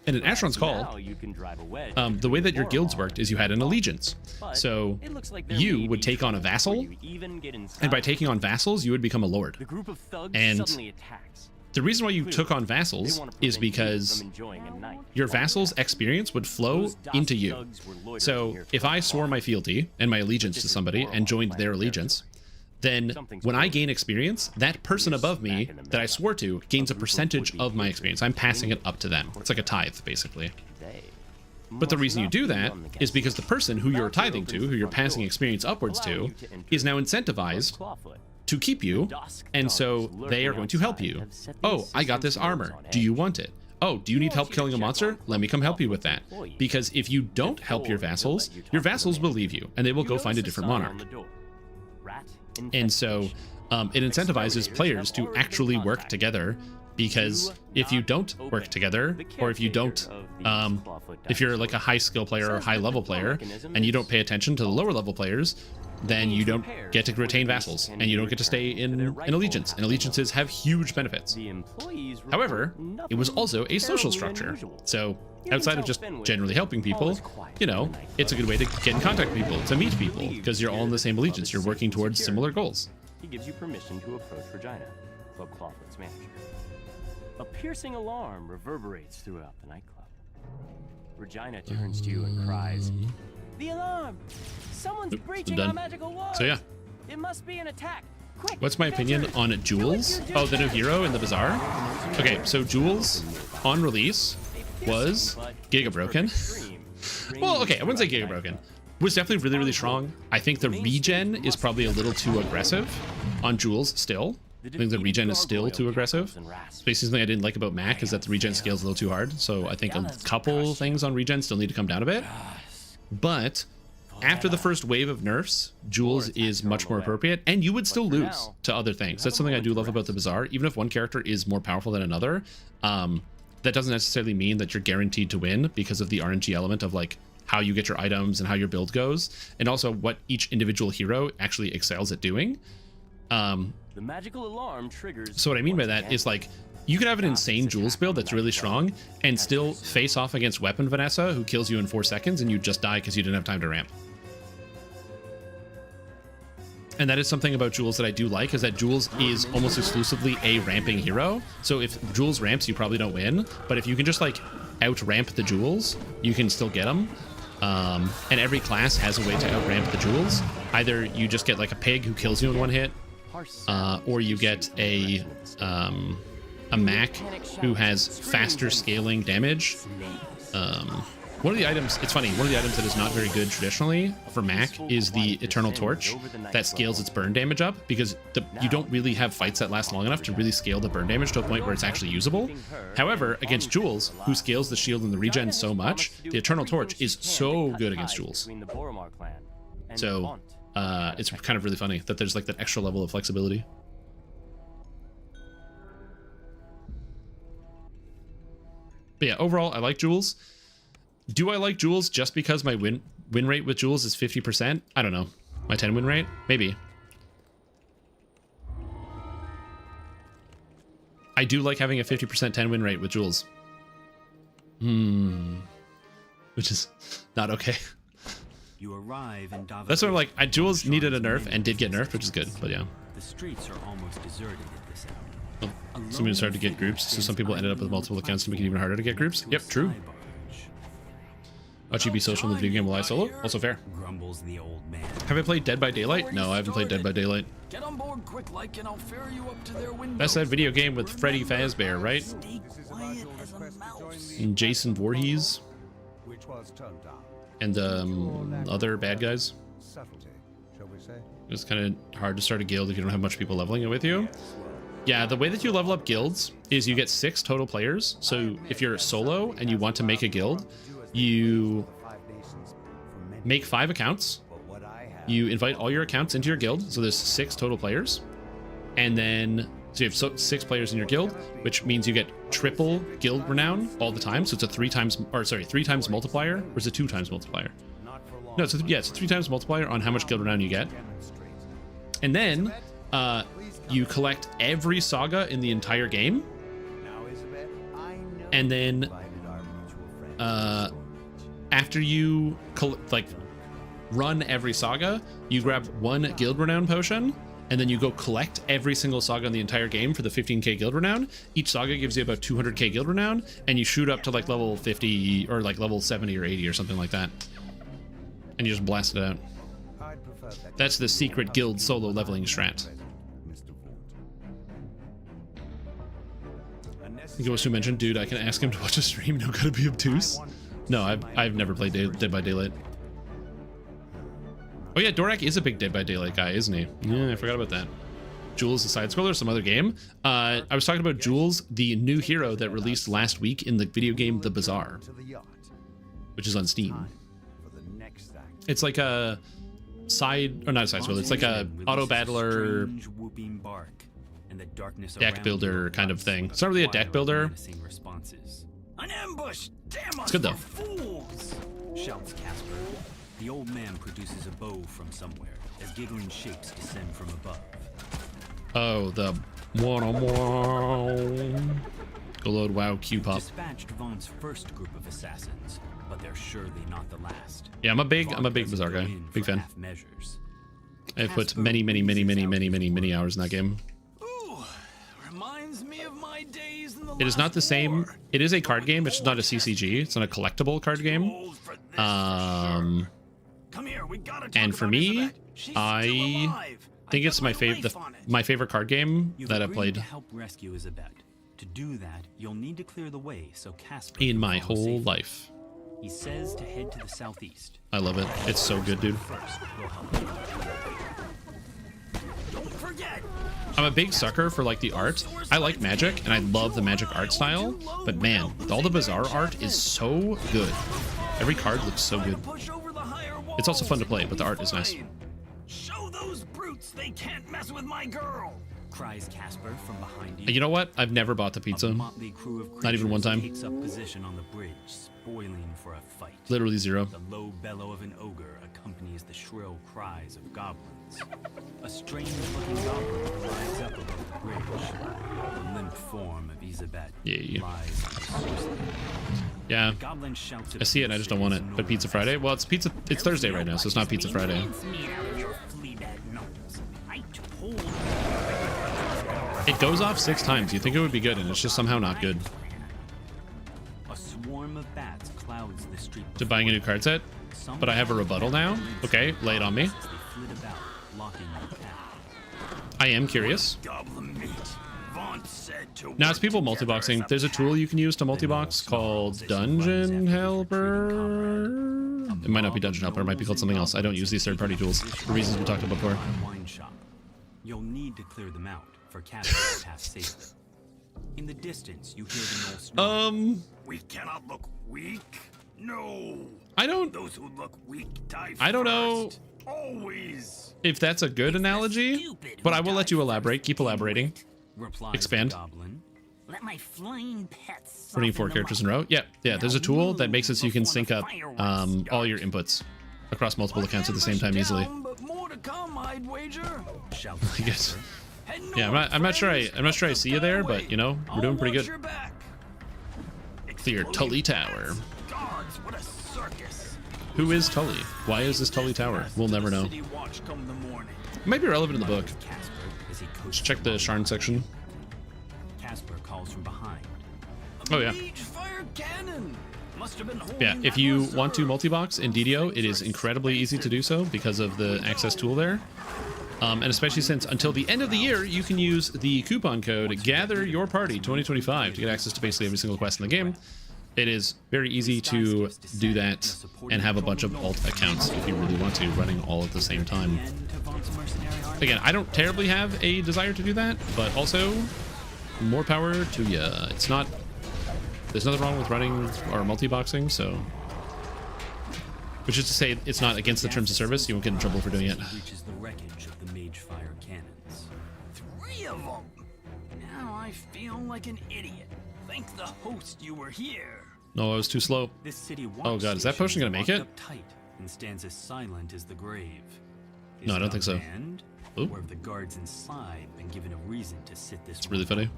And in Asheron's Call, the way that your guilds worked is you had an allegiance. So you would take on a vassal, and by taking on vassals, you would become a lord. And the reason why you took on vassals is because your vassal's experience would flow into you. So if I swore my fealty and my allegiance to somebody and joined their allegiance, then when I gain experience, that person above me that I swore to gains a percentage of my experience. I'm passing it up to them. It's like a tithe, basically. But the reason you do that is because the person who you're tithing to, who you're passing experience upwards to, is now incentivized to keep you, and so they are going to help you. Oh, I got this armor. Do you want it? Oh, do you need help killing a monster? Let me come help you with that. Because if you don't help your vassals will leave you, and they will go find a different monarch. And so it incentivizes players to actually work together, because if you don't work together, or if you don't, if you're like a high skill player or high level player, and you don't pay attention to the lower level players, then you don't get to retain vassals, and you don't get to stay in allegiance, and allegiances have huge benefits. However, it was also a social structure. So outside of just generally helping people, you know, it's a good way to get in contact with people, to meet people, because you're all in the same allegiance. You're working towards similar goals. He gives you permission to approach Regina, Club Clawfoot's manager. A piercing alarm reverberates throughout the nightclub. Regina turns to you and cries, "The alarm! Someone's breaching our magical walls! So yeah. It must be an attack! Quick! What's my opinion on Jules? Oh, the new hero in the bazaar? Okay, so Jules, on release, was Giga Broken. Well, okay, I wouldn't say Giga Broken. Was definitely really, really strong. I think the regen is probably a little too aggressive on Jules still. I think the regen is still too aggressive. It's basically something I didn't like about Mac is that the regen scale is a little too hard. So I think a couple things on regen still need to come down a bit. But after the first wave of nerfs, Jules is much more appropriate, and you would still lose to other things. That's something I do love about the Bazaar. Even if one character is more powerful than another, that doesn't necessarily mean that you're guaranteed to win because of the RNG element of like how you get your items and how your build goes, and also what each individual hero actually excels at doing. The magical alarm triggers. So what I mean by that is like you can have an insane Jules build that's really strong and still face off against Weapon Vanessa, who kills you in 4 seconds, and you just die because you didn't have time to ramp. And that is something about Jules that I do like, is that Jules is almost exclusively a ramping hero. So if Jules ramps, you probably don't win. But if you can just like out-ramp the Jules, you can still get them. And every class has a way to out-ramp the Jules. Either you just get like a pig who kills you in 1 hit, or you get a Mac who has faster scaling damage. One of the items, it's funny, one of the items that is not very good traditionally for Mac is the Eternal Torch that scales its burn damage up, because you don't really have fights that last long enough to really scale the burn damage to a point where it's actually usable. However, against Jules, who scales the shield and the regen so much, the Eternal Torch is so good against Jules. So it's kind of really funny that there's like that extra level of flexibility. But yeah, overall, I like Jules. Do I like Jules just because my win rate with Jules is 50%? I don't know. My 10 win rate? Maybe. I do like having a 50% 10 win rate with Jules. Which is not okay. You arrive in Davos. That's sort of like, Jules needed a nerf and did get nerfed, which is good, but yeah. The streets are almost deserted at this hour. Well, somebody started to get groups, so some people ended up with multiple accounts to make it even harder to get groups. Yep, true. Watch you be social in the video game while I solo? Also fair. Grumbles the old man. Have I played Dead by Daylight? No, I haven't played Dead by Daylight. Get on board quick like and I'll ferry you up to their window. That's that video game with Freddy Fazbear, right? And Jason Voorhees. And other bad guys. It's kind of hard to start a guild if you don't have much people leveling it with you. Yeah, the way that you level up guilds is you get 6 total players. So if you're solo and you want to make a guild, you make 5 accounts. You invite all your accounts into your guild. So there's 6 total players. And then, so you have 6 players in your guild, which means you get triple guild renown all the time. So it's a 3 times multiplier, or is it 2 times multiplier? No, it's a 3 times multiplier on how much guild renown you get. And then you collect every saga in the entire game. And then after you run every saga, you grab 1 guild renown potion, and then you go collect every single saga in the entire game for the 15k guild renown. Each saga gives you about 200k guild renown, and you shoot up to like level 50 or like level 70 or 80 or something like that. And you just blast it out. That's the secret guild solo leveling strat. Goes to mention, dude, I can ask him to watch a stream, no gotta be obtuse. No, I've never played Dead by Daylight. Oh yeah, Dorak is a big Dead by Daylight guy, isn't he? Yeah, I forgot about that. Jules, the side scroller, some other game. I was talking about Jules, the new hero that released last week in the video game The Bazaar, which is on Steam. It's like a side, or not a side scroller, it's like a auto battler deck builder kind of thing. It's not really a deck builder. An ambush! Damn us, it's good though. Fools! Shouts Casper. The old man produces a bow from somewhere as giggling shapes descend from above. Oh, the go load WoW Q pop. Dispatched Vaughn's first group of assassins, but they're surely not the last. Yeah, I'm a big Bazaar guy. Big fan. I've put many hours in that game. Reminds me of my days in the It is not the same. It is a card game. It's not a CCG. It's not a collectible card game. And for me, I think it's my favorite card game that I've played to help rescue Isabet. To do that, you'll need to clear the way so Casper in my whole life. He says to head to the southeast. I love it. It's so good, dude. Don't forget. I'm a big sucker for like the art. I like Magic and I love the Magic art style, but man, all the Bazaar art is so good. Every card looks so good. It's also fun to play, but the art is nice. Show those brutes they can't mess with my girl. Cries Casper from behind you. You know what? I've never bought the pizza. Not even one time. Takes up position on the bridge, spoiling for a fight. Literally zero. The low bellow of an ogre accompanies the shrill cries of goblins. A strange-looking goblin rides up above the bridge. The limp form of Isabet lies on the yeah. I see it and I just don't want it. But Pizza Friday? Well, it's Thursday right now, so it's not Pizza Friday. It goes off 6 times. You think it would be good, and it's just somehow not good. A swarm of bats clouds the street. To buying a new card set? But I have a rebuttal now? Okay, lay it on me. I am curious. Now it's people multi-boxing. There's a tool you can use to multi-box called Dungeon Helper. It might not be Dungeon Helper. It might be called something else. I don't use these third-party tools for reasons we talked about before. You'll need to clear them out for Casper to pass safely. In the distance, you hear the Norse snarl. We cannot look weak. No. I don't. Those who look weak die first. I don't know. Always. If that's a good analogy, but I will let you elaborate. Keep elaborating. Expand. Let my flying pets. Running 4 characters in a row. Yeah. There's a tool that makes it so you can sync up all your inputs across multiple accounts at the same time easily. I guess. Yeah, I'm not sure I see you there, but you know, we're doing pretty good. Clear Tully Tower. Who is Tully? Why is this Tully Tower? We'll never know. It might be relevant in the book. Just check the Sharn section. Casper calls from behind. Oh yeah. Yeah, if you want to multi-box in DDO, it is incredibly easy to do so because of the access tool there. And especially since until the end of the year, you can use the coupon code GATHERYOURPARTY2025 to get access to basically every single quest in the game. It is very easy to do that and have a bunch of alt accounts if you really want to, running all at the same time. Again, I don't terribly have a desire to do that, but also more power to you. It's not, there's nothing wrong with running or multi-boxing, so. Which is to say, it's not against the terms of service. You won't get in trouble for doing it. Reaches the wreckage of the mage fire cannons. 3 of them. Now I feel like an idiot. Thank the host you were here. No, I was too slow. This city oh god, is that potion gonna make it? Tight and stands as silent as the grave. No, I don't think so. Or have the guards inside been given a reason to sit this? It's really funny.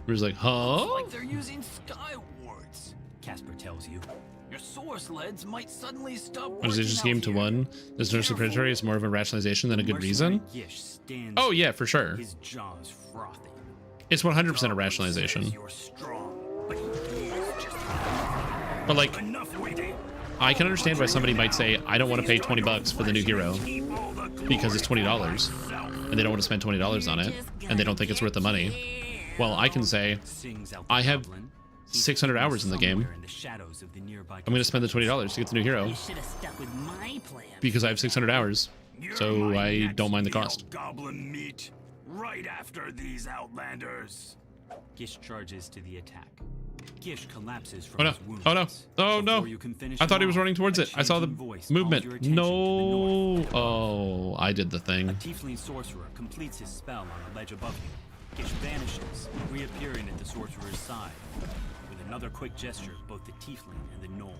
We're just like, huh? It's like they're using sky wards. Casper tells you. Your source leads might suddenly stop. What is it, just game to one? This nurse predatory is more of a rationalization than a good reason? Oh yeah, for sure. His jaws frothing. It's 100% a rationalization. But like, I can understand why somebody might say, I don't want to pay 20 bucks for the new hero because it's $20 and they don't want to spend $20 on it and they don't think it's worth the money. Well, I can say, I have 600 hours in the game. I'm going to spend the $20 to get the new hero because I have 600 hours, so I don't mind the cost. Goblin meat right after these outlanders. Gish charges to the attack. Gish collapses from Oh no! his wounds. Oh no! Oh no! I thought he was running towards it. I saw the movement. No! Oh, I did the thing. A tiefling sorcerer completes his spell on the ledge above you. Gish vanishes, reappearing at the sorcerer's side. With another quick gesture, both the tiefling and the gnoll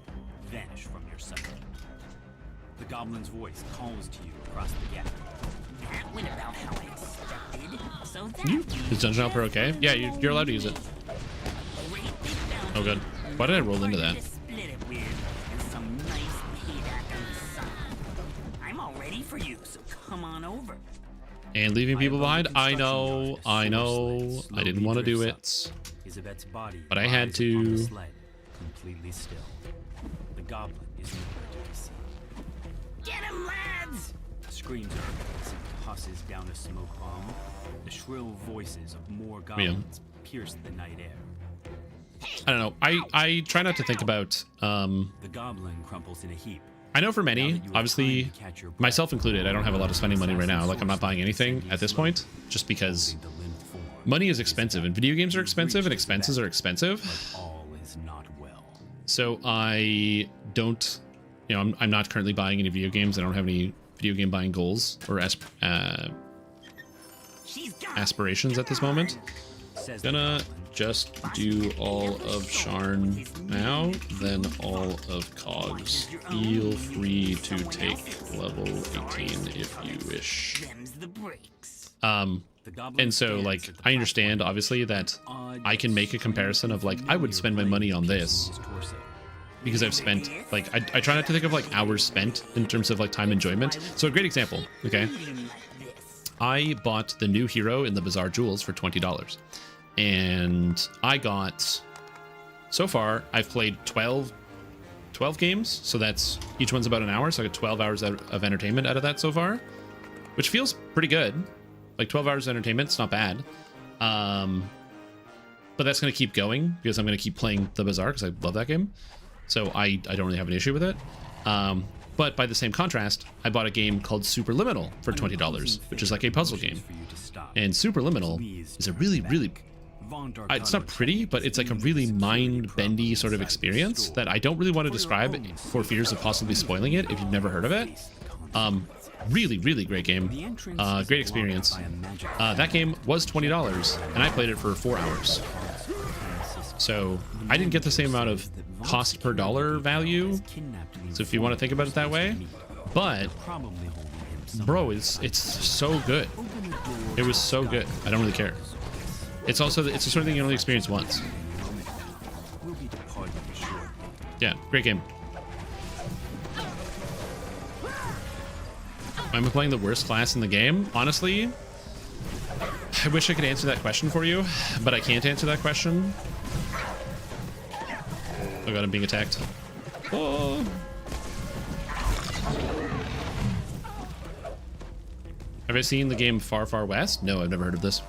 vanish from your sight. The goblin's voice calls to you across the gap. That went about how I expected. So that Is Dungeon Helper okay? Yeah, you're allowed to use it. Oh good. Why did I roll into that? I'm all ready for you, so come on over. And leaving people behind? I know. I didn't want to do it. But I had to. Completely still. The goblin is nowhere to be seen. Get him, lads! Screams are tosses down a smoke bomb. The shrill voices of more goblins pierce the night air. I don't know. I try not to think about the goblin crumples in a heap. I know for many, obviously myself included, I don't have a lot of spending money right now. Like I'm not buying anything at this point just because money is expensive and video games are expensive and expenses are expensive. All is not well. So I don't, you know, I'm not currently buying any video games. I don't have any video game buying goals or aspirations at this moment. Gonna just do all of Sharn now, then all of Cogs. Feel free to take level 18 if you wish. And so like I understand obviously that I can make a comparison of like I would spend my money on this because I've spent like I try not to think of like hours spent in terms of like time enjoyment. So a great example, okay? I bought the new hero in the Bazaar Jewels for $20. And I got, so far, I've played 12 games. So that's, each one's about an hour. So I got 12 hours of entertainment out of that so far, which feels pretty good. Like 12 hours of entertainment, it's not bad. But that's going to keep going because I'm going to keep playing the Bazaar because I love that game. So I don't really have an issue with it. But by the same contrast, I bought a game called Superliminal for $20, which is like a puzzle game. And Superliminal is a really, really, it's not pretty, but it's like a really mind-bendy sort of experience that I don't really want to describe for fears of possibly spoiling it if you've never heard of it. Really, really great game. Great experience. That game was $20, and I played it for 4 hours. So I didn't get the same amount of cost per dollar value. So if you want to think about it that way, but bro, it's so good. It was so good. I don't really care. It's also it's the sort of thing you only experience once. Yeah, great game. Am I playing the worst class in the game? Honestly, I wish I could answer that question for you, but I can't answer that question. Oh god, I'm being attacked. Oh. Have I seen the game Far Far West? No, I've never heard of this.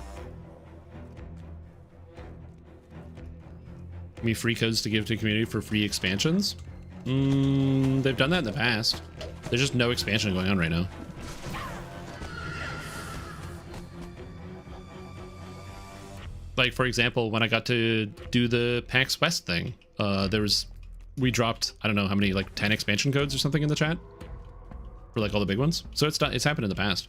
Give me free codes to give to the community for free expansions? They've done that in the past. There's just no expansion going on right now. Like, for example, when I got to do the PAX West thing, we dropped, I don't know how many, like 10 expansion codes or something in the chat for like all the big ones. So it's happened in the past.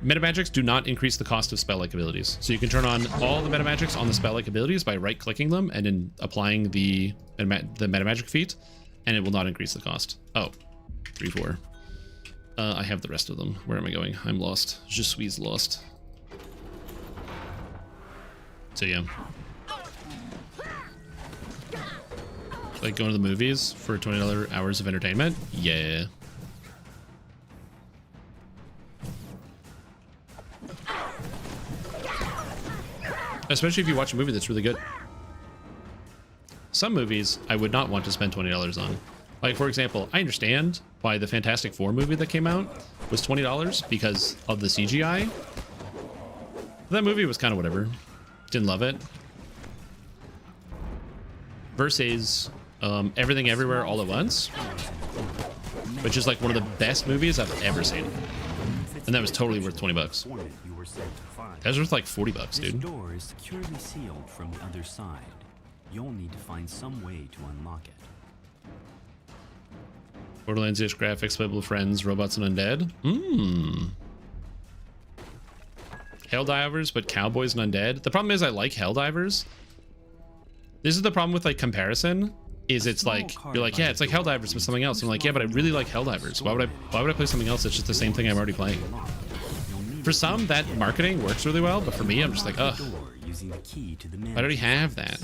Metamagics do not increase the cost of spell-like abilities. So you can turn on all the metamagics on the spell-like abilities by right-clicking them and then applying the metamagic feat, and it will not increase the cost. Oh, 3-4. I have the rest of them. Where am I going? I'm lost. Je suis lost. So yeah. Like going to the movies for $20 hours of entertainment? Yeah. Especially if you watch a movie that's really good. Some movies I would not want to spend $20 on. Like, for example, I understand why the Fantastic Four movie that came out was $20 because of the CGI. That movie was kind of whatever. Didn't love it. Versus Everything Everywhere All at Once, which is like one of the best movies I've ever seen. And that was totally worth 20 bucks. That was worth like 40 bucks, dude. This door is securely sealed from the other side. You'll need to find some way to unlock it. Borderlands-ish graphics, playable friends, robots, and undead. Helldivers, but cowboys and undead. The problem is I like Helldivers. This is the problem with like comparison. Is it's like you're like, yeah, it's like Helldivers with something else. I'm like, yeah, but I really like Helldivers. Why would I play something else that's just the same thing I'm already playing? For some, that marketing works really well, but for me, I'm just like, ugh. I already have that.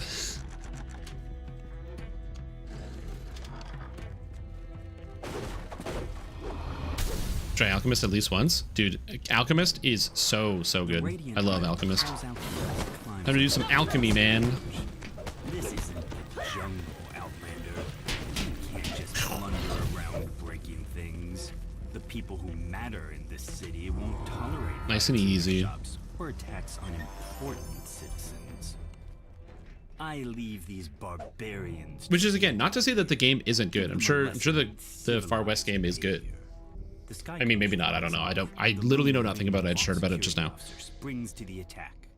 Try Alchemist at least once. Dude, Alchemist is so good. I love Alchemist. Time to do some alchemy, man. This isn't the jungle, Outlander. You can't just wander around breaking things. The people who matter in this city won't tolerate nice and easy. Or attacks on important citizens. I leave these barbarians. Which is again, not to say that the game isn't good. I'm sure the Far West game is good. I mean, maybe not. I don't know. I literally know nothing about it. I just heard about it just now.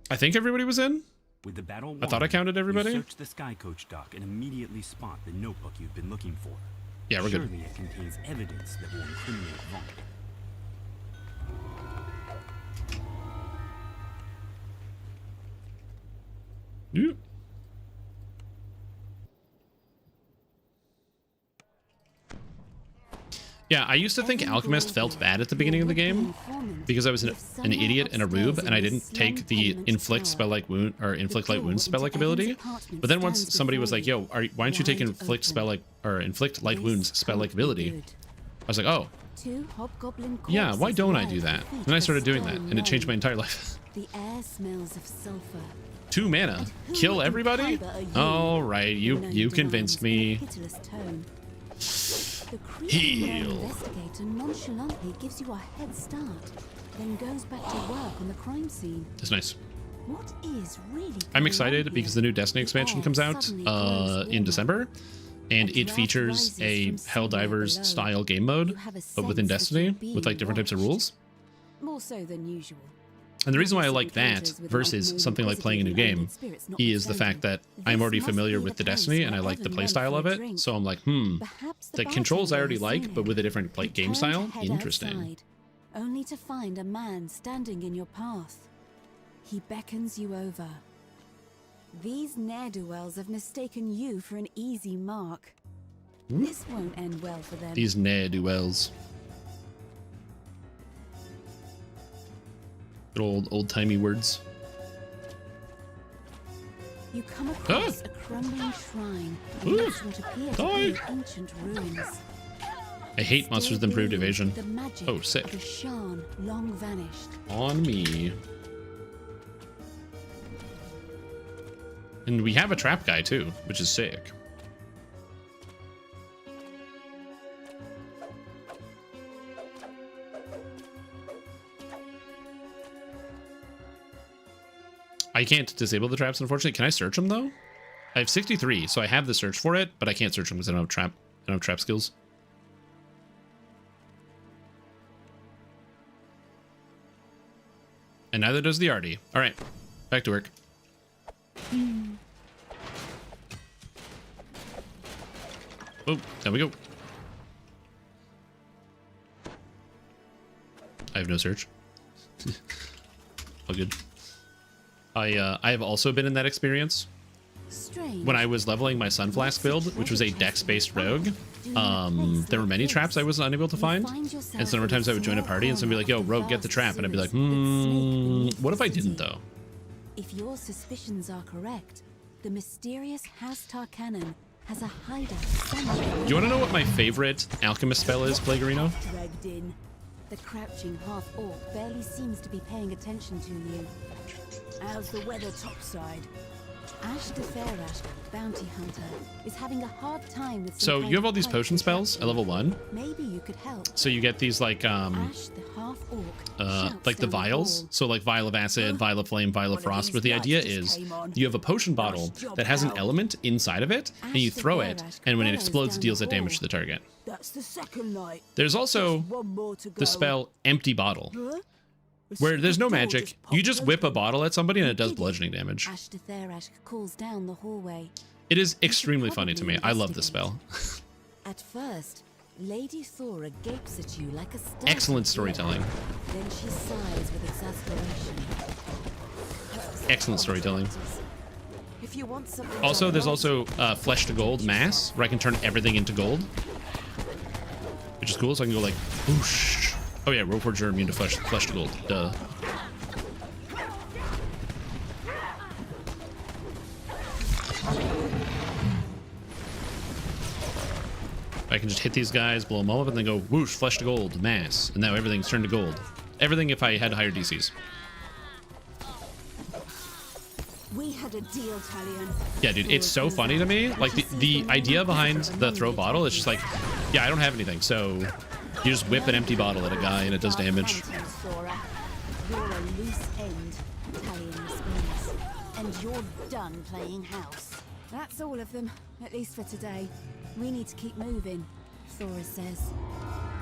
I think everybody was in. With the battle I thought I counted everybody. Search the Sky Coach dock and immediately spot the notebook you've been looking for. Yeah, we're good. Surely it contains evidence that will incriminate Vaughn. Yeah. Yeah, I used to think Alchemist felt bad at the beginning of the game because I was an idiot and a roob and I didn't take the inflict spell-like wound or inflict light wounds spell-like ability. But then once somebody was like, "Yo, why don't you take inflict spell-like or inflict light wounds spell-like ability?" I was like, "Oh, yeah, why don't I do that?" And I started doing that, and it changed my entire life. The air smells of sulfur. 2 mana, kill everybody? All right, you convinced me. The Heal. investigator nonchalantly gives you a head start, then goes back to work on the crime scene. That's nice. What is really I'm excited because the new Destiny expansion comes out in December, and it features a Helldivers style game mode, but within Destiny with like different types of rules. More so than usual. And the reason why I like that versus something like playing a new game is the fact that I'm already familiar with the Destiny and I like the playstyle of it. So I'm like, the controls I already like, but with a different like game style. Interesting. Only to find a man standing in your path. He beckons you over. These ne'er-do-wells have mistaken you for an easy mark. This won't end well for them. These ne'er-do-wells. Good old-timey words. You come across a crumbling shrine amidst what appear to be ancient ruins. I hate monsters with improved evasion. The magic Oh, sick. of the Shan long vanished. On me. And we have a trap guy too, which is sick. I can't disable the traps, unfortunately. Can I search them though? I have 63, so I have the search for it, but I can't search them because I don't have trap skills. And neither does the Artie. All right, back to work. Oh, there we go. I have no search. All good. I have also been in that experience. When I was leveling my Sunflask build, which was a dex-based rogue, there were many traps I was unable to find. And so times I would join a party and somebody would be like, "Yo, rogue, get the trap." And I'd be like, what if I didn't though? If your suspicions are correct, the mysterious Hastar cannon has a hideout somewhere. Do you want to know what my favorite alchemist spell is, Plagarino? Dragged in. The crouching half-orc barely seems to be paying attention to you. How's the weather topside? Ash de Farash, bounty hunter, is having a hard time with So you have all these potion spells at level 1. Maybe you could help. So you get these like Ash the half-orc like the vials. So like vial of acid, vial of flame, vial of frost. But the idea is you have a potion bottle that has an element inside of it, and you throw it, and when it explodes, it deals that damage to the target. That's the second night. There's also the spell Empty Bottle, where there's no magic. You just whip a bottle at somebody and it does bludgeoning damage. Ash de Farash calls down the hallway. It is extremely funny to me. I love this spell. At first, Lady Thora gapes at you like a statue. Excellent storytelling. Then she sighs with exasperation. Excellent storytelling. If you want something Also, there's also Flesh to Gold Mass, where I can turn everything into gold, which is cool. So I can go like, whoosh. Oh yeah, Roforger are immune to flesh to gold. Duh. I can just hit these guys, blow them all up, and then go whoosh, flesh to gold, mass, and now everything's turned to gold. Everything if I had higher DCs. We had a deal, Talion. Yeah, dude, it's so funny to me. Like the idea behind the throw bottle is just like, yeah, I don't have anything, so you just whip an empty bottle at a guy and it does damage. You're a loose end, Talion responds, and you're done playing house. That's all of them, at least for today. We need to keep moving, Thora says.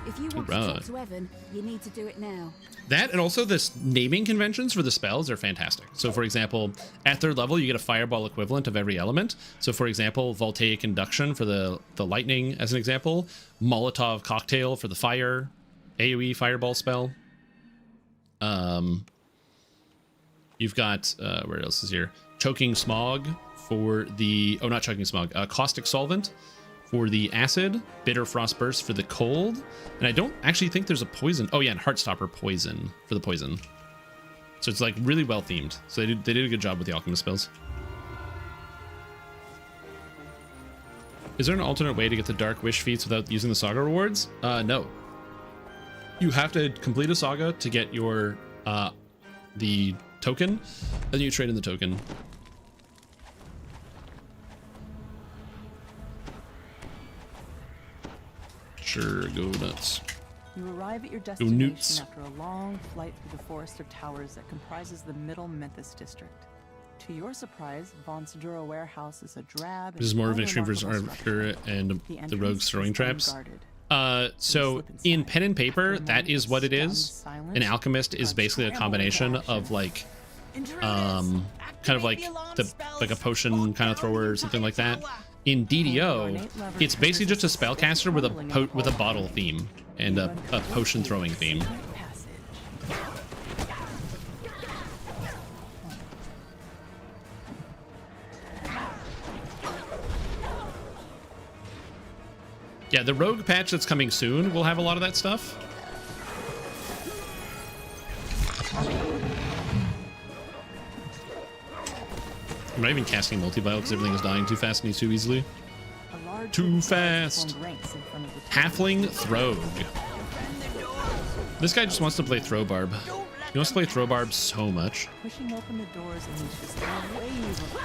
If you want to talk to Evan, you need to do it now. That and also this naming conventions for the spells are fantastic. So for example, at 3rd level, you get a fireball equivalent of every element. So for example, voltaic induction for the lightning as an example, Molotov cocktail for the fire, AoE fireball spell. You've got, where else is here? Choking smog for the, oh, not choking smog, caustic solvent for the acid, bitter frost burst for the cold, and I don't actually think there's a poison. Oh yeah, and Heartstopper poison for the poison. So it's like really well themed. So they did a good job with the alchemist spells. Is there an alternate way to get the Dark Wish feats without using the saga rewards? No. You have to complete a saga to get your the token, then you trade in the token. Sure, go nuts. You arrive at your destination after a long flight through the forest of towers that comprises the Middle Memphis district. To your surprise, Von Sedura warehouse is a drab. This is more of an extreme versus Archer and the rogues throwing traps. So in pen and paper, that is what it is. An alchemist is basically a combination of like, kind of like a potion kind of thrower or something like that. In DDO, it's basically just a spellcaster with a bottle theme and a potion throwing theme. Yeah, the rogue patch that's coming soon will have a lot of that stuff. I'm not even casting multi-vial because everything is dying too fast and too easily. Too fast. Halfling Throg. This guy just wants to play Throwbarb. He wants to play Throwbarb so much.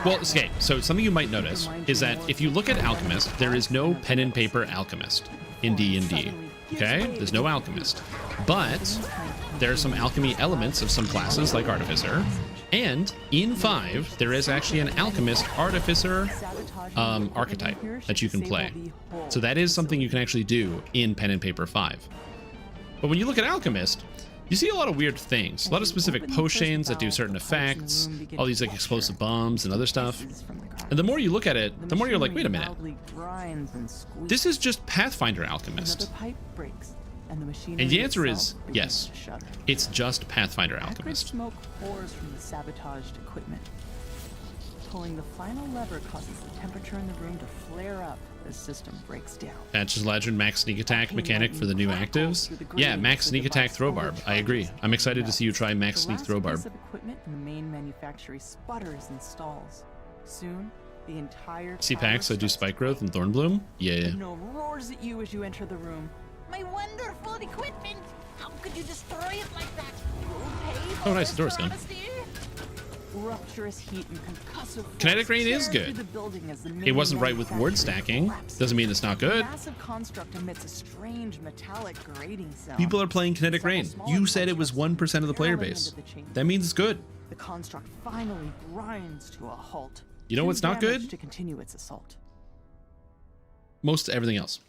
Well, okay, so something you might notice is that if you look at Alchemist, there is no pen and paper Alchemist in D&D. Okay? There's no Alchemist. But there are some alchemy elements of some classes like Artificer. And in 5, there is actually an Alchemist Artificer archetype that you can play. So that is something you can actually do in Pen and Paper 5. But when you look at Alchemist, you see a lot of weird things. A lot of specific potions that do certain effects, all these like explosive bombs and other stuff. And the more you look at it, the more you're like, wait a minute. This is just Pathfinder Alchemist. And the answer is yes. It's just Pathfinder Alchemist. Smoke pours from the sabotaged equipment. Pulling the final lever causes the temperature in the room to flare up as the system breaks down. Patches Legend Max Sneak Attack mechanic for the new actives. Yeah, Max Sneak Attack Throwbarb. I agree. I'm excited to see you try Max Sneak Throwbarb. The equipment in the main manufactory sputters and stalls. Soon, The entire See packs, I do spike growth and thorn bloom. Yeah. No roars at you as you enter the room. My wonderful equipment! How could you destroy it like that? You'll pay Oh, nice, the door's gone. Rapturous heat and concussive Kinetic rain is good. It wasn't right with ward stacking. Doesn't mean it's not good. The massive construct emits a strange metallic grating sound. People are playing kinetic rain. You said it was 1% of the player base. That means it's good. The construct finally grinds to a halt. You know what's not good? To continue its assault. Most everything else.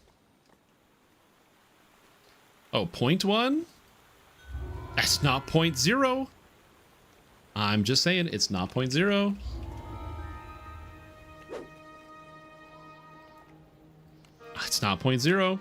Oh, 0.1? That's not 0.0. I'm just saying it's not 0.0. It's not 0.0.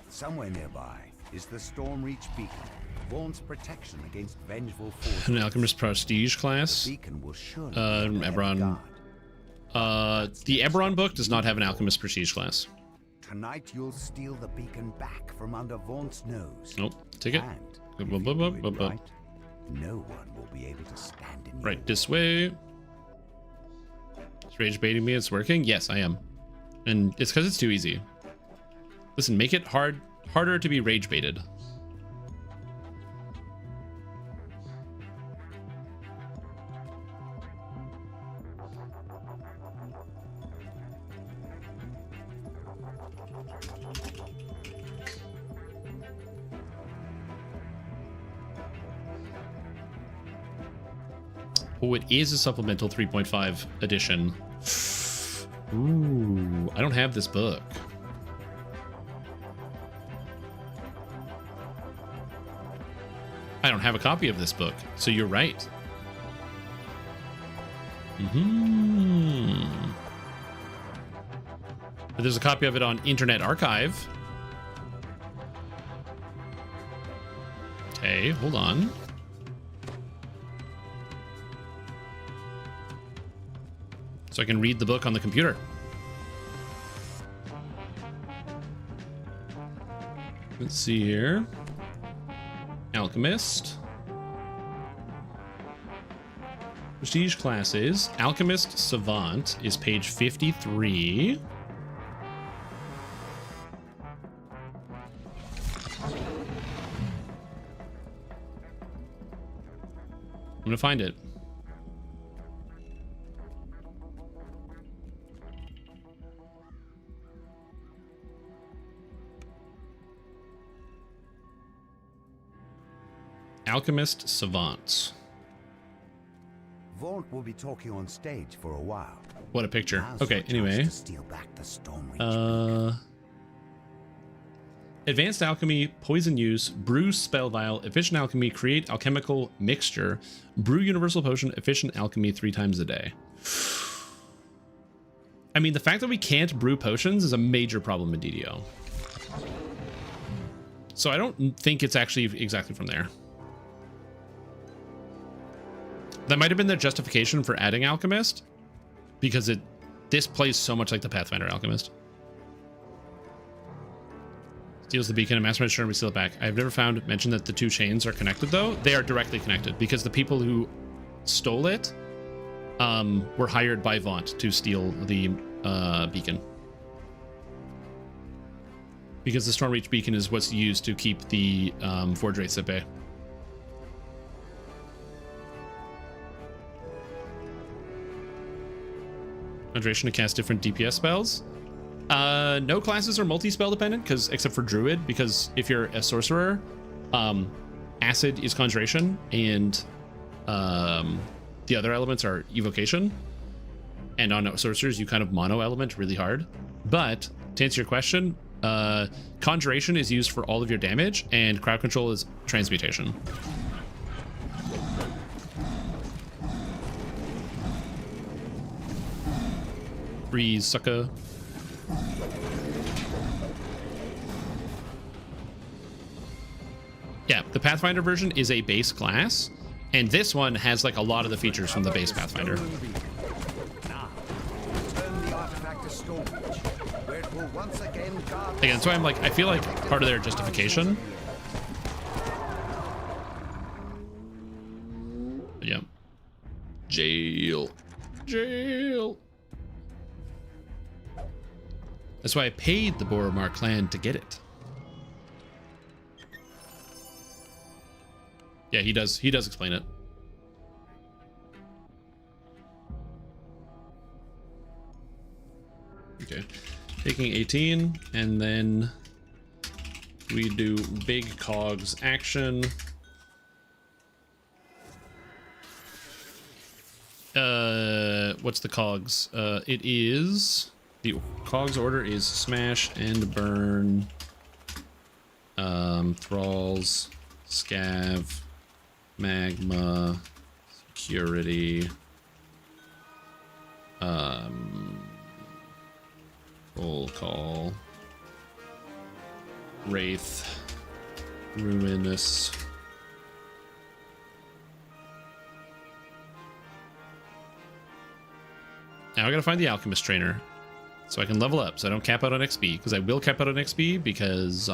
Somewhere nearby is the Stormreach Beacon, Vaughnt's protection against vengeful forces. An alchemist prestige class. Eberron. The Eberron book does not have an alchemist prestige class. Tonight you'll steal the beacon back from under Vaughnt's nose. Nope. Take it. And if you do it right, no one will be able to stand in your Right this way. Is rage baiting me? It's working? Yes, I am. And it's because it's too easy. Listen, make it harder to be rage baited. Oh, it is a supplemental 3.5 edition. Ooh, I don't have this book. I don't have a copy of this book, so you're right. But there's a copy of it on Internet Archive. Okay, hold on. So I can read the book on the computer. Let's see here. Alchemist. Prestige classes. Alchemist Savant is page 53. I'm gonna find it. Alchemist Savants. Vaughnt will be talking on stage for a while. What a picture. Now's Okay, your chance anyway. to steal back the Stormreach Advanced alchemy, poison use, brew spell vial, efficient alchemy, create alchemical mixture, brew universal potion, efficient alchemy 3 times a day. I mean, the fact that we can't brew potions is a major problem in DDO. So I don't think it's actually exactly from there. That might have been their justification for adding Alchemist, because this plays so much like the Pathfinder Alchemist. Steals the beacon and master sure we steal it back. I've never found mention that the 2 chains are connected though. They are directly connected because the people who stole it were hired by Vaunt to steal the beacon. Because the Stormreach beacon is what's used to keep the Forge Wraiths at bay. Conjuration to cast different DPS spells. No classes are multi-spell dependent, except for Druid, because if you're a sorcerer, Acid is Conjuration, and the other elements are Evocation. And on sorcerers, you kind of mono-element really hard. But to answer your question, Conjuration is used for all of your damage, and Crowd Control is Transmutation. Freeze, sucker. Yeah, the Pathfinder version is a base class, and this one has like a lot of the features from the base Pathfinder. Again, that's why I'm like, I feel like part of their justification Yeah. Jail. Jail. That's why I paid the Boromar clan to get it. Yeah, he does explain it. Okay. Taking 18, and then we do big cogs action. What's the cogs? It is the cogs order is smash and burn, thralls, scav, magma, security, roll call, wraith, ruinous. Now I gotta find the alchemist trainer so I can level up, so I don't cap out on XP, because I will cap out on XP because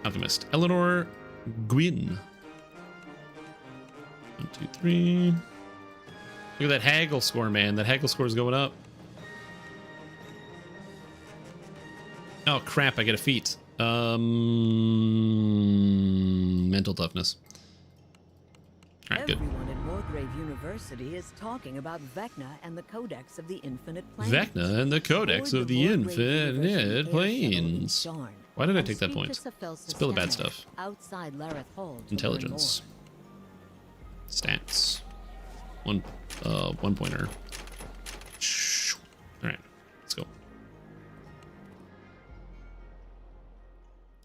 alchemist. Eleanor Gwyn. 1, 2, 3. Look at that haggle score, man. That haggle score is going up. Oh crap, I get a feat. Mental toughness. All right, good. Everyone at Morgrave University is talking about Vecna and the Codex of the Infinite Planes. Vecna and the Codex of the Infinite Planes. Why did I take that point? Spill the bad stuff. Outside Lareth Hall. Intelligence. Stats. One pointer. All right, let's go.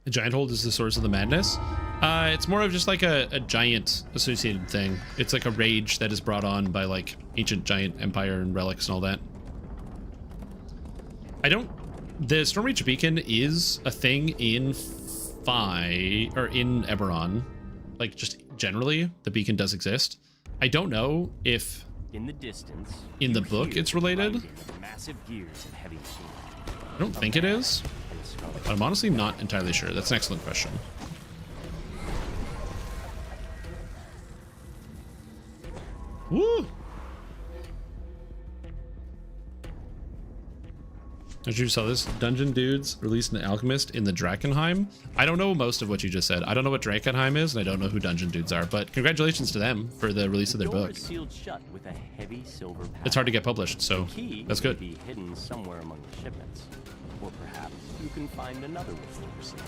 A giant hold is the source of the madness. It's more of just like a giant associated thing. It's like a rage that is brought on by like ancient giant empire and relics and all that. The Stormreach beacon is a thing in in Eberron. Like just generally, the beacon does exist. I don't know if in the distance in the book it's related. Massive gears and heavy machinery. I don't think it is, but I'm honestly not entirely sure. That's an excellent question. Woo! Did you saw this? Dungeon Dudes released an alchemist in the Drakenheim. I don't know most of what you just said. I don't know what Drakenheim is, and I don't know who Dungeon Dudes are, but congratulations to them for the release of their book. Sealed shut with a heavy silver padlock. It's hard to get published, so that's good. Be hidden somewhere among the shipments, or perhaps you can find another way to receive.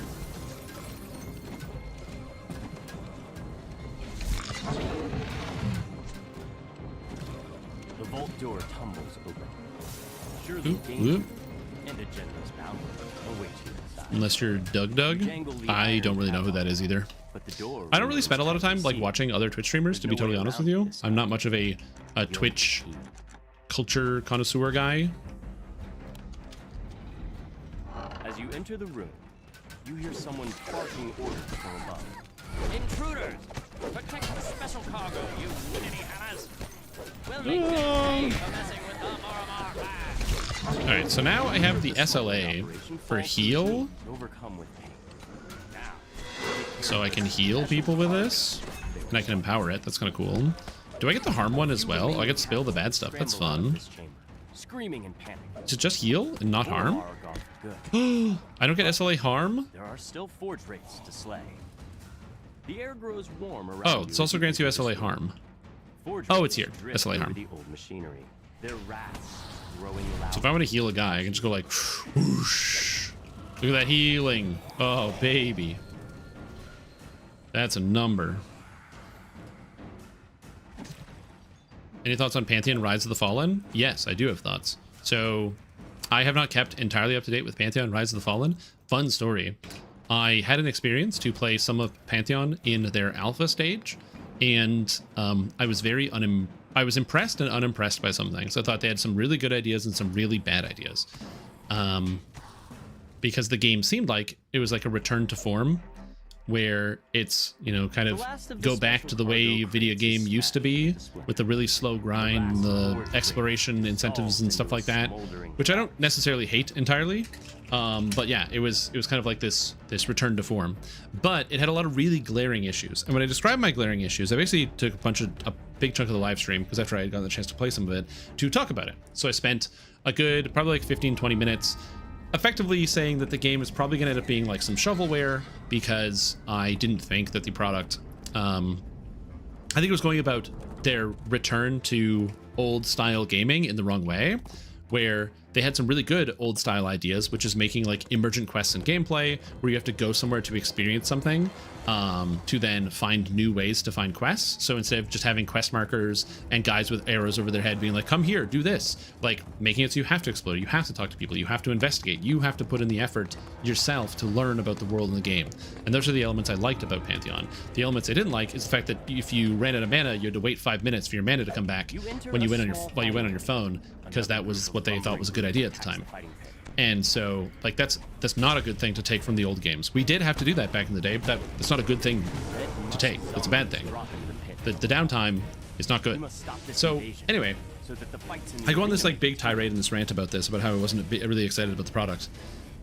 The vault door tumbles open. Surely danger and a generous bounty awaits you inside. Unless you're Doug. I don't really know who that is either. I don't really spend a lot of time like watching other Twitch streamers, to be totally honest with you. I'm not much of a Twitch culture connoisseur guy. As you enter the room, you hear someone barking orders from above. Intruders! Protect the special cargo, you ninny hammers! We'll make them pay for messing with the Moromar flag! Alright, so now I have the SLA for heal. So I can heal people with this. And I can empower it. That's kind of cool. Do I get the harm one as well? Oh, I get to spill the bad stuff. That's fun. Is it just heal and not harm? I don't get SLA harm? There are still forge rates to slay. The air grows warm around. Oh, this also grants you SLA harm. Oh, it's here. SLA harm. So if I want to heal a guy, I can just go like whoosh. Look at that healing. Oh, baby. That's a number. Any thoughts on Pantheon Rise of the Fallen? Yes, I do have thoughts. So I have not kept entirely up to date with Pantheon Rise of the Fallen. Fun story. I had an experience to play some of Pantheon in their alpha stage, and I was I was impressed and unimpressed by some things. I thought they had some really good ideas and some really bad ideas. Because the game seemed like it was like a return to form where it's, you know, kind of go back to the way video game used to be, with the really slow grind, the exploration incentives and stuff like that, which I don't necessarily hate entirely. But yeah, it was kind of like this return to form, but it had a lot of really glaring issues. And when I describe my glaring issues, I basically took a big chunk of the live stream, because after I had gotten the chance to play some of it, to talk about it. So I spent a good probably like 15-20 minutes effectively saying that the game is probably going to end up being like some shovelware, because I didn't think that the product, I think it was going about their return to old style gaming in the wrong way, where they had some really good old style ideas, which is making like emergent quests and gameplay where you have to go somewhere to experience something, to then find new ways to find quests. So instead of just having quest markers and guys with arrows over their head being like, come here, do this, like making it so you have to explore, you have to talk to people, you have to investigate, you have to put in the effort yourself to learn about the world in the game. And those are the elements I liked about Pantheon. The elements I didn't like is the fact that if you ran out of mana, you had to wait 5 minutes for your mana to come back when you went on your phone, because that was what they thought was a good idea at the time. And so like that's not a good thing to take from the old games. We did have to do that back in the day, but that's not a good thing to take. It's a bad thing. The downtime is not good. So anyway, I go on this like big tirade and this rant about this, about how I wasn't really excited about the product.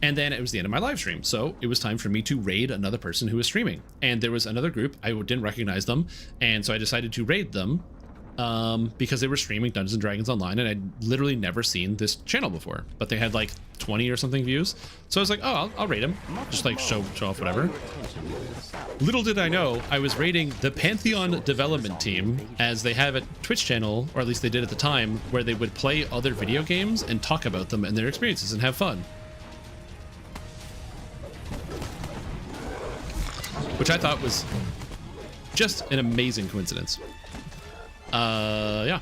And then it was the end of my live stream, so it was time for me to raid another person who was streaming. And there was another group, I didn't recognize them, and so I decided to raid them, because they were streaming Dungeons and Dragons Online, and I'd literally never seen this channel before, but they had like 20 or something views. So I was like, oh, I'll raid them, just like show off whatever. Little did I know, I was raiding the Pantheon development team, as they have a Twitch channel, or at least they did at the time, where they would play other video games and talk about them and their experiences and have fun. Which I thought was just an amazing coincidence. Yeah.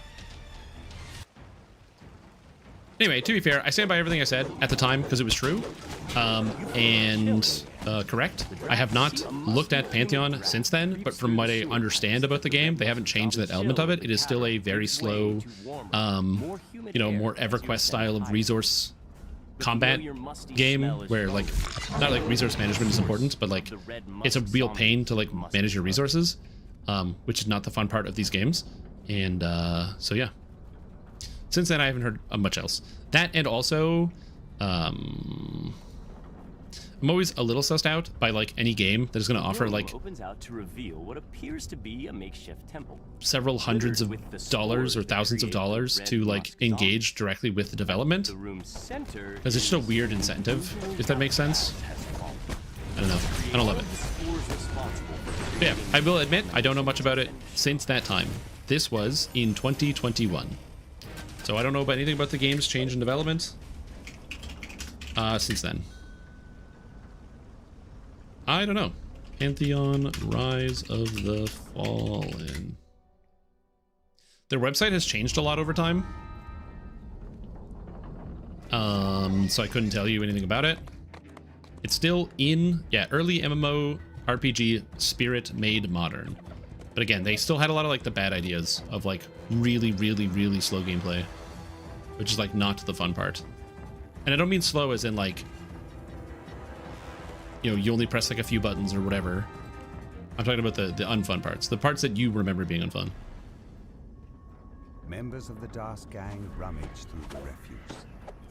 Anyway, to be fair, I stand by everything I said at the time because it was true, and correct. I have not looked at Pantheon since then, but from what I understand about the game, they haven't changed that element of it. It is still a very slow, you know, more EverQuest style of resource combat game, where like not like resource management is important, but like it's a real pain to like manage your resources, which is not the fun part of these games. And so yeah, since then I haven't heard of much else. That, and also I'm always a little sussed out by like any game that is going to offer like opens out to reveal what appears to be a makeshift temple. Several hundreds of dollars or thousands of dollars to like engage directly with the development, because it's just a weird incentive, if that makes sense. I don't know, I don't love it. But yeah, I will admit I don't know much about it since that time. This was in 2021, so I don't know about anything about the game's change in development since then. I don't know. Pantheon, Rise of the Fallen. Their website has changed a lot over time. So I couldn't tell you anything about it. It's still in, yeah, early MMO RPG spirit made modern. But again, they still had a lot of like the bad ideas of like really, really, really slow gameplay, which is like not the fun part. And I don't mean slow as in like, you know, you only press like a few buttons or whatever. I'm talking about the unfun parts, the parts that you remember being unfun. Members of the Das gang rummage through the refuse.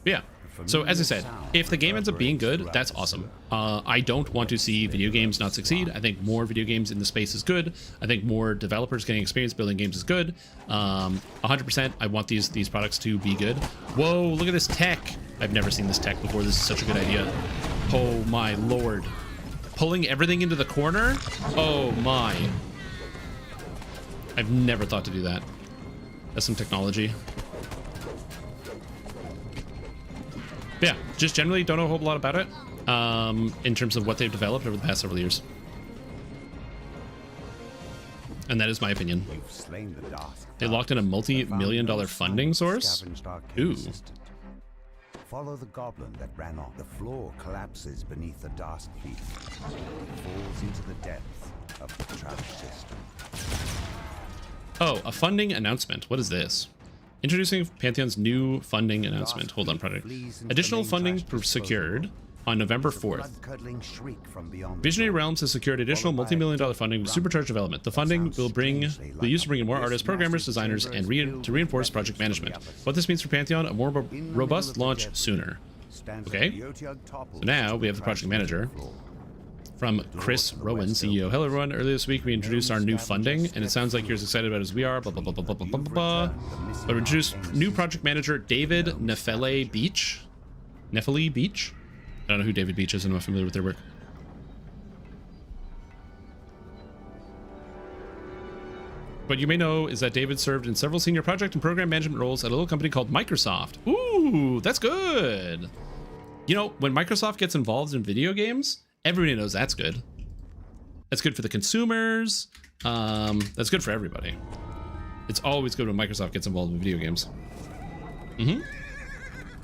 Yeah. So as I said, if the game ends up being good, that's awesome. I don't want to see video games not succeed. I think more video games in the space is good. I think more developers getting experience building games is good. 100%. I want these products to be good. Whoa, look at this tech. I've never seen this tech before. This is such a good idea. Oh my lord. Pulling everything into the corner? Oh my. I've never thought to do that. That's some technology. But yeah, just generally don't know a whole lot about it in terms of what they've developed over the past several years. And that is my opinion. They locked in a multi-million-dollar funding source. Ooh. Follow the goblin that ran off. The floor collapses beneath the Dask feet. It falls into the depths of the trash system. Oh, a funding announcement. What is this? Introducing Pantheon's new funding announcement. Hold on, product. Additional funding secured. on November 4th. Visionary Realms has secured additional multi-million-dollar funding to supercharge development. The funding will use to bring in more artists, programmers, designers, and to reinforce project management. What this means for Pantheon, a more robust launch sooner. Okay, so now we have the project manager. From Chris Rowan, CEO. Hello everyone, earlier this week we introduced our new funding, and it sounds like you're as excited about it as we are, blah blah blah blah blah blah blah blah. But we introduced new project manager David Nefele Beach. Nefele Beach? I don't know who David Beach is, I'm not familiar with their work. What you may know is that David served in several senior project and program management roles at a little company called Microsoft. Ooh, that's good. You know, when Microsoft gets involved in video games, everybody knows that's good. That's good for the consumers. That's good for everybody. It's always good when Microsoft gets involved in video games. Mm-hmm.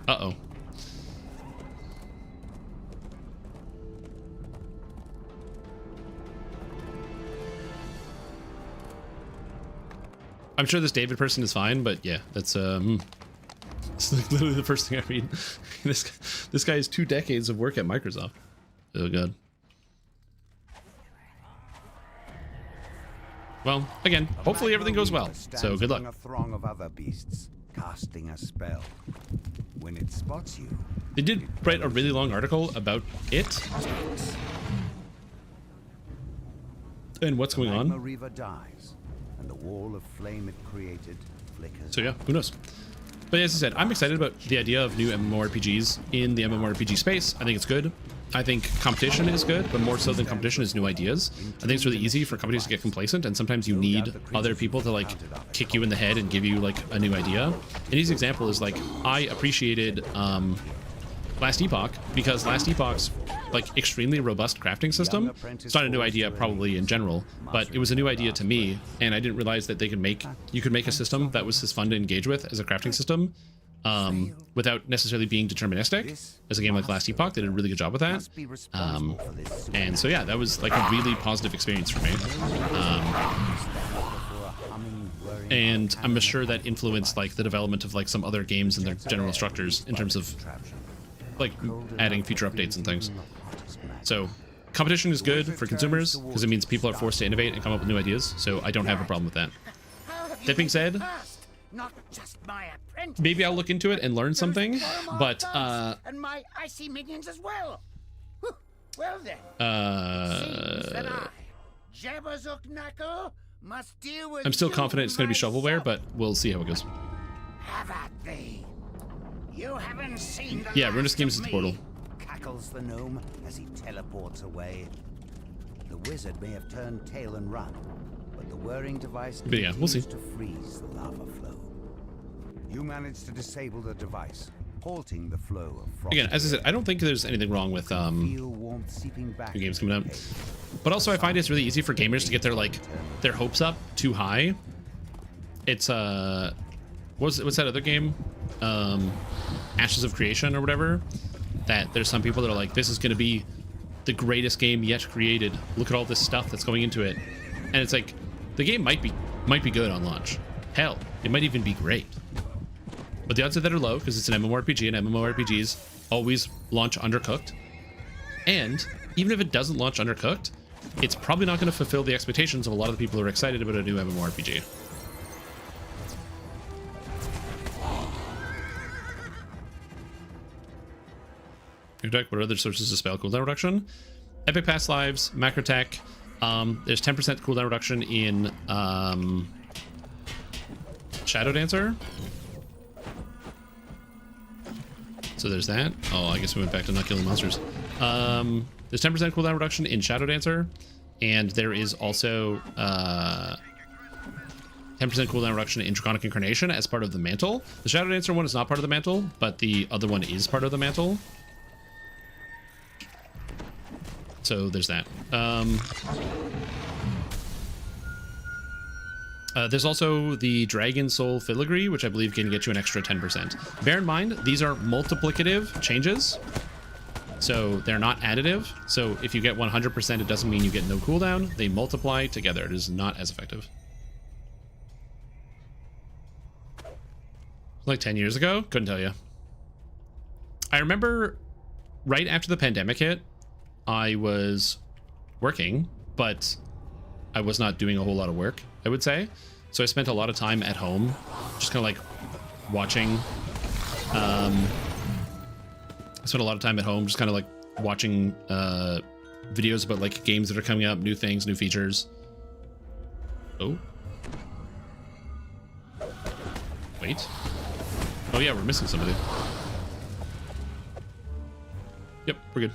Uh-oh. I'm sure this David person is fine, but yeah, that's it's like literally the first thing I read. This guy has 2 decades of work at Microsoft. Oh god. Well, again, hopefully everything goes well. So good luck. A throng of other beasts casting a spell. When it spots you, they did write a really long article about it and what's going on. River dies, and the wall of flame it created flickers. So yeah, who knows? But as I said, I'm excited about the idea of new MMORPGs in the MMORPG space. I think it's good. I think competition is good, but more so than competition is new ideas. I think it's really easy for companies to get complacent, and sometimes you need other people to like kick you in the head and give you like a new idea. An easy example is like I appreciated Last Epoch because Last Epoch's like extremely robust crafting system. It's not a new idea probably in general, but it was a new idea to me, and I didn't realize that you could make a system that was as fun to engage with as a crafting system. Without necessarily being deterministic. As a game like Last Epoch, they did a really good job with that. And so yeah, that was like a really positive experience for me. And I'm sure that influenced like the development of like some other games and their general structures in terms of like adding feature updates and things. So competition is good for consumers because it means people are forced to innovate and come up with new ideas. So I don't have a problem with that. That being said, not just my apprentice. Maybe I'll look into it and learn something, but and my icy minions as well. Well then, seems that I, Jabberzook Knuckle, must deal with I'm still confident it's going to be shovelware, but we'll see how it goes. Have at thee. You haven't seen the yeah, Runus Games is the portal. Cackles the gnome as he teleports away. The wizard may have turned tail and run, but the whirring device but yeah, we'll see. To freeze the lava flow. You managed to disable the device, halting the flow of again, as I said, I don't think there's anything wrong with new games coming out. But also I find it's really easy for gamers to get their hopes up too high. It's what's that other game? Ashes of Creation or whatever. That there's some people that are like, this is gonna be the greatest game yet created. Look at all this stuff that's going into it. And it's like the game might be good on launch. Hell, it might even be great. But the odds of that are low because it's an MMORPG, and MMORPGs always launch undercooked. And even if it doesn't launch undercooked, it's probably not going to fulfill the expectations of a lot of the people who are excited about a new MMORPG. What other sources of spell cooldown reduction? Epic Past Lives, Macrotech. There's 10% cooldown reduction in Shadow Dancer. So there's that. Oh, I guess we went back to not killing monsters. There's 10% cooldown reduction in Shadow Dancer, and there is also 10% cooldown reduction in Draconic Incarnation as part of the mantle. The Shadow Dancer one is not part of the mantle, but the other one is part of the mantle. So there's that. There's also the Dragon Soul Filigree, which I believe can get you an extra 10%. Bear in mind, these are multiplicative changes, so they're not additive. So if you get 100%, it doesn't mean you get no cooldown. They multiply together. It is not as effective. Like 10 years ago? Couldn't tell you. I remember right after the pandemic hit, I was working, but I was not doing a whole lot of work, I would say. So I spent a lot of time at home, just kind of like watching. I spent a lot of time at home, just kind of like watching videos about like games that are coming up, new things, new features. Oh. Wait. Oh yeah, we're missing somebody. Yep, we're good.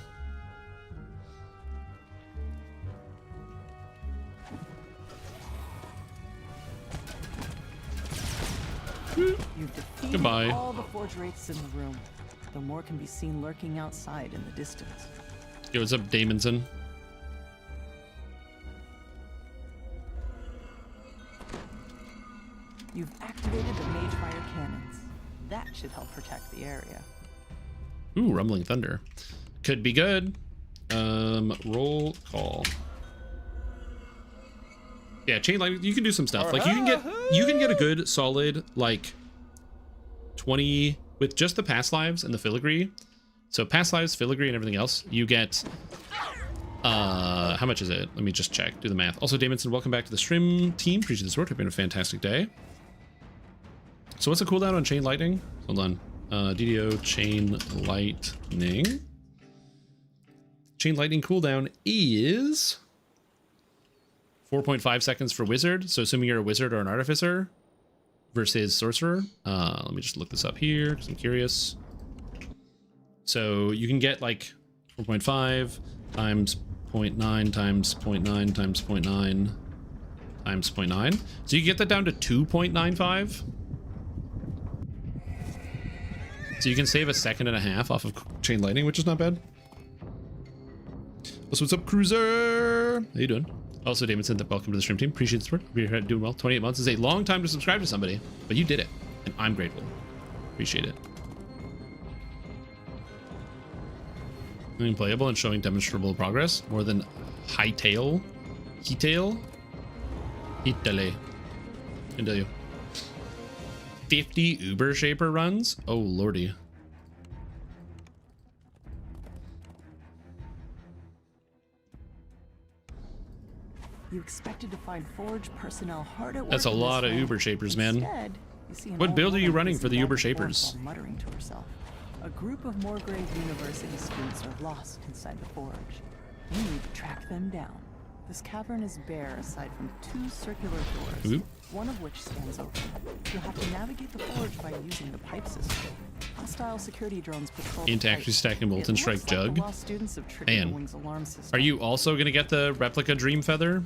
You've defeated Goodbye. all the forge wraiths in the room. Though more can be seen lurking outside in the distance. Yo, what's up, Damonson? You've activated the mage fire cannons. That should help protect the area. Ooh, rumbling thunder. Could be good. Roll call. Yeah, chain lightning, you can do some stuff. Like you can get a good solid like 20 with just the past lives and the filigree. So past lives, filigree, and everything else, you get how much is it? Let me just check, do the math. Also, Damonson, welcome back to the stream team. Appreciate the support. Hope you're having a fantastic day. So what's the cooldown on chain lightning? Hold on. DDO chain lightning. Chain lightning cooldown is 4.5 seconds for wizard. So assuming you're a wizard or an artificer versus sorcerer. Let me just look this up here because I'm curious. So you can get like 4.5 times 0.9 times 0.9 times 0.9 times 0.9. So you get that down to 2.95. So you can save a second and a half off of chain lightning, which is not bad. Also, what's up, Cruiser? How you doing? Also, Damonson, welcome to the stream team. Appreciate the support. You're doing well. 28 months is a long time to subscribe to somebody, but you did it, and I'm grateful. Appreciate it. Being playable and showing demonstrable progress more than Hightail. Hitale. Can tell you. 50 Uber Shaper runs? Oh, lordy. You expected to find Forge personnel hard at work. That's a lot of Uber Shapers, man. Instead, you see what build are you running for the Uber Shapers? Muttering to herself. A group of Moorgrave University students are lost inside the Forge. You need to track them down. This cavern is bare aside from 2 circular doors, Oop. one of which stands open. You'll have to navigate the Forge by using the pipe system. Hostile security drones patrol the Into actually stacking Molten Strike Jug. Man, are you also going to get the replica Dream Feather?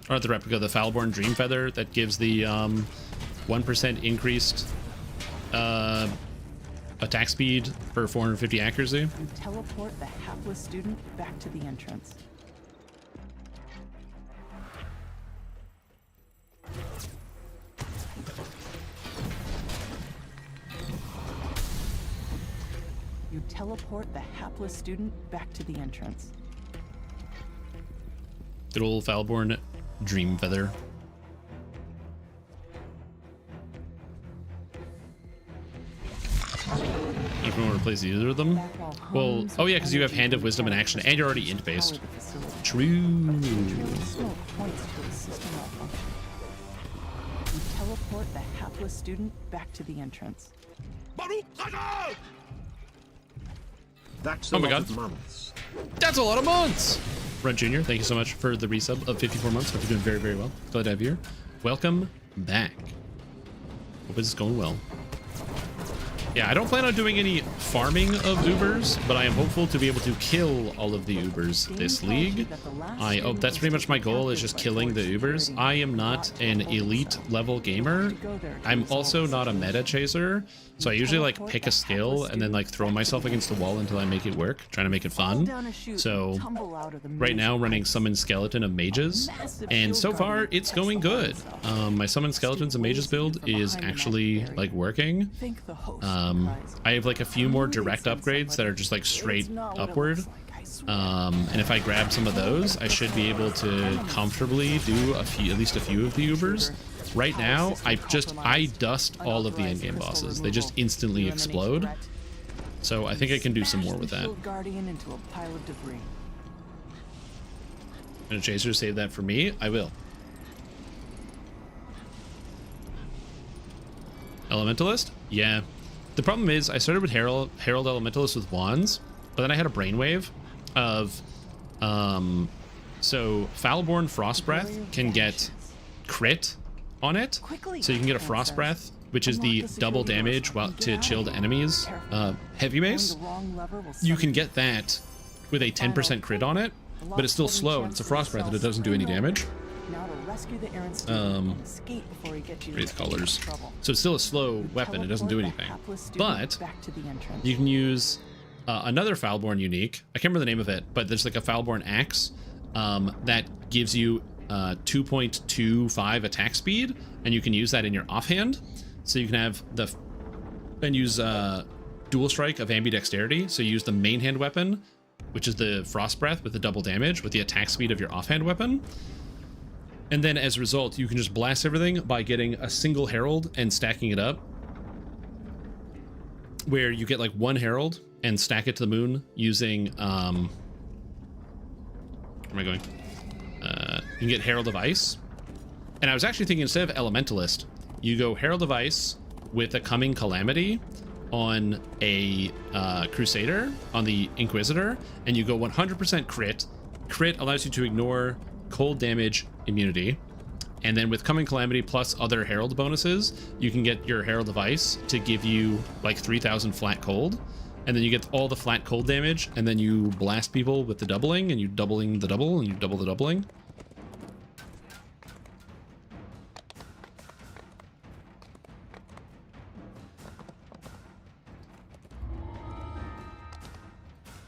Or not the replica, the Foulborn Dream Feather that gives the 1% increased attack speed for 450 accuracy? You teleport the hapless student back to the entrance. You teleport the hapless student back to the entrance. Good old Foulborn Dream Feather. You don't want to replace either of them? Well, oh yeah, because you have Hand of Wisdom in action, and you're already int based. True. You teleport the hapless student back to the entrance. That's oh my god. Months. That's a lot of months! Runt Jr., thank you so much for the resub of 54 months. Hope you're doing very, very well. Glad to have you here. Welcome back. Hope it's going well. Yeah, I don't plan on doing any farming of Ubers, but I am hopeful to be able to kill all of the Ubers this league. That's pretty much my goal, is just killing the Ubers. I am not an elite level gamer. I'm also not a meta chaser, so I usually like pick a skill and then like throw myself against the wall until I make it work, trying to make it fun. So right now I'm running Summon Skeleton of Mages, and so far it's going good. My Summon Skeletons of Mages build is actually like working. I have like a few more direct upgrades that are just like straight upward. And if I grab some of those, I should be able to comfortably do at least a few of the Ubers. Right now, I dust all of the endgame bosses. They just instantly explode. So I think I can do some more with that. Shield Guardian into a pile of debris. And a chaser, save that for me. I will. Elementalist? Yeah. The problem is I started with Herald Elementalist with wands, but then I had a brainwave of so Foulborn Frost Breath can get crit on it. So you can get a Frost Breath, which is the double damage while to chilled enemies. Heavy Mace, you can get that with a 10% crit on it, but it's still slow and it's a Frost Breath and it doesn't do any damage. Wraith Collars. So it's still a slow weapon, it doesn't do anything. But you can use another Foulborn unique. I can't remember the name of it, but there's like a Foulborn axe that gives you 2.25 attack speed, and you can use that in your offhand. So you can have and use dual strike of ambidexterity. So you use the main hand weapon, which is the Frost Breath with the double damage with the attack speed of your offhand weapon. And then as a result, you can just blast everything by getting a single Herald and stacking it up, where you get like one Herald and stack it to the moon using where am I going? You can get Herald of Ice. And I was actually thinking instead of Elementalist, you go Herald of Ice with a Coming Calamity on a Crusader, on the Inquisitor, and you go 100% crit. Crit allows you to ignore cold damage immunity. And then with Coming Calamity plus other Herald bonuses, you can get your Herald of Ice to give you like 3,000 flat cold. And then you get all the flat cold damage, and then you blast people with the doubling, and you doubling the double, and you double the doubling.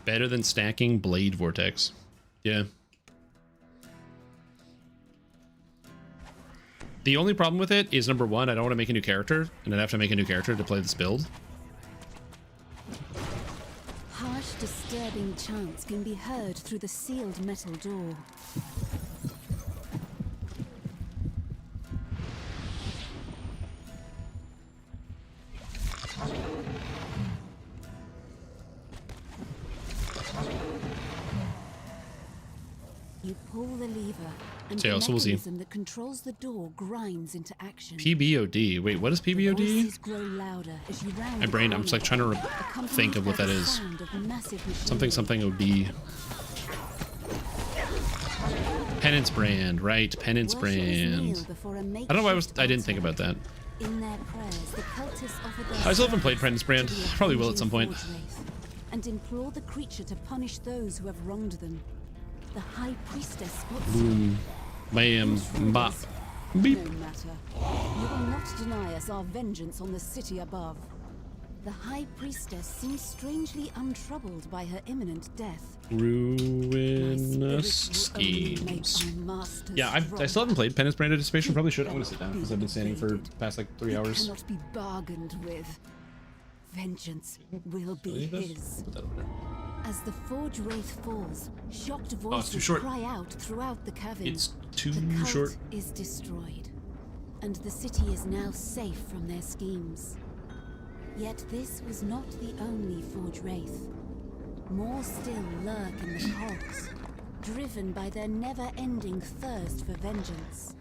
Better than stacking Blade Vortex. Yeah. The only problem with it is, number one, I don't want to make a new character, and I'd have to make a new character to play this build. Harsh, disturbing chants can be heard through the sealed metal door. You pull the lever, and the mechanism that controls the door grinds into action. PBOD. Wait, what is PBOD? Grow louder as you round My brain, I'm just like trying to think of what that is. Something OD. Penance Brand, right? Penance Brand. I don't know why I didn't think about that. In their prayers, the cultists offer their I still haven't played Penance Brand. Probably will at some point. And implore the creature to punish those who have wronged them. The High Priestess spots Boom. Bam. Bop. Beep. No matter. You will not deny us our vengeance on the city above. The High Priestess seems strangely untroubled by her imminent death. Ruinous schemes. Yeah, I still haven't played Penance Brand Anticipation. Probably should. I'm gonna sit down because I've been standing for the past like 3 hours. Cannot be bargained with. Vengeance will be his. Put that over there. As the Forge Wraith falls, shocked voices cry out throughout the cavern. It's too the short. cult is destroyed, and the city is now safe from their schemes. Yet this was not the only Forge Wraith. More still lurk in the cogs, driven by their never-ending thirst for vengeance.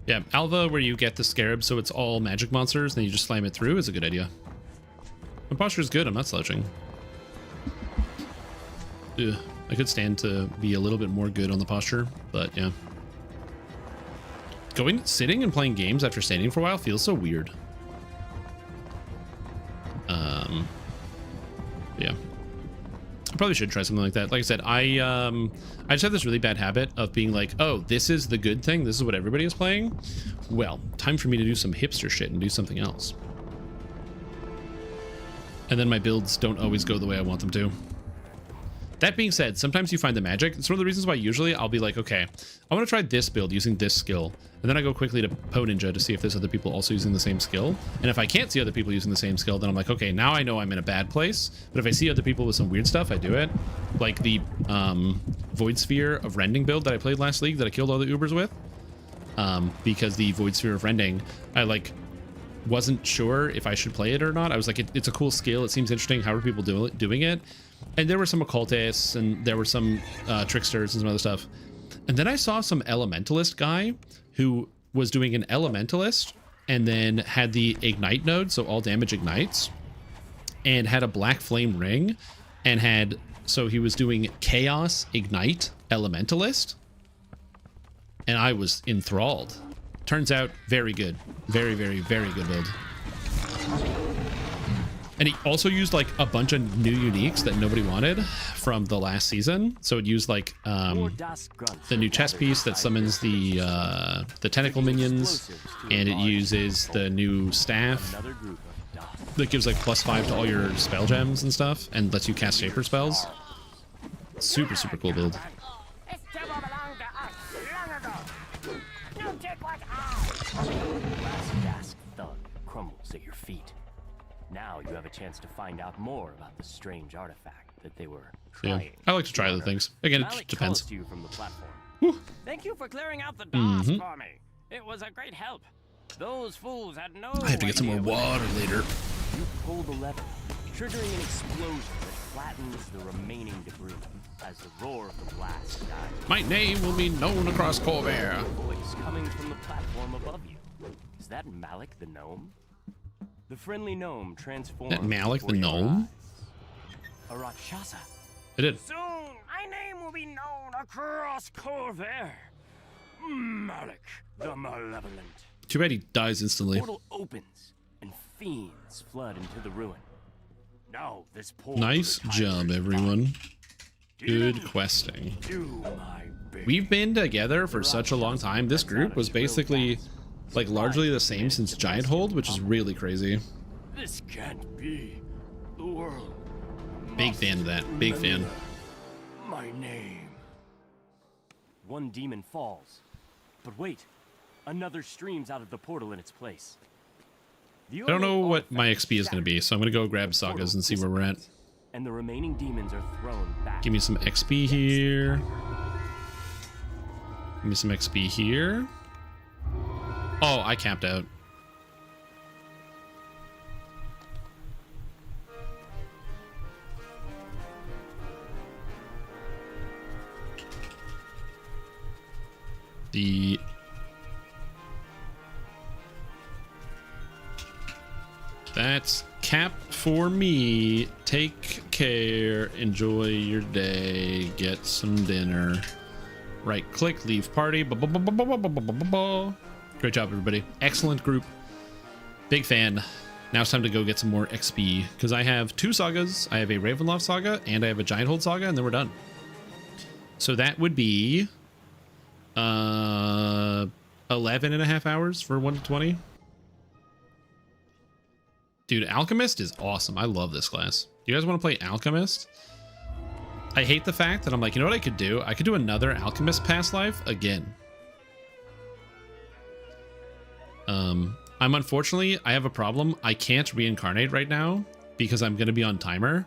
Yeah, Alva, where you get the scarab so it's all magic monsters, and then you just slam it through, is a good idea. My posture is good, I'm not slouching. Ugh, I could stand to be a little bit more good on the posture, but yeah. Sitting and playing games after standing for a while feels so weird. Yeah. I probably should try something like that. Like I said, I just have this really bad habit of being like, oh, this is the good thing. This is what everybody is playing. Well, time for me to do some hipster shit and do something else. And then my builds don't always go the way I want them to. That being said, sometimes you find the magic. It's one of the reasons why usually I'll be like, okay, I want to try this build using this skill. And then I go quickly to Po Ninja to see if there's other people also using the same skill. And if I can't see other people using the same skill, then I'm like, okay, now I know I'm in a bad place. But if I see other people with some weird stuff, I do it. Like the Void Sphere of Rending build that I played last league that I killed all the Ubers with. Because the Void Sphere of Rending, I like wasn't sure if I should play it or not. I was like, it's a cool skill. It seems interesting. How are people doing it? And there were some occultists and there were some tricksters and some other stuff. And then I saw some elementalist guy who was doing an elementalist and then had the ignite node, so all damage ignites, and had a black flame ring, and had, so he was doing chaos ignite elementalist, and I was enthralled. Turns out very good. Very, very, very good build. And he also used like a bunch of new uniques that nobody wanted from the last season. So it used like the new chess piece that summons the tentacle minions, and it uses the new staff that gives like +5 to all your spell gems and stuff, and lets you cast shaper spells. Super, super cool build. Last thug crumbles at your feet. Now you have a chance to find out more about the strange artifact that they were trying. I like to try other things. Again, it depends. To you from the platform. Thank you for clearing out the DOS for me. It was a great help. Those fools had no I have to get some more water later. You pull the lever, triggering an explosion that flattens the remaining debris as the roar of the blast dies. My name will be known across Corvair. A voice coming from the platform above you. Is that Malik the gnome? The friendly gnome transformed. That Malik the gnome? A Rakshasa. It did. Soon, my name will be known across Corvair. Malik the Malevolent. Too bad he dies instantly. The portal opens and fiends flood into the ruin. Now this portal. Nice job, everyone. Good questing. We've been together for such a long time. This group was basically like largely the same since Giant Hold, which is really crazy. This can't be. The world. Big fan of that. Big fan. My name. One demon falls. But wait, another streams out of the portal in its place. I don't know what my XP is going to be, so I'm going to go grab sagas and see where we're at. And the remaining demons are thrown back. Give me some XP here. Give me some XP here. Oh, I capped out. That's cap for me. Take care. Enjoy your day. Get some dinner. Right click, leave party. Great job, everybody. Excellent group. Big fan. Now it's time to go get some more XP, because I have 2 sagas. I have a Ravenloft saga and I have a Giant Hold saga, and then we're done. So that would be 11.5 hours for 1 to 20. Dude, Alchemist is awesome. I love this class. You guys want to play Alchemist? I hate the fact that I'm like, you know what I could do? I could do another Alchemist past life again. I'm unfortunately, I have a problem. I can't reincarnate right now because I'm going to be on timer.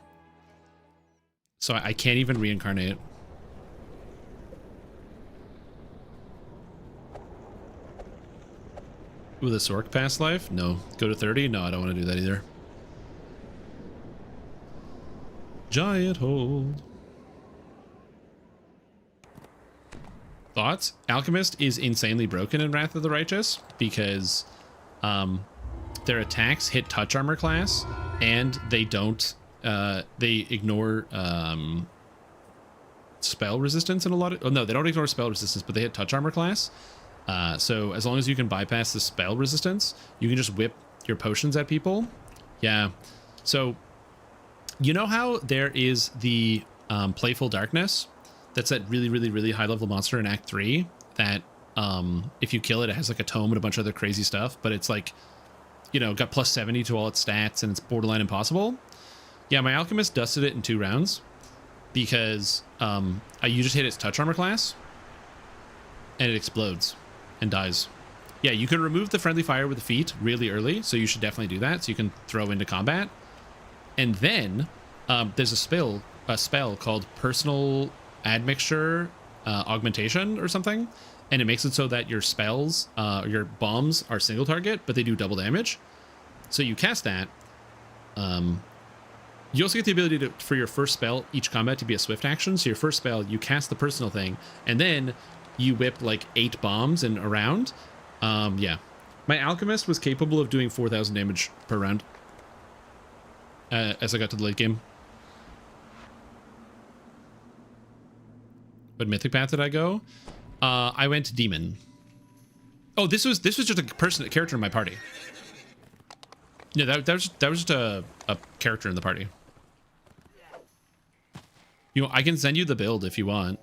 So I can't even reincarnate. Ooh, the Sork past life? No. Go to 30? No, I don't want to do that either. Giant Hold. Thoughts? Alchemist is insanely broken in Wrath of the Righteous because their attacks hit touch armor class, and they don't they ignore spell resistance in a lot of... Oh, no, they don't ignore spell resistance, but they hit touch armor class. So as long as you can bypass the spell resistance, you can just whip your potions at people. Yeah. So you know how there is the Playful Darkness? That's that really, really, really high level monster in Act 3 that if you kill it, it has like a tome and a bunch of other crazy stuff, but it's like, you know, got plus 70 to all its stats and it's borderline impossible. Yeah, my Alchemist dusted it in 2 rounds because you just hit its touch armor class and it explodes and dies. Yeah, you can remove the friendly fire with the feet really early, so you should definitely do that so you can throw into combat. And then there's a spell called Personal Admixture Augmentation or something, and it makes it so that your spells, your bombs are single target, but they do double damage. So you cast that. You also get the ability to, for your first spell, each combat to be a swift action. So your first spell, you cast the personal thing, and then you whip like 8 bombs and around. Yeah. My alchemist was capable of doing 4,000 damage per round. As I got to the late game. What mythic path did I go? I went to demon. Oh, this was just a character in my party. Yeah, that was just a character in the party. You know, I can send you the build if you want.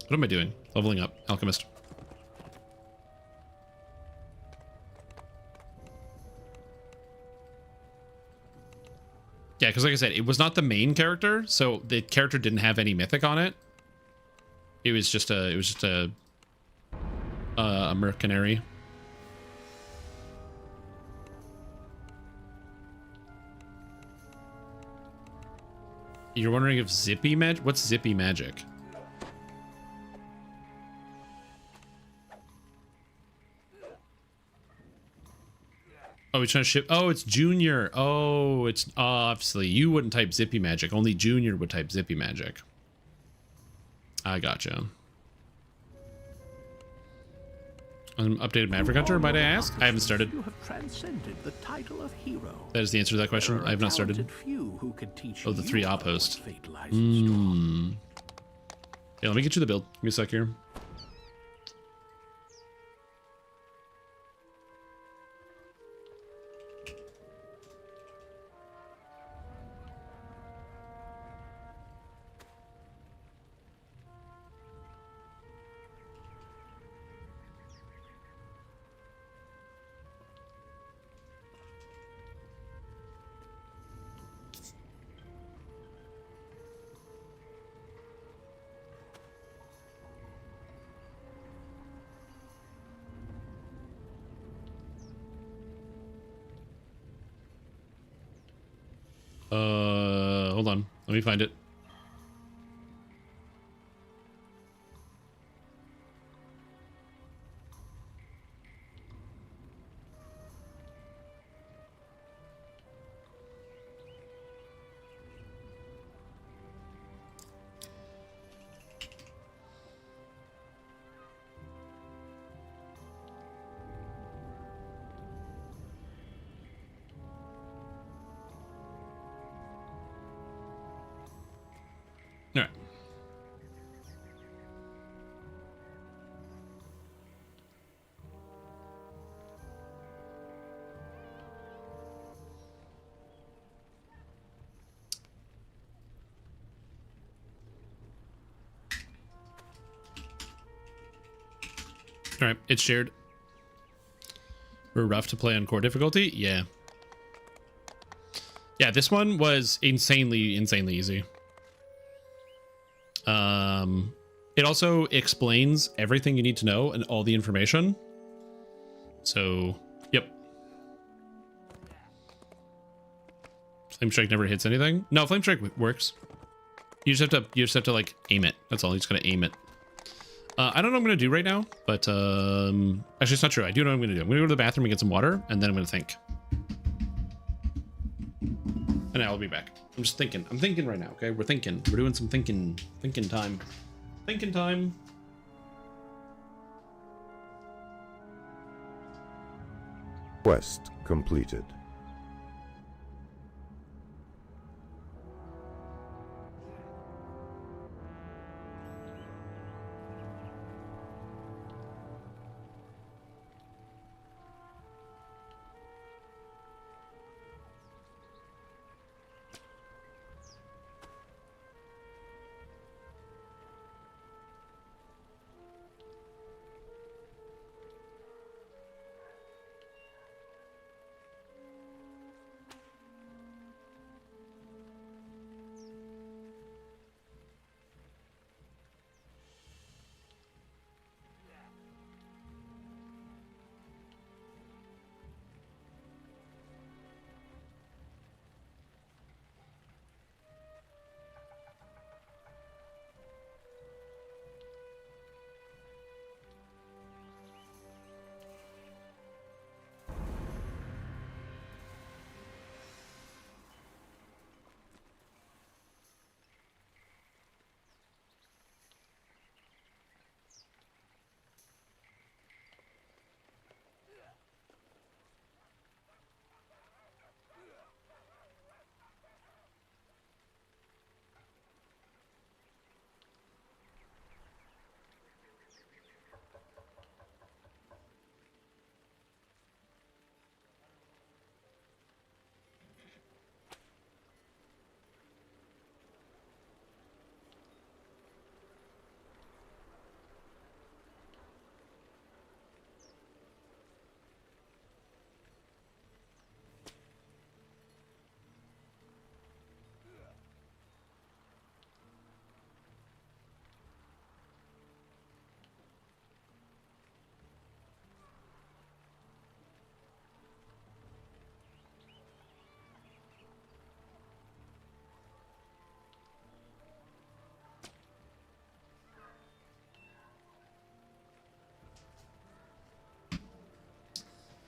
What am I doing? Leveling up, alchemist. Yeah, because like I said, it was not the main character, so the character didn't have any mythic on it. It was just a mercenary. You're wondering if Zippy Magic? What's Zippy Magic? Oh, he's trying to ship. Oh, it's Junior. Oh, it's obviously you wouldn't type Zippy Magic. Only Junior would type Zippy Magic. I gotcha. Updated Maverick Hunter, might I ask? I haven't started. You have transcended the title of hero. That is the answer to that question. I have not started. Who can teach oh, the 3 op host. Yeah, let me get you the build. Give me a sec here. Hold on. Let me find it. All right. All right, it's shared. We're rough to play on core difficulty. Yeah. Yeah, this one was insanely easy. It also explains everything you need to know and all the information. So, yep. Flame Strike never hits anything. No, Flame Strike works. You just have to like aim it. That's all. You just gotta aim it. I don't know what I'm gonna do right now, but actually it's not true. I do know what I'm gonna do. I'm gonna go to the bathroom and get some water, and then I'm gonna think. And I'll be back. I'm just thinking. I'm thinking right now, okay? We're thinking. We're doing some thinking. Thinking time. Thinking time. Quest completed.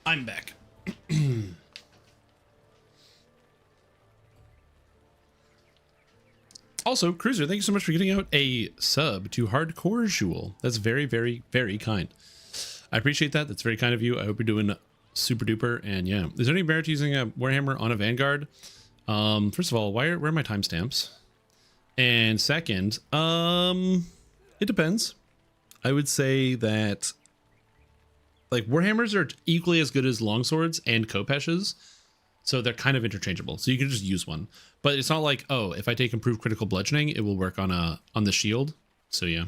I'm back. Also, Cruiser, thank you so much for getting out a sub to Hardcore Jewel. That's very, very, very kind. I appreciate that. That's very kind of you. I hope you're doing super duper. And yeah, is there any merit to using a Warhammer on a Vanguard? First of all, where are my timestamps? And second, it depends. I would say that like Warhammers are equally as good as longswords and Kopeshes, so they're kind of interchangeable. So you can just use one, but it's not like, oh, if I take improved critical bludgeoning, it will work on the shield. So yeah.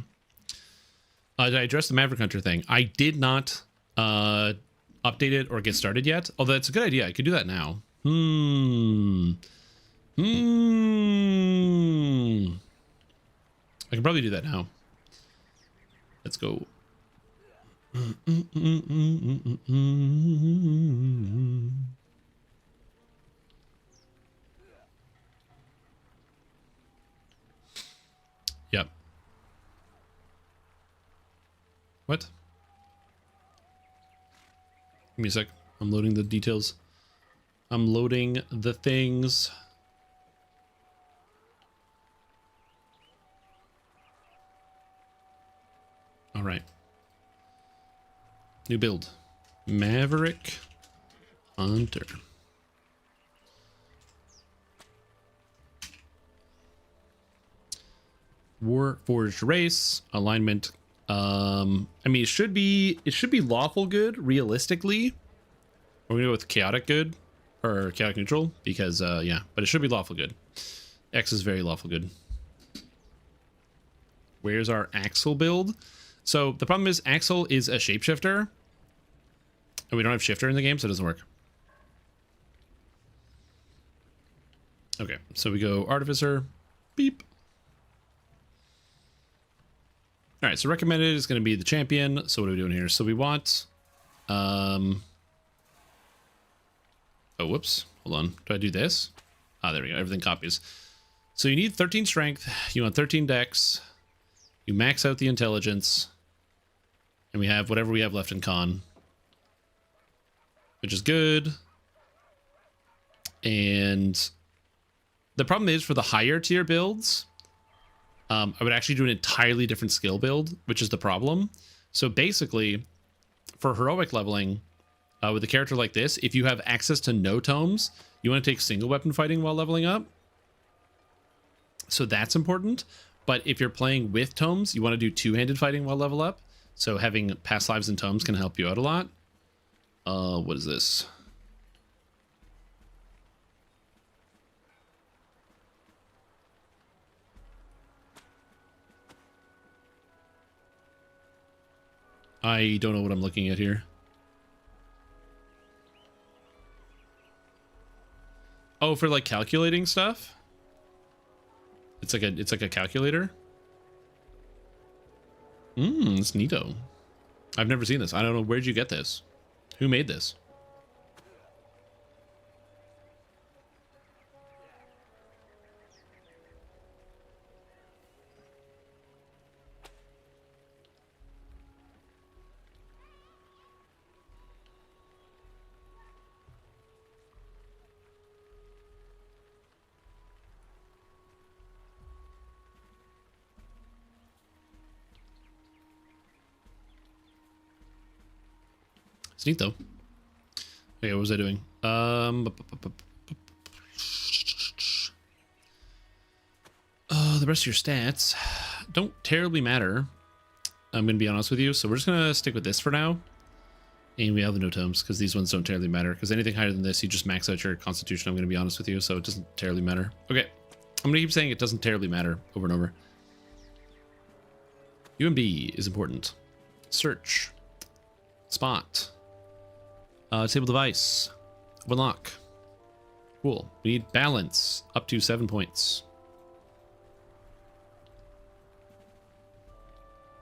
Did I address the Maverick Hunter thing? I did not update it or get started yet, although it's a good idea. I could do that now. I can probably do that now. Let's go. Yep. What? Give me a sec. I'm loading the details. I'm loading the things. All right. New build. Maverick Hunter. Warforged race alignment. I mean, it should be lawful good realistically. We're gonna go with chaotic good or chaotic neutral because yeah, but it should be lawful good. X is very lawful good. Where's our Axel build? So the problem is Axel is a shapeshifter and we don't have shifter in the game, so it doesn't work. Okay, so we go artificer. Beep. All right, so recommended is going to be the champion. So what are we doing here? So we want, oh, whoops, hold on. Do I do this? Ah, there we go. Everything copies. So you need 13 strength. You want 13 dex. You max out the intelligence. And we have whatever we have left in con, which is good. And the problem is for the higher tier builds, I would actually do an entirely different skill build, which is the problem. So basically, for heroic leveling, with a character like this, if you have access to no tomes, you want to take single weapon fighting while leveling up. So that's important. But if you're playing with tomes, you want to do two-handed fighting while level up. So having past lives and tomes can help you out a lot. What is this? I don't know what I'm looking at here. Oh, for like calculating stuff? It's like a calculator. It's neato. I've never seen this. I don't know, where'd you get this? Who made this? It's neat though. Okay, what was I doing? The rest of your stats don't terribly matter. I'm gonna be honest with you, so we're just gonna stick with this for now. And we have the no tomes because these ones don't terribly matter. Because anything higher than this, you just max out your constitution. I'm gonna be honest with you, so it doesn't terribly matter. Okay, I'm gonna keep saying it doesn't terribly matter over and over. UMB is important. Search. Spot. Table device. Unlock. Cool. We need balance up to 7 points.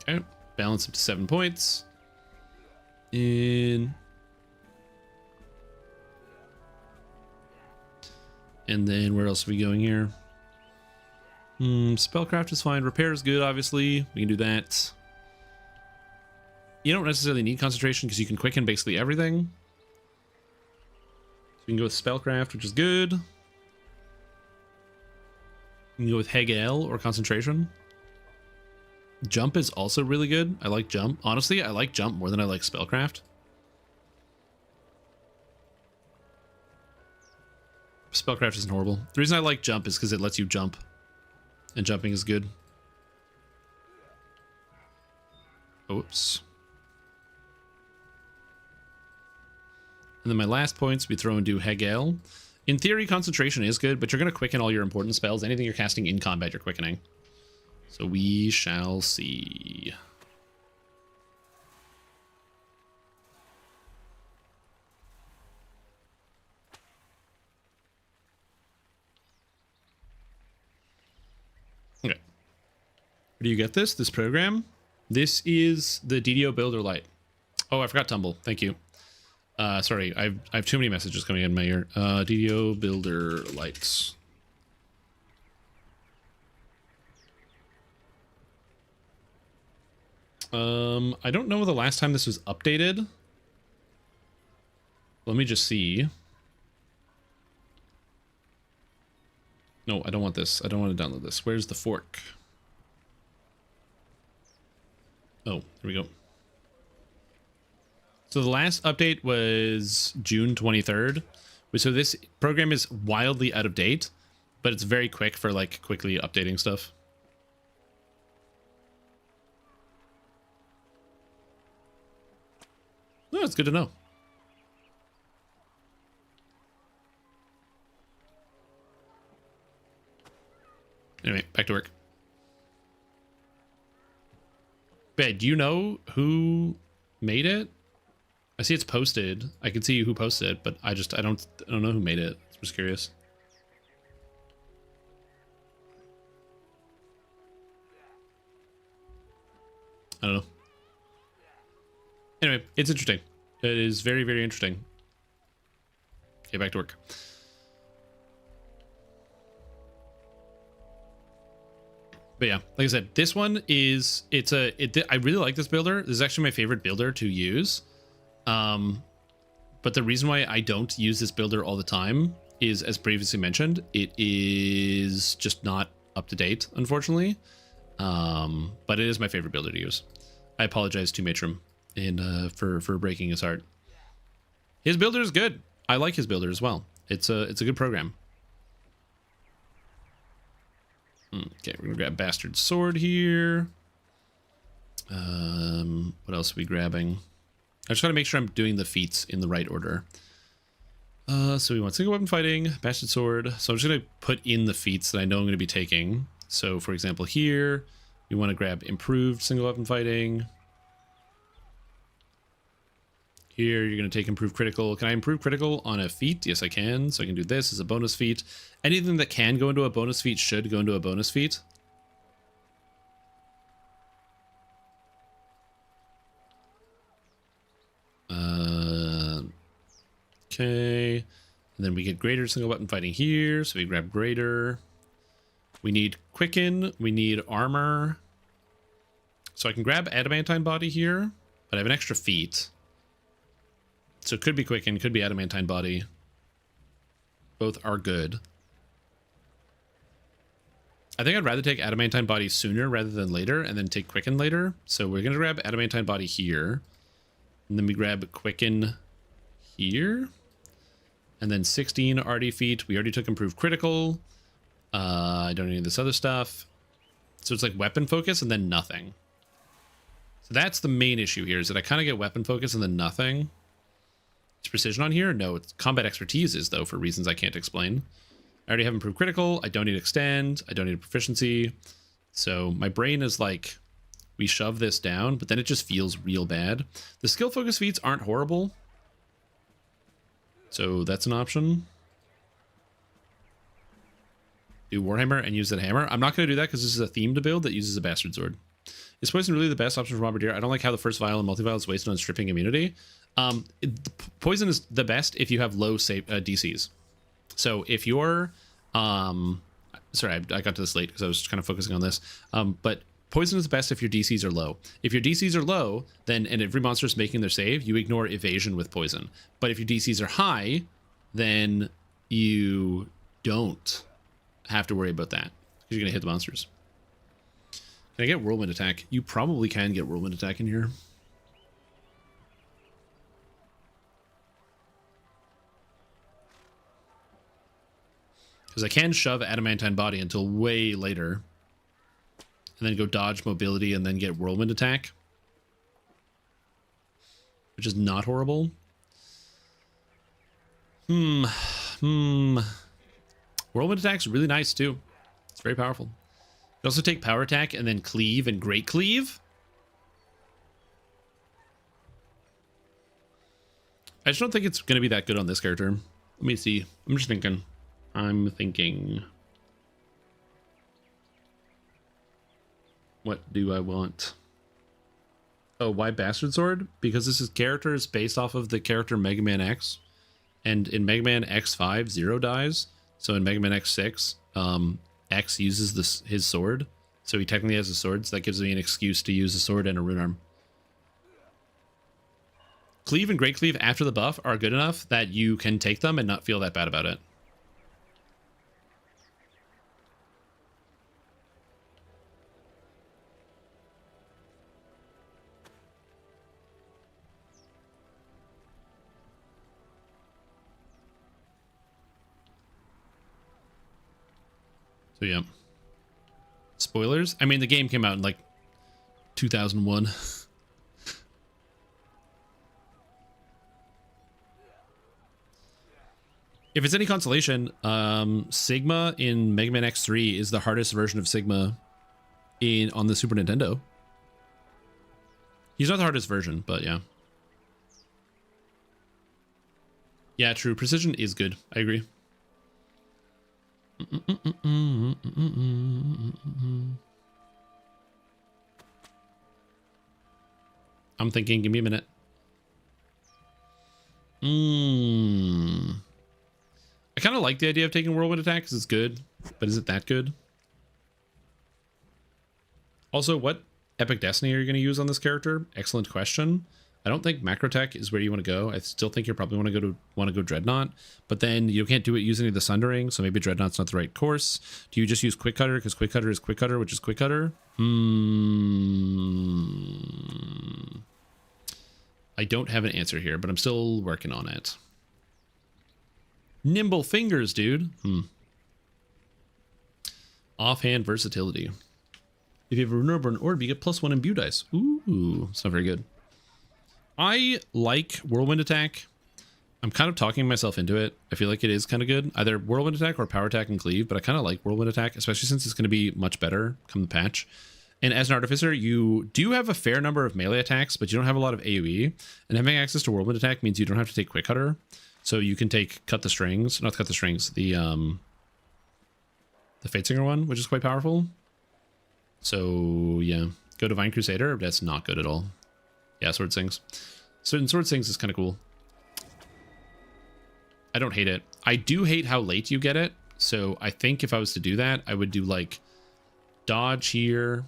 Okay. Balance up to 7 points. And then where else are we going here? Spellcraft is fine. Repair is good, obviously. We can do that. You don't necessarily need concentration because you can quicken basically everything. We can go with spellcraft, which is good. We can go with Hegel or concentration. Jump is also really good. I like jump. Honestly, I like jump more than I like spellcraft. Spellcraft isn't horrible. The reason I like jump is because it lets you jump. And jumping is good. Oops. And then my last points, we throw into Hegel. In theory, concentration is good, but you're going to quicken all your important spells. Anything you're casting in combat, you're quickening. So we shall see. Okay. Where do you get this? This program? This is the DDO Builder Lite. Oh, I forgot Tumble. Thank you. Sorry, I have too many messages coming in my ear. DDO Builder Lights. I don't know the last time this was updated. Let me just see. No, I don't want this. I don't want to download this. Where's the fork? Oh, here we go. So the last update was June 23rd. So this program is wildly out of date, but it's very quick for like quickly updating stuff. No, it's good to know. Anyway, back to work. Ben, do you know who made it? I see it's posted. I can see who posted it, but I don't know who made it. I was curious. I don't know. Anyway, it's interesting. It is very, very interesting. Okay, back to work. But yeah, like I said, this one is, I really like this builder. This is actually my favorite builder to use. But the reason why I don't use this builder all the time is, as previously mentioned, it is just not up to date, unfortunately. But it is my favorite builder to use. I apologize to Matrim for breaking his heart. His builder is good. I like his builder as well. It's a good program. Okay, we're gonna grab Bastard Sword here. What else are we grabbing? I just gotta make sure I'm doing the feats in the right order. So we want single weapon fighting, Bastard Sword. So I'm just gonna put in the feats that I know I'm gonna be taking. So for example, here we want to grab improved single weapon fighting. Here you're gonna take improved critical. Can I improve critical on a feat? Yes, I can. So I can do this as a bonus feat. Anything that can go into a bonus feat should go into a bonus feat. Okay, and then we get greater single weapon fighting here, so we grab greater. We need quicken, we need armor. So I can grab adamantine body here, but I have an extra feat. So it could be quicken, could be adamantine body. Both are good. I think I'd rather take adamantine body sooner rather than later, and then take quicken later. So we're gonna grab adamantine body here, and then we grab quicken here. And then 16 RD feet. We already took improved critical. I don't need this other stuff. So it's like weapon focus and then nothing. So that's the main issue here, is that I kind of get weapon focus and then nothing. Is precision on here? No, it's combat expertise is, though, for reasons I can't explain. I already have improved critical. I don't need extend. I don't need a proficiency. So my brain is like, we shove this down, but then it just feels real bad. The skill focus feats aren't horrible. So that's an option. Do Warhammer and use that hammer. I'm not going to do that because this is a themed build that uses a Bastard Sword. Is poison really the best option for Bombardier? I don't like how the first vial and multi-vial is wasted on stripping immunity. Poison is the best if you have low DCs. So if you're... sorry, I got to this late because I was kind of focusing on this. But poison is best if your DCs are low. If your DCs are low, then and every monster is making their save, you ignore evasion with poison. But if your DCs are high, then you don't have to worry about that because you're gonna hit the monsters. Can I get whirlwind attack? You probably can get whirlwind attack in here. Because I can shove adamantine body until way later. And then go dodge mobility and then get whirlwind attack. Which is not horrible. Whirlwind attack's really nice too. It's very powerful. You also take power attack and then cleave and great cleave. I just don't think it's going to be that good on this character. Let me see. I'm just thinking. What do I want? Oh, why Bastard Sword? Because this character is based off of the character Mega Man X. And in Mega Man X5, 0 dies. So in Mega Man X6, X uses his sword. So he technically has a sword, so that gives me an excuse to use a sword and a rune arm. Cleave and Great Cleave after the buff are good enough that you can take them and not feel that bad about it. So yeah. Spoilers? I mean, the game came out in like 2001. If it's any consolation, Sigma in Mega Man X3 is the hardest version of Sigma on the Super Nintendo. He's not the hardest version, but yeah. Yeah, true. Precision is good. I agree. I'm thinking, give me a minute. I kind of like the idea of taking whirlwind attack because it's good, but is it that good? Also, what epic destiny are you going to use on this character? Excellent question. I don't think Macrotech is where you want to go. I still think you probably want to go Dreadnought, but then you can't do it using the Sundering, so maybe Dreadnought's not the right course. Do you just use Quick Cutter because Quick Cutter is Quick Cutter, which is Quick Cutter? I don't have an answer here, but I'm still working on it. Nimble fingers, dude. Offhand versatility. If you have a Renewable Orb, you get +1 imbue dice. Ooh, it's not very good. I like Whirlwind Attack. I'm kind of talking myself into it. I feel like it is kind of good. Either Whirlwind Attack or Power Attack and Cleave, but I kind of like Whirlwind Attack, especially since it's going to be much better come the patch. And as an Artificer, you do have a fair number of melee attacks, but you don't have a lot of AoE. And having access to Whirlwind Attack means you don't have to take Quick Cutter. So you can take Cut the Strings, not Cut the Strings, the Fatesinger one, which is quite powerful. So yeah, go Divine Crusader. That's not good at all. Yeah, Sword Sings. Sword Sings is kind of cool. I don't hate it. I do hate how late you get it. So I think if I was to do that, I would do like dodge here.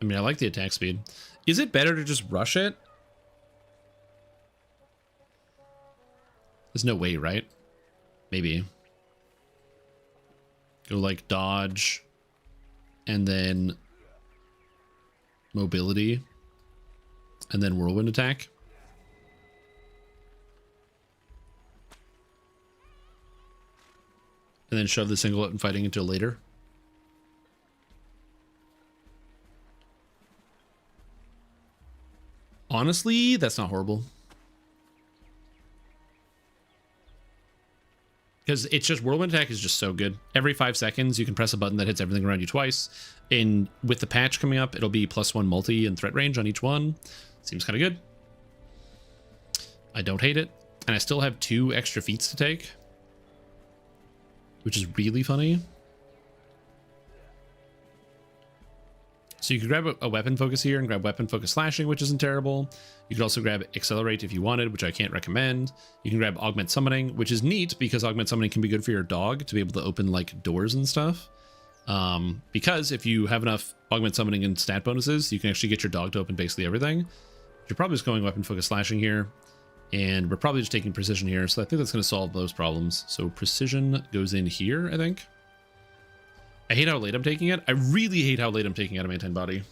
I mean, I like the attack speed. Is it better to just rush it? There's no way, right? Maybe. Go like dodge and then mobility and then whirlwind attack. And then shove the single weapon fighting until later. Honestly, that's not horrible. Because it's just whirlwind attack is just so good. Every 5 seconds, you can press a button that hits everything around you twice. And with the patch coming up, it'll be +1 multi and threat range on each one. Seems kind of good. I don't hate it. And I still have 2 extra feats to take, which is really funny. So you could grab a weapon focus here and grab weapon focus slashing, which isn't terrible. You could also grab accelerate if you wanted, which I can't recommend. You can grab augment summoning, which is neat because augment summoning can be good for your dog to be able to open like doors and stuff. Because if you have enough augment summoning and stat bonuses, you can actually get your dog to open basically everything. You're probably just going weapon focus slashing here. And we're probably just taking precision here. So I think that's going to solve those problems. So precision goes in here, I think. I hate how late I'm taking it. I really hate how late I'm taking adamantine body.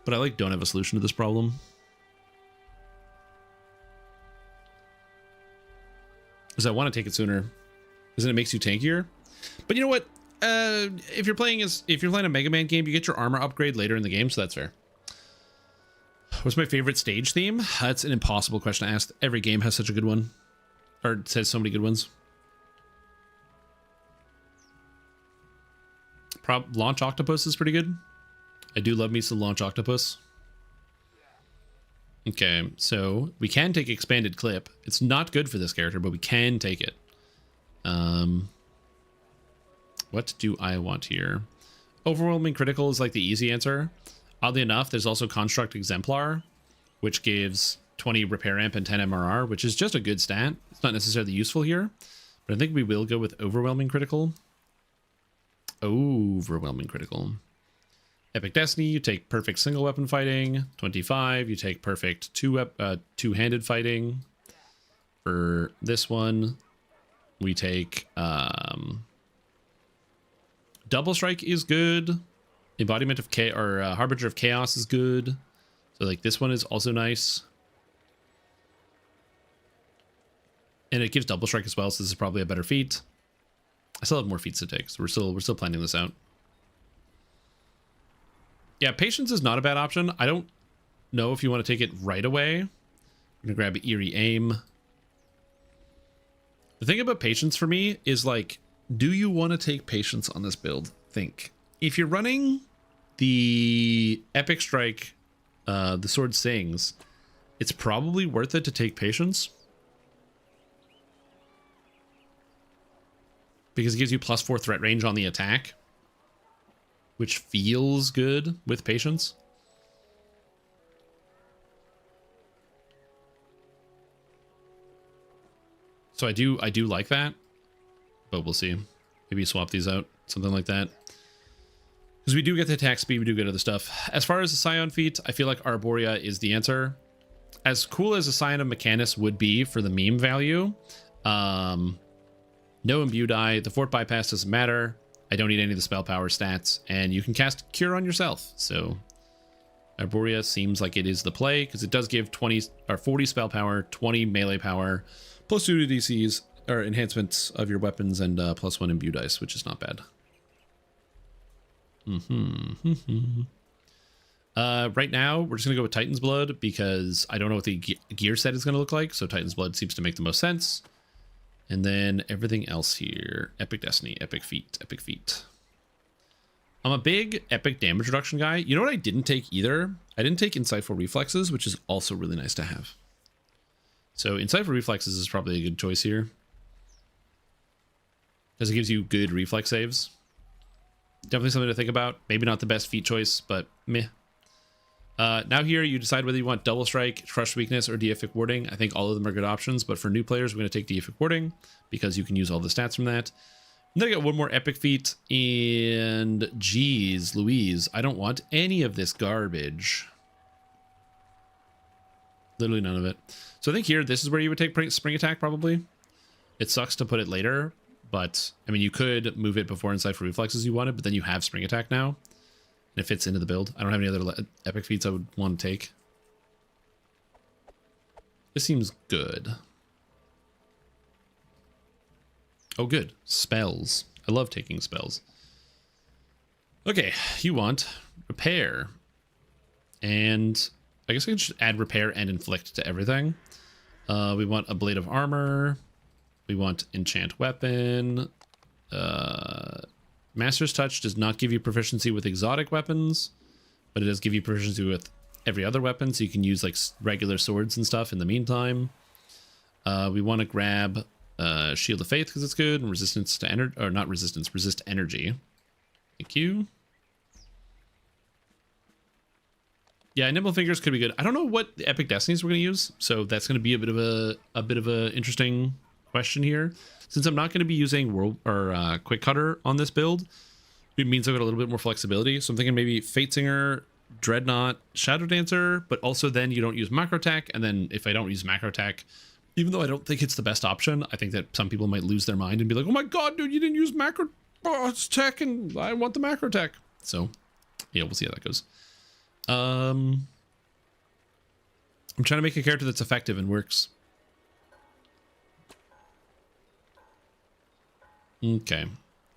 But I like don't have a solution to this problem. Because I want to take it sooner. Because then it makes you tankier. But you know what? If you're playing a Mega Man game, you get your armor upgrade later in the game, so that's fair. What's my favorite stage theme? That's an impossible question to ask. Every game has such a good one. Or it says so many good ones. Launch Octopus is pretty good. I do love me some Launch Octopus. Okay, so we can take Expanded Clip. It's not good for this character, but we can take it. What do I want here? Overwhelming Critical is like the easy answer. Oddly enough, there's also Construct Exemplar, which gives 20 Repair Amp and 10 MRR, which is just a good stat. It's not necessarily useful here, but I think we will go with Overwhelming Critical. Overwhelming Critical. Epic Destiny, you take perfect single weapon fighting. 25, you take perfect two-handed fighting. For this one, we take Double Strike is good. Embodiment of Harbinger of Chaos is good. So like this one is also nice. And it gives Double Strike as well, so this is probably a better feat. I still have more feats to take, so we're still planning this out. Yeah, Patience is not a bad option. I don't know if you want to take it right away. I'm gonna grab Eerie Aim. The thing about Patience for me is like, do you want to take Patience on this build? Think. If you're running the Epic Strike, the Sword Sings, it's probably worth it to take Patience. Because it gives you +4 threat range on the attack, which feels good with Patience. So I do like that, but we'll see. Maybe swap these out, something like that. Because we do get the attack speed, we do get other stuff. As far as the Scion feat, I feel like Arborea is the answer. As cool as a Scion of Mechanus would be for the meme value, no Imbue die, the Fort Bypass doesn't matter. I don't need any of the spell power stats, and you can cast Cure on yourself. So Arborea seems like it is the play, because it does give 20 or 40 spell power, 20 melee power, +2 to DCs, or enhancements of your weapons, and +1 Imbue dice, which is not bad. Right now, we're just going to go with Titan's Blood, because I don't know what the gear set is going to look like, so Titan's Blood seems to make the most sense. And then everything else here. Epic Destiny, Epic Feat, Epic Feat. I'm a big Epic damage reduction guy. You know what I didn't take either? I didn't take Insightful Reflexes, which is also really nice to have. So Insightful Reflexes is probably a good choice here, because it gives you good reflex saves. Definitely something to think about. Maybe not the best feat choice, but meh. Now here, you decide whether you want Double Strike, Crush Weakness, or Deific Warding. I think all of them are good options, but for new players, we're going to take Deific Warding, because you can use all the stats from that. And then I got one more Epic Feat, and geez Louise, I don't want any of this garbage. Literally none of it. So I think here, this is where you would take Spring Attack, probably. It sucks to put it later, but, I mean, you could move it before Insightful Reflexes you wanted, but then you have Spring Attack now. And it fits into the build. I don't have any other epic feats I would want to take. This seems good. Oh, good. Spells. I love taking spells. Okay, you want Repair. And I guess I can just add Repair and Inflict to everything. We want a Blade of Armor. We want Enchant Weapon. Master's Touch does not give you proficiency with exotic weapons, but it does give you proficiency with every other weapon, so you can use like regular swords and stuff in the meantime. We want to grab Shield of Faith because it's good, and resistance to energy, or not resistance, resist energy. Thank you. Yeah, Nimble Fingers could be good. I don't know what the Epic Destinies we're going to use, so that's going to be a bit of a interesting question here. Since I'm not going to be using Quick Cutter on this build, it means I've got a little bit more flexibility. So I'm thinking maybe Fatesinger, Dreadnought, Shadow Dancer, but also then you don't use macro tech. And then if I don't use macro tech, even though I don't think it's the best option, I think that some people might lose their mind and be like, oh my God, dude, you didn't use macro tech and I want the macro tech. So yeah, we'll see how that goes. I'm trying to make a character that's effective and works. Okay.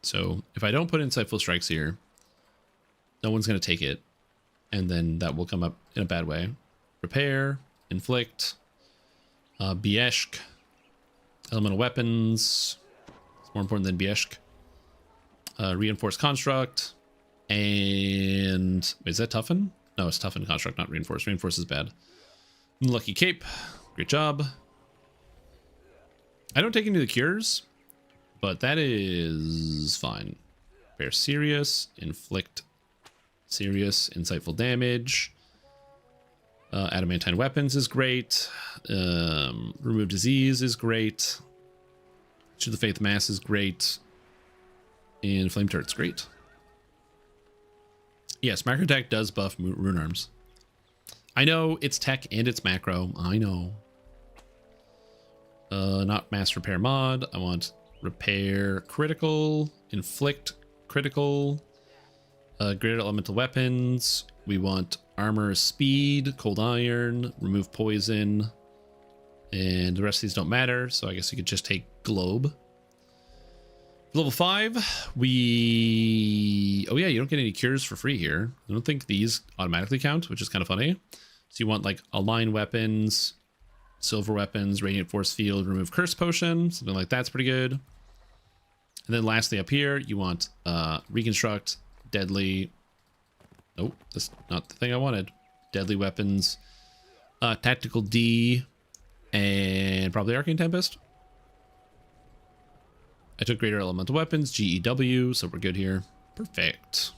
So if I don't put insightful strikes here, no one's going to take it. And then that will come up in a bad way. Repair, inflict, Bieshk, elemental weapons. It's more important than Bieshk. Reinforced construct. And is that toughen? No, it's toughen construct, not reinforce. Reinforce is bad. Lucky cape. Great job. I don't take any of the cures, but that is fine. Repair serious, inflict serious, insightful damage. Adamantine weapons is great. Remove disease is great. Shoot the faith mass is great. And flame turret's great. Yes, macro tech does buff rune arms. I know it's tech and it's macro. I know. Not mass repair mod. I want repair critical, inflict critical, greater elemental weapons. We want armor speed, cold iron, remove poison, and the rest of these don't matter. So I guess you could just take globe. Level 5, oh yeah, you don't get any cures for free here. I don't think these automatically count, which is kind of funny. So you want like align weapons, silver weapons, radiant force field, remove curse potion, something like that's pretty good. And then lastly up here, you want reconstruct, deadly. Nope, that's not the thing I wanted. Deadly weapons, tactical D, and probably arcane tempest. I took greater elemental weapons, GEW, so we're good here. Perfect.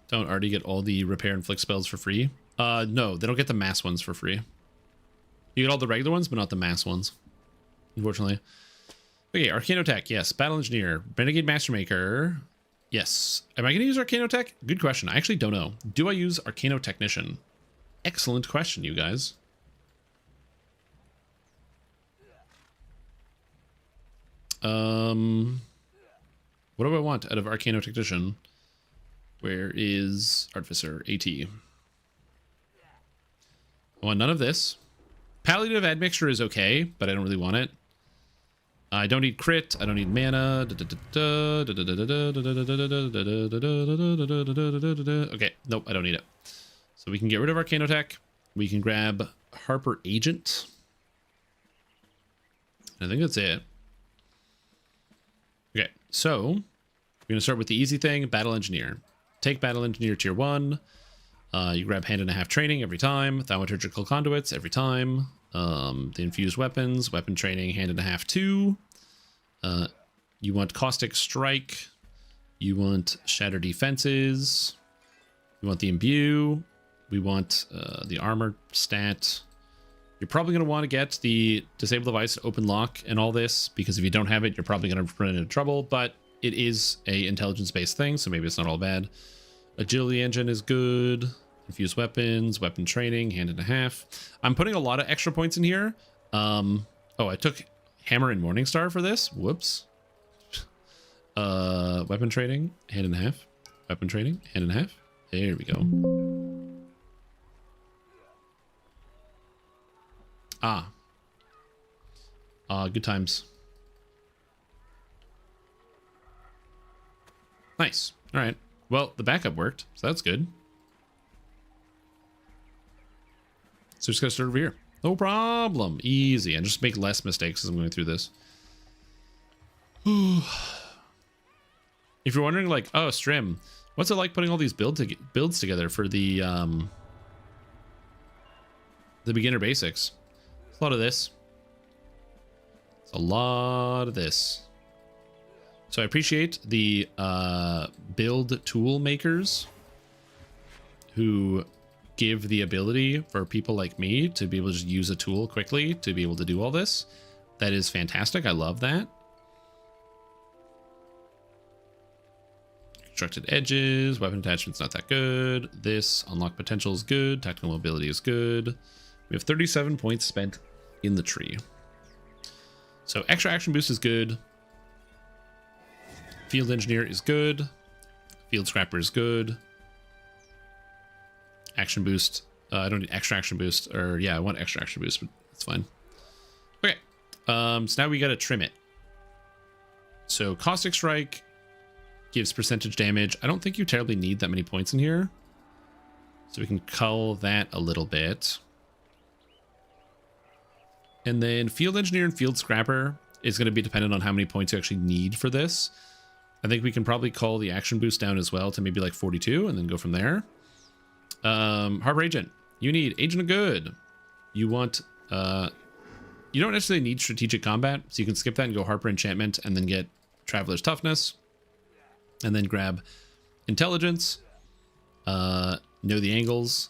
Don't already get all the repair and flick spells for free? No, they don't get the mass ones for free. You get all the regular ones, but not the mass ones, unfortunately. Okay, Arcanotech, yes. Battle Engineer, Renegade Mastermaker, yes. Am I going to use Arcanotech? Good question. I actually don't know. Do I use Arcanotechnician? Excellent question, you guys. What do I want out of Arcanotechnician? Where is Artificer? AT. I want none of this. Palliative admixture is okay, but I don't really want it. I don't need crit. I don't need mana. Okay, nope, I don't need it. So we can get rid of Arcanotech. We can grab Harper Agent. I think that's it. Okay, so we're going to start with the easy thing, Battle Engineer. Take Battle Engineer tier 1. You grab hand and a half training every time. Thaumaturgical conduits every time. The infused weapons, weapon training, hand and a half 2. You want caustic strike. You want shatter defenses. You want the imbue. We want the armor stat. You're probably going to want to get the disable device, open lock, and all this, because if you don't have it, you're probably going to run into trouble, but it is a intelligence-based thing, so maybe it's not all bad. Agility engine is good. Infused weapons, weapon training, hand and a half. I'm putting a lot of extra points in here. Oh, I took Hammer and Morningstar for this. Whoops. Weapon training, hand and a half. Weapon training, hand and a half. There we go. Good times. Nice. All right. Well, the backup worked, so that's good. So just gotta start over here. No problem. Easy. And just make less mistakes as I'm going through this. If you're wondering, like, oh, Strim, what's it like putting all these builds together for the beginner basics? It's a lot of this. It's a lot of this. So I appreciate the build tool makers who give the ability for people like me to be able to just use a tool quickly to be able to do all this. That is fantastic. I love that. Obstructed edges. Weapon attachment's not that good. This unlock potential is good. Tactical mobility is good. We have 37 points spent in the tree. So extra action boost is good. Field engineer is good. Field scrapper is good. Action boost. I don't need extra action boost. Or yeah, I want extra action boost, but it's fine. Okay. So now we gotta trim it. So caustic strike gives percentage damage. I don't think you terribly need that many points in here. So we can cull that a little bit. And then field engineer and field scrapper is going to be dependent on how many points you actually need for this. I think we can probably call the action boost down as well to maybe like 42 and then go from there. Harbor agent. You need agent of good. You want, you don't necessarily need strategic combat, so you can skip that and go Harper enchantment and then get traveler's toughness and then grab intelligence, know the angles.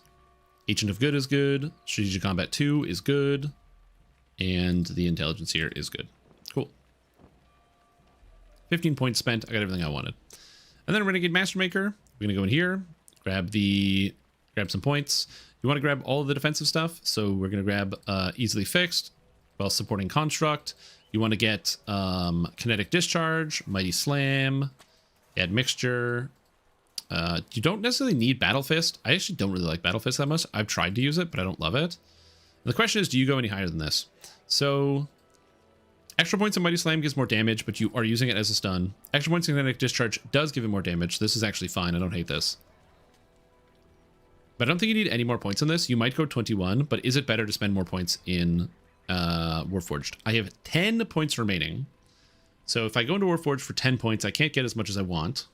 Agent of good is good. Strategic combat 2 is good. And the intelligence here is good. Cool. 15 points spent. I got everything I wanted. And then Renegade Mastermaker. We're going to go in here, grab some points. You want to grab all of the defensive stuff. So we're going to grab easily fixed while supporting construct. You want to get kinetic discharge, mighty slam, add mixture. You don't necessarily need battle fist. I actually don't really like battle fist that much. I've tried to use it, but I don't love it. And the question is, do you go any higher than this? So extra points in mighty slam gives more damage, but you are using it as a stun. Extra points in kinetic discharge does give it more damage. This is actually fine. I don't hate this. But I don't think you need any more points on this. You might go 21, but is it better to spend more points in Warforged? I have 10 points remaining. So if I go into Warforged for 10 points, I can't get as much as I want.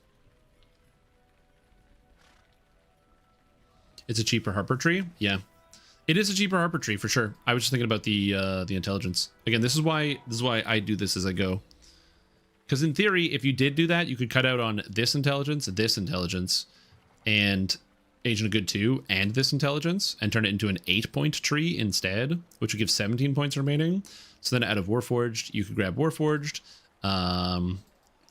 It's a cheaper Harper tree. Yeah. It is a cheaper Harper tree for sure. I was just thinking about the intelligence. Again, this is why I do this as I go. Because in theory, if you did do that, you could cut out on this intelligence, and Agent of Good 2, and this intelligence, and turn it into an 8-point tree instead, which would give 17 points remaining. So then out of Warforged, you could grab Warforged, the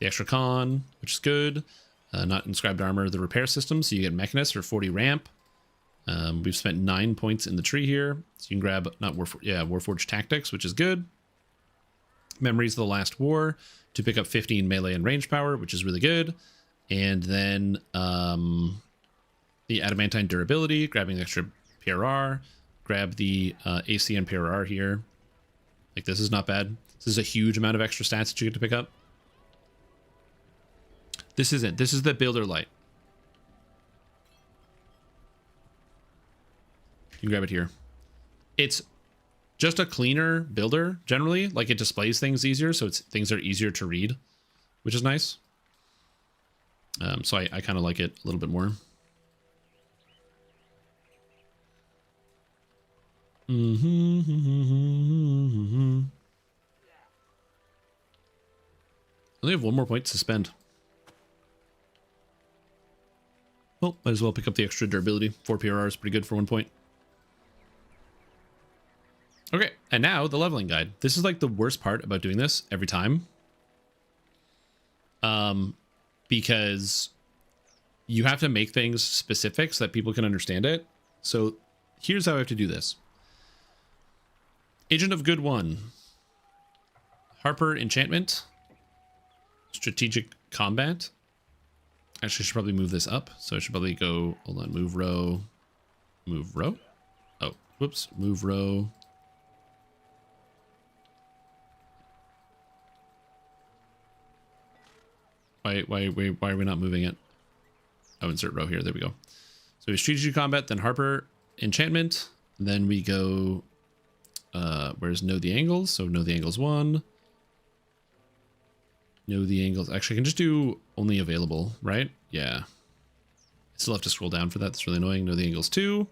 extra con, which is good, not inscribed armor, the repair system, so you get Mechanist or 40 ramp. We've spent 9 points in the tree here, so you can grab Warforged Tactics, which is good. Memories of the Last War to pick up 15 melee and range power, which is really good. And then the Adamantine Durability, grabbing extra PRR, grab the AC and PRR here. Like, this is not bad. This is a huge amount of extra stats that you get to pick up. This isn't. This is the Builder Light. You can grab it here. It's just a cleaner builder, generally. Like, it displays things easier, so things are easier to read, which is nice. So I kind of like it a little bit more. I only have 1 more point to spend. Well, might as well pick up the extra durability. 4 PRR is pretty good for 1 point. Okay, and now the leveling guide. This is like the worst part about doing this every time. Because you have to make things specific so that people can understand it. So here's how I have to do this. Agent of Good 1. Harper enchantment. Strategic combat. Actually, I should probably move this up. So I should probably go, hold on, move row. Move row? Oh, whoops, move row. Why are we not moving it? Oh, insert row here. There we go. So we strategic combat, then Harper enchantment. Then we go, where's know the angles? So know the angles 1. Know the angles. Actually, I can just do only available, right? Yeah. I still have to scroll down for that. That's really annoying. Know the angles 2.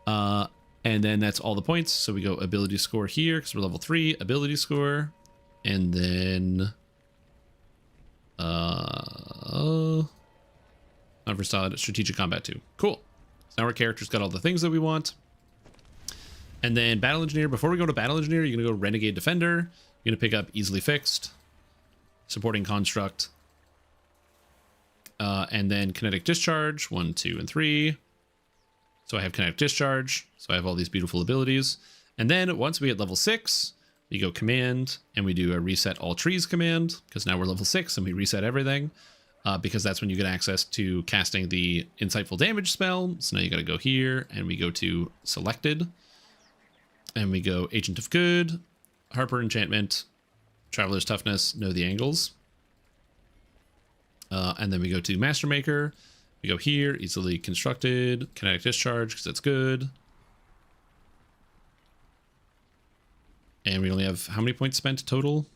And then that's all the points. So we go ability score here because we're level 3. Ability score. And then... Unversatile strategic combat 2. Cool. So now our character's got all the things that we want. And then battle engineer. Before we go to battle engineer, you're gonna go renegade defender. You're gonna pick up easily fixed, supporting construct, And then kinetic discharge, 1, 2, and 3. So I have kinetic discharge. So I have all these beautiful abilities. And then once we hit level 6, we go command and we do a reset all trees command, because now we're level 6 and we reset everything, because that's when you get access to casting the insightful damage spell. So now you got to go here and we go to selected and we go agent of good, Harper enchantment, traveler's toughness, know the angles. And then we go to master maker. We go here, easily constructed, kinetic discharge, because that's good. And we only have how many points spent total?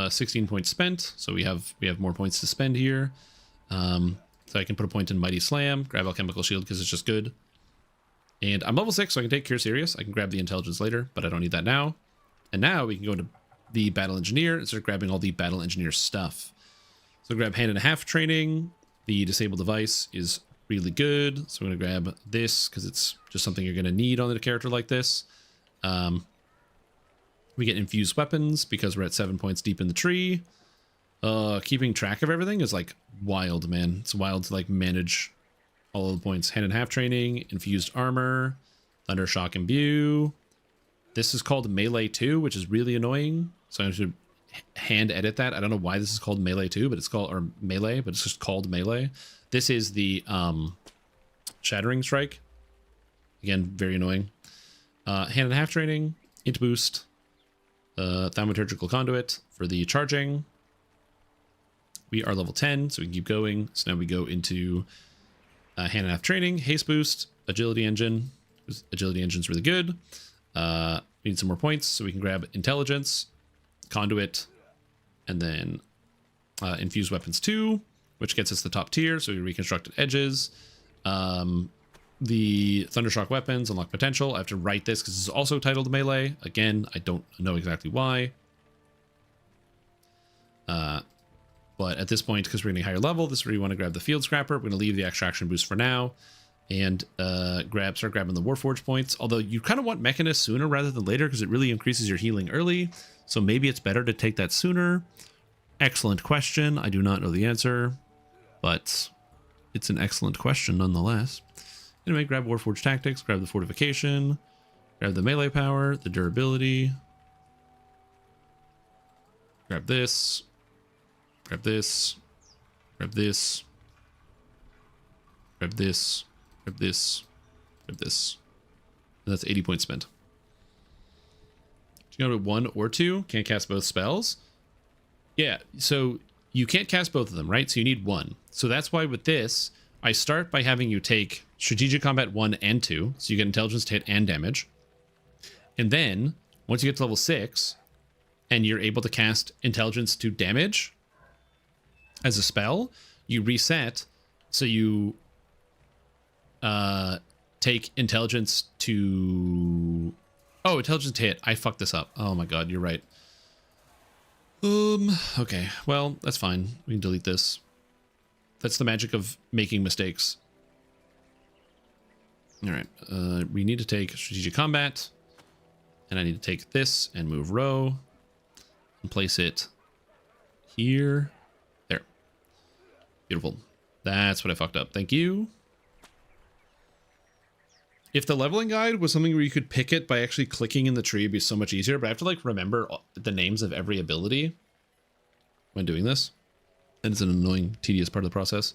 16 points spent. So we have more points to spend here. So I can put a point in Mighty Slam, grab Alchemical Shield because it's just good. And I'm level 6, so I can take Cure Serious. I can grab the intelligence later, but I don't need that now. And now we can go into the Battle Engineer and start grabbing all the Battle Engineer stuff. So grab Hand and a Half training. The Disable Device is really good. So I'm going to grab this because it's just something you're going to need on a character like this. We get Infused Weapons because we're at 7 points deep in the tree. Keeping track of everything is like wild, man. It's wild to like manage all of the points. Hand and a Half training, Infused Armor, Thunder Shock Imbue. This is called Melee 2, which is really annoying. So I should hand edit that. I don't know why this is called Melee 2, but it's called, or Melee, but it's just called Melee. This is the Shattering Strike. Again, very annoying. Hand and a Half training, Int Boost, Thaumaturgical Conduit for the charging. We are level 10, so we can keep going. So now we go into Hand and a Half training, Haste Boost, Agility Engine. Agility Engine's really good. We need some more points, so we can grab Intelligence, Conduit, and then Infused Weapons 2, which gets us the top tier, so we reconstructed edges. The Thundershock weapons, unlock potential. I have to write this because this is also titled Melee. Again, I don't know exactly why. But at this point, because we're getting higher level, this is where you want to grab the Field Scrapper. We're going to leave the extraction boost for now and start grabbing the Warforged points. Although you kind of want Mechanist sooner rather than later because it really increases your healing early. So maybe it's better to take that sooner. Excellent question. I do not know the answer, but it's an excellent question nonetheless. Anyway, grab Warforged Tactics, grab the Fortification, grab the Melee Power, the Durability. Grab this. Grab this. Grab this. Grab this. Grab this. Grab this. And that's 80 points spent. You go to 1 or 2. Can't cast both spells. Yeah, so you can't cast both of them, right? So you need 1. So that's why with this, I start by having you take Strategic Combat 1 and 2. So you get Intelligence to hit and damage. And then, once you get to level 6, and you're able to cast Intelligence to damage as a spell, you reset. So you take Intelligence to... Oh, Intelligence to hit. I fucked this up. Oh my god, you're right. Okay, well, that's fine. We can delete this. That's the magic of making mistakes. Alright, we need to take Strategic Combat. And I need to take this and move row. And place it here. There. Beautiful. That's what I fucked up. Thank you. If the leveling guide was something where you could pick it by actually clicking in the tree, it'd be so much easier. But I have to like remember the names of every ability when doing this. And it's an annoying, tedious part of the process.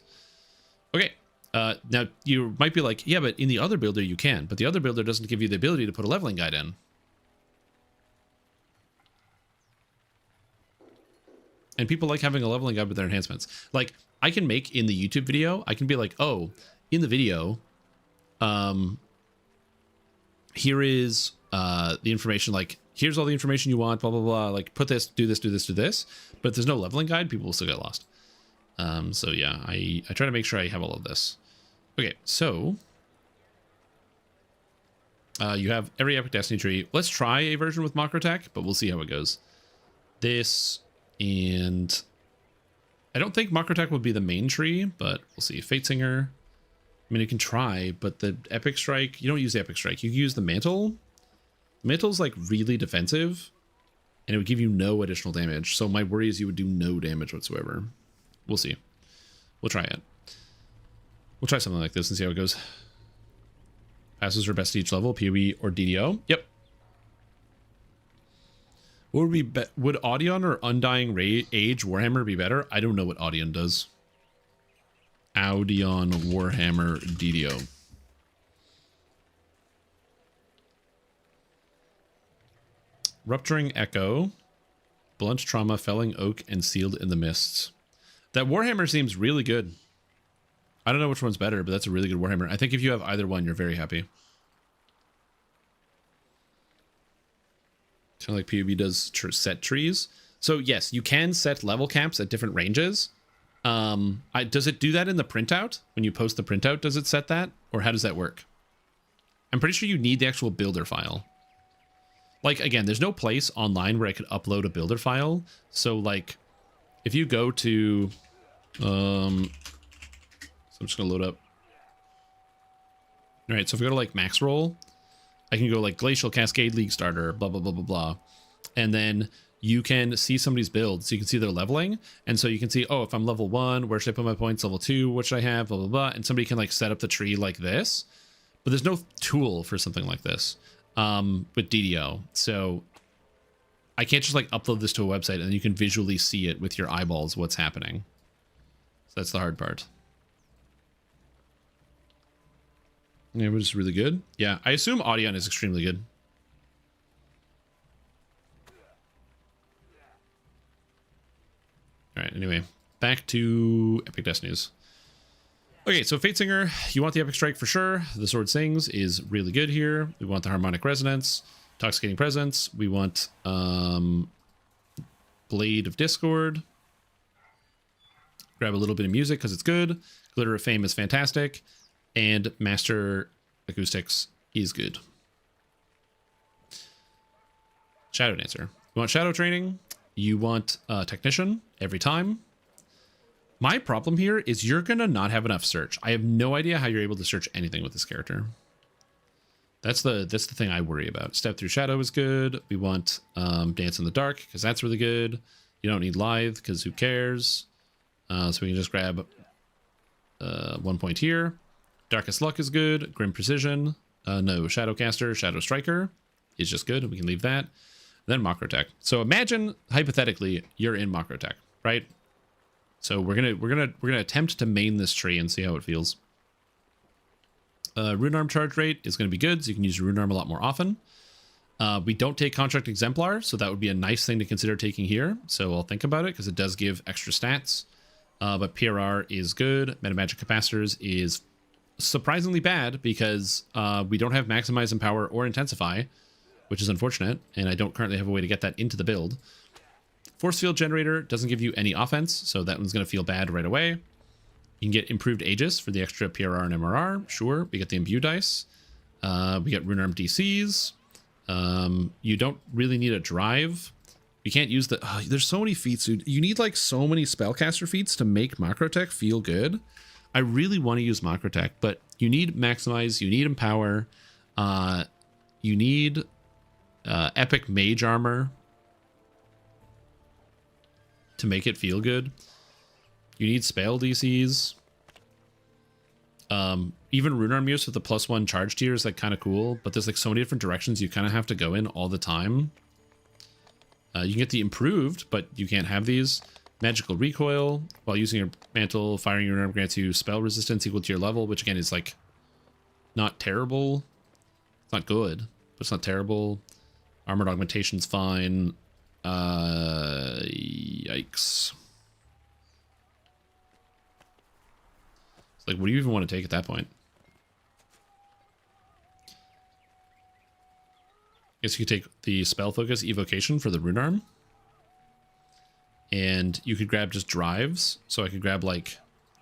Okay. Now you might be like, yeah, but in the other builder you can. But the other builder doesn't give you the ability to put a leveling guide in. And people like having a leveling guide with their enhancements. Like, I can make in the YouTube video, I can be like, oh, in the video, here is the information, like, here's all the information you want, blah, blah, blah. Like, put this, do this, do this, do this. But if there's no leveling guide, people will still get lost. So yeah, I try to make sure I have all of this. Okay, so you have every Epic Destiny tree. Let's try a version with Macrotech, but we'll see how it goes. This, and I don't think Macrotech would be the main tree, but we'll see. Fate Singer. I mean, you can try, but the Epic Strike, you don't use the Epic Strike. You use the Mantle. Mantle's like really defensive, and it would give you no additional damage. So my worry is you would do no damage whatsoever. We'll see. We'll try it. We'll try something like this and see how it goes. Passes for best at each level, PoE or DDO. Yep. What would we would Audion or Undying Age Warhammer be better? I don't know what Audion does. Audion Warhammer DDO. Rupturing Echo, Blunt Trauma, Felling Oak, and Sealed in the Mists. That Warhammer seems really good. I don't know which one's better, but that's a really good Warhammer. I think if you have either one, you're very happy. Kind of like PoE does set trees. So yes, you can set level caps at different ranges. Does it do that in the printout? When you post the printout, does it set that? Or how does that work? I'm pretty sure you need the actual builder file. Like, again, there's no place online where I could upload a builder file. So, like, if you go to... so I'm just going to load up. All right, so if we go to, like, max roll, I can go, like, Glacial Cascade League Starter, blah, blah, blah, blah, blah. And then you can see somebody's build. So you can see their leveling. And so you can see, oh, if I'm level 1, where should I put my points? Level 2, what should I have? Blah, blah, blah. And somebody can, like, set up the tree like this. But there's no tool for something like this. With DDO. So I can't just like upload this to a website and you can visually see it with your eyeballs what's happening. So that's the hard part. Yeah, which is really good. Yeah, I assume Audion is extremely good. All right, anyway, back to Epic Destinies. Okay, so Fatesinger, you want the Epic Strike for sure. The Sword Sings is really good here. We want the Harmonic Resonance, Intoxicating Presence. We want Blade of Discord. Grab a little bit of music because it's good. Glitter of Fame is fantastic. And Master Acoustics is good. Shadow Dancer. You want Shadow Training. You want Technician every time. My problem here is you're going to not have enough search. I have no idea how you're able to search anything with this character. That's the thing I worry about. Step Through Shadow is good. We want Dance in the Dark because that's really good. You don't need Lithe because who cares? So we can just grab 1 point here. Darkest Luck is good. Grim Precision. No, Shadowcaster, Shadow Striker is just good. We can leave that. Then Macrotech. So imagine hypothetically you're in Macrotech, right? So we're gonna attempt to main this tree and see how it feels. Rune Arm charge rate is gonna be good, so you can use Rune Arm a lot more often. We don't take Contract Exemplar, so that would be a nice thing to consider taking here. So I'll think about it because it does give extra stats. But PRR is good. Metamagic Capacitors is surprisingly bad because we don't have Maximize Empower or Intensify, which is unfortunate, and I don't currently have a way to get that into the build. Force Field Generator doesn't give you any offense, so that one's going to feel bad right away. You can get Improved Aegis for the extra PRR and MRR. Sure, we get the Imbue Dice. We get Rune Arm DCs. You don't really need a drive. You can't use the... there's so many feats, dude. You need like so many Spellcaster feats to make Macrotech feel good. I really want to use Macrotech, but you need Maximize, you need Empower, you need Epic Mage Armor to make it feel good. You need spell DCs. Even Rune Arm use with the +1 charge tier is like kind of cool, but there's like so many different directions you kind of have to go in all the time. You can get the Improved, but you can't have these. Magical Recoil. While using your mantle, firing your Rune Arm grants you spell resistance equal to your level, which again is like not terrible. It's not good, but it's not terrible. Armored Augmentation's fine. Yikes. It's like, what do you even want to take at that point? I guess you could take the Spell Focus Evocation for the Rune Arm. And you could grab just drives. So I could grab like,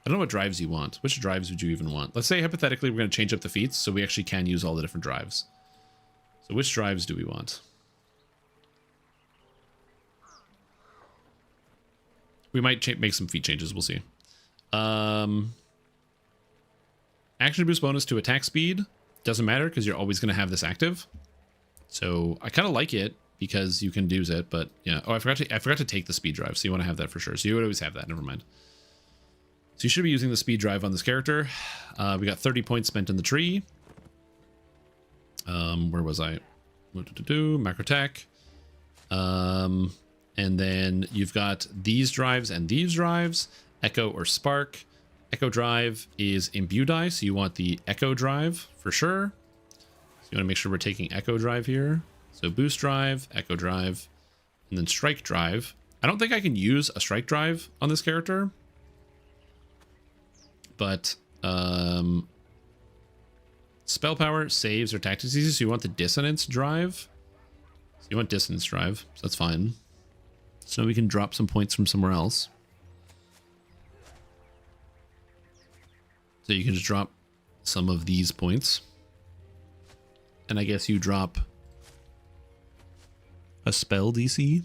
I don't know what drives you want. Which drives would you even want? Let's say hypothetically we're going to change up the feats so we actually can use all the different drives. So which drives do we want? We might make some feat changes. We'll see. Action boost bonus to attack speed. Doesn't matter because you're always going to have this active. So I kind of like it because you can use it. But yeah. Oh, I forgot to take the speed drive. So you want to have that for sure. So you would always have that. Never mind. So you should be using the speed drive on this character. We got 30 points spent in the tree. Where was I? Macro tech. And then you've got these drives and these drives, Echo or Spark. Echo drive is imbue die, so you want the Echo drive for sure. So you want to make sure we're taking Echo drive here. So boost drive, Echo drive, and then strike drive. I don't think I can use a strike drive on this character. But spell power, saves, or tactics easy, so you want the dissonance drive. So you want dissonance drive, so that's fine. So we can drop some points from somewhere else. So you can just drop some of these points. And I guess you drop a spell DC.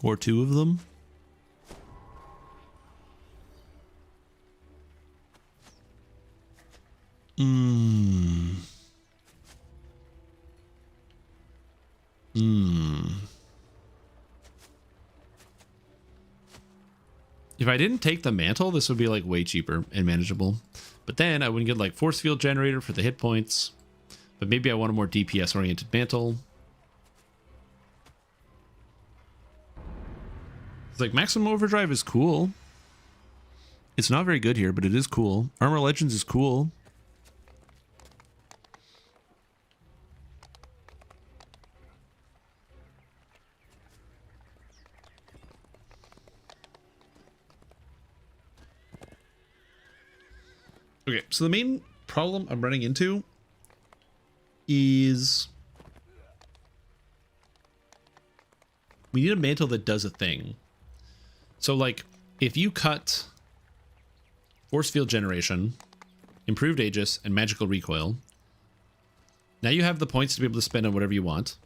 Or 2 of them. If I didn't take the mantle, this would be like way cheaper and manageable. But then I wouldn't get like force field generator for the hit points. But maybe I want a more DPS oriented mantle. It's like maximum overdrive is cool. It's not very good here, but it is cool. Armor Legends is cool. Okay, so the main problem I'm running into is we need a mantle that does a thing. So like if you cut force field generation, improved Aegis, and magical recoil, now you have the points to be able to spend on whatever you want.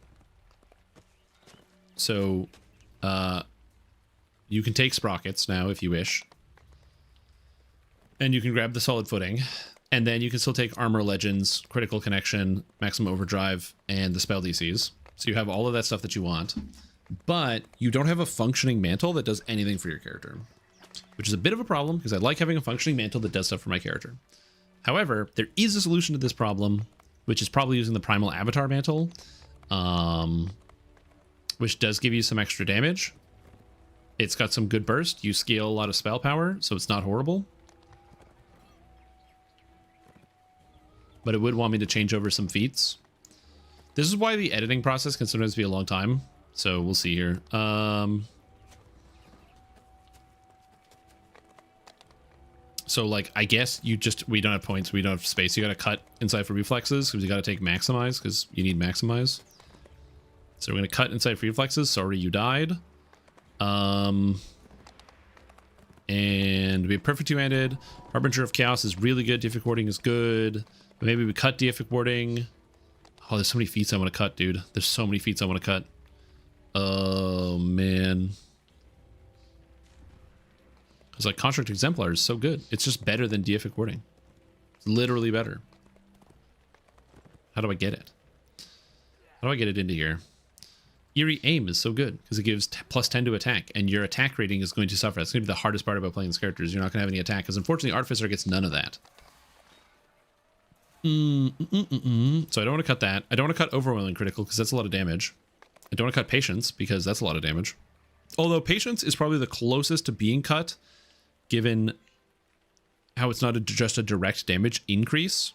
So you can take sprockets now if you wish. And you can grab the solid footing, and then you can still take armor legends, critical connection, maximum overdrive, and the spell DCs. So you have all of that stuff that you want, but you don't have a functioning mantle that does anything for your character, which is a bit of a problem because I like having a functioning mantle that does stuff for my character. However, there is a solution to this problem, which is probably using the primal avatar mantle, which does give you some extra damage. It's got some good burst. You scale a lot of spell power, so it's not horrible. But it would want me to change over some feats. This is why the editing process can sometimes be a long time. So we'll see here. So like, I guess we don't have points. We don't have space. You got to cut inside for reflexes because you got to take maximize because you need maximize. So we're going to cut inside for reflexes. Sorry, you died. And we have perfect two-handed. Harbinger of Chaos is really good. Deific Warding is good. But maybe we cut Deific Warding. Oh, there's so many feats I want to cut, dude. There's so many feats I want to cut. Oh, man. It's like Construct Exemplar is so good. It's just better than Deific Warding. It's literally better. How do I get it? How do I get it into here? Eerie Aim is so good because it gives plus 10 to attack, and your attack rating is going to suffer. That's going to be the hardest part about playing this character is you're not going to have any attack because unfortunately Artificer gets none of that. So I don't want to cut that. I don't want to cut Overwhelming Critical because that's a lot of damage. I don't want to cut Patience because that's a lot of damage. Although Patience is probably the closest to being cut given how it's not just a direct damage increase.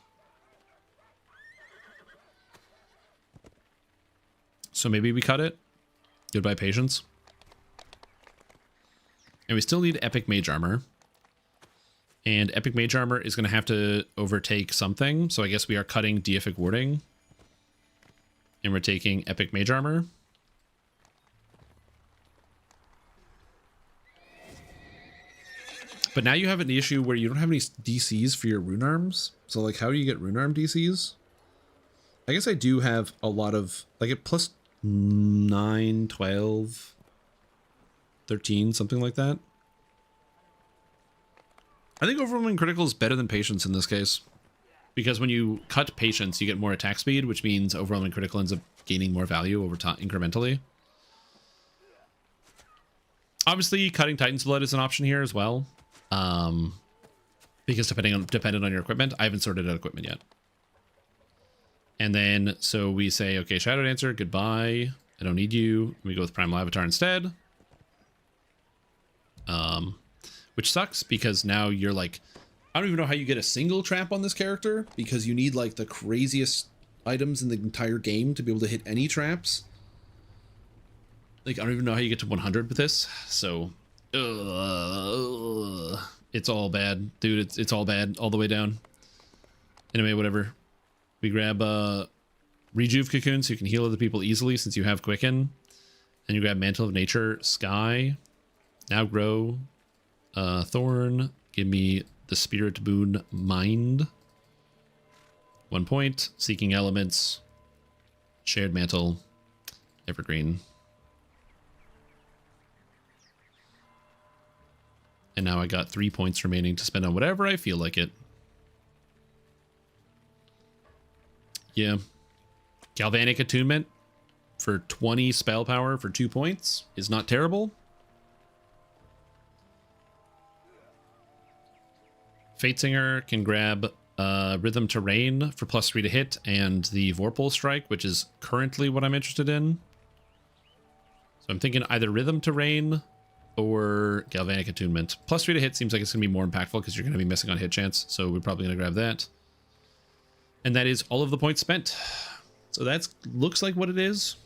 So maybe we cut it. Goodbye, Patience. And we still need Epic Mage Armor. And Epic Mage Armor is going to have to overtake something. So I guess we are cutting Deific Warding. And we're taking Epic Mage Armor. But now you have an issue where you don't have any DCs for your rune arms. So like, how do you get rune arm DCs? I guess I do have a lot of, like at plus 9, 12, 13, something like that. I think Overwhelming Critical is better than Patience in this case. Because when you cut Patience, you get more attack speed, which means Overwhelming Critical ends up gaining more value over time incrementally. Obviously, cutting Titan's blood is an option here as well, because dependent on your equipment. I haven't sorted out equipment yet. And then so we say, okay, Shadow Dancer, goodbye. I don't need you. We go with Primal Avatar instead. Which sucks because now you're like, I don't even know how you get a single trap on this character because you need like the craziest items in the entire game to be able to hit any traps. Like, I don't even know how you get to 100 with this. So, it's all bad, dude. It's all bad all the way down. Anyway, whatever. We grab Rejuve Cocoon so you can heal other people easily since you have Quicken. And you grab Mantle of Nature, Sky. Now grow. Thorn. Give me the Spirit Boon Mind. 1 point. Seeking Elements. Shared Mantle. Evergreen. And now I got 3 points remaining to spend on whatever I feel like it. Yeah. Galvanic Attunement for 20 spell power for 2 points is not terrible. Fatesinger can grab Rhythm to Rain for +3 to hit and the Vorpal Strike, which is currently what I'm interested in. So I'm thinking either Rhythm to Rain or Galvanic Attunement. +3 to hit seems like it's going to be more impactful because you're going to be missing on hit chance. So we're probably going to grab that. And that is all of the points spent. So that looks like what it is.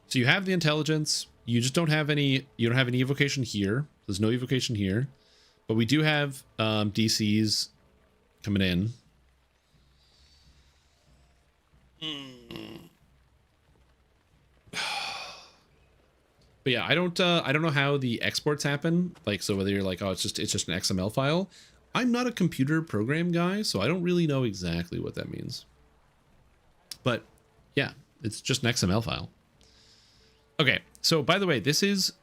So you have the intelligence. You just don't have any, you don't have any evocation here. There's no evocation here. But we do have DCs coming in. But yeah, I don't know how the exports happen. Like, so whether you're like, oh, it's just an XML file. I'm not a computer program guy, so I don't really know exactly what that means. But yeah, it's just an XML file. Okay, so by the way, this is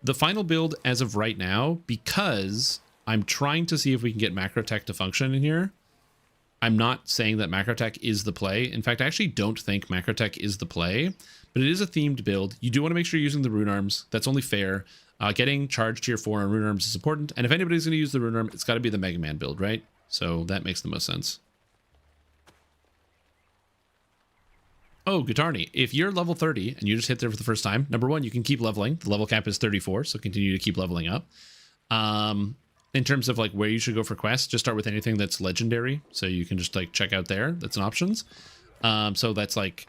the final build as of right now because I'm trying to see if we can get Macrotech to function in here. I'm not saying that Macrotech is the play. In fact, I actually don't think Macrotech is the play, but it is a themed build. You do want to make sure you're using the rune arms. That's only fair. Getting charge tier 4 on rune arms is important. And if anybody's going to use the rune arm, it's got to be the Mega Man build, right? So that makes the most sense. Oh, Guitarni, if you're level 30 and you just hit there for the first time, number one, you can keep leveling. The level cap is 34, so continue to keep leveling up. In terms of like where you should go for quests, just start with anything that's legendary. So you can just like check out there. That's an options. So that's like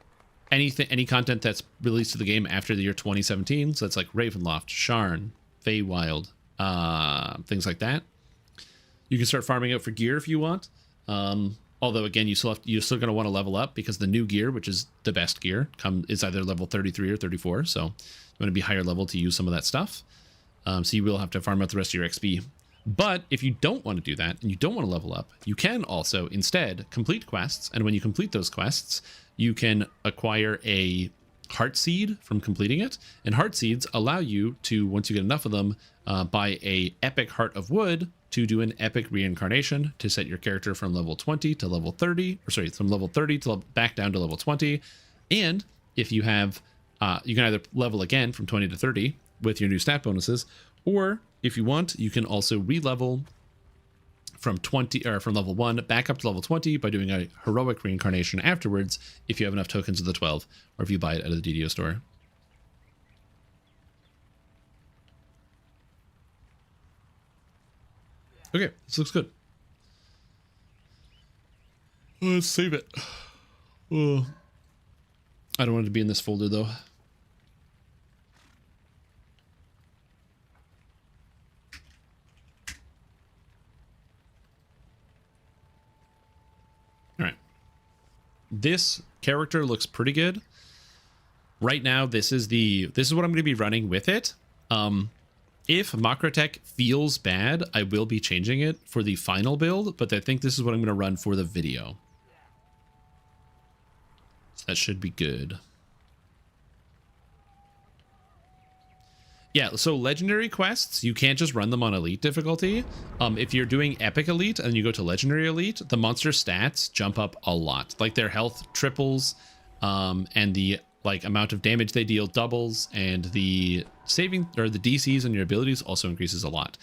anything, any content that's released to the game after the year 2017. So that's like Ravenloft, Sharn, Feywild, things like that. You can start farming out for gear if you want. Although again, you're still going to want to level up because the new gear, which is the best gear, is either level 33 or 34. So you want to be higher level to use some of that stuff. So you will have to farm out the rest of your XP. But if you don't want to do that and you don't want to level up, you can also instead complete quests. And when you complete those quests, you can acquire a heart seed from completing it. And heart seeds allow you to, once you get enough of them, buy a epic heart of wood to do an epic reincarnation to set your character from level 20 to level 30, or sorry, from level 30 to back down to level 20. And if you have, you can either level again from 20 to 30 with your new stat bonuses, or if you want, you can also re-level from 20 or from level 1 back up to level 20 by doing a heroic reincarnation afterwards if you have enough tokens of the 12 or if you buy it out of the DDO store. Okay, this looks good. Let's save it. Oh, I don't want it to be in this folder though. This character looks pretty good. Right now, this is what I'm going to be running with it. If Macrotech feels bad, I will be changing it for the final build, but I think this is what I'm going to run for the video. So that should be good. Yeah, so legendary quests, you can't just run them on elite difficulty. If you're doing epic elite and you go to legendary elite, the monster stats jump up a lot. Like their health triples, and the like amount of damage they deal doubles, and the saving or the DCs on your abilities also increases a lot.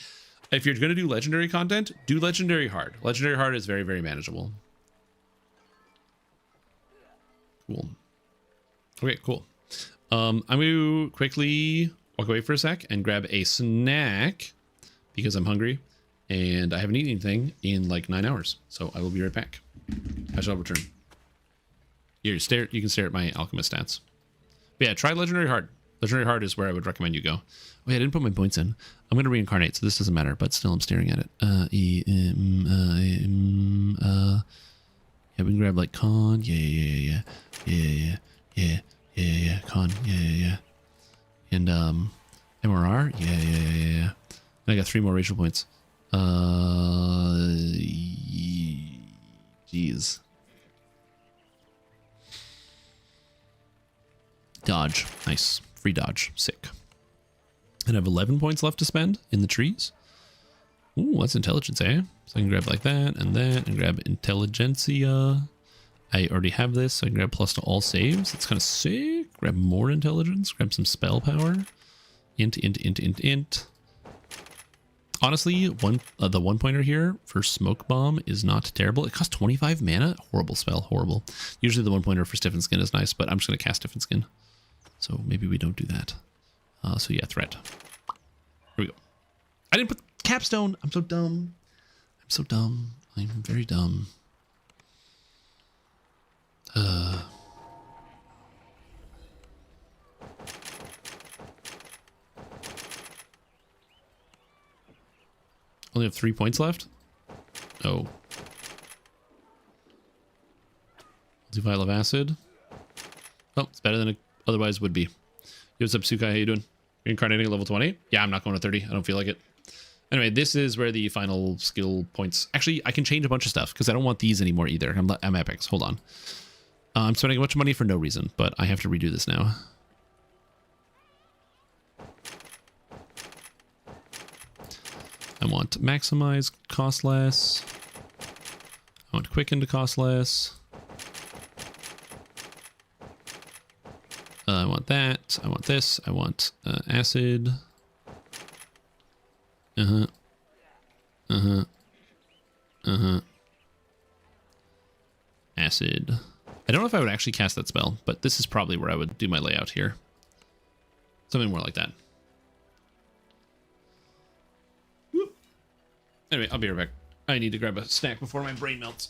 If you're going to do legendary content, do legendary hard. Legendary hard is very, very manageable. Cool. Okay, cool. I'm going to quickly walk away for a sec and grab a snack because I'm hungry and I haven't eaten anything in like 9 hours. So I will be right back. I shall return. Here, you can stare at my alchemist stats. But yeah, try legendary hard. Legendary hard is where I would recommend you go. Oh yeah, I didn't put my points in. I'm going to reincarnate, so this doesn't matter, but still I'm staring at it. Yeah, we can grab like con. Yeah, con. Yeah. And MRR. Yeah. And I got 3 more racial points. Jeez. Dodge. Nice. Free dodge. Sick. And I have 11 points left to spend in the trees. Ooh, that's intelligence, eh? So I can grab like that, and grab intelligentsia. I already have this, so I can grab plus to all saves. It's kind of sick. Grab more intelligence. Grab some spell power. Int. Honestly, the 1-pointer here for Smoke Bomb is not terrible. It costs 25 mana. Horrible spell. Horrible. Usually the 1-pointer for Stiffen Skin is nice, but I'm just going to cast Stiffen Skin. So maybe we don't do that. So yeah, threat. Here we go. I didn't put capstone. I'm so dumb. I'm very dumb. Only have 3 points left? Oh. Vial of acid. Oh, it's better than it otherwise would be. Yo, what's up, Sukai? How you doing? Reincarnating at level 20? Yeah, I'm not going to 30. I don't feel like it. Anyway, this is where the final skill points... Actually, I can change a bunch of stuff because I don't want these anymore either. I'm epics. Hold on. I'm spending a bunch of money for no reason, but I have to redo this now. I want maximize, cost less. I want quicken to cost less. I want that. I want this. I want acid. Acid. I don't know if I would actually cast that spell, but this is probably where I would do my layout here. Something more like that. Whoop. Anyway, I'll be right back. I need to grab a snack before my brain melts.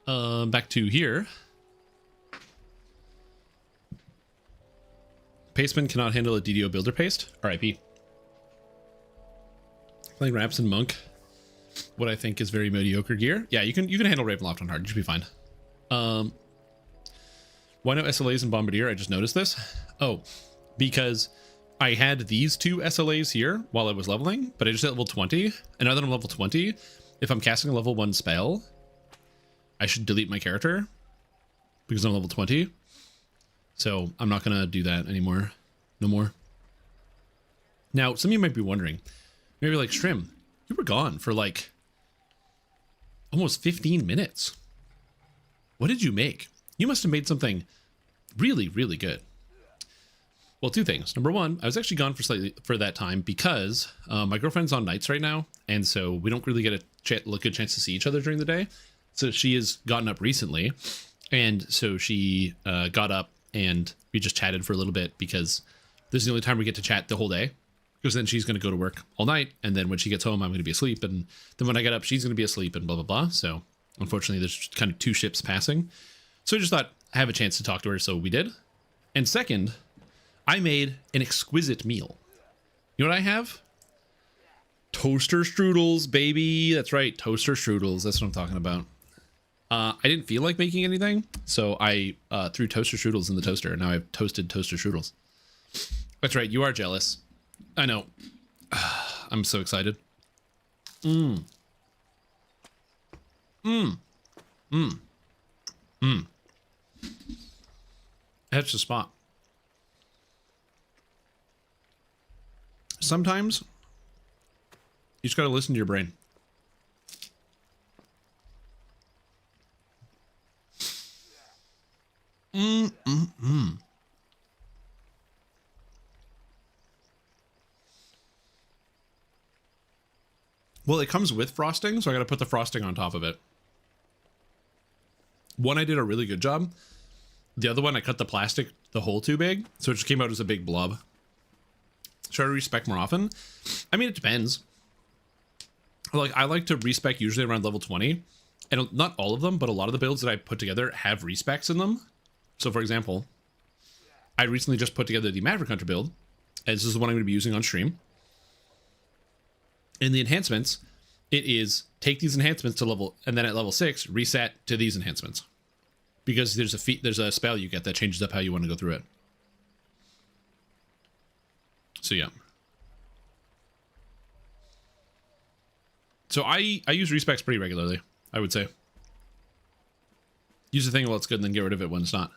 Back to here. Pasteman cannot handle a DDO builder paste. RIP. Playing Raps and Monk. What I think is very mediocre gear. Yeah, you can handle Ravenloft on hard. You should be fine. Why no SLAs and Bombardier? I just noticed this. Oh, because I had these two SLAs here while I was leveling, but I just hit level 20. And now that I'm level 20, if I'm casting a level 1 spell, I should delete my character because I'm level 20. So I'm not going to do that anymore. No more. Now, some of you might be wondering, maybe like, Strim, you were gone for like almost 15 minutes. What did you make? You must have made something really, really good. Well, two things. Number one, I was actually gone for that time because my girlfriend's on nights right now. And so we don't really get a good chance to see each other during the day. So she has gotten up recently. And so she got up and we just chatted for a little bit because this is the only time we get to chat the whole day. Because then she's going to go to work all night. And then when she gets home, I'm going to be asleep. And then when I get up, she's going to be asleep and blah, blah, blah. So unfortunately, there's kind of two ships passing. So I just thought I have a chance to talk to her. So we did. And second, I made an exquisite meal. You know what I have? Toaster strudels, baby. That's right. Toaster strudels. That's what I'm talking about. I didn't feel like making anything. So I threw toaster strudels in the toaster. And now I have toasted toaster strudels. That's right. You are jealous. I know. I'm so excited. That's the spot. Sometimes you just got to listen to your brain. Well, it comes with frosting, so I got to put the frosting on top of it. One, I did a really good job. The other one, I cut the plastic, the hole too big, so it just came out as a big blob. Should I respec more often? I mean, it depends. Like, I like to respec usually around level 20, and not all of them, but a lot of the builds that I put together have respecs in them. So, for example, I recently just put together the Maverick Hunter build, and this is the one I'm going to be using on stream. In the enhancements, it is take these enhancements to level, and then at level 6, reset to these enhancements. Because there's a spell you get that changes up how you want to go through it. So yeah. So I use respecs pretty regularly, I would say. Use the thing while it's good and then get rid of it when it's not.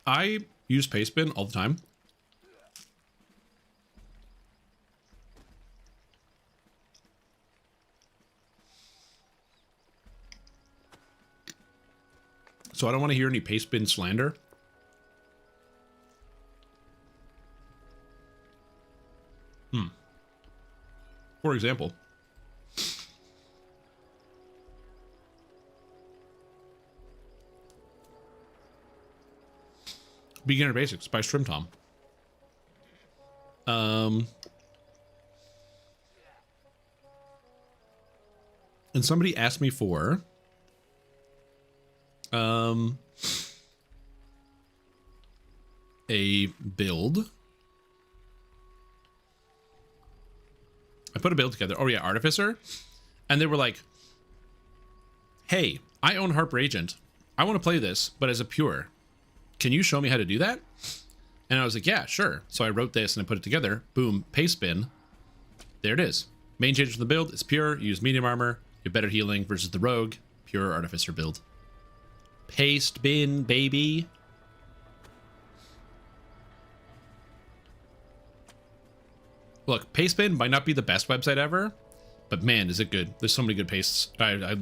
I use Pastebin all the time. So I don't want to hear any Pastebin slander. For example. Beginner Basics by Strim Tom. And somebody asked me for a build. I put a build together. Oh yeah, Artificer. And they were like, hey, I own Harper Agent. I want to play this, but as a pure. Can you show me how to do that? And I was like, yeah, sure. So I wrote this and I put it together. Boom, Pastebin. There it is. Main change of the build is pure. You use medium armor. You have better healing versus the rogue. Pure Artificer build. Pastebin, baby. Look, Pastebin might not be the best website ever, but man, is it good. There's so many good pastes. I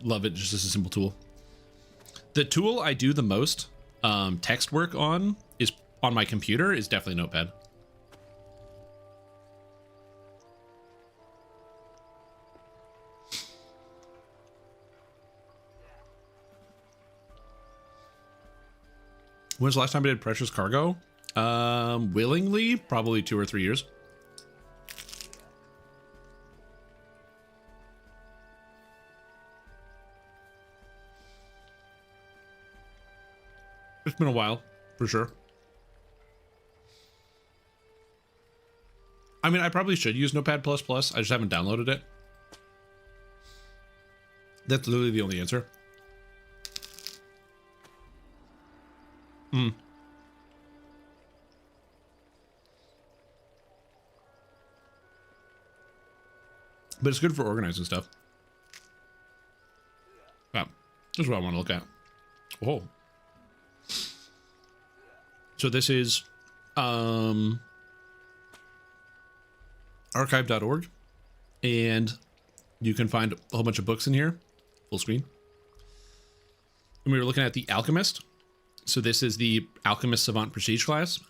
love it just as a simple tool. The tool I do the most text work on is on my computer is definitely Notepad. When's the last time I did Precious Cargo? Willingly, probably 2 or 3 years. It's been a while, for sure. I mean, I probably should use Notepad++. I just haven't downloaded it. That's literally the only answer. But it's good for organizing stuff. Wow, this is what I want to look at. Oh. So this is archive.org, and you can find a whole bunch of books in here, full screen. And we were looking at the alchemist. So this is the alchemist savant prestige class.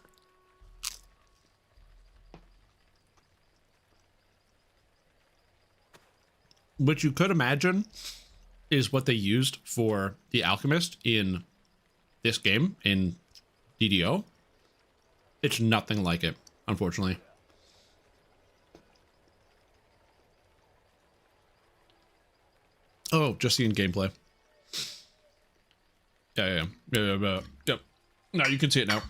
Which you could imagine is what they used for the alchemist in this game, in DDO. It's nothing like it, unfortunately. Oh, just seeing gameplay. Yeah. No, you can see it now.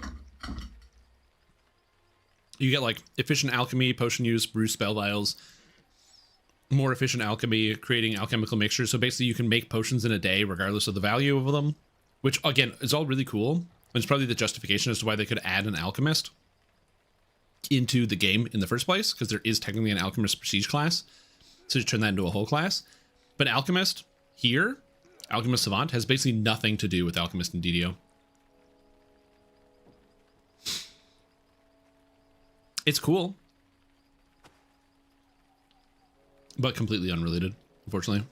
You get like efficient alchemy, potion use, brew spell vials, more efficient alchemy, creating alchemical mixtures. So basically you can make potions in a day regardless of the value of them, which again is all really cool. And it's probably the justification as to why they could add an alchemist into the game in the first place, because there is technically an alchemist prestige class. So you turn that into a whole class. But alchemist here, alchemist savant, has basically nothing to do with alchemist in DDO. It's cool, but completely unrelated, unfortunately.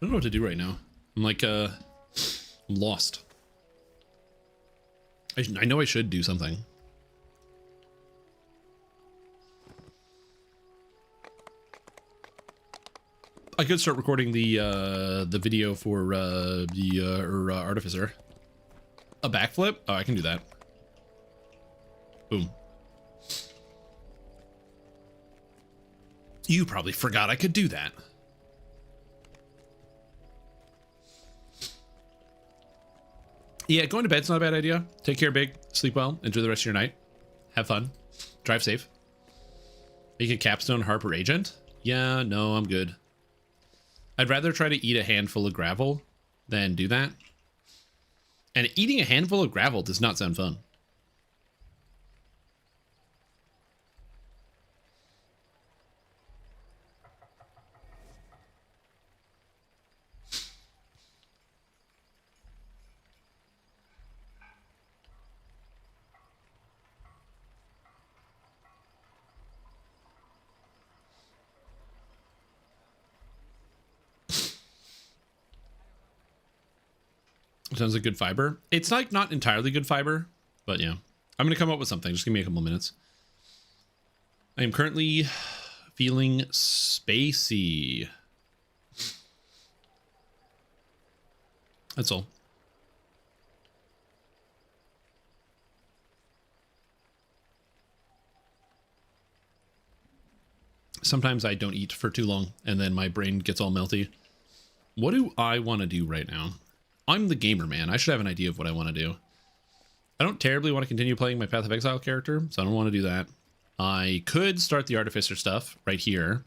I don't know what to do right now. I'm like, lost. I know I should do something. I could start recording the video for the artificer. A backflip? Oh, I can do that. Boom. You probably forgot I could do that. Yeah, going to bed's not a bad idea. Take care, Big. Sleep well. Enjoy the rest of your night. Have fun. Drive safe. Make a capstone Harper agent? Yeah, no, I'm good. I'd rather try to eat a handful of gravel than do that. And eating a handful of gravel does not sound fun. Sounds like good fiber. It's like not entirely good fiber, but yeah. I'm gonna come up with something. Just give me a couple minutes. I am currently feeling spacey. That's all. Sometimes I don't eat for too long and then my brain gets all melty. What do I want to do right now? I'm the gamer, man. I should have an idea of what I want to do. I don't terribly want to continue playing my Path of Exile character, so I don't want to do that. I could start the Artificer stuff right here,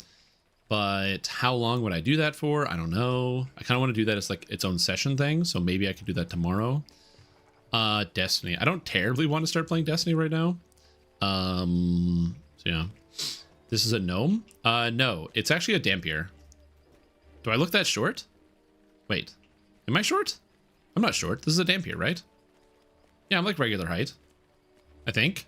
but how long would I do that for? I don't know. I kind of want to do that as like its own session thing, so maybe I could do that tomorrow. Destiny. I don't terribly want to start playing Destiny right now. So yeah. This is a gnome? No, it's actually a Dampier. Do I look that short? Wait, am I short? I'm not short. This is a Dampier, right? Yeah, I'm like regular height, I think.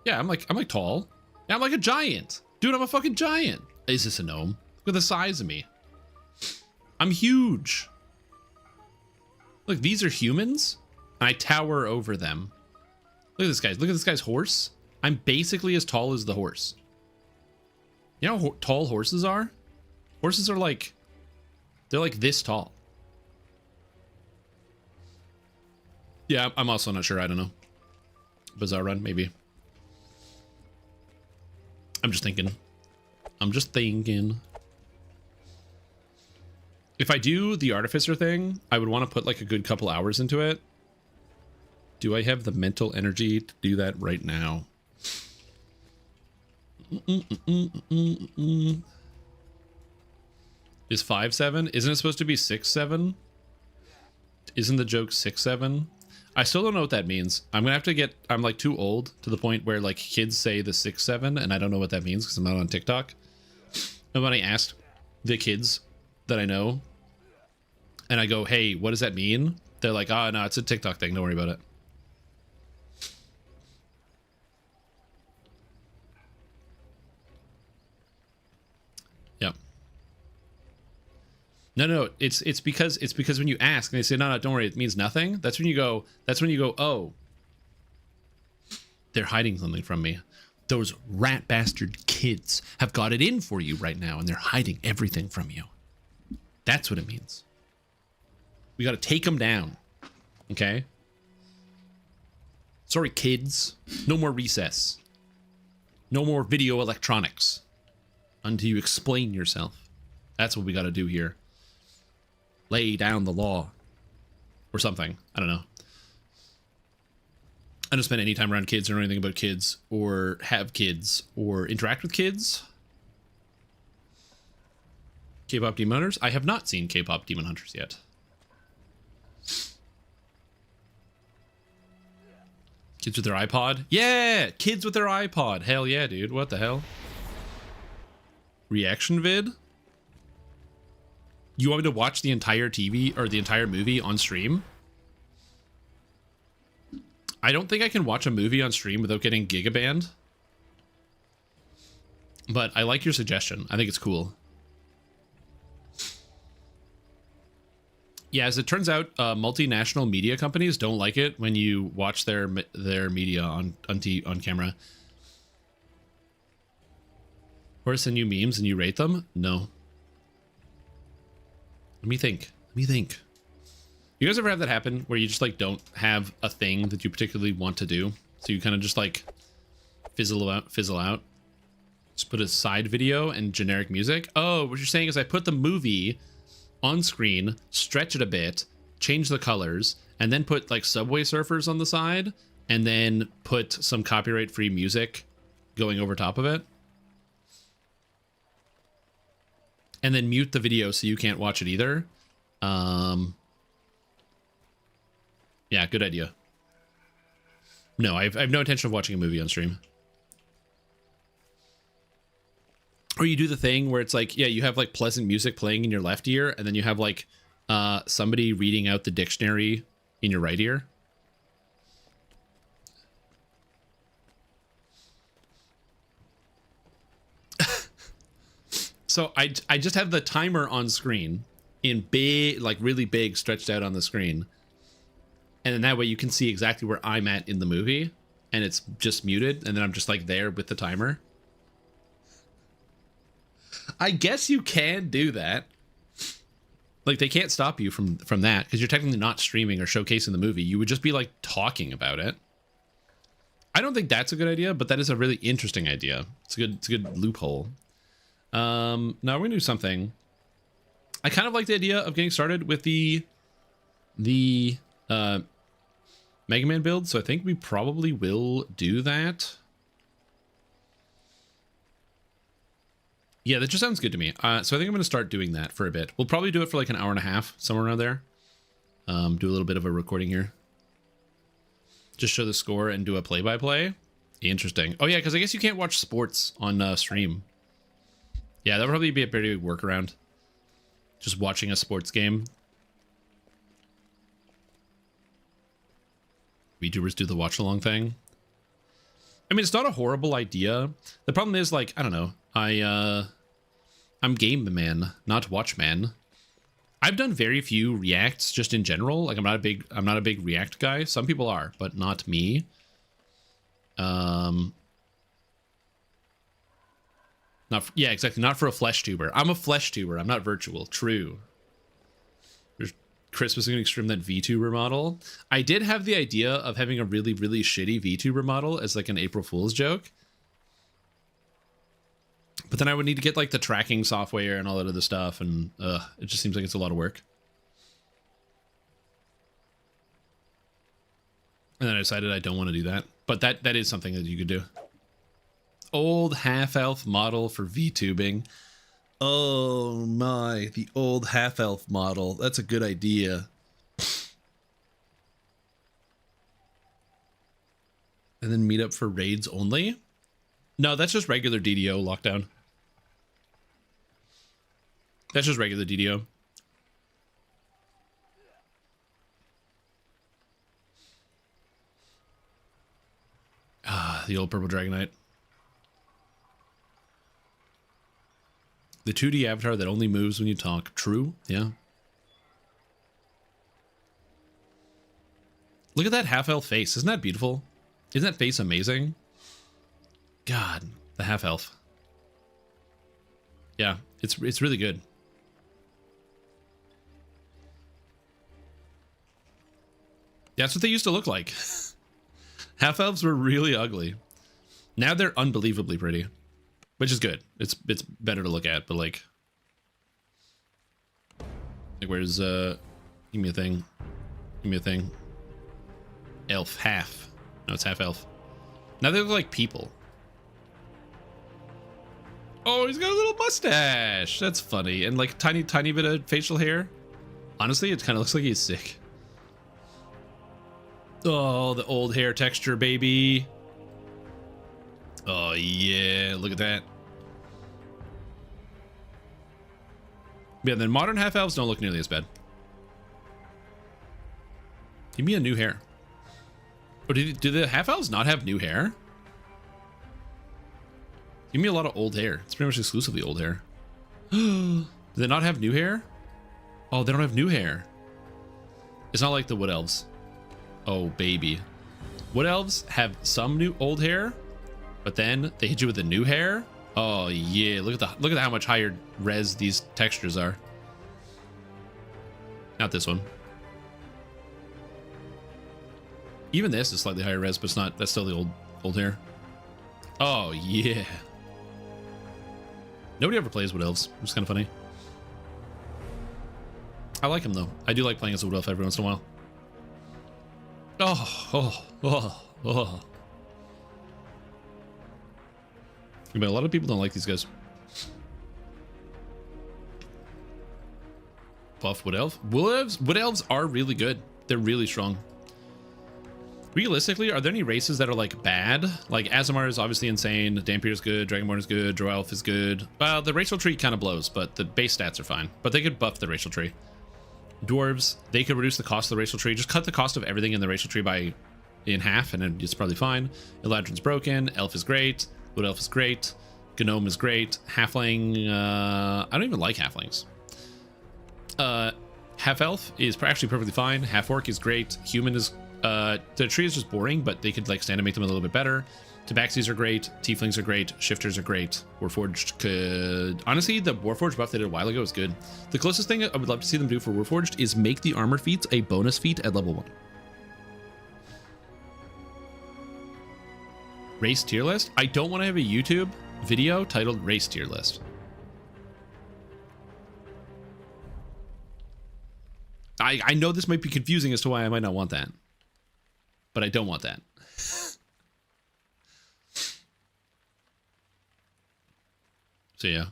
Yeah, I'm like tall. Yeah, I'm like a giant. Dude, I'm a fucking giant. Is this a gnome? Look at the size of me. I'm huge. Look, these are humans. I tower over them. Look at this guy. Look at this guy's horse. I'm basically as tall as the horse. You know how tall horses are? Horses are like They're like this tall. Yeah, I'm also not sure. I don't know. Bazaar run, maybe. I'm just thinking. If I do the artificer thing, I would want to put like a good couple hours into it. Do I have the mental energy to do that right now? Is 5-7? Isn't it supposed to be 6-7? Isn't the joke 6-7? I still don't know what that means. I'm gonna have to get. I'm like too old to the point where like kids say the 6-7, and I don't know what that means because I'm not on TikTok. And when I asked the kids that I know, and I go, "Hey, what does that mean?" They're like, "Oh no, it's a TikTok thing. Don't worry about it." Yep. No, it's because when you ask and they say no, don't worry, it means nothing. That's when you go, oh, they're hiding something from me. Those rat bastard kids have got it in for you right now, and they're hiding everything from you. That's what it means. We got to take them down. Okay? Sorry, kids. No more recess. No more video electronics until you explain yourself. That's what we got to do here. Lay down the law. Or something. I don't know. I don't spend any time around kids or know anything about kids or have kids or interact with kids. K-pop Demon Hunters? I have not seen K-pop Demon Hunters yet. Kids with their iPod? Yeah! Kids with their iPod. Hell yeah, dude. What the hell? Reaction vid? You want me to watch the entire TV or the entire movie on stream? I don't think I can watch a movie on stream without getting gigabanned. But I like your suggestion. I think it's cool. Yeah, as it turns out, multinational media companies don't like it when you watch their media on camera. Or send you memes and you rate them? No. Let me think. You guys ever have that happen where you just like don't have a thing that you particularly want to do? So you kind of just like fizzle out. Just put a side video and generic music. Oh, what you're saying is I put the movie on screen, stretch it a bit, change the colors, and then put like Subway Surfers on the side, and then put some copyright-free music going over top of it. And then mute the video so you can't watch it either. Yeah, good idea. No, I have no intention of watching a movie on stream. Or you do the thing where it's like, yeah, you have like pleasant music playing in your left ear, and then you have like somebody reading out the dictionary in your right ear. So I just have the timer on screen in big, like really big, stretched out on the screen. And then that way you can see exactly where I'm at in the movie, and it's just muted, and then I'm just like there with the timer. I guess you can do that. Like they can't stop you from that because you're technically not streaming or showcasing the movie. You would just be like talking about it. I don't think that's a good idea, but that is a really interesting idea. It's a good loophole. Now we're gonna do something. I kind of like the idea of getting started with the Mega Man build, so I think we probably will do that. Yeah, that just sounds good to me. So I think I'm going to start doing that for a bit. We'll probably do it for like an hour and a half, somewhere around there. Do a little bit of a recording here. Just show the score and do a play-by-play. Interesting. Oh yeah, because I guess you can't watch sports on stream. Yeah, that would probably be a pretty big workaround. Just watching a sports game. VTubers do the watch-along thing. I mean, it's not a horrible idea. The problem is, like, I don't know. I'm game man, not watch man. I've done very few reacts just in general. Like I'm not a big react guy. Some people are, but not me. Yeah, exactly. Not for a flesh tuber. I'm a flesh tuber. I'm not virtual. True. Chris was going to stream that VTuber model. I did have the idea of having a really, really shitty VTuber model as like an April Fool's joke. But then I would need to get like the tracking software and all that other stuff. And it just seems like it's a lot of work. And then I decided I don't want to do that. But that is something that you could do. Old half-elf model for VTubing. Oh my, the old half-elf model. That's a good idea. And then meet up for raids only? No, that's just regular DDO lockdown. That's just regular DDO. Ah, the old purple Dragonite. The 2D avatar that only moves when you talk. True, yeah. Look at that half-elf face. Isn't that beautiful? Isn't that face amazing? God, the half-elf. Yeah, it's really good. That's what they used to look like. Half-elves were really ugly. Now they're unbelievably pretty. Which is good. It's better to look at, but like where's give me a thing. Give me a thing. Elf half. No, it's half elf. Now they look like people. Oh, he's got a little mustache. That's funny. And like tiny bit of facial hair. Honestly, it kind of looks like he's sick. Oh, the old hair texture, baby. Oh yeah, look at that. Yeah, then modern half-elves don't look nearly as bad. Give me a new hair. Oh, do the half-elves not have new hair? Give me a lot of old hair. It's pretty much exclusively old hair. Do they not have new hair? Oh, they don't have new hair. It's not like the wood elves. Oh, baby. Wood elves have some new old hair, but then they hit you with the new hair. Oh yeah, look at how much higher res these textures are. Not this one. Even this is slightly higher res, but it's not. That's still the old hair. Oh yeah. Nobody ever plays wood elves, which is kind of funny. I like them though. I do like playing as a wood elf every once in a while. Oh. But a lot of people don't like these guys. Buff wood elf. Wood elves are really good. They're really strong. Realistically, are there any races that are like bad? Like Azamar is obviously insane. Dampier is good. Dragonborn is good. Drow elf is good. Well, the racial tree kind of blows, but the base stats are fine. But they could buff the racial tree. Dwarves, they could reduce the cost of the racial tree. Just cut the cost of everything in the racial tree in half, and it's probably fine. Eladrin's broken. Elf is great. Wood elf is great. Gnome is great. Halfling, I don't even like halflings. Half elf is actually perfectly fine. Half orc is great. Human is, the tree is just boring, but they could like stand to make them a little bit better. Tabaxis are great. Tieflings are great. Shifters are great. Warforged could, honestly, the Warforged buff they did a while ago is good. The closest thing I would love to see them do for Warforged is make the armor feats a bonus feat at level 1. Race tier list? I don't want to have a YouTube video titled race tier list. I know this might be confusing as to why I might not want that, but I don't want that. So yeah,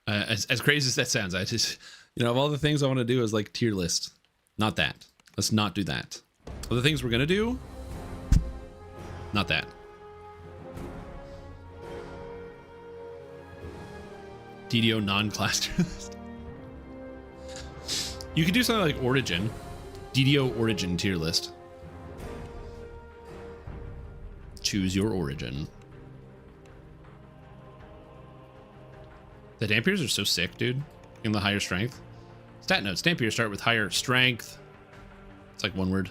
as crazy as that sounds, I just, of all the things I want to do is like tier list, not that. Let's not do that. Other things we're gonna do, not that. DDO non-class tier list. You could do something like Origin, DDO Origin tier list. Choose your origin. The Dampiers are so sick, dude. In the higher strength. Stat notes, Dampiers start with higher strength. It's like one word.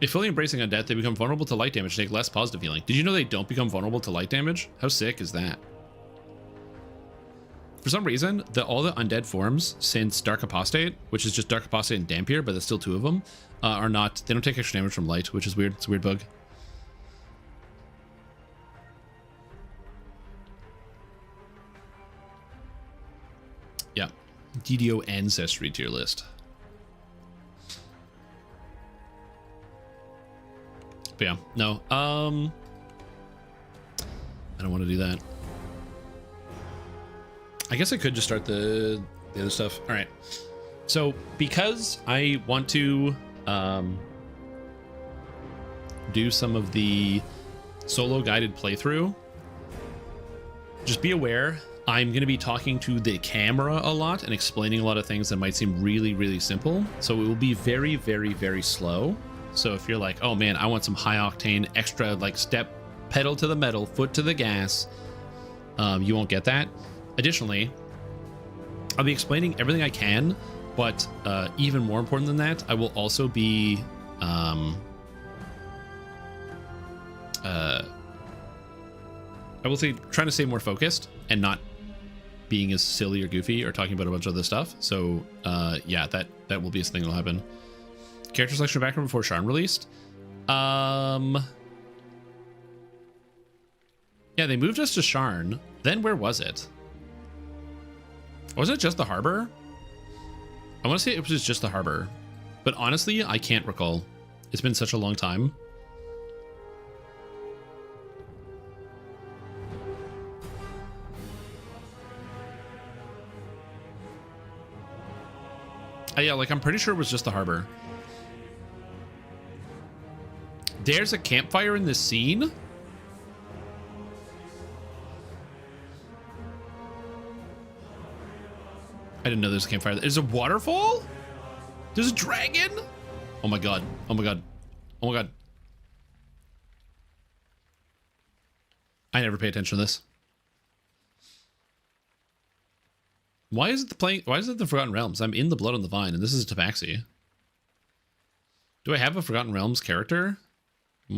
If fully embracing undeath, they become vulnerable to light damage and take less positive healing. Did you know they don't become vulnerable to light damage? How sick is that? for some reason, all the undead forms since Dark Apostate, which is just Dark Apostate and Dampier, but there's still 2 of them, they don't take extra damage from light, which is weird. It's a weird bug. Yeah. DDO Ancestry tier list. But yeah, no. I don't want to do that. I guess I could just start the other stuff. All right. So because I want to do some of the solo guided playthrough, just be aware I'm going to be talking to the camera a lot and explaining a lot of things that might seem really, really simple. So it will be very, very, very slow. So if you're like, oh man, I want some high octane extra, like step, pedal to the metal, foot to the gas, you won't get that. Additionally, I'll be explaining everything I can, but even more important than that, I will also be I will say trying to stay more focused and not being as silly or goofy or talking about a bunch of other stuff. So yeah, that will be a thing that'll happen. Character selection background before Sharn released. Yeah, they moved us to Sharn. Then where was it? Wasn't it just the harbor? I want to say it was just the harbor, but honestly, I can't recall. It's been such a long time. Yeah, like I'm pretty sure it was just the harbor. There's a campfire in this scene? I didn't know there's a campfire. There's a waterfall? There's a dragon? Oh my god. Oh my god. Oh my god. I never pay attention to this. Why is it the Forgotten Realms? I'm in the Blood on the Vine, and this is Tabaxi. Do I have a Forgotten Realms character? No,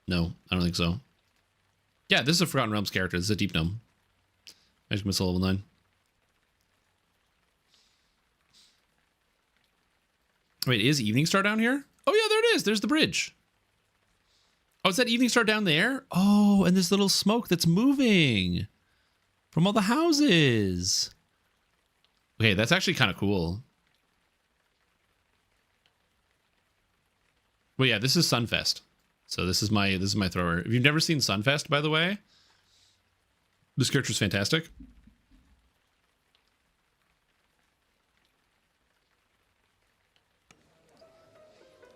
I don't think so. Yeah, this is a Forgotten Realms character. This is a Deep Gnome. Magic Missile level 9. Wait, is Evening Star down here? Oh yeah, there it is. There's the bridge. Oh, is that Evening Star down there? Oh, and there's little smoke that's moving from all the houses. Okay, that's actually kind of cool. Well, yeah, this is Sunfest. So this is my thrower. If you've never seen Sunfest, by the way, this character is fantastic.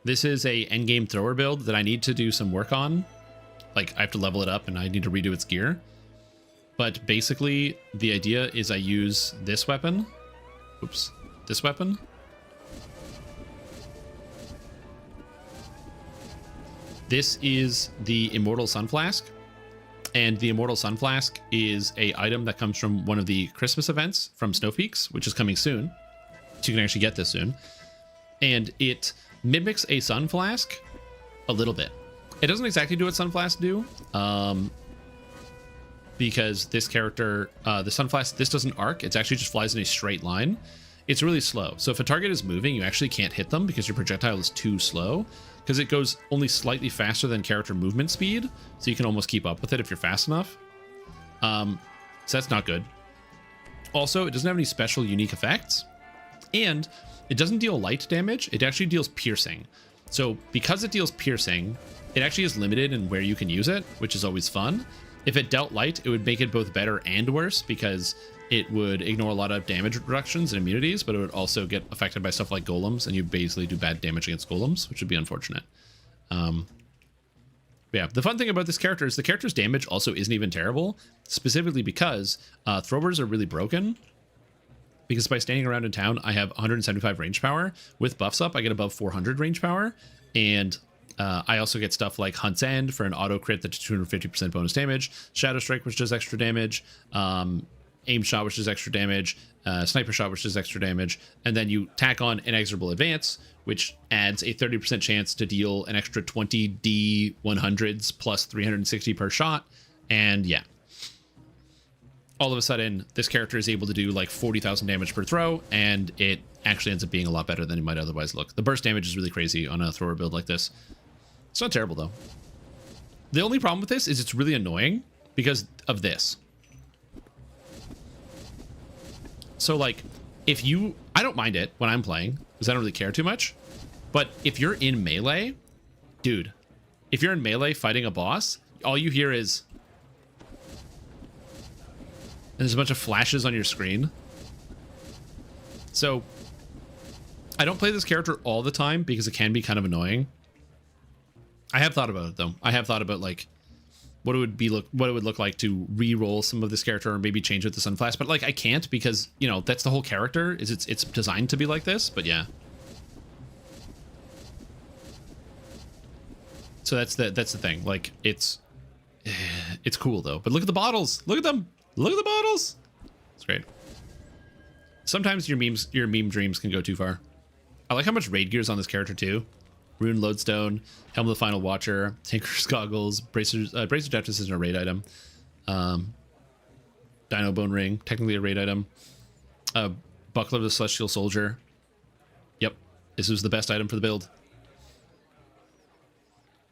This is a endgame thrower build that I need to do some work on. Like I have to level it up and I need to redo its gear. But basically the idea is I use this weapon. Oops, this weapon. This is the Immortal Sun Flask, and the Immortal Sun Flask is a item that comes from one of the Christmas events from Snow Peaks, which is coming soon. So you can actually get this soon. And it mimics a Sun Flask a little bit. It doesn't exactly do what Sun Flask do, because this character, the Sun Flask, this doesn't arc. It actually just flies in a straight line. It's really slow. So if a target is moving, you actually can't hit them because your projectile is too slow, because it goes only slightly faster than character movement speed, so you can almost keep up with it if you're fast enough. So that's not good. Also, it doesn't have any special unique effects, and it doesn't deal light damage. It actually deals piercing. So because it deals piercing, it actually is limited in where you can use it, which is always fun. If it dealt light, it would make it both better and worse, because it would ignore a lot of damage reductions and immunities, but it would also get affected by stuff like golems, and you basically do bad damage against golems, which would be unfortunate. Yeah, the fun thing about this character is the character's damage also isn't even terrible, specifically because throwers are really broken. Because by standing around in town, I have 175 range power. With buffs up, I get above 400 range power, and I also get stuff like Hunt's End for an auto crit that's 250% bonus damage, Shadow Strike, which does extra damage, Aim Shot, which does extra damage, Sniper Shot, which does extra damage, and then you tack on Inexorable Advance, which adds a 30% chance to deal an extra 20 D100s plus 360 per shot, And yeah. All of a sudden, this character is able to do like 40,000 damage per throw, and it actually ends up being a lot better than it might otherwise look. The burst damage is really crazy on a thrower build like this. It's not terrible, though. The only problem with this is it's really annoying because of this. So, like, if you... I don't mind it when I'm playing, because I don't really care too much. But if you're in melee, dude, if you're in melee fighting a boss, all you hear is... and there's a bunch of flashes on your screen. So, I don't play this character all the time because it can be kind of annoying. I have thought about it, though. I have thought about, like, what it would look like to re-roll some of this character or maybe change it to Sunflash. But, like, I can't because, you know, that's the whole character. Is it's designed to be like this, but yeah. So that's the thing. Like, it's cool, though. But look at the bottles. Look at them. Look at the bottles. It's great. Sometimes your meme dreams can go too far. I like how much raid gear's on this character too. Rune Lodestone, Helm of the Final Watcher, Tinker's Goggles, Bracer Deftness is a raid item. Dino Bone Ring, technically a raid item. Buckler of the Celestial Soldier. Yep, this was the best item for the build.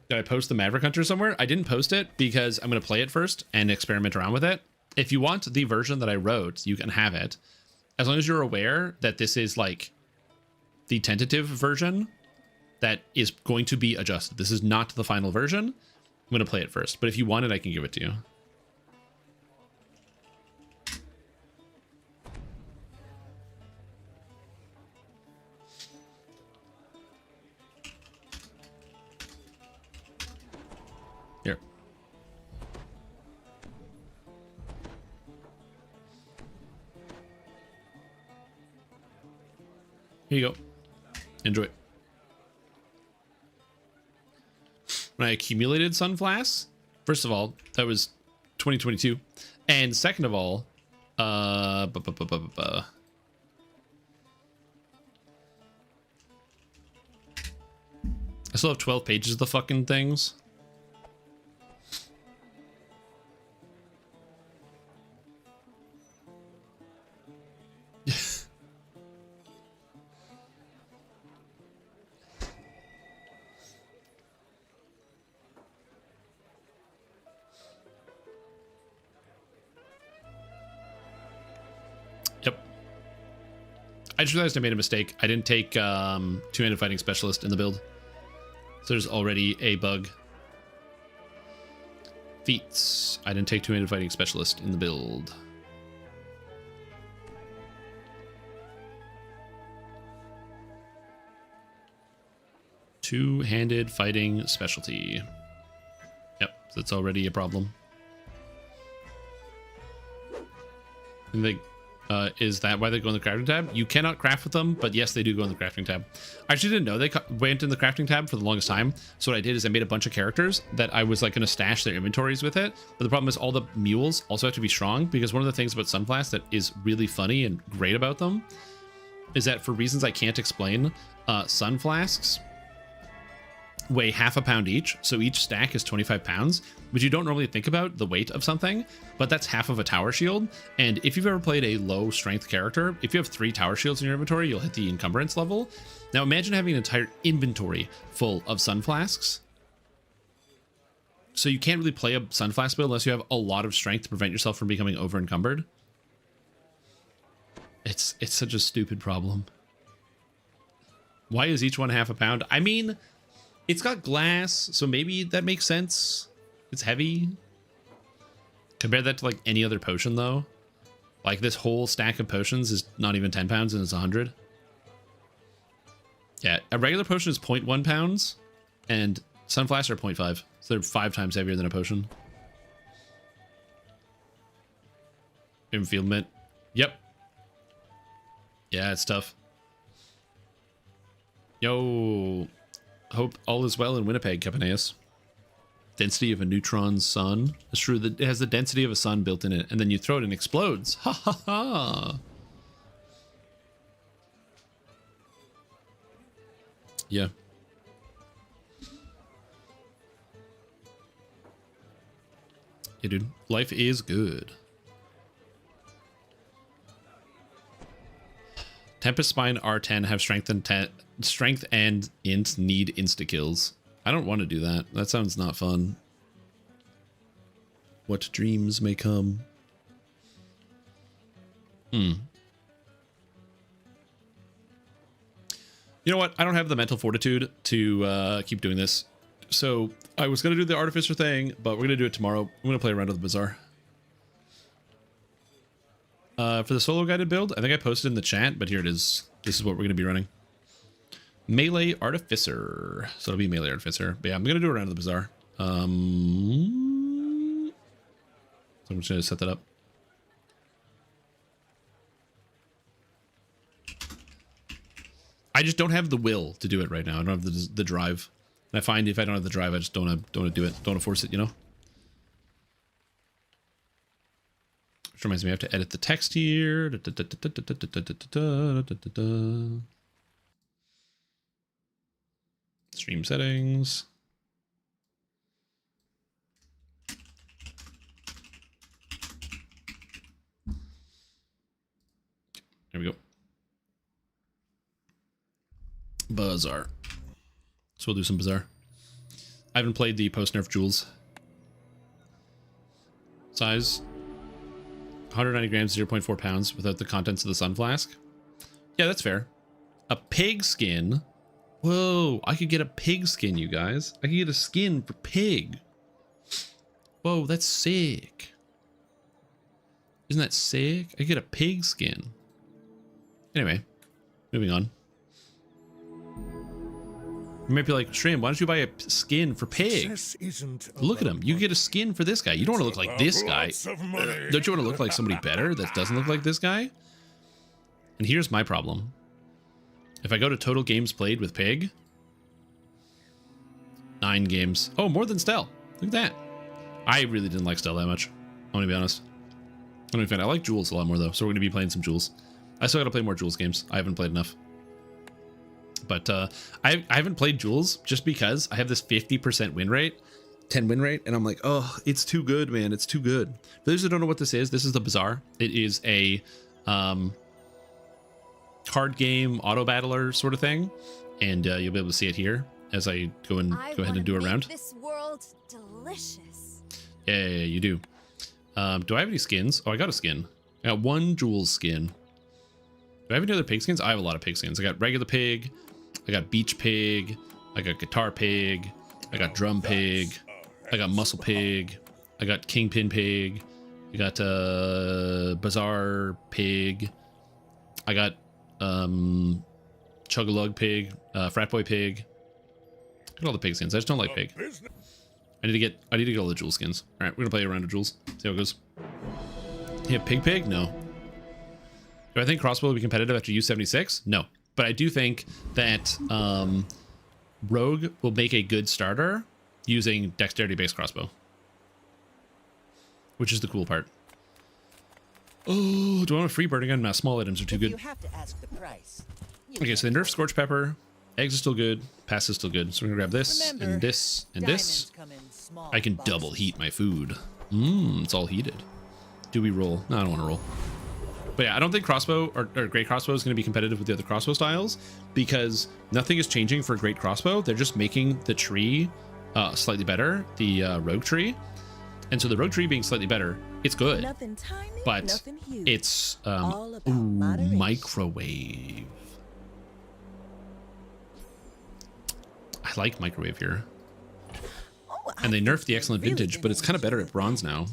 Did I post the Maverick Hunter somewhere? I didn't post it because I'm going to play it first and experiment around with it. If you want the version that I wrote, you can have it. As long as you're aware that this is like the tentative version that is going to be adjusted. This is not the final version. I'm going to play it first. But if you want it, I can give it to you. Here. Here you go. Enjoy. When I accumulated Sunflash, first of all, that was 2022. And second of all, I still have 12 pages of the fucking things. I just realized I made a mistake. I didn't take two-handed fighting specialist in the build. So there's already a bug. Feats. I didn't take two-handed fighting specialist in the build. Two-handed fighting specialty. Yep, that's already a problem. And they... is that why they go in the crafting tab? You cannot craft with them, but yes, they do go in the crafting tab. I actually didn't know they went in the crafting tab for the longest time. So what I did is I made a bunch of characters that I was like going to stash their inventories with it. But the problem is all the mules also have to be strong, because one of the things about Sunflash that is really funny and great about them is that for reasons I can't explain, Sun Flasks weigh half a pound each. So each stack is 25 pounds, which you don't normally think about the weight of something, but that's half of a tower shield. And if you've ever played a low strength character, if you have 3 tower shields in your inventory, you'll hit the encumbrance level. Now imagine having an entire inventory full of Sun Flasks. So you can't really play a Sun Flask build unless you have a lot of strength to prevent yourself from becoming over encumbered. It's such a stupid problem. Why is each one half a pound? I mean, it's got glass, so maybe that makes sense. It's heavy. Compare that to like any other potion though. Like this whole stack of potions is not even 10 pounds and it's 100. Yeah, a regular potion is 0.1 pounds and Sunflash are 0.5. So they're 5 times heavier than a potion. Enfieldment. Yep. Yeah, it's tough. Yo. Hope all is well in Winnipeg, Capaneus. Density of a neutron sun. It's true that it has the density of a sun built in it, and then you throw it and it explodes. Ha ha ha. Yeah. Yeah, dude. Life is good. Tempest Spine R10 have strength and int need insta kills. I don't want to do that. That sounds not fun. What dreams may come. You know what? I don't have the mental fortitude to keep doing this. So I was going to do the Artificer thing, but we're going to do it tomorrow. I'm going to play around with the Bazaar. For the solo guided build, I think I posted in the chat, but here it is. This is what we're going to be running. Melee Artificer. So it'll be Melee Artificer. But yeah, I'm going to do it around the Bazaar. So I'm just going to set that up. I just don't have the will to do it right now. I don't have the drive. And I find if I don't have the drive, I just don't want to do it. Don't want to force it, you know? Which reminds me, I have to edit the text here. Stream settings. There we go. Bazaar. So we'll do some Bazaar. I haven't played the post-nerf jewels. Size 190 grams, 0.4 pounds without the contents of the sun flask. Yeah, that's fair. A pig skin. Whoa, I could get a pig skin, you guys. I could get a skin for pig. Whoa, that's sick. Isn't that sick? I could get a pig skin. Anyway, moving on. You might be like, Shrim, why don't you buy a skin for pig? Look at him. You get a skin for this guy. You don't want to look like this guy. Don't you want to look like somebody better that doesn't look like this guy? And here's my problem. If I go to total games played with pig, 9 games. Oh, more than Stell. Look at that. I really didn't like Stell that much. I'm going to be honest. I like Jules a lot more, though, so we're going to be playing some Jules. I still got to play more Jules games. I haven't played enough. But I haven't played Jules just because I have this 50% win rate, 10 win rate, and I'm like, oh, it's too good, man. It's too good. For those who don't know what this is the Bazaar. It is a card game auto battler sort of thing, and you'll be able to see it here as I go ahead and do a round. This world delicious. Yeah, you do. Do I have any skins? Oh, I got a skin. I got 1 Jules skin. Do I have any other pig skins? I have a lot of pig skins. I got regular pig. I got beach pig. I got guitar pig. I got drum pig. I got muscle pig. I got kingpin pig. I got Bazaar pig. I got chug-a-lug pig. Frat boy pig. I got all the pig skins. I just don't like pig. I need to get all the jewel skins. All right, we're gonna play a round of jewels. See how it goes. Yeah, pig? No. Do I think crossbow will be competitive after U76? No. But I do think that rogue will make a good starter using dexterity-based crossbow. Which is the cool part. Oh, do I want a free burning gun? Nah, small items are too good. You have to ask the price. Okay, so they nerf Scorch Pepper. Eggs are still good. Pass is still good. So we're gonna grab this, and this, and this. I can double heat my food. It's all heated. Do we roll? No, I don't want to roll. But yeah, I don't think crossbow or great crossbow is going to be competitive with the other crossbow styles because nothing is changing for great crossbow. They're just making the tree slightly better, the rogue tree. And so the rogue tree being slightly better, it's good. Nothing tiny, but nothing huge. It's microwave. I like microwave here. And they nerfed the excellent vintage, but it's kind of better at bronze now.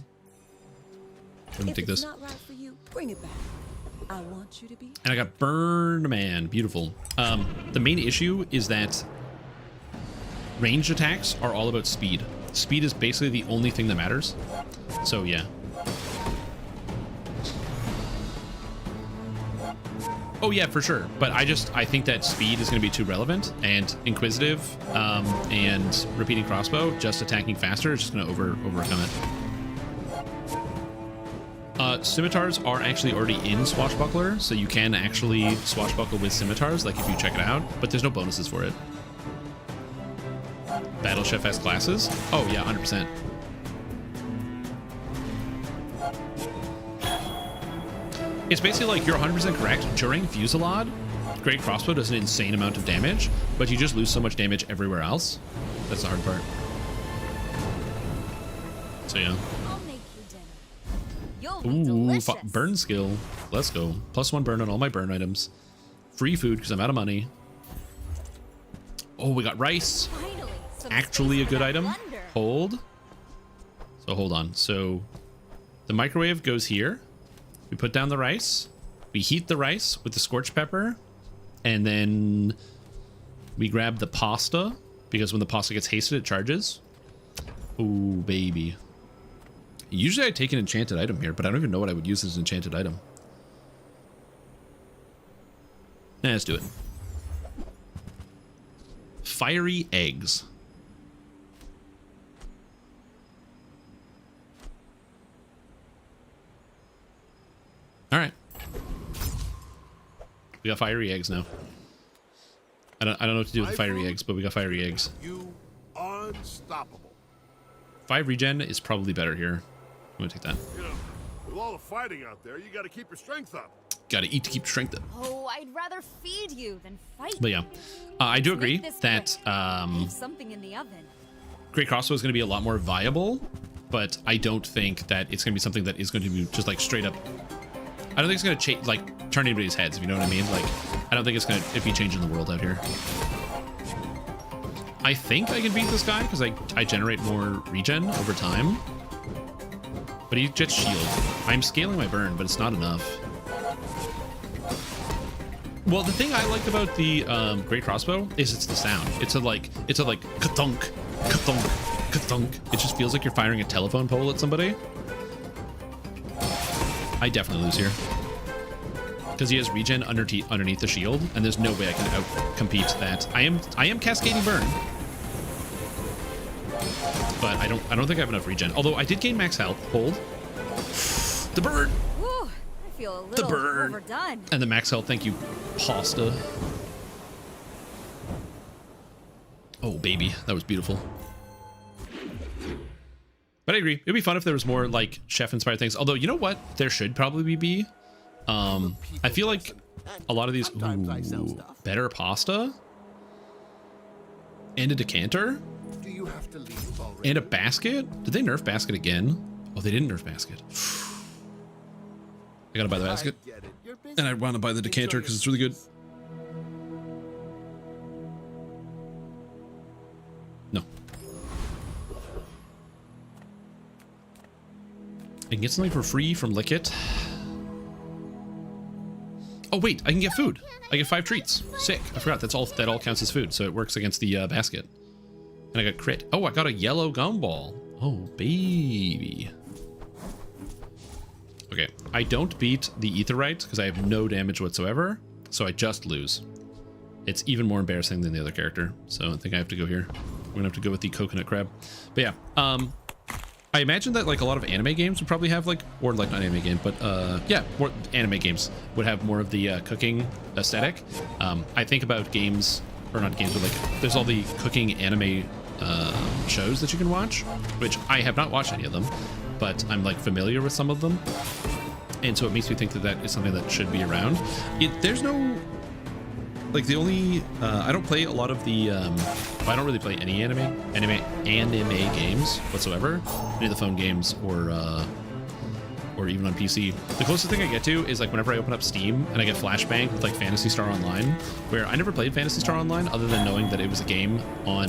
I'm gonna take this. Bring it back. I want you to be. And I got Burned Man. Beautiful. The main issue is that ranged attacks are all about speed. Speed is basically the only thing that matters. So yeah. Oh yeah, for sure. But I think that speed is going to be too relevant, and inquisitive and repeating crossbow, just attacking faster is just going to overcome it. Scimitars are actually already in Swashbuckler, so you can actually swashbuckle with scimitars, like if you check it out, but there's no bonuses for it. Battle Chef has classes? Oh yeah, 100%. It's basically like you're 100% correct. During Fusillade, Great Crossbow does an insane amount of damage, but you just lose so much damage everywhere else. That's the hard part. So yeah. I'll make you dinner. You'll be delicious. Burn skill. Let's go. +1 burn on all my burn items. Free food because I'm out of money. Oh, we got rice. Finally, actually a good item. Wonder. Hold. So hold on. So the microwave goes here. We put down the rice. We heat the rice with the scorched pepper. And then we grab the pasta because when the pasta gets hasted, it charges. Oh, baby. Usually I take an enchanted item here, but I don't even know what I would use as an enchanted item. Let's do it. Fiery eggs. All right. We got fiery eggs now. I don't know what to do with the fiery eggs, but we got fiery eggs. You unstoppable. 5 regen is probably better here. I'm gonna take that. You know, with all the fighting out there, you got to keep your strength up. Gotta eat to keep strength up. Oh, I'd rather feed you than fight. But yeah, I do agree that Leave something in the oven. Great Crossbow is going to be a lot more viable, but I don't think that it's going to be something that is going to be just like straight up. I don't think it's going to like turn anybody's heads, if you know what I mean. Like, I don't think it's going to be changing the world out here. I think I can beat this guy because I generate more regen over time. But he gets shield. I'm scaling my burn, but it's not enough. Well, the thing I like about the Great Crossbow is it's the sound. It's a like ka-thunk, ka-thunk, ka-thunk. It just feels like you're firing a telephone pole at somebody. I definitely lose here. Because he has regen underneath the shield, and there's no way I can outcompete that. I am cascading burn. But I don't think I have enough regen. Although I did gain max health. Hold. The burn! Woo, I feel a little overdone. And the max health, thank you, pasta. Oh, baby, that was beautiful. But I agree, it'd be fun if there was more like chef-inspired things. Although, you know what? There should probably be. I feel like a lot of these better pasta and a decanter and a basket. Did they nerf basket again? Oh, they didn't nerf basket. I gotta buy the basket, and I want to buy the decanter because it's really good. No. I can get something for free from Lickit. Oh wait, I can get food. I get 5 treats. Sick. I forgot that all counts as food, so it works against the basket. And I got crit. Oh, I got a yellow gumball. Oh baby. Okay, I don't beat the Aetheryte because I have no damage whatsoever, so I just lose. It's even more embarrassing than the other character, so I think I have to go here. We're gonna have to go with the coconut crab. But yeah, I imagine that like a lot of anime games would probably have like, or like not anime game, but yeah, more anime games would have more of the cooking aesthetic. I think about games, or not games, but like there's all the cooking anime shows that you can watch, which I have not watched any of them, but I'm like familiar with some of them, and so it makes me think that that is something that should be around. There's no like the only I don't play a lot of the I don't really play any anime games whatsoever, any of the phone games or even on PC. The closest thing I get to is like whenever I open up Steam and I get flashbang with like Phantasy Star Online, where I never played Phantasy Star Online other than knowing that it was a game on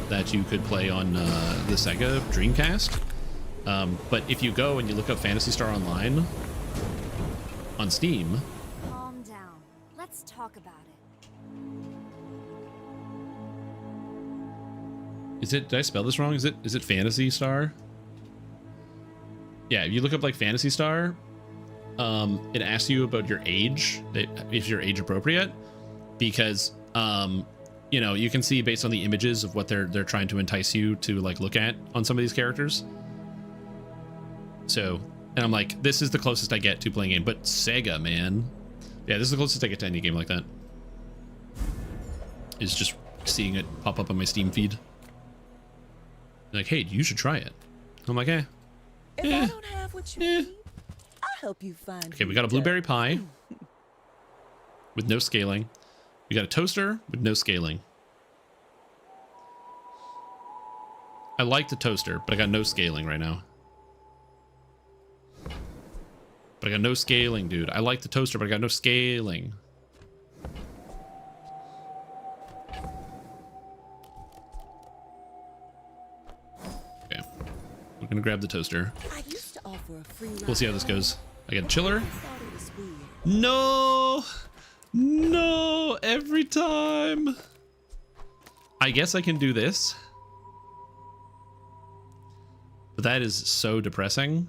that you could play on the Sega Dreamcast. But if you go and you look up Phantasy Star Online on Steam. Calm down. Let's talk about it. Did I spell this wrong? Is it Phantasy Star? Yeah, if you look up like Phantasy Star, it asks you about your age, if you're age appropriate, because you know, you can see based on the images of what they're trying to entice you to like look at on some of these characters. So, and I'm like, this is the closest I get to playing a game, but Sega, man. Yeah, this is the closest I get to any game like that. Is just seeing it pop up on my Steam feed. Like, hey, you should try it. I'm like, eh. If I don't have what you need, I'll help you find. Okay, we got a blueberry pie with no scaling. We got a toaster with no scaling. I like the toaster, but I got no scaling right now. But I got no scaling, dude. I like the toaster, but I got no scaling. Okay. We're gonna grab the toaster. I used to offer a free We'll see how this goes. I got a chiller. I thought it was weird. No! No! Every time! I guess I can do this. But that is so depressing.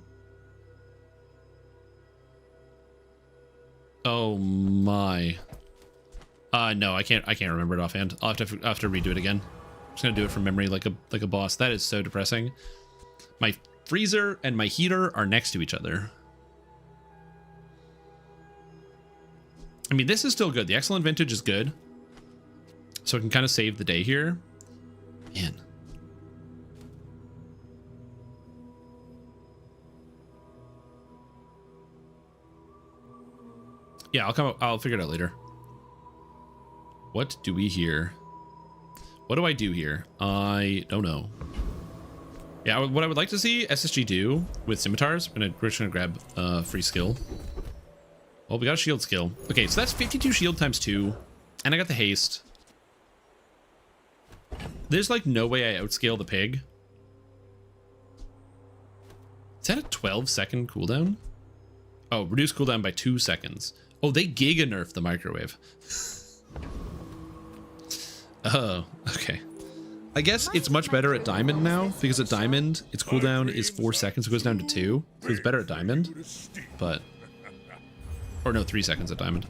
Oh my. No, I can't remember it offhand. I'll have to redo it again. I'm just gonna do it from memory like a boss. That is so depressing. My freezer and my heater are next to each other. I mean, this is still good. The excellent vintage is good. So I can kind of save the day here. Man. Yeah, I'll figure it out later. What do we hear? What do I do here? I don't know. Yeah, what I would like to see SSG do with scimitars, we're just gonna grab free skill. Well, we got a shield skill. Okay, so that's 52 shield times 2, and I got the haste. There's like no way I outscale the pig. Is that a 12-second cooldown? Oh, reduce cooldown by 2 seconds. Oh, they giga nerfed the microwave. Oh, okay. I guess it's much better at diamond now, because at diamond, its cooldown is 4 seconds, it goes down to 2. So it's better at diamond, but... Or no, 3 seconds at diamond.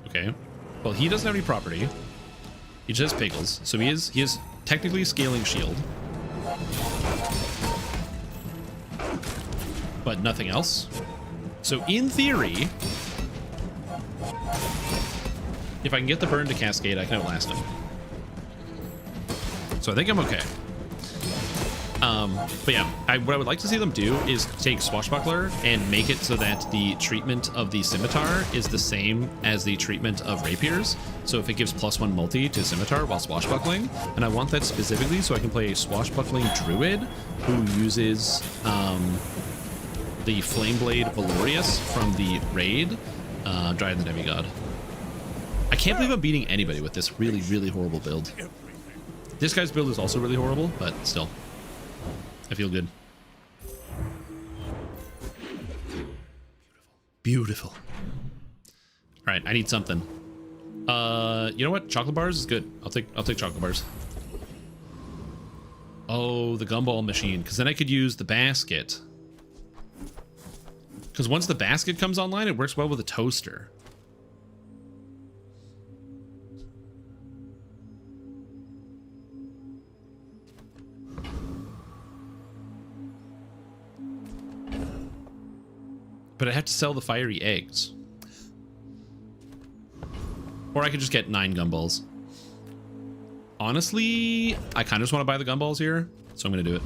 Okay. Well, he doesn't have any property. He just has pickles, so he is technically scaling shield. But nothing else. So in theory, if I can get the burn to cascade, I can outlast him. So I think I'm okay. But yeah, what I would like to see them do is take Swashbuckler and make it so that the treatment of the Scimitar is the same as the treatment of Rapiers. So if it gives +1 multi to Scimitar while swashbuckling, and I want that specifically so I can play a swashbuckling Druid who uses the Flameblade Valorius from the raid, Dryad the Demigod. I can't believe I'm beating anybody with this really, really horrible build. This guy's build is also really horrible, but still. I feel good. Beautiful. All right, I need something. You know what? Chocolate bars is good. I'll take chocolate bars. Oh, the gumball machine, because then I could use the basket. Because once the basket comes online, it works well with a toaster. But I have to sell the fiery eggs. Or I could just get 9 gumballs. Honestly, I kind of just want to buy the gumballs here, so I'm going to do it.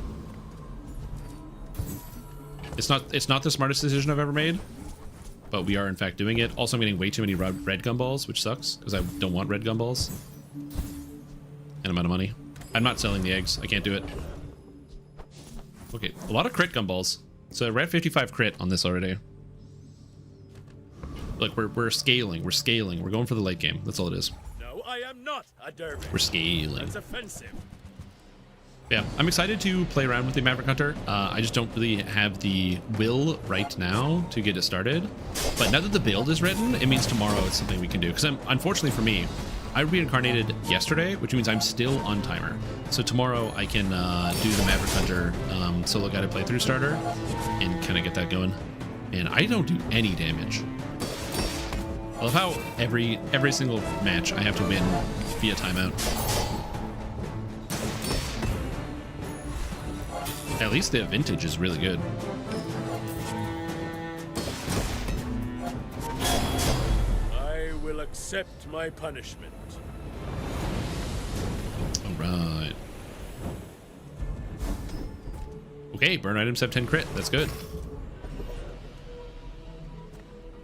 It's not the smartest decision I've ever made, but we are in fact doing it. Also, I'm getting way too many red gumballs, which sucks because I don't want red gumballs. And I'm out of money. I'm not selling the eggs. I can't do it. Okay, a lot of crit gumballs. So we're at 55 crit on this already. Look, we're scaling. We're scaling. We're going for the late game. That's all it is. No, I am not a dervish. We're scaling. That's offensive. Yeah, I'm excited to play around with the Maverick Hunter. I just don't really have the will right now to get it started. But now that the build is written, it means tomorrow it's something we can do. Because unfortunately for me, I reincarnated yesterday, which means I'm still on timer. So tomorrow I can do the Maverick Hunter solo guided playthrough starter and kind of get that going. And I don't do any damage. I love how every single match I have to win via timeout. At least the vintage is really good. I will accept my punishment. All right. Okay, burn items have 10 crit. That's good.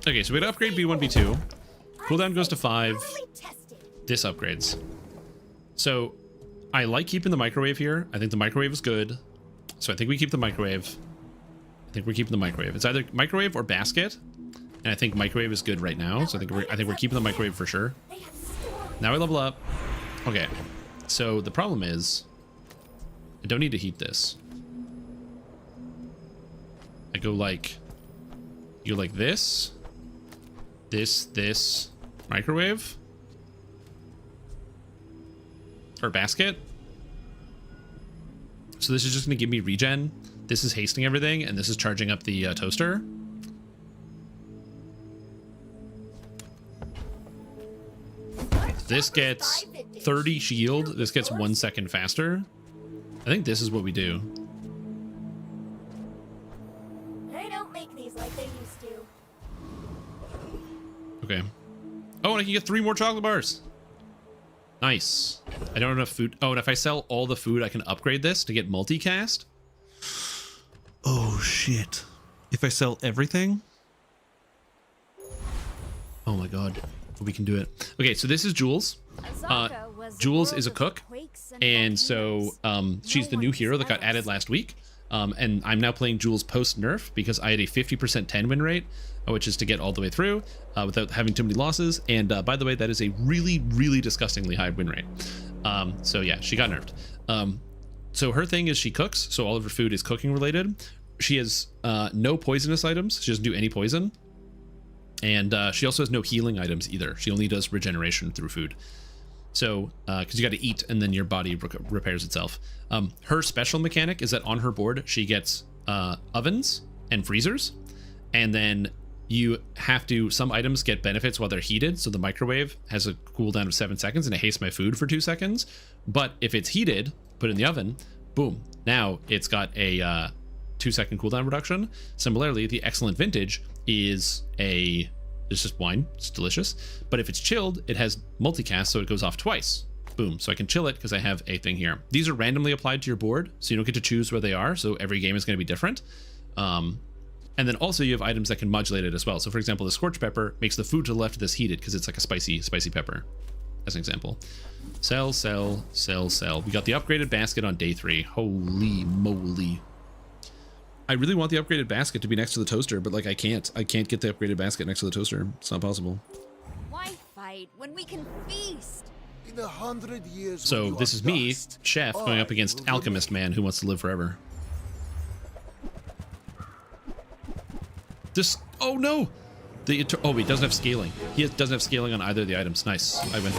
Okay, so we gotta upgrade B1, B2. Cooldown goes to 5. This upgrades. So I like keeping the microwave here. I think the microwave is good. So I think we keep the microwave. I think we're keeping the microwave. It's either microwave or basket. And I think microwave is good right now. So I think we're keeping the microwave for sure. Now we level up. Okay. So the problem is I don't need to heat this. I go like this, this, microwave, or basket. So this is just going to give me regen. This is hasting everything, and this is charging up the toaster. This gets 30 shield. This gets 1 second faster. I think this is what we do. They don't make these like they used to. Okay. Oh, and I can get 3 more chocolate bars. Nice. I don't have enough food. Oh, and if I sell all the food, I can upgrade this to get multicast. Oh, shit. If I sell everything? Oh my god. We can do it. Okay, so this is Jules. Jules is a cook, and so she's the new hero that got added last week. And I'm now playing Jules post nerf because I had a 50% 10 win rate, which is to get all the way through without having too many losses. And by the way, that is a really, really disgustingly high win rate. So yeah, she got nerfed. So her thing is she cooks, so all of her food is cooking related. She has no poisonous items. She doesn't do any poison. And she also has no healing items either. She only does regeneration through food. So, because you got to eat and then your body repairs itself. Her special mechanic is that on her board, she gets ovens and freezers. And then you have to, some items get benefits while they're heated. So the microwave has a cooldown of 7 seconds and it hastes my food for 2 seconds. But if it's heated, put in the oven, boom. Now it's got a 2 second cooldown reduction. Similarly, the excellent vintage is it's just wine. It's delicious. But if it's chilled, it has multicast, so it goes off twice. Boom. So I can chill it because I have a thing here. These are randomly applied to your board, so you don't get to choose where they are. So every game is going to be different. And then also you have items that can modulate it as well. So for example, the scorch pepper makes the food to the left of this heated because it's like a spicy pepper, as an example. Sell. We got the upgraded basket on day 3. Holy moly. I really want the upgraded basket to be next to the toaster, but like I can't get the upgraded basket next to the toaster. It's not possible. Why fight when we can feast? In 100 years. So this is me, chef, going up against alchemist man who wants to live forever. This, oh no! Oh, he doesn't have scaling. He doesn't have scaling on either of the items. Nice, I win.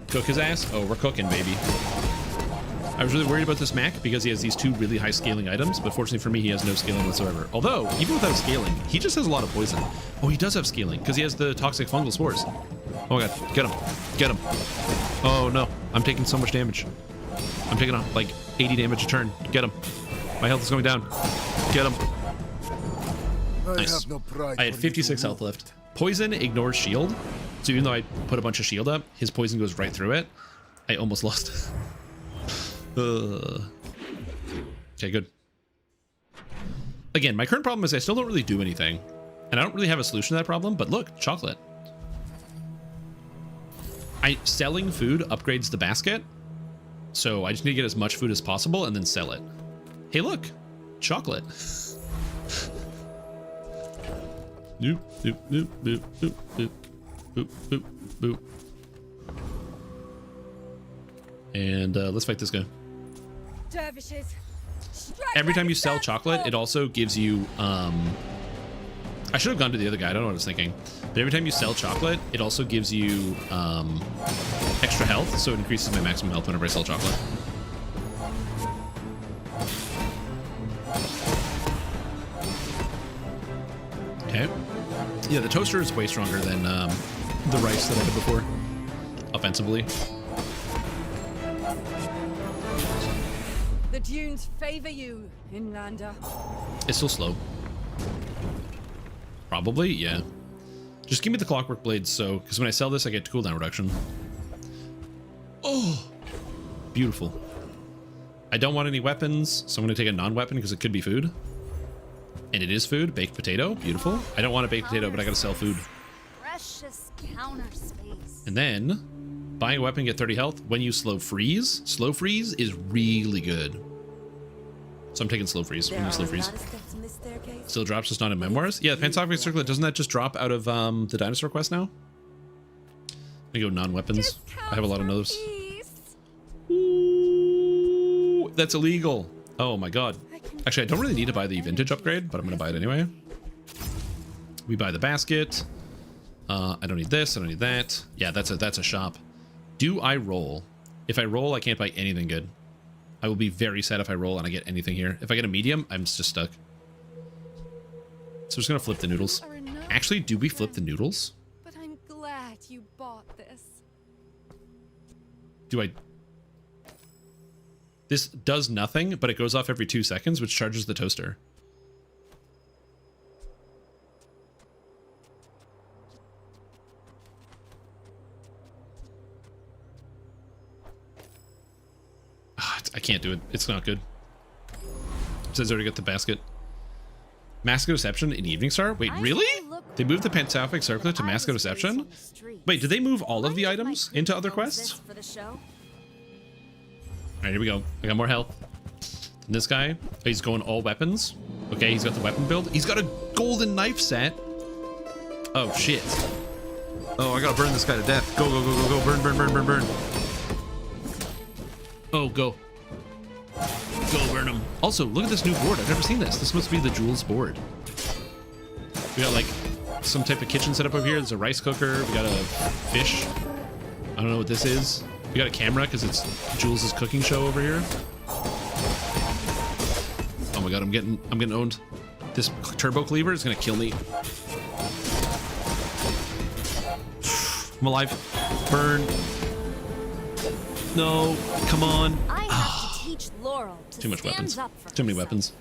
Cook his ass? Oh, we're cooking, baby. I was really worried about this Mac because he has these 2 really high scaling items, but fortunately for me, he has no scaling whatsoever. Although, even without scaling, he just has a lot of poison. Oh, he does have scaling because he has the toxic fungal spores. Oh my god, get him. Get him. Oh no, I'm taking so much damage. I'm taking like 80 damage a turn. Get him. My health is going down. Get him. Nice. I had 56 health left. Poison ignores shield, so even though I put a bunch of shield up, his poison goes right through it. I almost lost. Okay, good. Again, my current problem is I still don't really do anything, and I don't really have a solution to that problem, but look, chocolate. Selling food upgrades the basket, so I just need to get as much food as possible and then sell it. Hey, look, chocolate. Boop, boop, boop, boop, boop, boop, boop, boop, boop. And let's fight this guy. Dervishes. Every time you sell chocolate, it also gives you I should have gone to the other guy, I don't know what I was thinking. But every time you sell chocolate, it also gives you extra health, so it increases my maximum health whenever I sell chocolate. Okay. Yeah, the toaster is way stronger than the rice that I had before, offensively. The dunes favor you, Inlander. It's still slow. Probably, yeah. Just give me the clockwork blades, so because when I sell this, I get cooldown reduction. Oh, beautiful. I don't want any weapons, so I'm going to take a non-weapon because it could be food. And it is food. Baked potato. Beautiful. I don't want a baked potato, but I got to sell food. Precious counter space. And then, buying a weapon, get 30 health. When you slow freeze. Slow freeze is really good. So I'm taking slow freeze. When you slow freeze. Still drops, just not in memoirs. Yeah, the Pantophic Circlet, doesn't that just drop out of the dinosaur quest now? I go non-weapons. I have a lot of those. Ooh, that's illegal. Oh my god. Actually, I don't really need to buy the vintage upgrade, but I'm going to buy it anyway. We buy the basket. I don't need this. I don't need that. Yeah, that's a shop. Do I roll? If I roll, I can't buy anything good. I will be very sad if I roll and I get anything here. If I get a medium, I'm just stuck. So I'm just going to flip the noodles. Actually, do we flip the noodles? But I'm glad you bought this. Do I... This does nothing, but it goes off every 2 seconds, which charges the toaster. I can't do it. It's not good. It says I already got the basket. Mask of Deception in Evening Star? Wait, really? They moved the Pantophic Circlet to Mask of Deception? Wait, did they move all of the items into other quests? Alright, here we go. I got more health. And this guy, he's going all weapons. Okay, he's got the weapon build. He's got a golden knife set. Oh, shit. Oh, I gotta burn this guy to death. Go, go, go, go, go. Burn, burn, burn, burn, burn. Oh, go. Go, burn him. Also, look at this new board. I've never seen this. This must be the Jules board. We got, like, some type of kitchen setup over here. There's a rice cooker. We got a fish. I don't know what this is. We got a camera because it's Jules' cooking show over here. Oh my god, I'm getting owned. This turbo cleaver is gonna kill me. I'm alive. Burn. No, come on. I have to teach Laurel to Too much weapons. stand up for Too many weapons.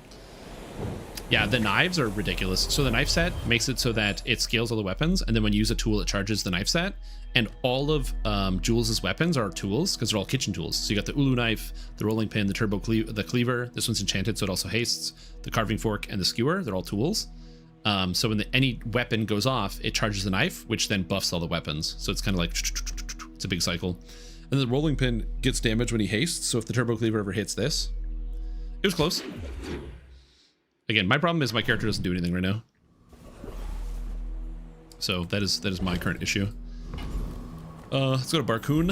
Yeah, the knives are ridiculous. So the knife set makes it so that it scales all the weapons, and then when you use a tool, it charges the knife set. And all of Jules' weapons are tools because they're all kitchen tools. So you got the Ulu knife, the rolling pin, the turbo the cleaver. This one's enchanted, so it also hastes. The carving fork and the skewer, they're all tools. So when any weapon goes off, it charges the knife, which then buffs all the weapons. So it's kind of like it's a big cycle. And the rolling pin gets damage when he hastes. So if the turbo cleaver ever hits this, it was close. Again, my problem is my character doesn't do anything right now. So that is my current issue. Let's go to Barcoon.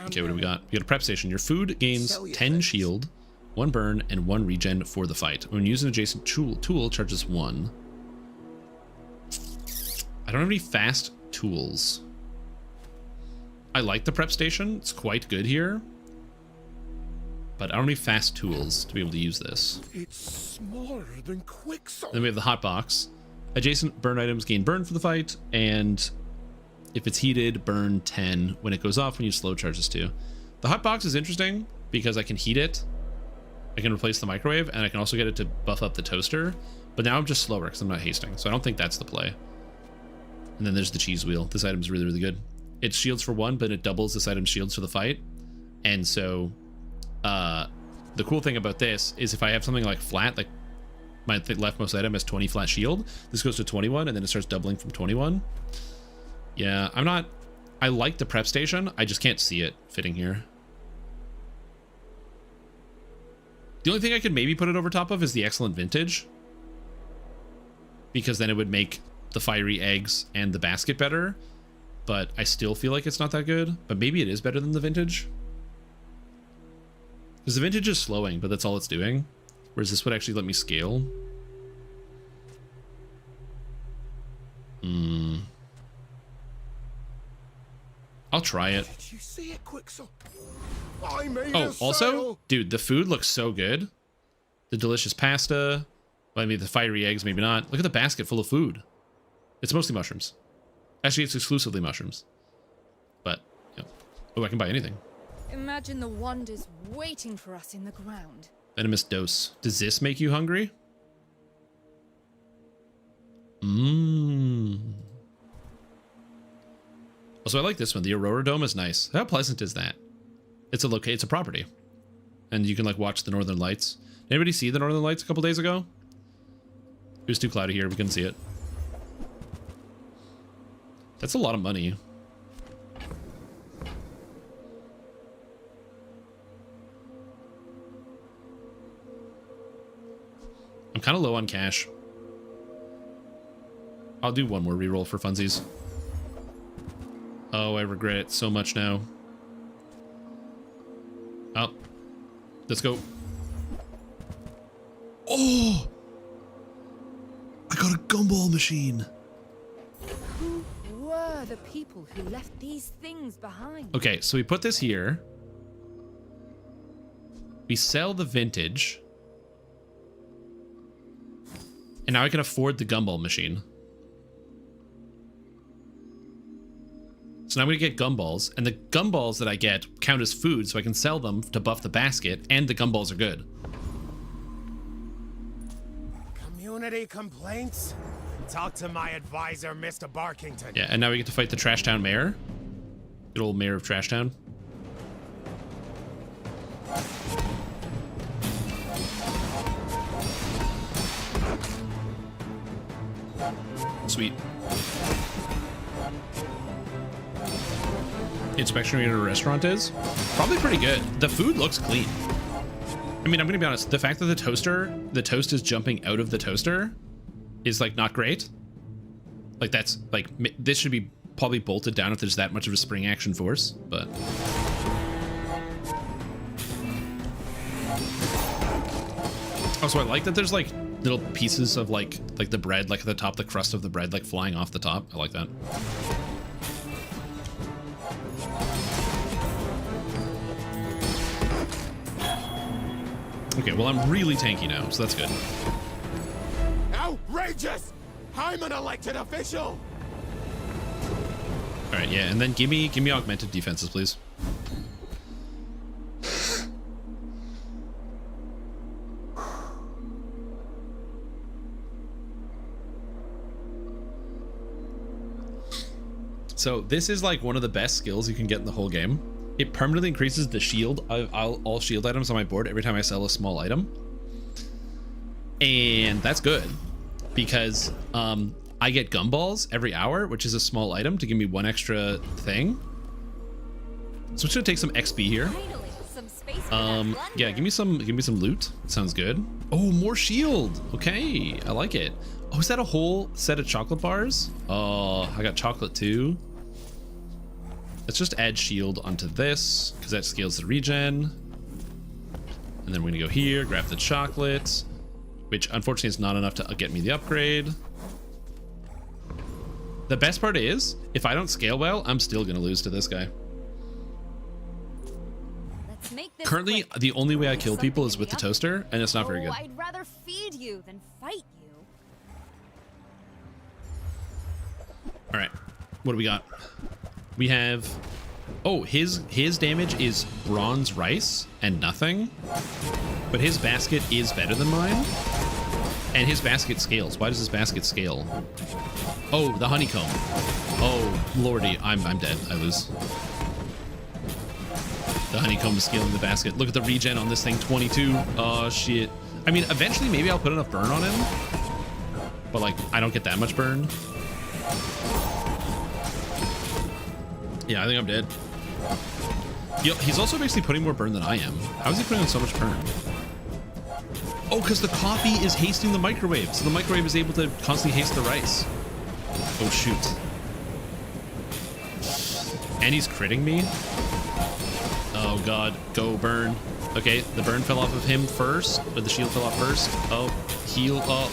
Okay, what do we got? We got a prep station. Your food gains 10 shield, 1 burn, and 1 regen for the fight. When using an adjacent tool charges 1. I don't have any fast tools. I like the prep station. It's quite good here. But I don't need fast tools to be able to use this. It's smaller than Quicksilver. Then we have the hot box. Adjacent burn items gain burn for the fight, and if it's heated, burn 10 when it goes off when you slow charges 2. The hot box is interesting because I can heat it, I can replace the microwave, and I can also get it to buff up the toaster. But now I'm just slower because I'm not hasting, so I don't think that's the play. And then there's the cheese wheel. This item is really, really good. It shields for 1, but it doubles this item's shields for the fight. And so the cool thing about this is if I have something like flat, like my leftmost item has 20 flat shield, this goes to 21 and then it starts doubling from 21. Yeah, I like the prep station, I just can't see it fitting here. The only thing I could maybe put it over top of is the excellent vintage, because then it would make the fiery eggs and the basket better, but I still feel like it's not that good. But maybe it is better than the vintage, because the vintage is slowing, but that's all it's doing, whereas this would actually let me scale. I'll try it. Did you see it, Quicksilver? I made Oh, also, dude, the food looks so good. The delicious pasta. Well, I mean, the fiery eggs, maybe not. Look at the basket full of food. It's mostly mushrooms. Actually, it's exclusively mushrooms. But, yeah. Oh, I can buy anything. Imagine the wonders waiting for us in the ground. Venomous dose. Does this make you hungry? Also, I like this one. The Aurora Dome is nice. How pleasant is that? It's a property. and you can like watch the Northern Lights. Anybody see the Northern Lights a couple days ago? It was too cloudy here. We couldn't see it. That's a lot of money. I'm kind of low on cash. I'll do one more reroll for funsies. Oh, I regret it so much now. Oh, let's go. Oh, I got a gumball machine. Who were the people who left these things behind? Okay, so we put this here. We sell the vintage. And now I can afford the gumball machine. So now I'm going to get gumballs, and the gumballs that I get count as food, so I can sell them to buff the basket, and the gumballs are good. Community complaints? Talk to my advisor, Mr. Barkington. Yeah, and now we get to fight the Trash Town mayor. Good old mayor of Trash Town. Sweet. Inspection rate at a restaurant is probably pretty good. The food looks clean. I mean, I'm gonna be honest, the fact that the toast is jumping out of the toaster is like not great. Like that's like, this should be probably bolted down if there's that much of a spring action force, but also I like that there's like little pieces of like the bread, like at the top, the crust of the bread, like flying off the top. I like that. Okay, well, I'm really tanky now, so that's good. Outrageous! I'm an elected official! All right, yeah, and then give me augmented defenses, please. So this is like one of the best skills you can get in the whole game. It permanently increases the shield of all shield items on my board every time I sell a small item. And that's good because I get gumballs every hour, which is a small item to give me one extra thing. So I'm just gonna take some XP here. Yeah, give me some loot. Sounds good. Oh, more shield. Okay, I like it. Oh, is that a whole set of chocolate bars? Oh, I got chocolate too. Let's just add shield onto this because that scales the regen. And then we're gonna go here, grab the chocolate, which unfortunately is not enough to get me the upgrade. The best part is, if I don't scale well, I'm still gonna lose to this guy. Let's make this Currently, quick. the only way I kill people is with the toaster, and it's not very good. I'd rather feed you than fight you. All right, what do we got? We have, oh, his damage is bronze rice and nothing, but his basket is better than mine, and his basket scales. Why does his basket scale? Oh, the honeycomb. Oh, lordy, I'm dead. I lose. The honeycomb is scaling the basket. Look at the regen on this thing, 22. Oh shit. I mean, eventually maybe I'll put enough burn on him, but like I don't get that much burn. Yeah, I think I'm dead. Yo, he's also basically putting more burn than I am. How is he putting on so much burn? Oh, because the coffee is hasting the microwave, so the microwave is able to constantly haste the rice. Oh, shoot. And he's critting me? Oh, God. Go, burn. Okay, the burn fell off of him first, or the shield fell off first. Oh, heal. Oh.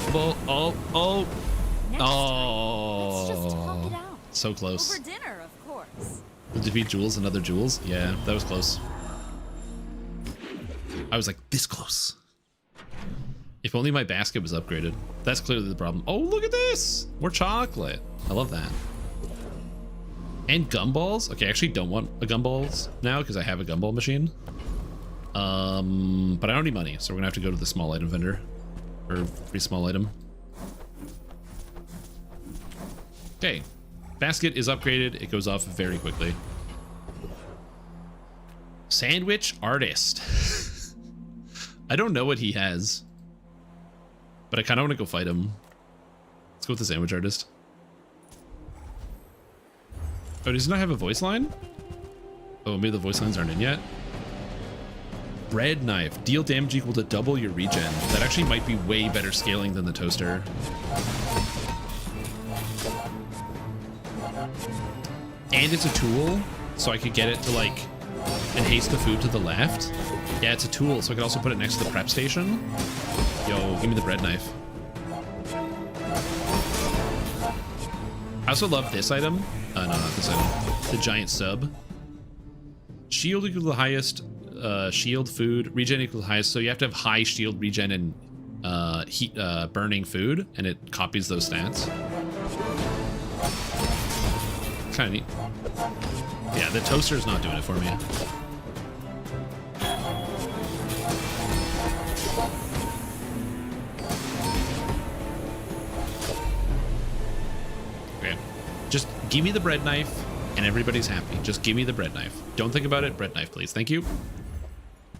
Let's just talk it out. So close. Over dinner, of course. To defeat Jules and other Jules? Yeah, that was close. I was like, this close. If only my basket was upgraded. That's clearly the problem. Oh, look at this! More chocolate. I love that. And gumballs? Okay, I actually don't want a gumballs now because I have a gumball machine. But I don't need money, so we're gonna have to go to the small item vendor. Or free small item. Okay. Basket is upgraded. It goes off very quickly. Sandwich artist. I don't know what he has, but I kind of want to go fight him. Let's go with the sandwich artist. Oh, does he not have a voice line? Oh, maybe the voice lines aren't in yet. Bread knife. Deal damage equal to double your regen. That actually might be way better scaling than the toaster. And it's a tool, so I could get it to like enhance the food to the left. Yeah, it's a tool, so I could also put it next to the prep station. Yo, give me the bread knife. I also love this item. No, not this item. The giant sub. Shield equal to the highest. Shield food. Regen equal to the highest. So you have to have high shield regen and heat burning food, and it copies those stats. Kind of neat. Yeah, the toaster's not doing it for me. Okay. Just give me the bread knife and everybody's happy. Just give me the bread knife. Don't think about it. Bread knife, please. Thank you.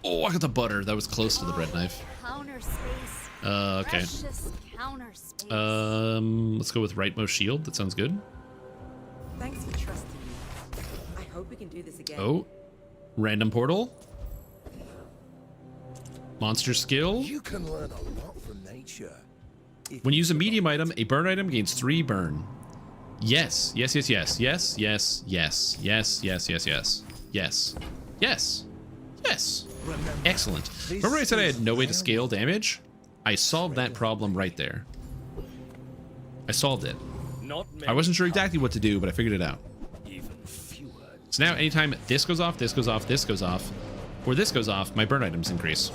Oh, I got the butter. That was close to the bread knife. Counter space. Okay. Precious counter space. Let's go with rightmost shield. That sounds good. Thanks for trusting me. I hope we can do this again. Oh, random portal. Monster skill. You can learn a lot from nature. When you use a medium item, a burn item gains 3 burn. Yes, yes, yes, yes, yes, yes, yes, yes, yes, yes, yes, yes, yes, yes. Excellent. Remember I said I had no way to scale damage? I solved that problem right there. I solved it. I wasn't sure exactly what to do, but I figured it out. So now anytime this goes off, this goes off, this goes off, or this goes off, my burn items increase.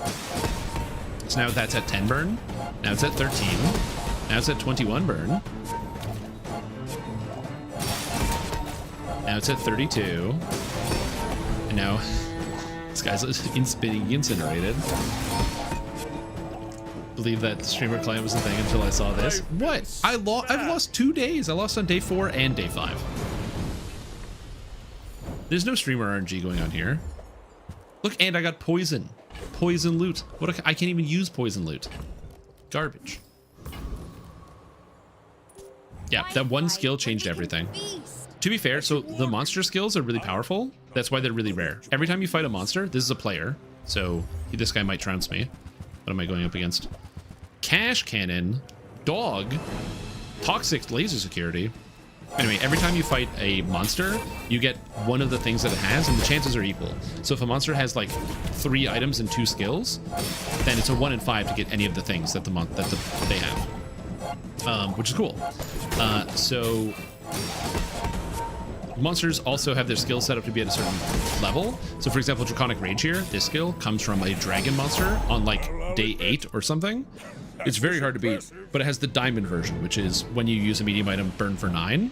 So now that's at 10 burn. Now it's at 13. Now it's at 21 burn. Now it's at 32. And now this guy's being incinerated. Believe that streamer client was a thing until I saw this. What? I've lost 2 days. I lost on day 4 and day 5. There's no streamer RNG going on here. Look, and I got poison. Poison loot. I can't even use poison loot. Garbage. Yeah, that one skill changed everything. To be fair, so the monster skills are really powerful. That's why they're really rare. Every time you fight a monster, this is a player. So this guy might trounce me. What am I going up against? Cash cannon, dog, toxic laser security. Anyway, every time you fight a monster, you get one of the things that it has, and the chances are equal. So if a monster has like 3 items and 2 skills, then it's a 1 in 5 to get any of the things that they have, which is cool. So monsters also have their skills set up to be at a certain level. So for example, Draconic Rage here, this skill comes from a dragon monster on like day 8 or something. It's very hard to beat, but it has the diamond version, which is when you use a medium item, burn for 9.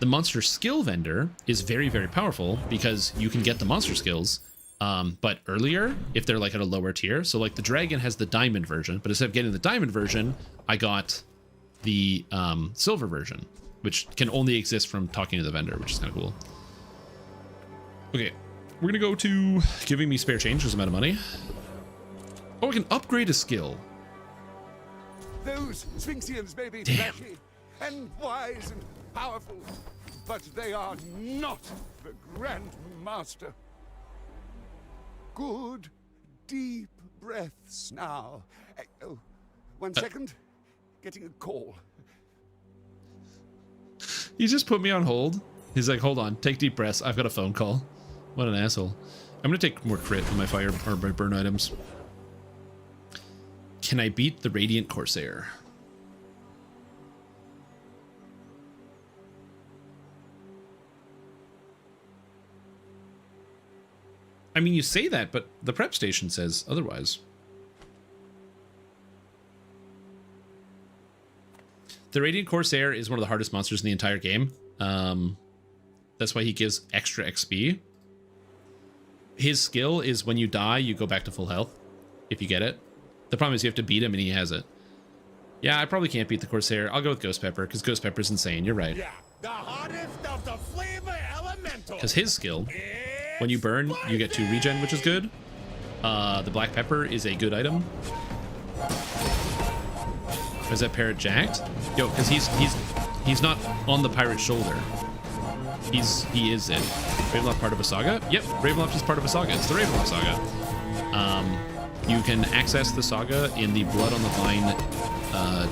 The monster skill vendor is very, very powerful because you can get the monster skills, but earlier if they're like at a lower tier. So like the dragon has the diamond version, but instead of getting the diamond version, I got the silver version, which can only exist from talking to the vendor, which is kind of cool. Okay, we're gonna go to giving me spare change, this amount of money. Oh, I can upgrade a skill. Those Sphinxians may be Damn. flashy and wise and powerful, but they are not the Grand Master. Good, deep breaths now. Oh, 1 second. Getting a call. He just put me on hold. He's like, hold on, take deep breaths. I've got a phone call. What an asshole. I'm gonna take more crit on my fire or my burn items. Can I beat the Radiant Corsair? I mean, you say that, but the prep station says otherwise. The Radiant Corsair is one of the hardest monsters in the entire game. That's why he gives extra XP. His skill is when you die, you go back to full health, if you get it. The problem is you have to beat him and he has it. Yeah, I probably can't beat the Corsair. I'll go with Ghost Pepper, because Ghost Pepper's insane. You're right. Yeah, the hottest of the flavor elemental. Because his skill, when you burn, you get 2 regen, which is good. The black pepper is a good item. Is that parrot jacked? Yo, because he's not on the pirate's shoulder. He is it. Ravenloft part of a saga? Yep, Ravenloft is part of a saga. It's the Ravenloft saga. You can access the saga in the Blood on the Vine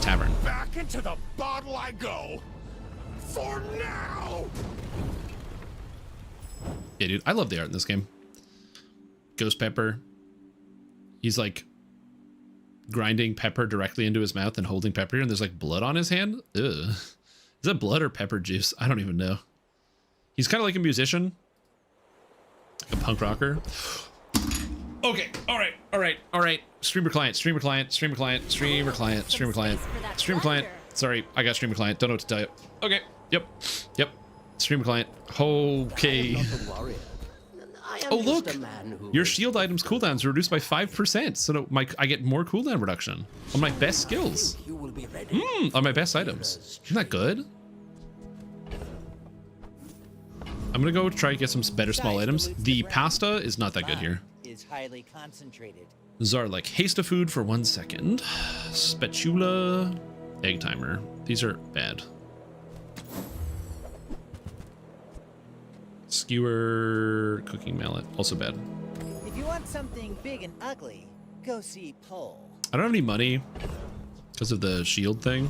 tavern. Back into the bottle I go. For now. Yeah, dude, I love the art in this game. Ghost Pepper. He's like grinding pepper directly into his mouth and holding pepper, and there's like blood on his hand. Ugh. Is that blood or pepper juice? I don't even know. He's kind of like a musician, like a punk rocker. Okay, all right. Streamer client. Sorry, I got streamer client. Don't know what to tell you. Okay, yep. Streamer client. Okay. Oh look, your shield items cooldowns are reduced by 5%. So no, I get more cooldown reduction on my best skills. On my best items. Isn't that good? I'm gonna go try to get some better small items. The pasta is not that good here. Is highly concentrated. Zarlik, haste of food for 1 second. Spatula, egg timer. These are bad. Skewer, cooking mallet, also bad. If you want something big and ugly, go see Pole. I don't have any money because of the shield thing.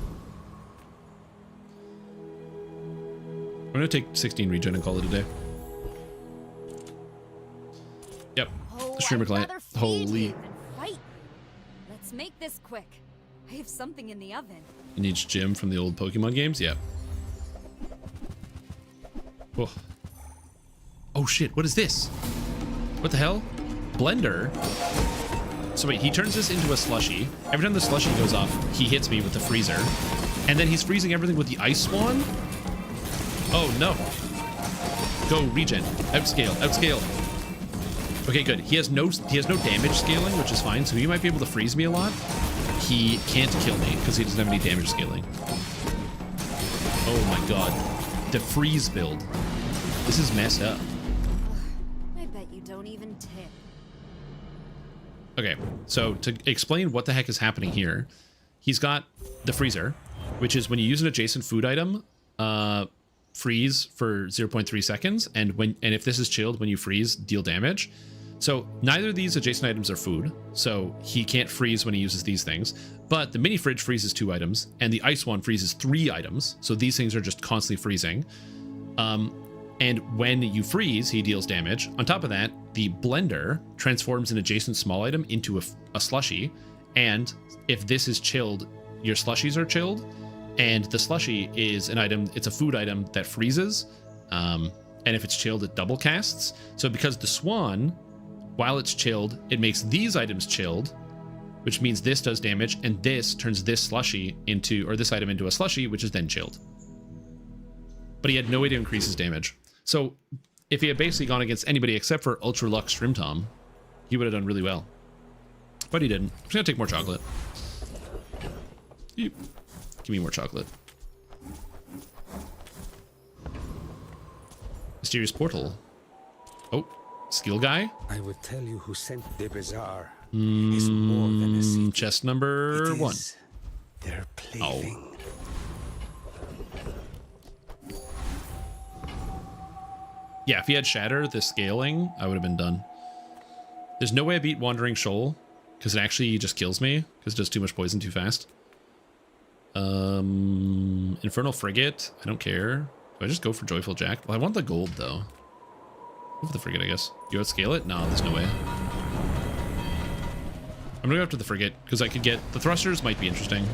I'm gonna take 16 regen and call it a day. Yep, streamer client. Holy. Let's make this quick. I have something in the oven. You need Jim from the old Pokemon games? Yeah. Oh. Oh shit, what is this? What the hell? Blender? So wait, he turns this into a slushy. Every time the slushy goes off, he hits me with the freezer. And then he's freezing everything with the ice swan? Oh no. Go regen. Outscale. Okay, good. He has no damage scaling, which is fine, so he might be able to freeze me a lot. He can't kill me because he doesn't have any damage scaling. Oh my god. The freeze build. This is messed up. I bet you don't even tip. Okay, so to explain what the heck is happening here, he's got the freezer, which is when you use an adjacent food item, freeze for 0.3 seconds, and if this is chilled, when you freeze, deal damage. So neither of these adjacent items are food, so he can't freeze when he uses these things, but the mini fridge freezes 2 items, and the ice one freezes 3 items, so these things are just constantly freezing. And when you freeze, he deals damage. On top of that, the blender transforms an adjacent small item into a slushie, and if this is chilled, your slushies are chilled, and the slushie is an item, it's a food item that freezes, and if it's chilled, it double casts. So because the swan, while it's chilled, it makes these items chilled, which means this does damage, and this turns this slushie into, or this item into a slushie, which is then chilled. But he had no way to increase his damage. So if he had basically gone against anybody except for Ultra Lux Strimtom, he would have done really well. But he didn't. I'm just gonna take more chocolate. Give me more chocolate. Mysterious portal. Oh, skill guy? I will tell you who sent the bazaar. Is more than a secret. Chest number 1. Their plaything. Yeah, if he had Shatter, the scaling, I would have been done. There's no way I beat Wandering Shoal, because it actually just kills me, because it does too much poison too fast. Infernal Frigate, I don't care. Do I just go for Joyful Jack? Well, I want the gold, though. Go for the Frigate, I guess. You outscale it? No, there's no way. I'm gonna go after the Frigate, because I could get... The Thrusters might be interesting.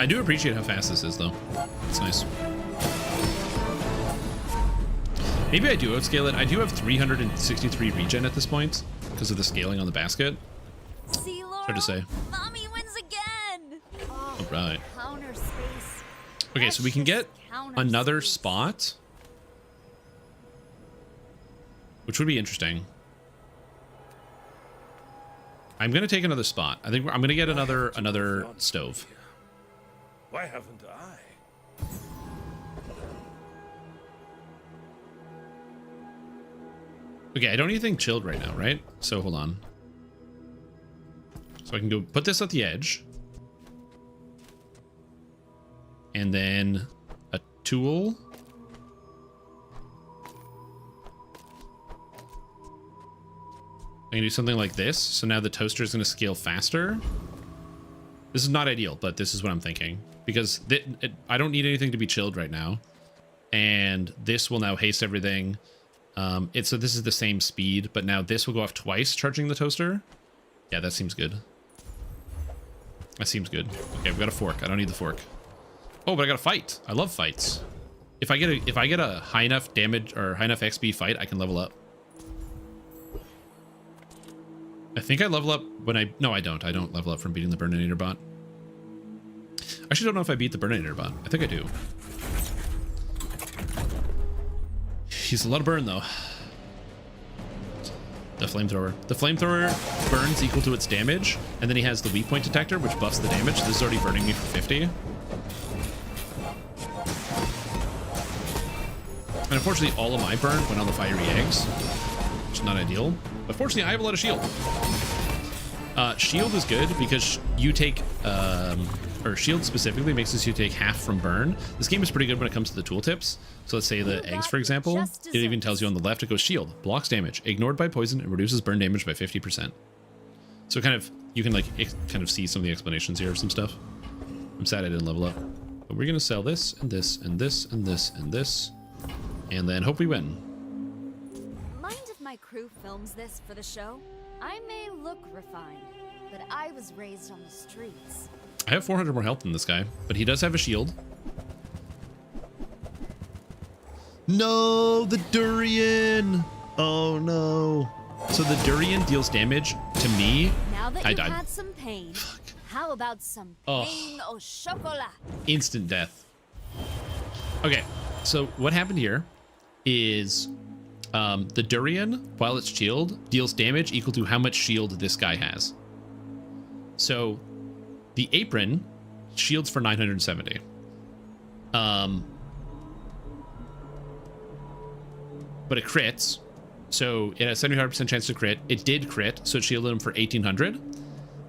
I do appreciate how fast this is, though. It's nice. Maybe I do outscale it. I do have 363 regen at this point because of the scaling on the basket. See, Laurel? Hard to say. Mommy wins again. All right. Counter space. Okay, so we can get another spot, which would be interesting. I'm gonna take another spot. I think I'm gonna get another stove. Why haven't I? Okay, I don't need anything chilled right now, right? So hold on. So I can go put this at the edge. And then a tool. I can do something like this. So now the toaster is going to scale faster. This is not ideal, but this is what I'm thinking. Because I don't need anything to be chilled right now. And this will now haste everything. So this is the same speed, but now this will go off twice, charging the toaster. Yeah, that seems good. That seems good. Okay, I've got a fork. I don't need the fork. Oh, but I got a fight. I love fights. If I get a high enough damage or high enough XP fight, I can level up. I think I level up when no, I don't. I don't level up from beating the Burninator bot. I actually don't know if I beat the Burninator bot. I think I do. He's a lot of burn though. The flamethrower. The flamethrower burns equal to its damage, and then he has the weak point detector, which buffs the damage. This is already burning me for 50. And unfortunately, all of my burn went on the fiery eggs, which is not ideal. But fortunately, I have a lot of shield. Shield is good because you take, or shield specifically makes us you take half from burn. This game is pretty good when it comes to the tooltips. So let's say the eggs, for example, it even tells you on the left, it goes shield, blocks damage, ignored by poison, and reduces burn damage by 50%. So kind of, you can like kind of see some of the explanations here of some stuff. I'm sad I didn't level up. But we're going to sell this, and this, and this, and this, and this, and then hope we win. Mind if my crew films this for the show? I may look refined, but I was raised on the streets. I have 400 more health than this guy, but he does have a shield. No, the durian! Oh no. So the durian deals damage to me. Now that I you've died. had some pain, how about some pain au chocolat? Instant death. Okay, so what happened here is the durian, while it's shield, deals damage equal to how much shield this guy has. So the apron shields for 970. But it crits, so it has 75% chance to crit. It did crit, so it shielded him for 1800.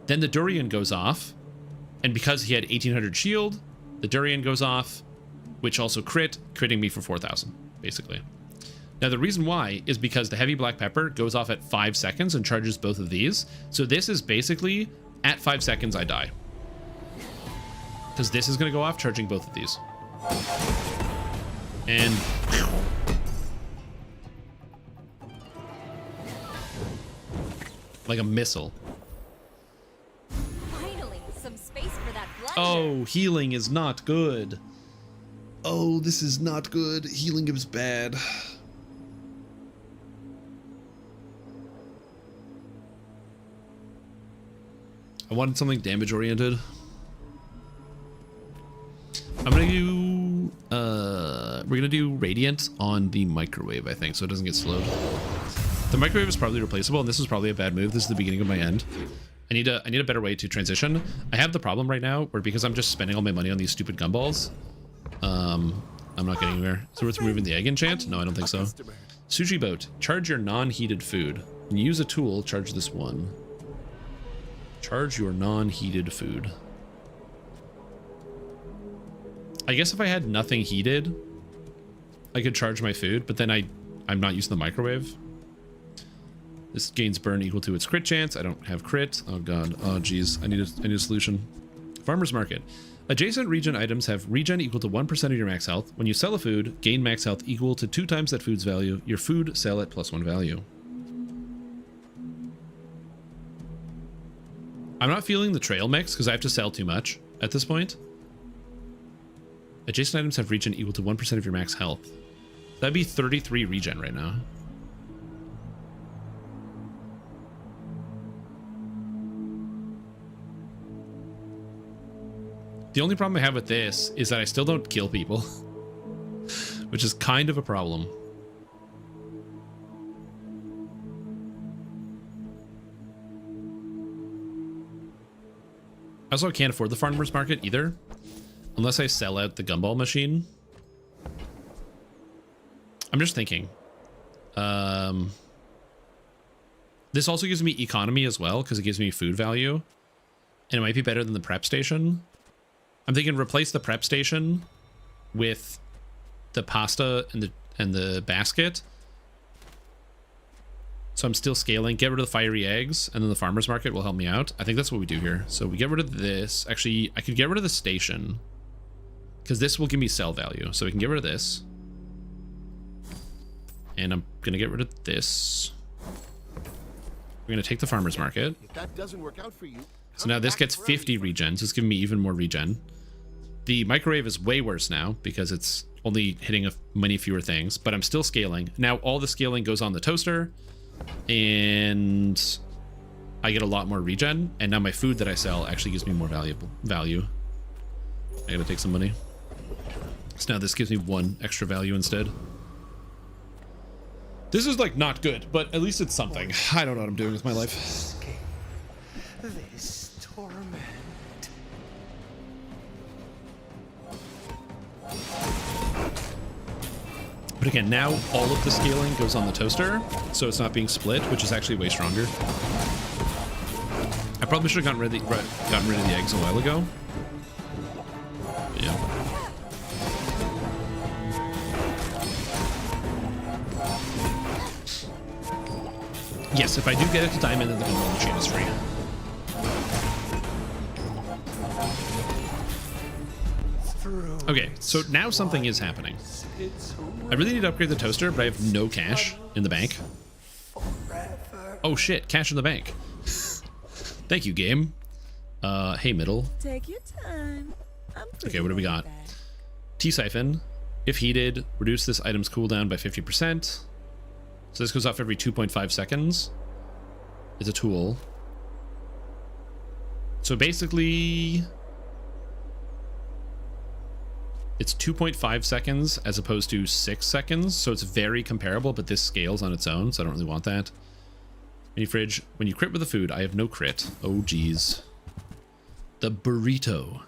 Then the durian goes off, and because he had 1800 shield, the durian goes off, which also critting me for 4000, basically. Now the reason why is because the heavy black pepper goes off at 5 seconds and charges both of these. So this is basically at 5 seconds I die, because this is going to go off charging both of these. And like a missile. Finally, some space for that blood. Oh, healing is not good. Oh, this is not good. Healing is bad. I wanted something damage oriented. I'm gonna do we're gonna do radiant on the microwave, I think, so it doesn't get slowed. The microwave is probably replaceable, and this is probably a bad move. This is the beginning of my end. I need a better way to transition. I have the problem right now where because I'm just spending all my money on these stupid gumballs, I'm not getting anywhere. So it's removing the egg enchant? No, I don't think so. Sushi boat. Charge your non-heated food. When you use a tool, charge this one. Charge your non-heated food. I guess if I had nothing heated, I could charge my food, but then I'm not using the microwave. This gains burn equal to its crit chance. I don't have crit. Oh god. Oh geez. I need a solution. Farmer's market. Adjacent regen items have regen equal to 1% of your max health. When you sell a food, gain max health equal to 2 times that food's value. Your food sell at +1 value. I'm not feeling the trail mix because I have to sell too much at this point. Adjacent items have regen equal to 1% of your max health. That'd be 33 regen right now. The only problem I have with this is that I still don't kill people, which is kind of a problem. I also can't afford the farmer's market either, unless I sell out the gumball machine. I'm just thinking. This also gives me economy as well, because it gives me food value. And it might be better than the prep station. I'm thinking replace the prep station with the pasta and the basket. So I'm still scaling. Get rid of the fiery eggs, and then the farmer's market will help me out. I think that's what we do here. So we get rid of this. Actually, I could get rid of the station, because this will give me sell value. So we can get rid of this. And I'm going to get rid of this. We're going to take the farmer's market. If that doesn't work out for you, so now this gets 50 regens. It's giving me even more regen. The microwave is way worse now because it's only hitting many fewer things, but I'm still scaling. Now all the scaling goes on the toaster, and I get a lot more regen. And now my food that I sell actually gives me more value. I gotta take some money. So now this gives me 1 extra value instead. This is like not good, but at least it's something. I don't know what I'm doing with my life. this torment. But again, now all of the scaling goes on the toaster, so it's not being split, which is actually way stronger. I probably should have gotten rid of the eggs a while ago. But yeah. Yes, if I do get it to diamond, then the gumball machine is free. Okay, so now something is happening. I really need to upgrade the toaster, but I have no cash in the bank. Oh shit, cash in the bank. Thank you, game. Hey, middle. Take your time. Okay, what do we got? T-siphon. If heated, reduce this item's cooldown by 50%. So this goes off every 2.5 seconds. It's a tool. So basically, it's 2.5 seconds as opposed to 6 seconds. So it's very comparable, but this scales on its own, so I don't really want that. Mini fridge. When you crit with the food, I have no crit. Oh, geez. The burrito.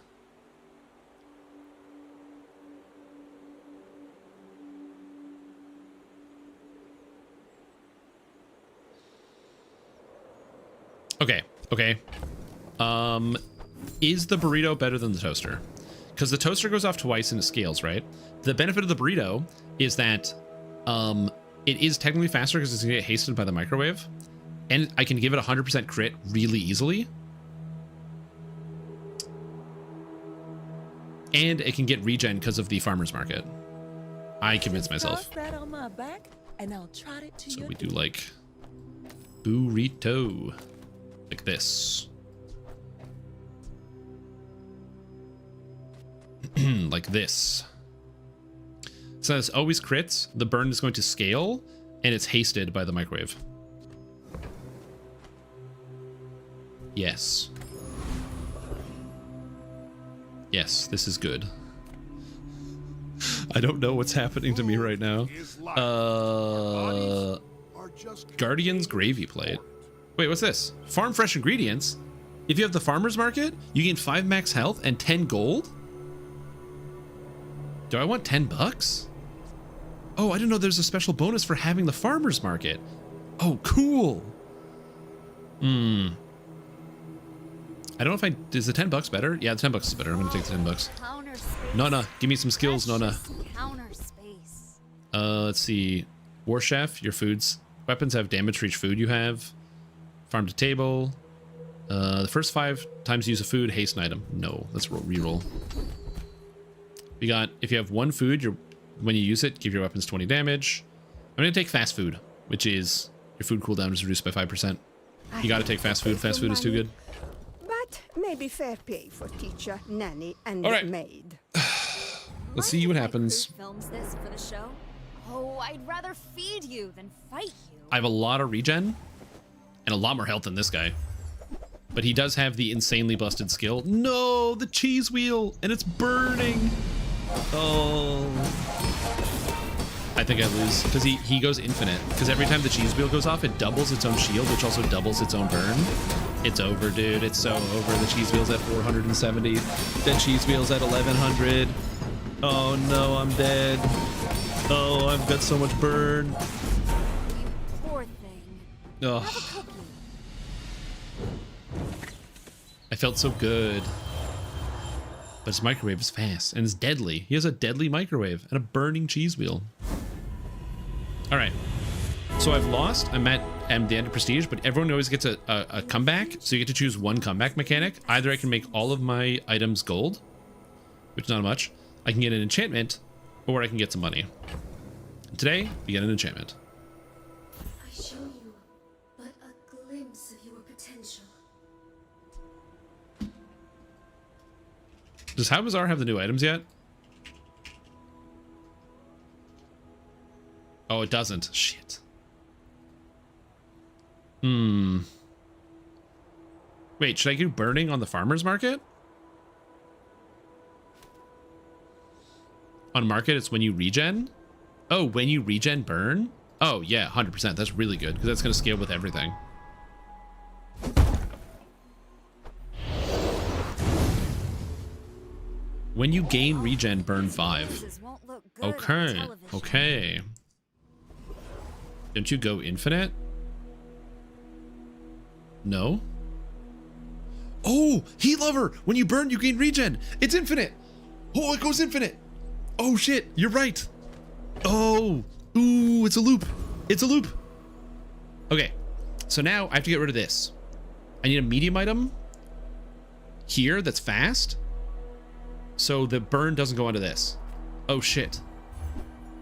Okay. Is the burrito better than the toaster? Because the toaster goes off twice and it scales, right? The benefit of the burrito is that it is technically faster because it's going to get hasted by the microwave. And I can give it 100% crit really easily. And it can get regen because of the farmer's market. I convinced myself. That on my back, and I'll trot it to So your we do like burrito. Like this. Like this. So this always crits. The burn is going to scale, and it's hasted by the microwave. Yes. Yes, this is good. I don't know what's happening to me right now. Guardian's gravy plate. Wait, what's this? Farm fresh ingredients? If you have the farmer's market, you gain 5 max health and 10 gold? Do I want 10 bucks? Oh, I didn't know there's a special bonus for having the farmer's market. Oh, cool. I don't know if I... Is the 10 bucks better? Yeah, the 10 bucks is better. I'm going to take the 10 bucks. Nona, give me some skills, Nona. Let's see. War Chef, your foods. Weapons have damage for each food you have. Farm to table. The first 5 times you use a food, haste an item. No, let's reroll. We got, if you have 1 food, when you use it, give your weapons 20 damage. I'm going to take fast food, which is your food cooldown is reduced by 5%. You got to take fast food. Fast food is too good. But maybe fair pay for teacher, nanny, and All right. maid. Let's see what happens. Films this for the show. Oh, I'd rather feed you than fight you. I have a lot of regen and a lot more health than this guy. But he does have the insanely busted skill. No, the cheese wheel, and it's burning. Oh. I think I lose because he goes infinite. Because every time the cheese wheel goes off, it doubles its own shield, which also doubles its own burn. It's over, dude. It's so over. The cheese wheel's at 470. The cheese wheel's at 1100. Oh no, I'm dead. Oh, I've got so much burn. Poor thing. Oh. I felt so good. But his microwave is fast and it's deadly. He has a deadly microwave and a burning cheese wheel. All right. So I've lost. I'm at the end of prestige, but everyone always gets a comeback. So you get to choose one comeback mechanic. Either I can make all of my items gold, which is not much. I can get an enchantment, or I can get some money. Today, we get an enchantment. I show you but a glimpse of your potential. Does How Bazaar have the new items yet? Oh, it doesn't. Shit. Wait, should I do burning on the farmer's market? On market, it's when you regen? Oh, when you regen burn? Oh, yeah, 100%. That's really good, because that's going to scale with everything. When you gain regen, burn 5. Okay, okay. Don't you go infinite? No? Oh, heat lover! When you burn, you gain regen! It's infinite! Oh, it goes infinite! Oh shit, you're right! Oh! Ooh, it's a loop! It's a loop! Okay, so now I have to get rid of this. I need a medium item here that's fast, so the burn doesn't go onto this. Oh shit.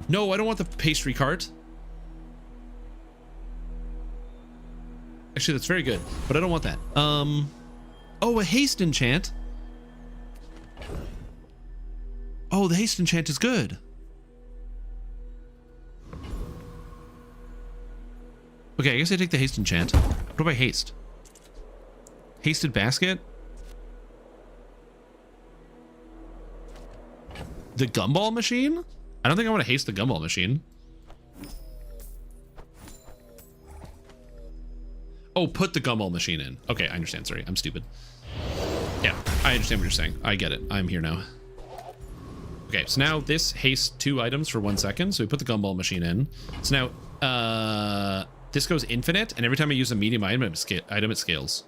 No, I don't want the pastry cart. Actually, that's very good, but I don't want that. Oh, a haste enchant. Oh, the haste enchant is good. Okay, I guess I take the haste enchant. What do I haste? Hasted basket? The gumball machine? I don't think I want to haste the gumball machine. Oh, put the gumball machine in. Okay, I understand. Sorry, I'm stupid. Yeah, I understand what you're saying. I get it. I'm here now. Okay, so now this hastes 2 items for 1 second. So we put the gumball machine in. So now, this goes infinite, and every time I use a medium item, it scales.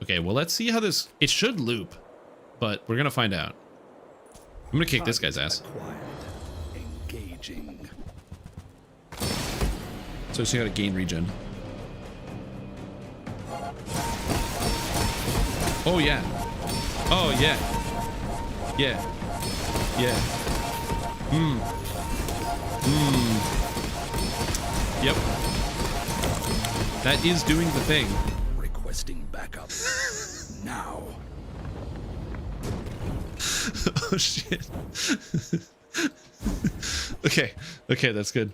Okay, well, let's see how this... It should loop, but we're gonna find out. I'm gonna kick this guy's ass. Engaging. So you gotta gain regen. Oh yeah. Oh yeah. Yeah. Yeah. Yep. That is doing the thing. Requesting backup. Now. Oh shit. Okay. Okay, that's good.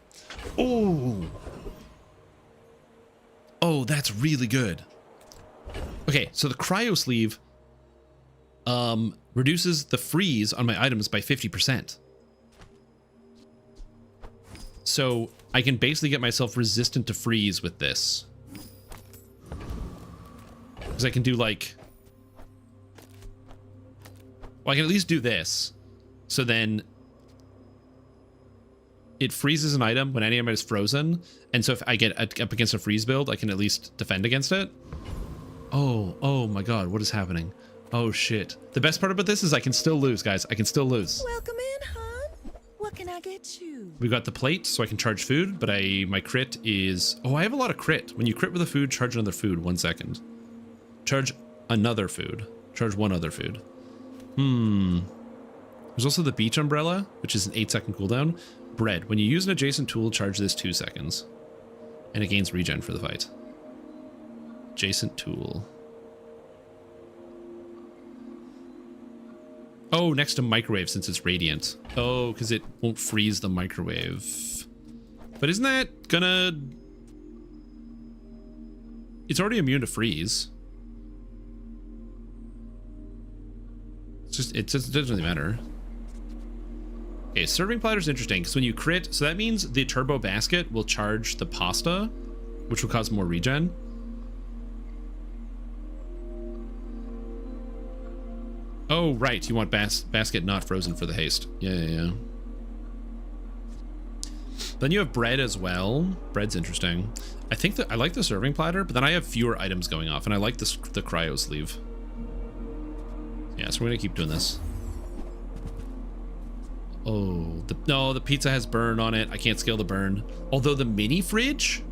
Oh. Oh, that's really good. Okay, so the cryo sleeve reduces the freeze on my items by 50%. So I can basically get myself resistant to freeze with this. Because I can do like... Well, I can at least do this. So then it freezes an item when any item is frozen. And so if I get up against a freeze build, I can at least defend against it. Oh my god, what is happening? Oh shit. The best part about this is I can still lose, guys. I can still lose. Welcome in, hon. What can I get you? We've got the plate, so I can charge food, but my crit is... Oh, I have a lot of crit. When you crit with a food, charge another food. 1 second. Charge another food. Charge one other food. There's also the beach umbrella, which is an 8-second cooldown. Bread. When you use an adjacent tool, charge this 2 seconds. And it gains regen for the fight. Adjacent tool. Oh, next to microwave since it's radiant. Oh, because it won't freeze the microwave. But isn't that gonna... It's already immune to freeze. It just doesn't really matter. Okay, serving platter is interesting because when you crit, so that means the turbo basket will charge the pasta, which will cause more regen. Oh, right. You want basket not frozen for the haste. Yeah. Then you have bread as well. Bread's interesting. I think that I like the serving platter, but then I have fewer items going off, and I like the cryo sleeve. Yeah, so we're gonna keep doing this. Oh, the pizza has burn on it. I can't scale the burn. Although the mini fridge,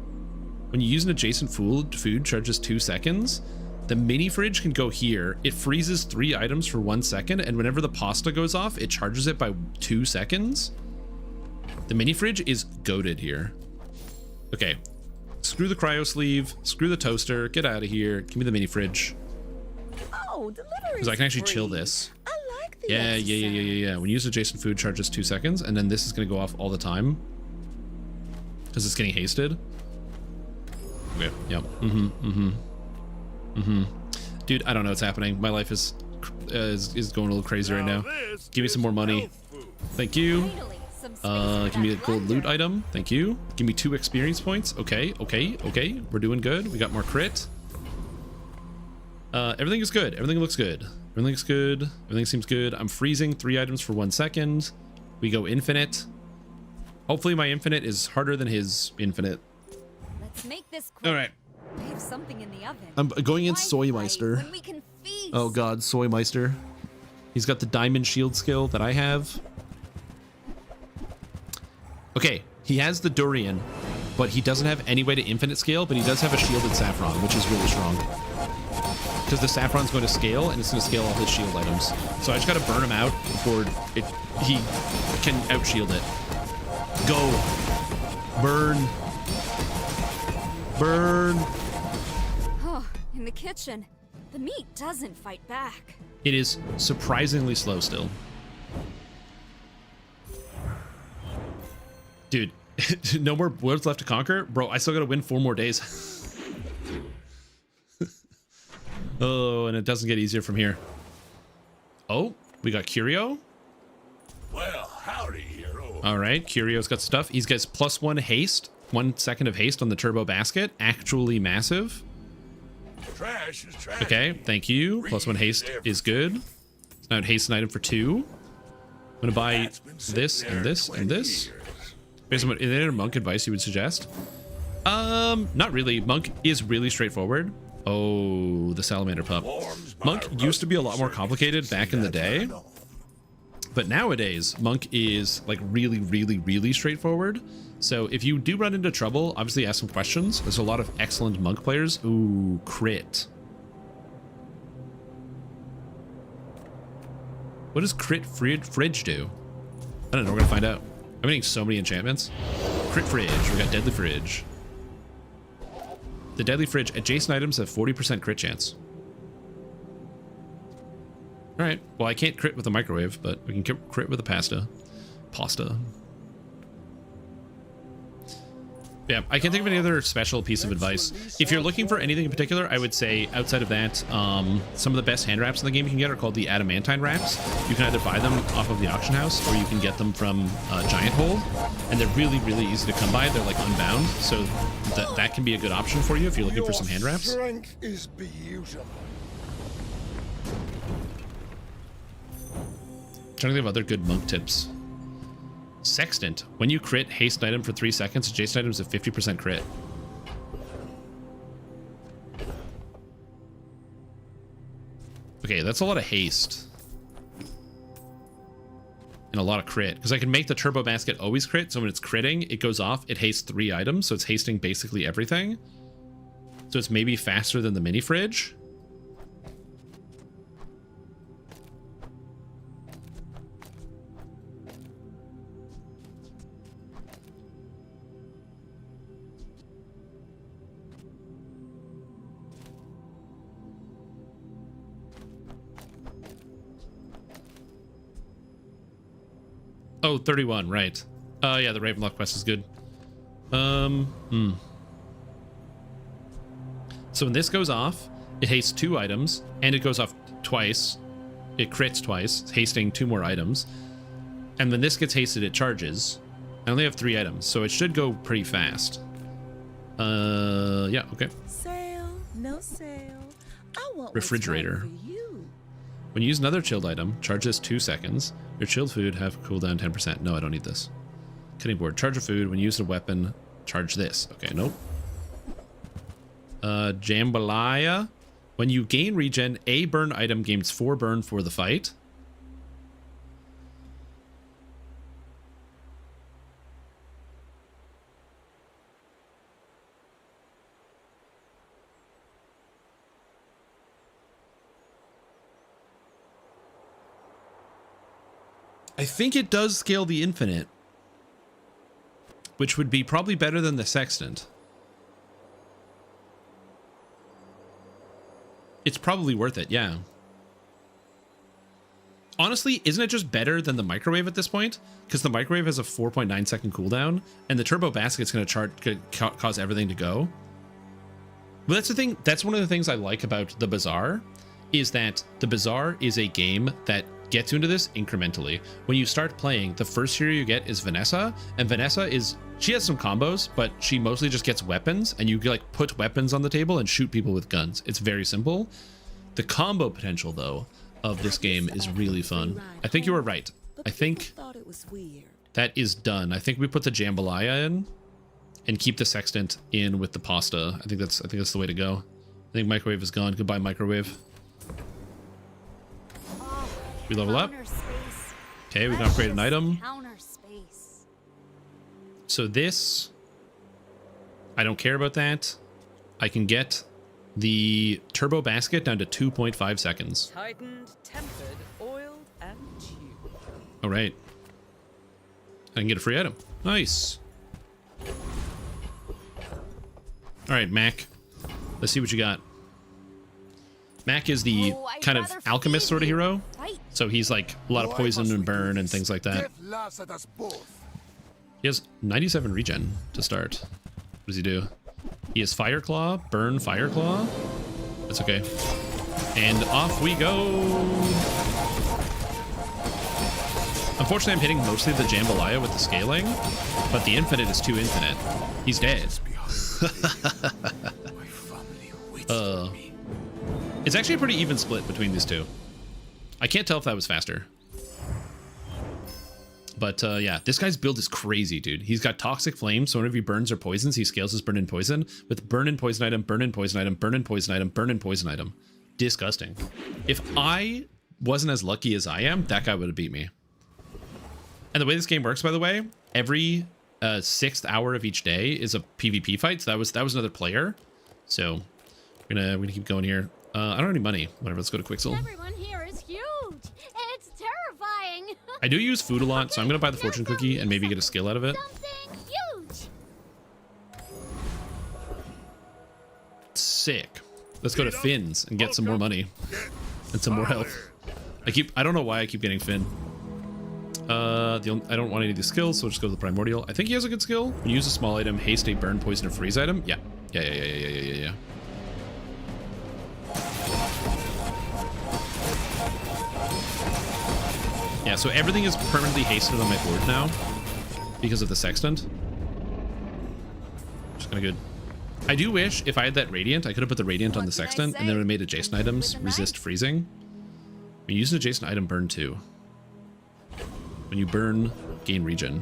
when you use an adjacent food charges 2 seconds. The mini fridge can go here. It freezes 3 items for 1 second, and whenever the pasta goes off, it charges it by 2 seconds. The mini fridge is goated here. Okay, screw the cryo sleeve, screw the toaster, get out of here. Give me the mini fridge. Oh, delivery. Because I can actually chill this. I like the Yeah. When you use adjacent food, charges 2 seconds, and then this is going to go off all the time because it's getting hasted. Okay. Yep. Dude, I don't know what's happening. My life is going a little crazy right now. Give me some more money. Thank you. Give me a gold loot item. Thank you. Give me 2 experience points. Okay. We're doing good. We got more crit. Everything is good. Everything looks good. Everything's good. Everything seems good. I'm freezing 3 items for 1 second. We go infinite. Hopefully my infinite is harder than his infinite. Let's make this quick. All right. I have something in the oven. I'm going in Soymeister. When we can feast. Oh god, Soymeister. He's got the diamond shield skill that I have. Okay, he has the durian, but he doesn't have any way to infinite scale, but he does have a shielded saffron, which is really strong. Because the saffron's going to scale, and it's going to scale all his shield items. So I just got to burn him out before he can out-shield it. Go. Burn. Burn. Oh, in the kitchen. The meat doesn't fight back. It is surprisingly slow still. Dude, no more worlds left to conquer? Bro, I still gotta win 4 more days. Oh, and it doesn't get easier from here. Oh, we got Curio. Well, howdy, hero. All right, Curio's got stuff. He's got +1 haste, 1 second of haste on the turbo basket. Actually massive. Trash is trash. Okay, thank you. +1 haste is good. It's now haste an item for 2. I'm gonna buy this and this and this. Based on what, is there monk advice you would suggest? Not really. Monk is really straightforward. Oh, the salamander pup. Monk used to be a lot more complicated back in the day, but nowadays Monk is like really straightforward. So if you do run into trouble, obviously ask some questions. There's a lot of excellent Monk players. Ooh, crit. What does crit fridge do? I don't know. We're gonna find out. I'm getting so many enchantments. Crit fridge. We got deadly fridge. The deadly fridge, adjacent items have 40% crit chance. All right. Well, I can't crit with a microwave, but we can crit with a pasta. Yeah, I can't think of any other special piece of advice. If you're looking for anything in particular, I would say outside of that, some of the best hand wraps in the game you can get are called the adamantine wraps. You can either buy them off of the auction house or you can get them from Giant Hold, and they're really easy to come by. They're like unbound, so that can be a good option for you if you're looking for some hand wraps. Strength is beautiful. I'm trying to think of other good monk tips. Sextant. When you crit haste an item for 3 seconds, adjacent items have 50% crit. Okay, that's a lot of haste. And a lot of crit. Because I can make the turbo basket always crit, so when it's critting, it goes off, it hastes 3 items, so it's hasting basically everything. So it's maybe faster than the mini fridge. Oh, 31, right. Yeah, the Ravenloft quest is good. So when this goes off, it hastes 2 items, and it goes off twice. It crits twice, hasting 2 more items. And when this gets hasted, it charges. I only have 3 items, so it should go pretty fast. Yeah, okay. Sale, no sale. I want Refrigerator. what's right for you. When you use another chilled item, charge this 2 seconds. Your chilled food have cooldown 10%. No, I don't need this. Cutting board. Charge a food. When you use a weapon, charge this. Okay, nope. Jambalaya. When you gain regen, a burn item gains 4 burn for the fight. I think it does scale the infinite, which would be probably better than the sextant. It's probably worth it, yeah. Honestly, isn't it just better than the microwave at this point? Because the microwave has a 4.9 second cooldown, and the turbo basket's going to cause everything to go. But that's the thing. That's one of the things I like about the bazaar, is that the bazaar is a game that gets you into this incrementally. When you start playing, the first hero you get is Vanessa, and Vanessa she has some combos, but she mostly just gets weapons, and you like put weapons on the table and shoot people with guns. It's very simple. The combo potential, though, of this game is really fun. I think you were right. I think that is done. I think we put the jambalaya in and keep the sextant in with the pasta. I think that's the way to go. I think microwave is gone. Goodbye, microwave. We level up. Okay, we can upgrade an item. So this, I don't care about that. I can get the turbo basket down to 2.5 seconds. Tightened, tempered, oiled, and tubed. All right. I can get a free item. Nice. All right, Mac. Let's see what you got. Mac is the kind of alchemist sort of hero. So he's like a lot of poison and burn and things like that. He has 97 regen to start. What does he do? He has Fire Claw, Burn Fire Claw. That's okay. And off we go. Unfortunately, I'm hitting mostly the jambalaya with the scaling, but the infinite is too infinite. He's dead. It's actually a pretty even split between these two. I can't tell if that was faster. But yeah, this guy's build is crazy, dude. He's got Toxic Flame, so whenever he burns or poisons, he scales his burn and poison with burn and poison item, burn and poison item, burn and poison item, burn and poison item. Disgusting. If I wasn't as lucky as I am, that guy would have beat me. And the way this game works, by the way, every 6th hour of each day is a PvP fight. So that was another player. So we're gonna keep going here. I don't have any money. Whatever, let's go to Quixel. Everyone here is huge. It's terrifying. I do use food a lot, so I'm gonna buy the fortune cookie and maybe get a skill out of it. Something huge. Sick. Let's go to Finn's and get some more money and some more health. I don't know why I keep getting Finn. I don't want any of these skills, so we'll just go to the primordial. I think he has a good skill. When you use a small item, haste a burn, poison, or freeze item. Yeah. Yeah. Yeah, so everything is permanently hasted on my board now because of the sextant. Which is kind of good. I do wish if I had that radiant, I could have put the radiant on the sextant and then it would have made adjacent items resist freezing. When you use an adjacent item, burn 2. When you burn, gain regen.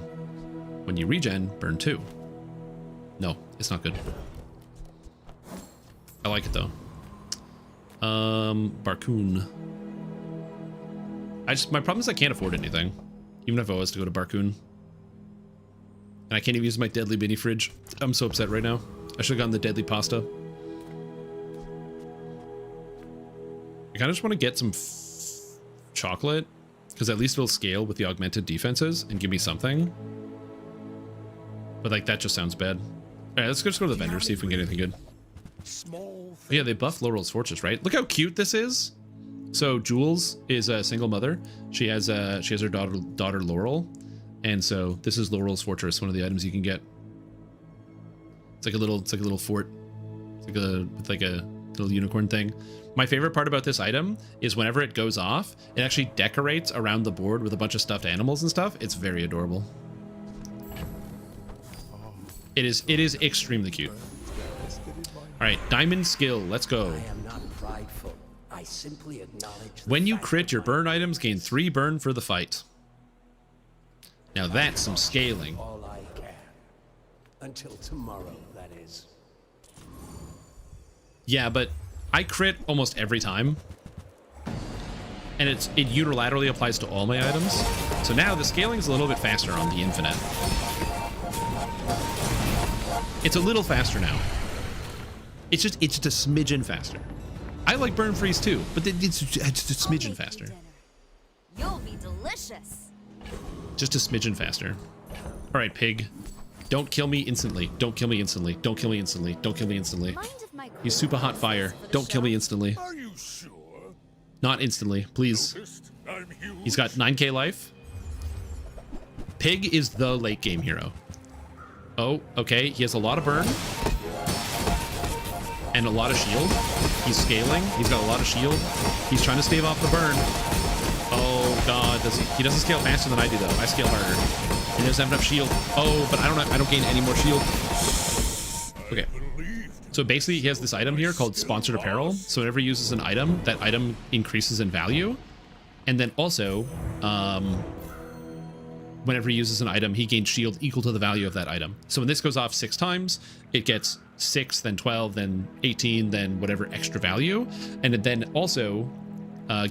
When you regen, burn 2. No, it's not good. I like it though. Barcoon. My problem is I can't afford anything, even if I was to go to Barcoon. And I can't even use my deadly mini fridge. I'm so upset right now. I should have gotten the deadly pasta. I kind of just want to get some chocolate, because at least it'll scale with the augmented defenses and give me something. But like that just sounds bad. All right, let's just go to the vendor, see if we can get anything good. Yeah, they buffed Laurel's Fortress, right? Look how cute this is. So Jules is a single mother. She has her daughter Laurel, and so this is Laurel's Fortress. One of the items you can get. It's like a little fort. It's like little unicorn thing. My favorite part about this item is whenever it goes off, it actually decorates around the board with a bunch of stuffed animals and stuff. It's very adorable. It is extremely cute. All right, diamond skill. Let's go. I am not prideful. I simply acknowledge when you crit, your burn items gain 3 burn for the fight. Now that's some scaling. all I can. Until tomorrow, that is. Yeah, but I crit almost every time. And it unilaterally applies to all my items. So now the scaling is a little bit faster on the infinite. It's a little faster now. It's just a smidgen faster. I like burn freeze too, but it's a smidgen faster. You'll be delicious. Just a smidgen faster. All right, pig. Don't kill me instantly. Don't kill me instantly. Don't kill me instantly. Don't kill me instantly. He's super hot fire. Don't kill me instantly. Are you sure? Not instantly, please. He's got 9k life. Pig is the late game hero. Oh, okay. He has a lot of burn. And a lot of shield. He's scaling. He's got a lot of shield. He's trying to stave off the burn. Oh god, he doesn't scale faster than I do though. I scale harder. He doesn't have enough shield. Oh, but I don't gain any more shield. Okay. So basically he has this item here called Sponsored Apparel. So whenever he uses an item, that item increases in value. And then also, whenever he uses an item, he gains shield equal to the value of that item. So when this goes off 6 times, it gets 6, then 12, then 18, then whatever extra value. And it then also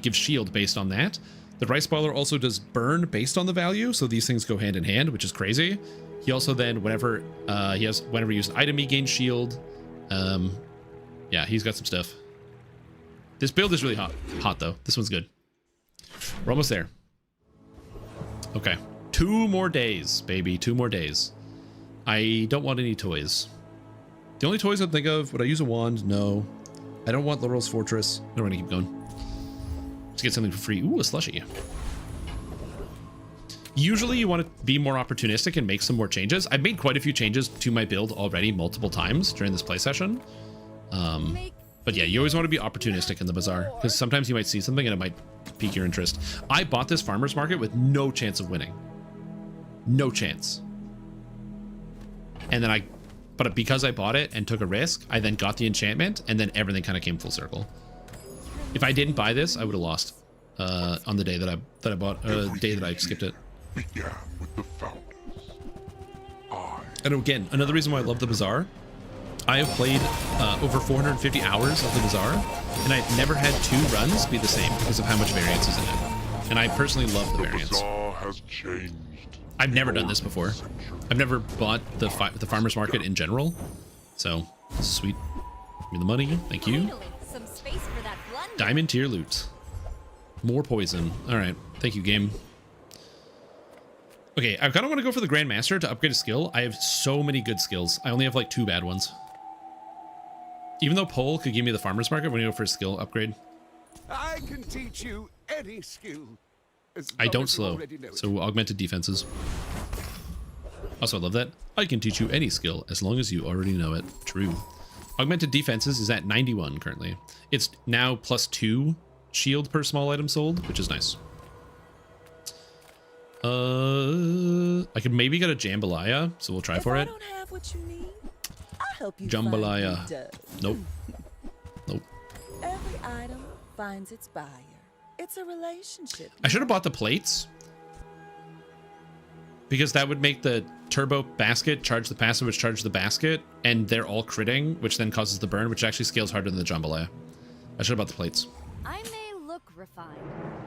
gives shield based on that. The rice boiler also does burn based on the value. So these things go hand in hand, which is crazy. He also then, whenever he uses an item, he gains shield. Yeah, he's got some stuff. This build is really hot though. This one's good. We're almost there. Okay. 2 more days, baby. 2 more days. I don't want any toys. The only toys I think of, would I use a wand? No. I don't want Laurel's Fortress. I'm gonna keep going. Let's get something for free. Ooh, a slushie. Usually you want to be more opportunistic and make some more changes. I've made quite a few changes to my build already multiple times during this play session. But yeah, you always want to be opportunistic in the bazaar because sometimes you might see something and it might pique your interest. I bought this farmer's market with no chance of winning. No chance. And then but because I bought it and took a risk, I then got the enchantment and then everything kind of came full circle. If I didn't buy this, I would have lost on the day that I bought, the day that I skipped it. Began with the fountains. And again, another reason why I love the bazaar, I have played over 450 hours of the bazaar, and I've never had 2 runs be the same because of how much variance is in it. And I personally love the variance. Bazaar has changed. I've never done this before. I've never bought the farmer's market in general. So, sweet. Give me the money. Thank you. Some space for that blunder. Diamond tier loot. More poison. All right. Thank you, game. Okay, I kind of want to go for the Grandmaster to upgrade a skill. I have so many good skills. I only have like 2 bad ones. Even though Pole could give me the farmer's market, I'm going to go for a skill upgrade. I can teach you any skill. I don't slow, so augmented defenses. Also, I love that. I can teach you any skill as long as you already know it. True. Augmented defenses is at 91 currently. It's now +2 shield per small item sold, which is nice. I could maybe get a jambalaya, so we'll try for it. I don't have what you need, I'll help you Jambalaya. find who does. Nope. Nope. Every item finds its buyer. It's a relationship. I should have bought the plates. Because that would make the turbo basket charge the passive, which charges the basket, and they're all critting, which then causes the burn, which actually scales harder than the jambalaya. I should have bought the plates. I may look refined,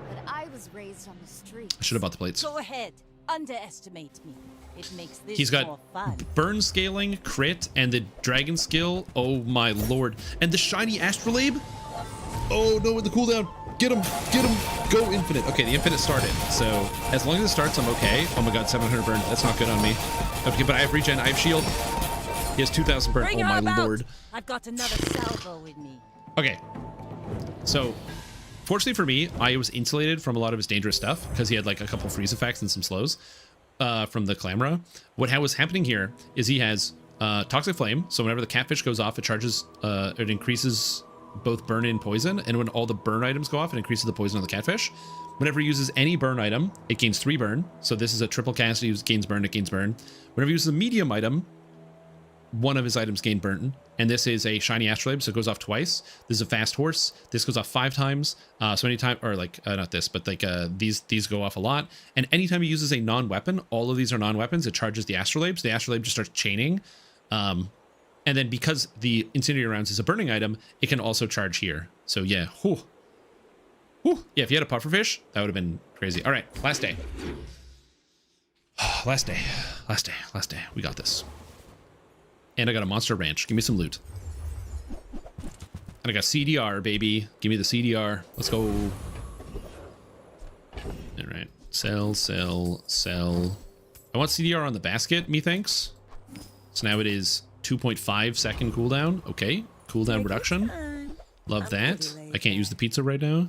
but I was raised on the street. I should have bought the plates. Go ahead. Underestimate me. It makes this He's got more fun. burn scaling, crit, and the dragon skill. Oh my lord. And the shiny astrolabe? Oh no, with the cooldown. Get him, go infinite. Okay, the infinite started, so as long as it starts, I'm okay. Oh my god, 700 burn, that's not good on me. Okay, but I have regen, I have shield. He has 2,000 burn, Bring oh my her about. lord. I've got another salvo with me. Okay, so fortunately for me, I was insulated from a lot of his dangerous stuff because he had like a couple freeze effects and some slows from the Clamora. What was happening here is he has Toxic Flame, so whenever the catfish goes off, it charges, it increases both burn and poison, and when all the burn items go off, it increases the poison on the catfish. Whenever it uses any burn item, it gains 3 burn. So this is a triple cast. It gains burn, it gains burn. Whenever he uses a medium item, one of his items gain burn. And this is a shiny astrolabe, so it goes off twice. This is a fast horse. This goes off 5 times. So anytime, or like, not this, but like these go off a lot. And anytime he uses a non-weapon, all of these are non-weapons, it charges the astrolabes. The astrolabe just starts chaining. And then because the incendiary rounds is a burning item, it can also charge here. So yeah, whew. Whew. Yeah, if you had a pufferfish, that would have been crazy. All right, last day. Last day. We got this. And I got a monster ranch. Give me some loot. And I got CDR, baby. Give me the CDR. Let's go. All right. Sell. I want CDR on the basket, methinks. So now it is 2.5 second cooldown. Okay. Cooldown reduction. Love that. I can't use the pizza right now.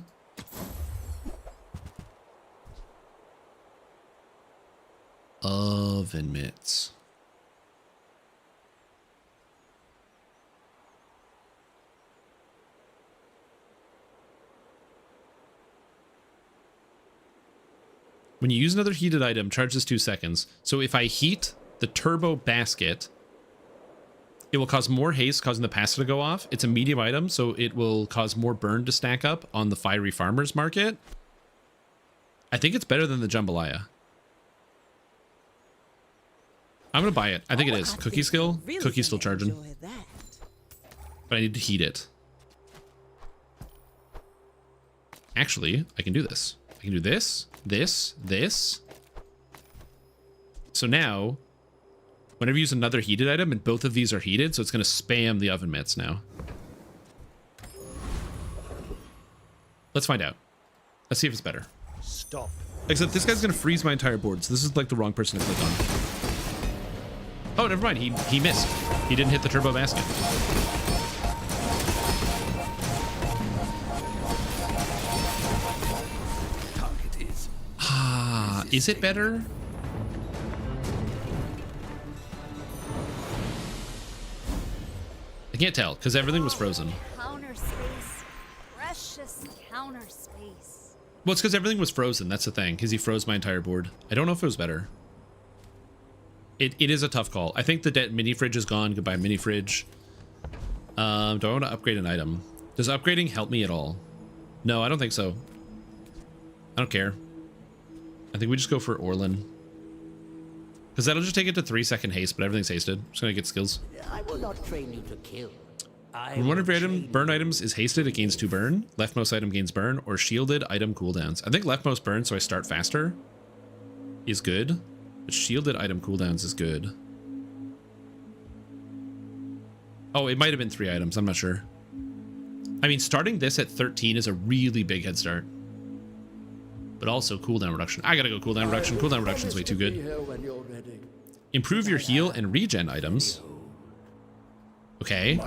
Oven mitts. When you use another heated item, charge this 2 seconds. So if I heat the turbo basket, it will cause more haste, causing the pasta to go off. It's a medium item, so it will cause more burn to stack up on the Fiery Farmers Market. I think it's better than the jambalaya. I'm going to buy it. I think it is. Cookie skill? Cookie's still charging. But I need to heat it. Actually, I can do this. I can do this. This. So now, whenever you use another heated item, and both of these are heated, so it's going to spam the oven mitts now. Let's find out. Let's see if it's better. Stop. Except this guy's going to freeze my entire board, so this is like the wrong person to click on. Oh, never mind. He missed. He didn't hit the turbo basket. Is it better? I can't tell because everything was frozen. Counter space. Precious counter space. Well, it's because everything was frozen. That's the thing, because he froze my entire board. I don't know if it was better. It is a tough call. I think the mini fridge is gone. Goodbye, mini fridge. Do I want to upgrade an item? Does upgrading help me at all? No, I don't think so. I don't care. I think we just go for Orlin. Because that'll just take it to 3-second haste, but everything's hasted. I'm just going to get skills. I will not train you to kill. When one of your burn items is hasted, it gains 2 burn. Leftmost item gains burn, or shielded item cooldowns. I think leftmost burn, so I start faster, is good. But shielded item cooldowns is good. Oh, it might have been 3 items. I'm not sure. I mean, starting this at 13 is a really big head start. But also cooldown reduction. I gotta go cooldown reduction. Cooldown reduction is way too good. Improve your heal and regen items. Okay.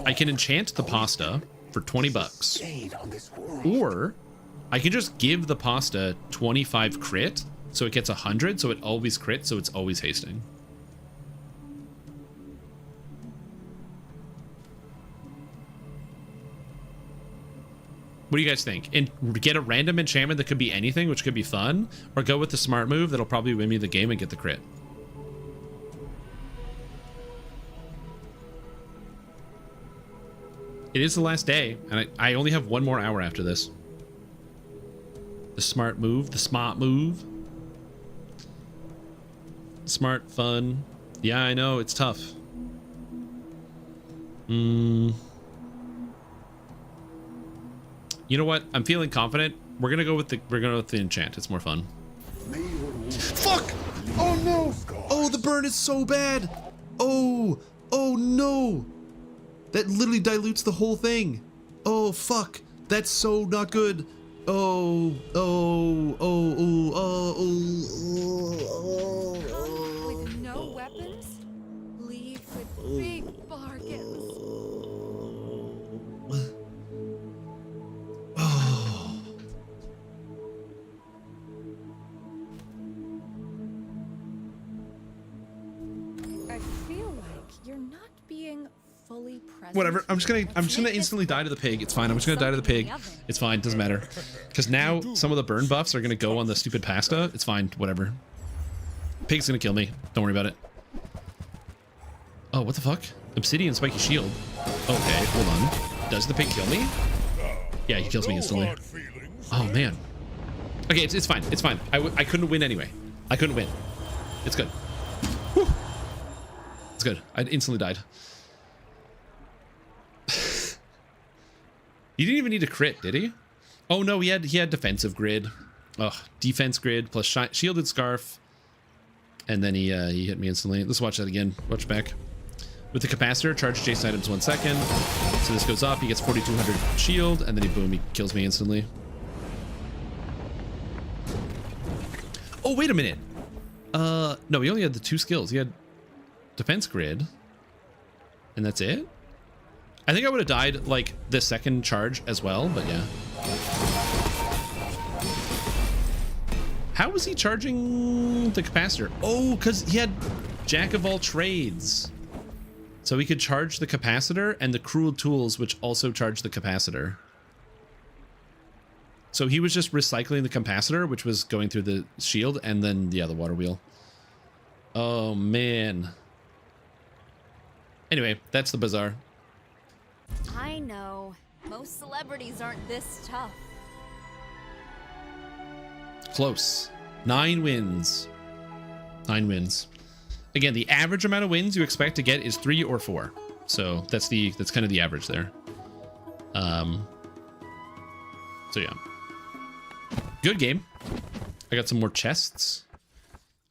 I can enchant the pasta for 20 bucks. Or I can just give the pasta 25 crit, so it gets 100, so it always crits, so it's always hasting. What do you guys think? And get a random enchantment that could be anything, which could be fun, or go with the smart move that'll probably win me the game and get the crit. It is the last day, and I only have 1 more hour after this. The smart move, the smart move. Smart, fun. Yeah, I know, it's tough. You know what? I'm feeling confident. We're gonna go with the enchant. It's more fun. Fuck! Oh no! Oh, the burn is so bad! Oh! Oh no! That literally dilutes the whole thing. Oh fuck! That's so not good. Oh! Oh! Oh! Oh! Oh! Oh. With no weapons, leave with big bargains. I feel like you're not being fully Whatever. I'm just gonna instantly die to the pig. It's fine. I'm just gonna die to the pig. It's fine. Doesn't matter. Because now some of the burn buffs are gonna go on the stupid pasta. It's fine. Whatever. Pig's gonna kill me. Don't worry about it. Oh, what the fuck? Obsidian spiky shield. Okay, hold on. Does the pig kill me? Yeah, he kills me instantly. Oh man. Okay, it's fine. It's fine. I couldn't win anyway. I couldn't win. It's good. Whew. It's good. I instantly died. He didn't even need a crit, did he? Oh no, he had defensive grid. Ugh, defense grid plus shielded scarf. And then he hit me instantly. Let's watch that again. Watch back. With the capacitor, charge Jason items 1 second. So this goes up, he gets 4200 shield, and then he kills me instantly. Oh, wait a minute. No, he only had the 2 skills. He had defense grid. And that's it? I think I would have died like the second charge as well, but yeah. How was he charging the capacitor? Oh, because he had Jack of all trades. So he could charge the capacitor and the cruel tools, which also charge the capacitor. So he was just recycling the capacitor, which was going through the shield, and then, yeah, the water wheel. Oh, man. Anyway, that's the bazaar. I know. Most celebrities aren't this tough. Close. 9 wins. 9 wins. Again, the average amount of wins you expect to get is 3 or 4. So that's kind of the average there. So yeah. Good game. I got some more chests.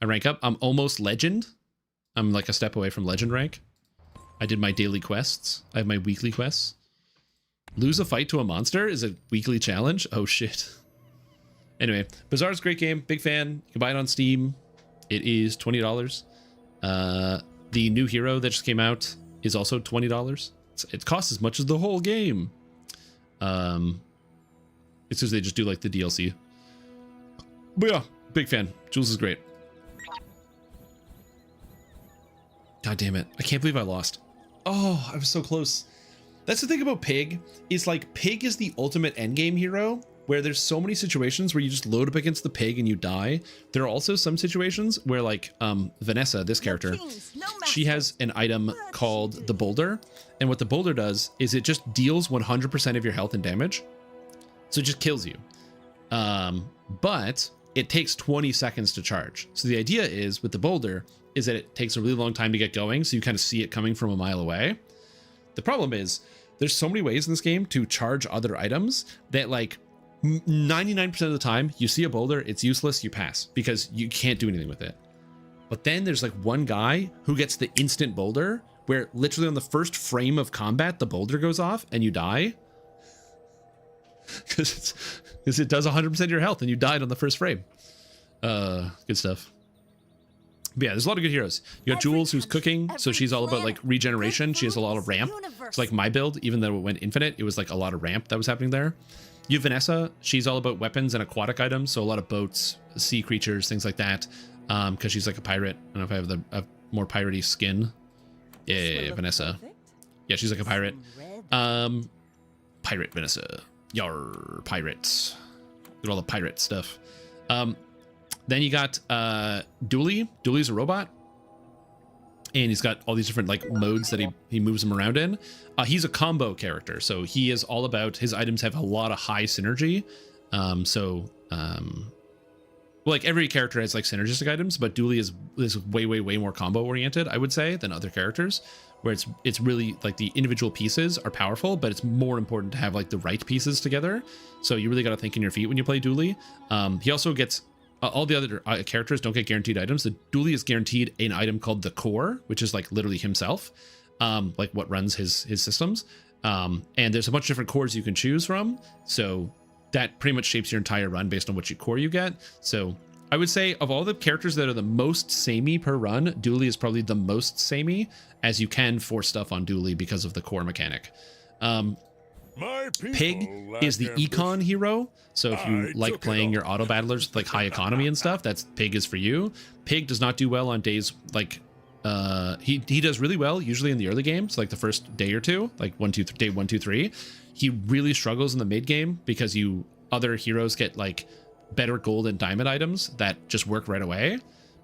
I rank up. I'm almost legend. I'm like a step away from legend rank. I did my daily quests. I have my weekly quests. Lose a fight to a monster is a weekly challenge. Oh shit. Anyway, Bazaar's a great game. Big fan. You can buy it on Steam. It is $20. The new hero that just came out is also $20. It costs as much as the whole game. It's because they just do like the DLC. But yeah, big fan. Jules is great. God damn it. I can't believe I lost. Oh, I was so close. That's the thing about Pig, is like Pig is the ultimate endgame hero, where there's so many situations where you just load up against the pig and you die. There are also some situations where like Vanessa, this character, she has an item called the boulder. And what the boulder does is it just deals 100% of your health and damage. So it just kills you. But it takes 20 seconds to charge. So the idea is with the boulder is that it takes a really long time to get going. So you kind of see it coming from a mile away. The problem is there's so many ways in this game to charge other items that like 99% of the time you see a boulder, it's useless, you pass because you can't do anything with it. But then there's like one guy who gets the instant boulder where literally on the first frame of combat, the boulder goes off and you die. Because it does 100% of your health and you died on the first frame. Good stuff. But yeah, there's a lot of good heroes. You got Jules, who's cooking, so she's all about like regeneration. She has a lot of ramp. It's like my build, even though it went infinite, it was like a lot of ramp that was happening there. You have Vanessa. She's all about weapons and aquatic items, so a lot of boats, sea creatures, things like that. Because she's like a pirate. I don't know if I have more piratey skin. Yeah, Vanessa. Yeah, she's like a pirate. Pirate Vanessa. Yar, pirates. Get all the pirate stuff. Then you got Dooley. Dooley's a robot. And he's got all these different like modes that he moves them around in. He's a combo character. So he is all about, his items have a lot of high synergy. Well, like every character has like synergistic items, but Dooley is way more combo oriented, I would say, than other characters, where it's really like the individual pieces are powerful, but it's more important to have like the right pieces together. So you really got to think in your feet when you play Dooley. He also gets all the other characters don't get guaranteed items. The Dooley is guaranteed an item called the core, which is like literally himself, like what runs his systems. And there's a bunch of different cores you can choose from. So that pretty much shapes your entire run based on which core you get. So I would say of all the characters that are the most samey per run, Dooley is probably the most samey, as you can force stuff on Dooley because of the core mechanic. Pig is the econ hero. So if you like playing your auto battlers with like high economy and stuff, Pig is for you. Pig does not do well on days like he does really well usually in the early games, like the first day or two, like day 1, 2, 3. He really struggles in the mid game because other heroes get like better gold and diamond items that just work right away.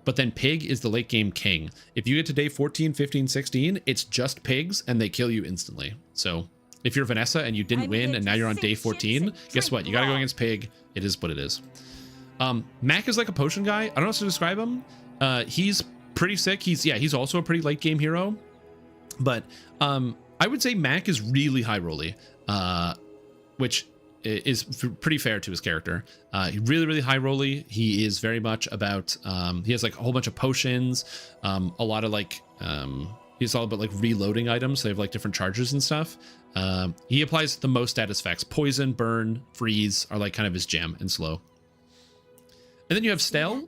But then Pig is the late game king. If you get to day 14, 15, 16, it's just pigs and they kill you instantly. So if you're Vanessa and you didn't win and now you're on day 14, guess what? You got to go against Pig. It is what it is. Mac is like a potion guy. I don't know how to describe him. He's pretty sick. He's also a pretty late game hero. But I would say Mac is really high rolly, which is pretty fair to his character. Really high rolly. He is very much about he has like a whole bunch of potions, a lot of like he's all about like reloading items, so they have like different charges and stuff. He applies the most status effects. Poison, burn, freeze are like kind of his jam and slow. And then you have Stell,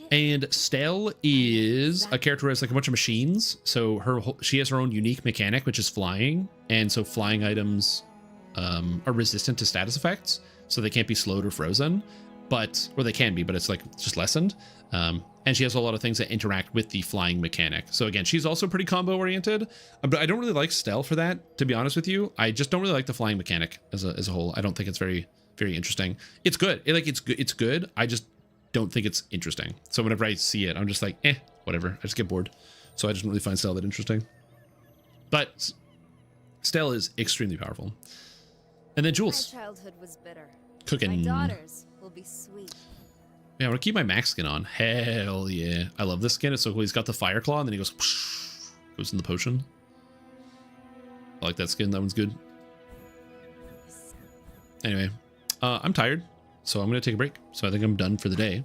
and Stell is a character who has like a bunch of machines, so she has her own unique mechanic, which is flying, and so flying items are resistant to status effects, so they can't be slowed or frozen, or they can be, but it's like just lessened. And she has a lot of things that interact with the flying mechanic. So again, she's also pretty combo oriented, but I don't really like Stell for that, to be honest with you. I just don't really like the flying mechanic as a whole. I don't think it's very interesting. It's good. It's good. I just don't think it's interesting. So whenever I see it, I'm just like, whatever. I just get bored. So I just don't really find Stell that interesting. But Stell is extremely powerful. And then Jules. My childhood was bitter. Cooking. My daughters will be sweet. Yeah, I want to keep my Max skin on. Hell yeah. I love this skin. It's so cool. He's got the fire claw and then he goes in the potion. I like that skin. That one's good. Anyway, I'm tired, so I'm going to take a break. So I think I'm done for the day.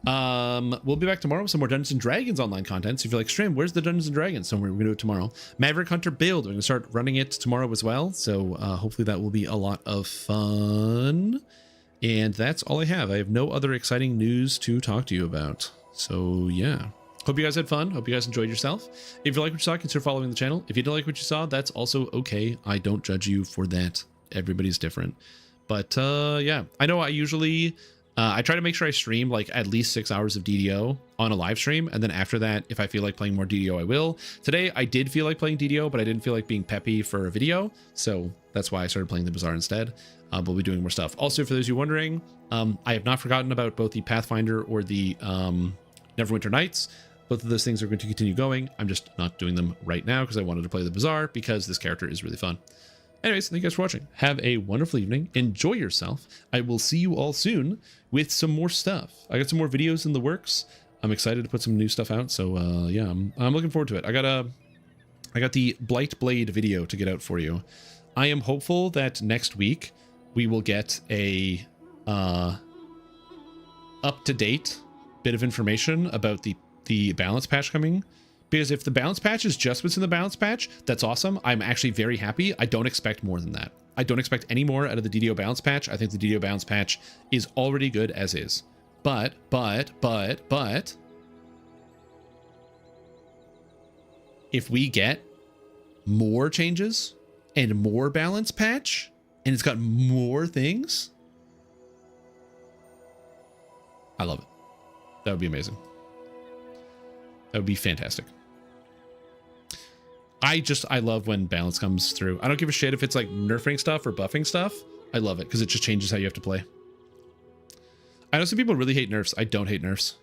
We'll be back tomorrow with some more Dungeons & Dragons online content. So if you're like, Stream, where's the Dungeons & Dragons? Somewhere we're going to do it tomorrow. Maverick Hunter build. We're going to start running it tomorrow as well. So hopefully that will be a lot of fun. And that's all I have. I have no other exciting news to talk to you about. So yeah. Hope you guys had fun. Hope you guys enjoyed yourself. If you like what you saw, consider following the channel. If you don't like what you saw, that's also okay. I don't judge you for that. Everybody's different. But yeah, I know I usually I try to make sure I stream like at least 6 hours of DDO on a live stream, and then after that, if I feel like playing more DDO, I will. Today I did feel like playing DDO, but I didn't feel like being peppy for a video, so that's why I started playing the Bazaar instead. We'll be doing more stuff. Also, for those of you wondering, I have not forgotten about both the Pathfinder or the Neverwinter Nights. Both of those things are going to continue going. I'm just not doing them right now because I wanted to play the Bazaar because this character is really fun. Anyways, thank you guys for watching. Have a wonderful evening. Enjoy yourself. I will see you all soon with some more stuff. I got some more videos in the works. I'm excited to put some new stuff out. So yeah, I'm looking forward to it. I got the Blight Blade video to get out for you. I am hopeful that next week we will get a up-to-date bit of information about the balance patch coming. Because if the balance patch is just what's in the balance patch, that's awesome. I'm actually very happy. I don't expect more than that. I don't expect any more out of the DDO balance patch. I think the DDO balance patch is already good as is. But, if we get more changes and more balance patch, and it's got more things, I love it. That would be amazing. That would be fantastic. I love when balance comes through. I don't give a shit if it's like nerfing stuff or buffing stuff. I love it because it just changes how you have to play. I know some people really hate nerfs. I don't hate nerfs.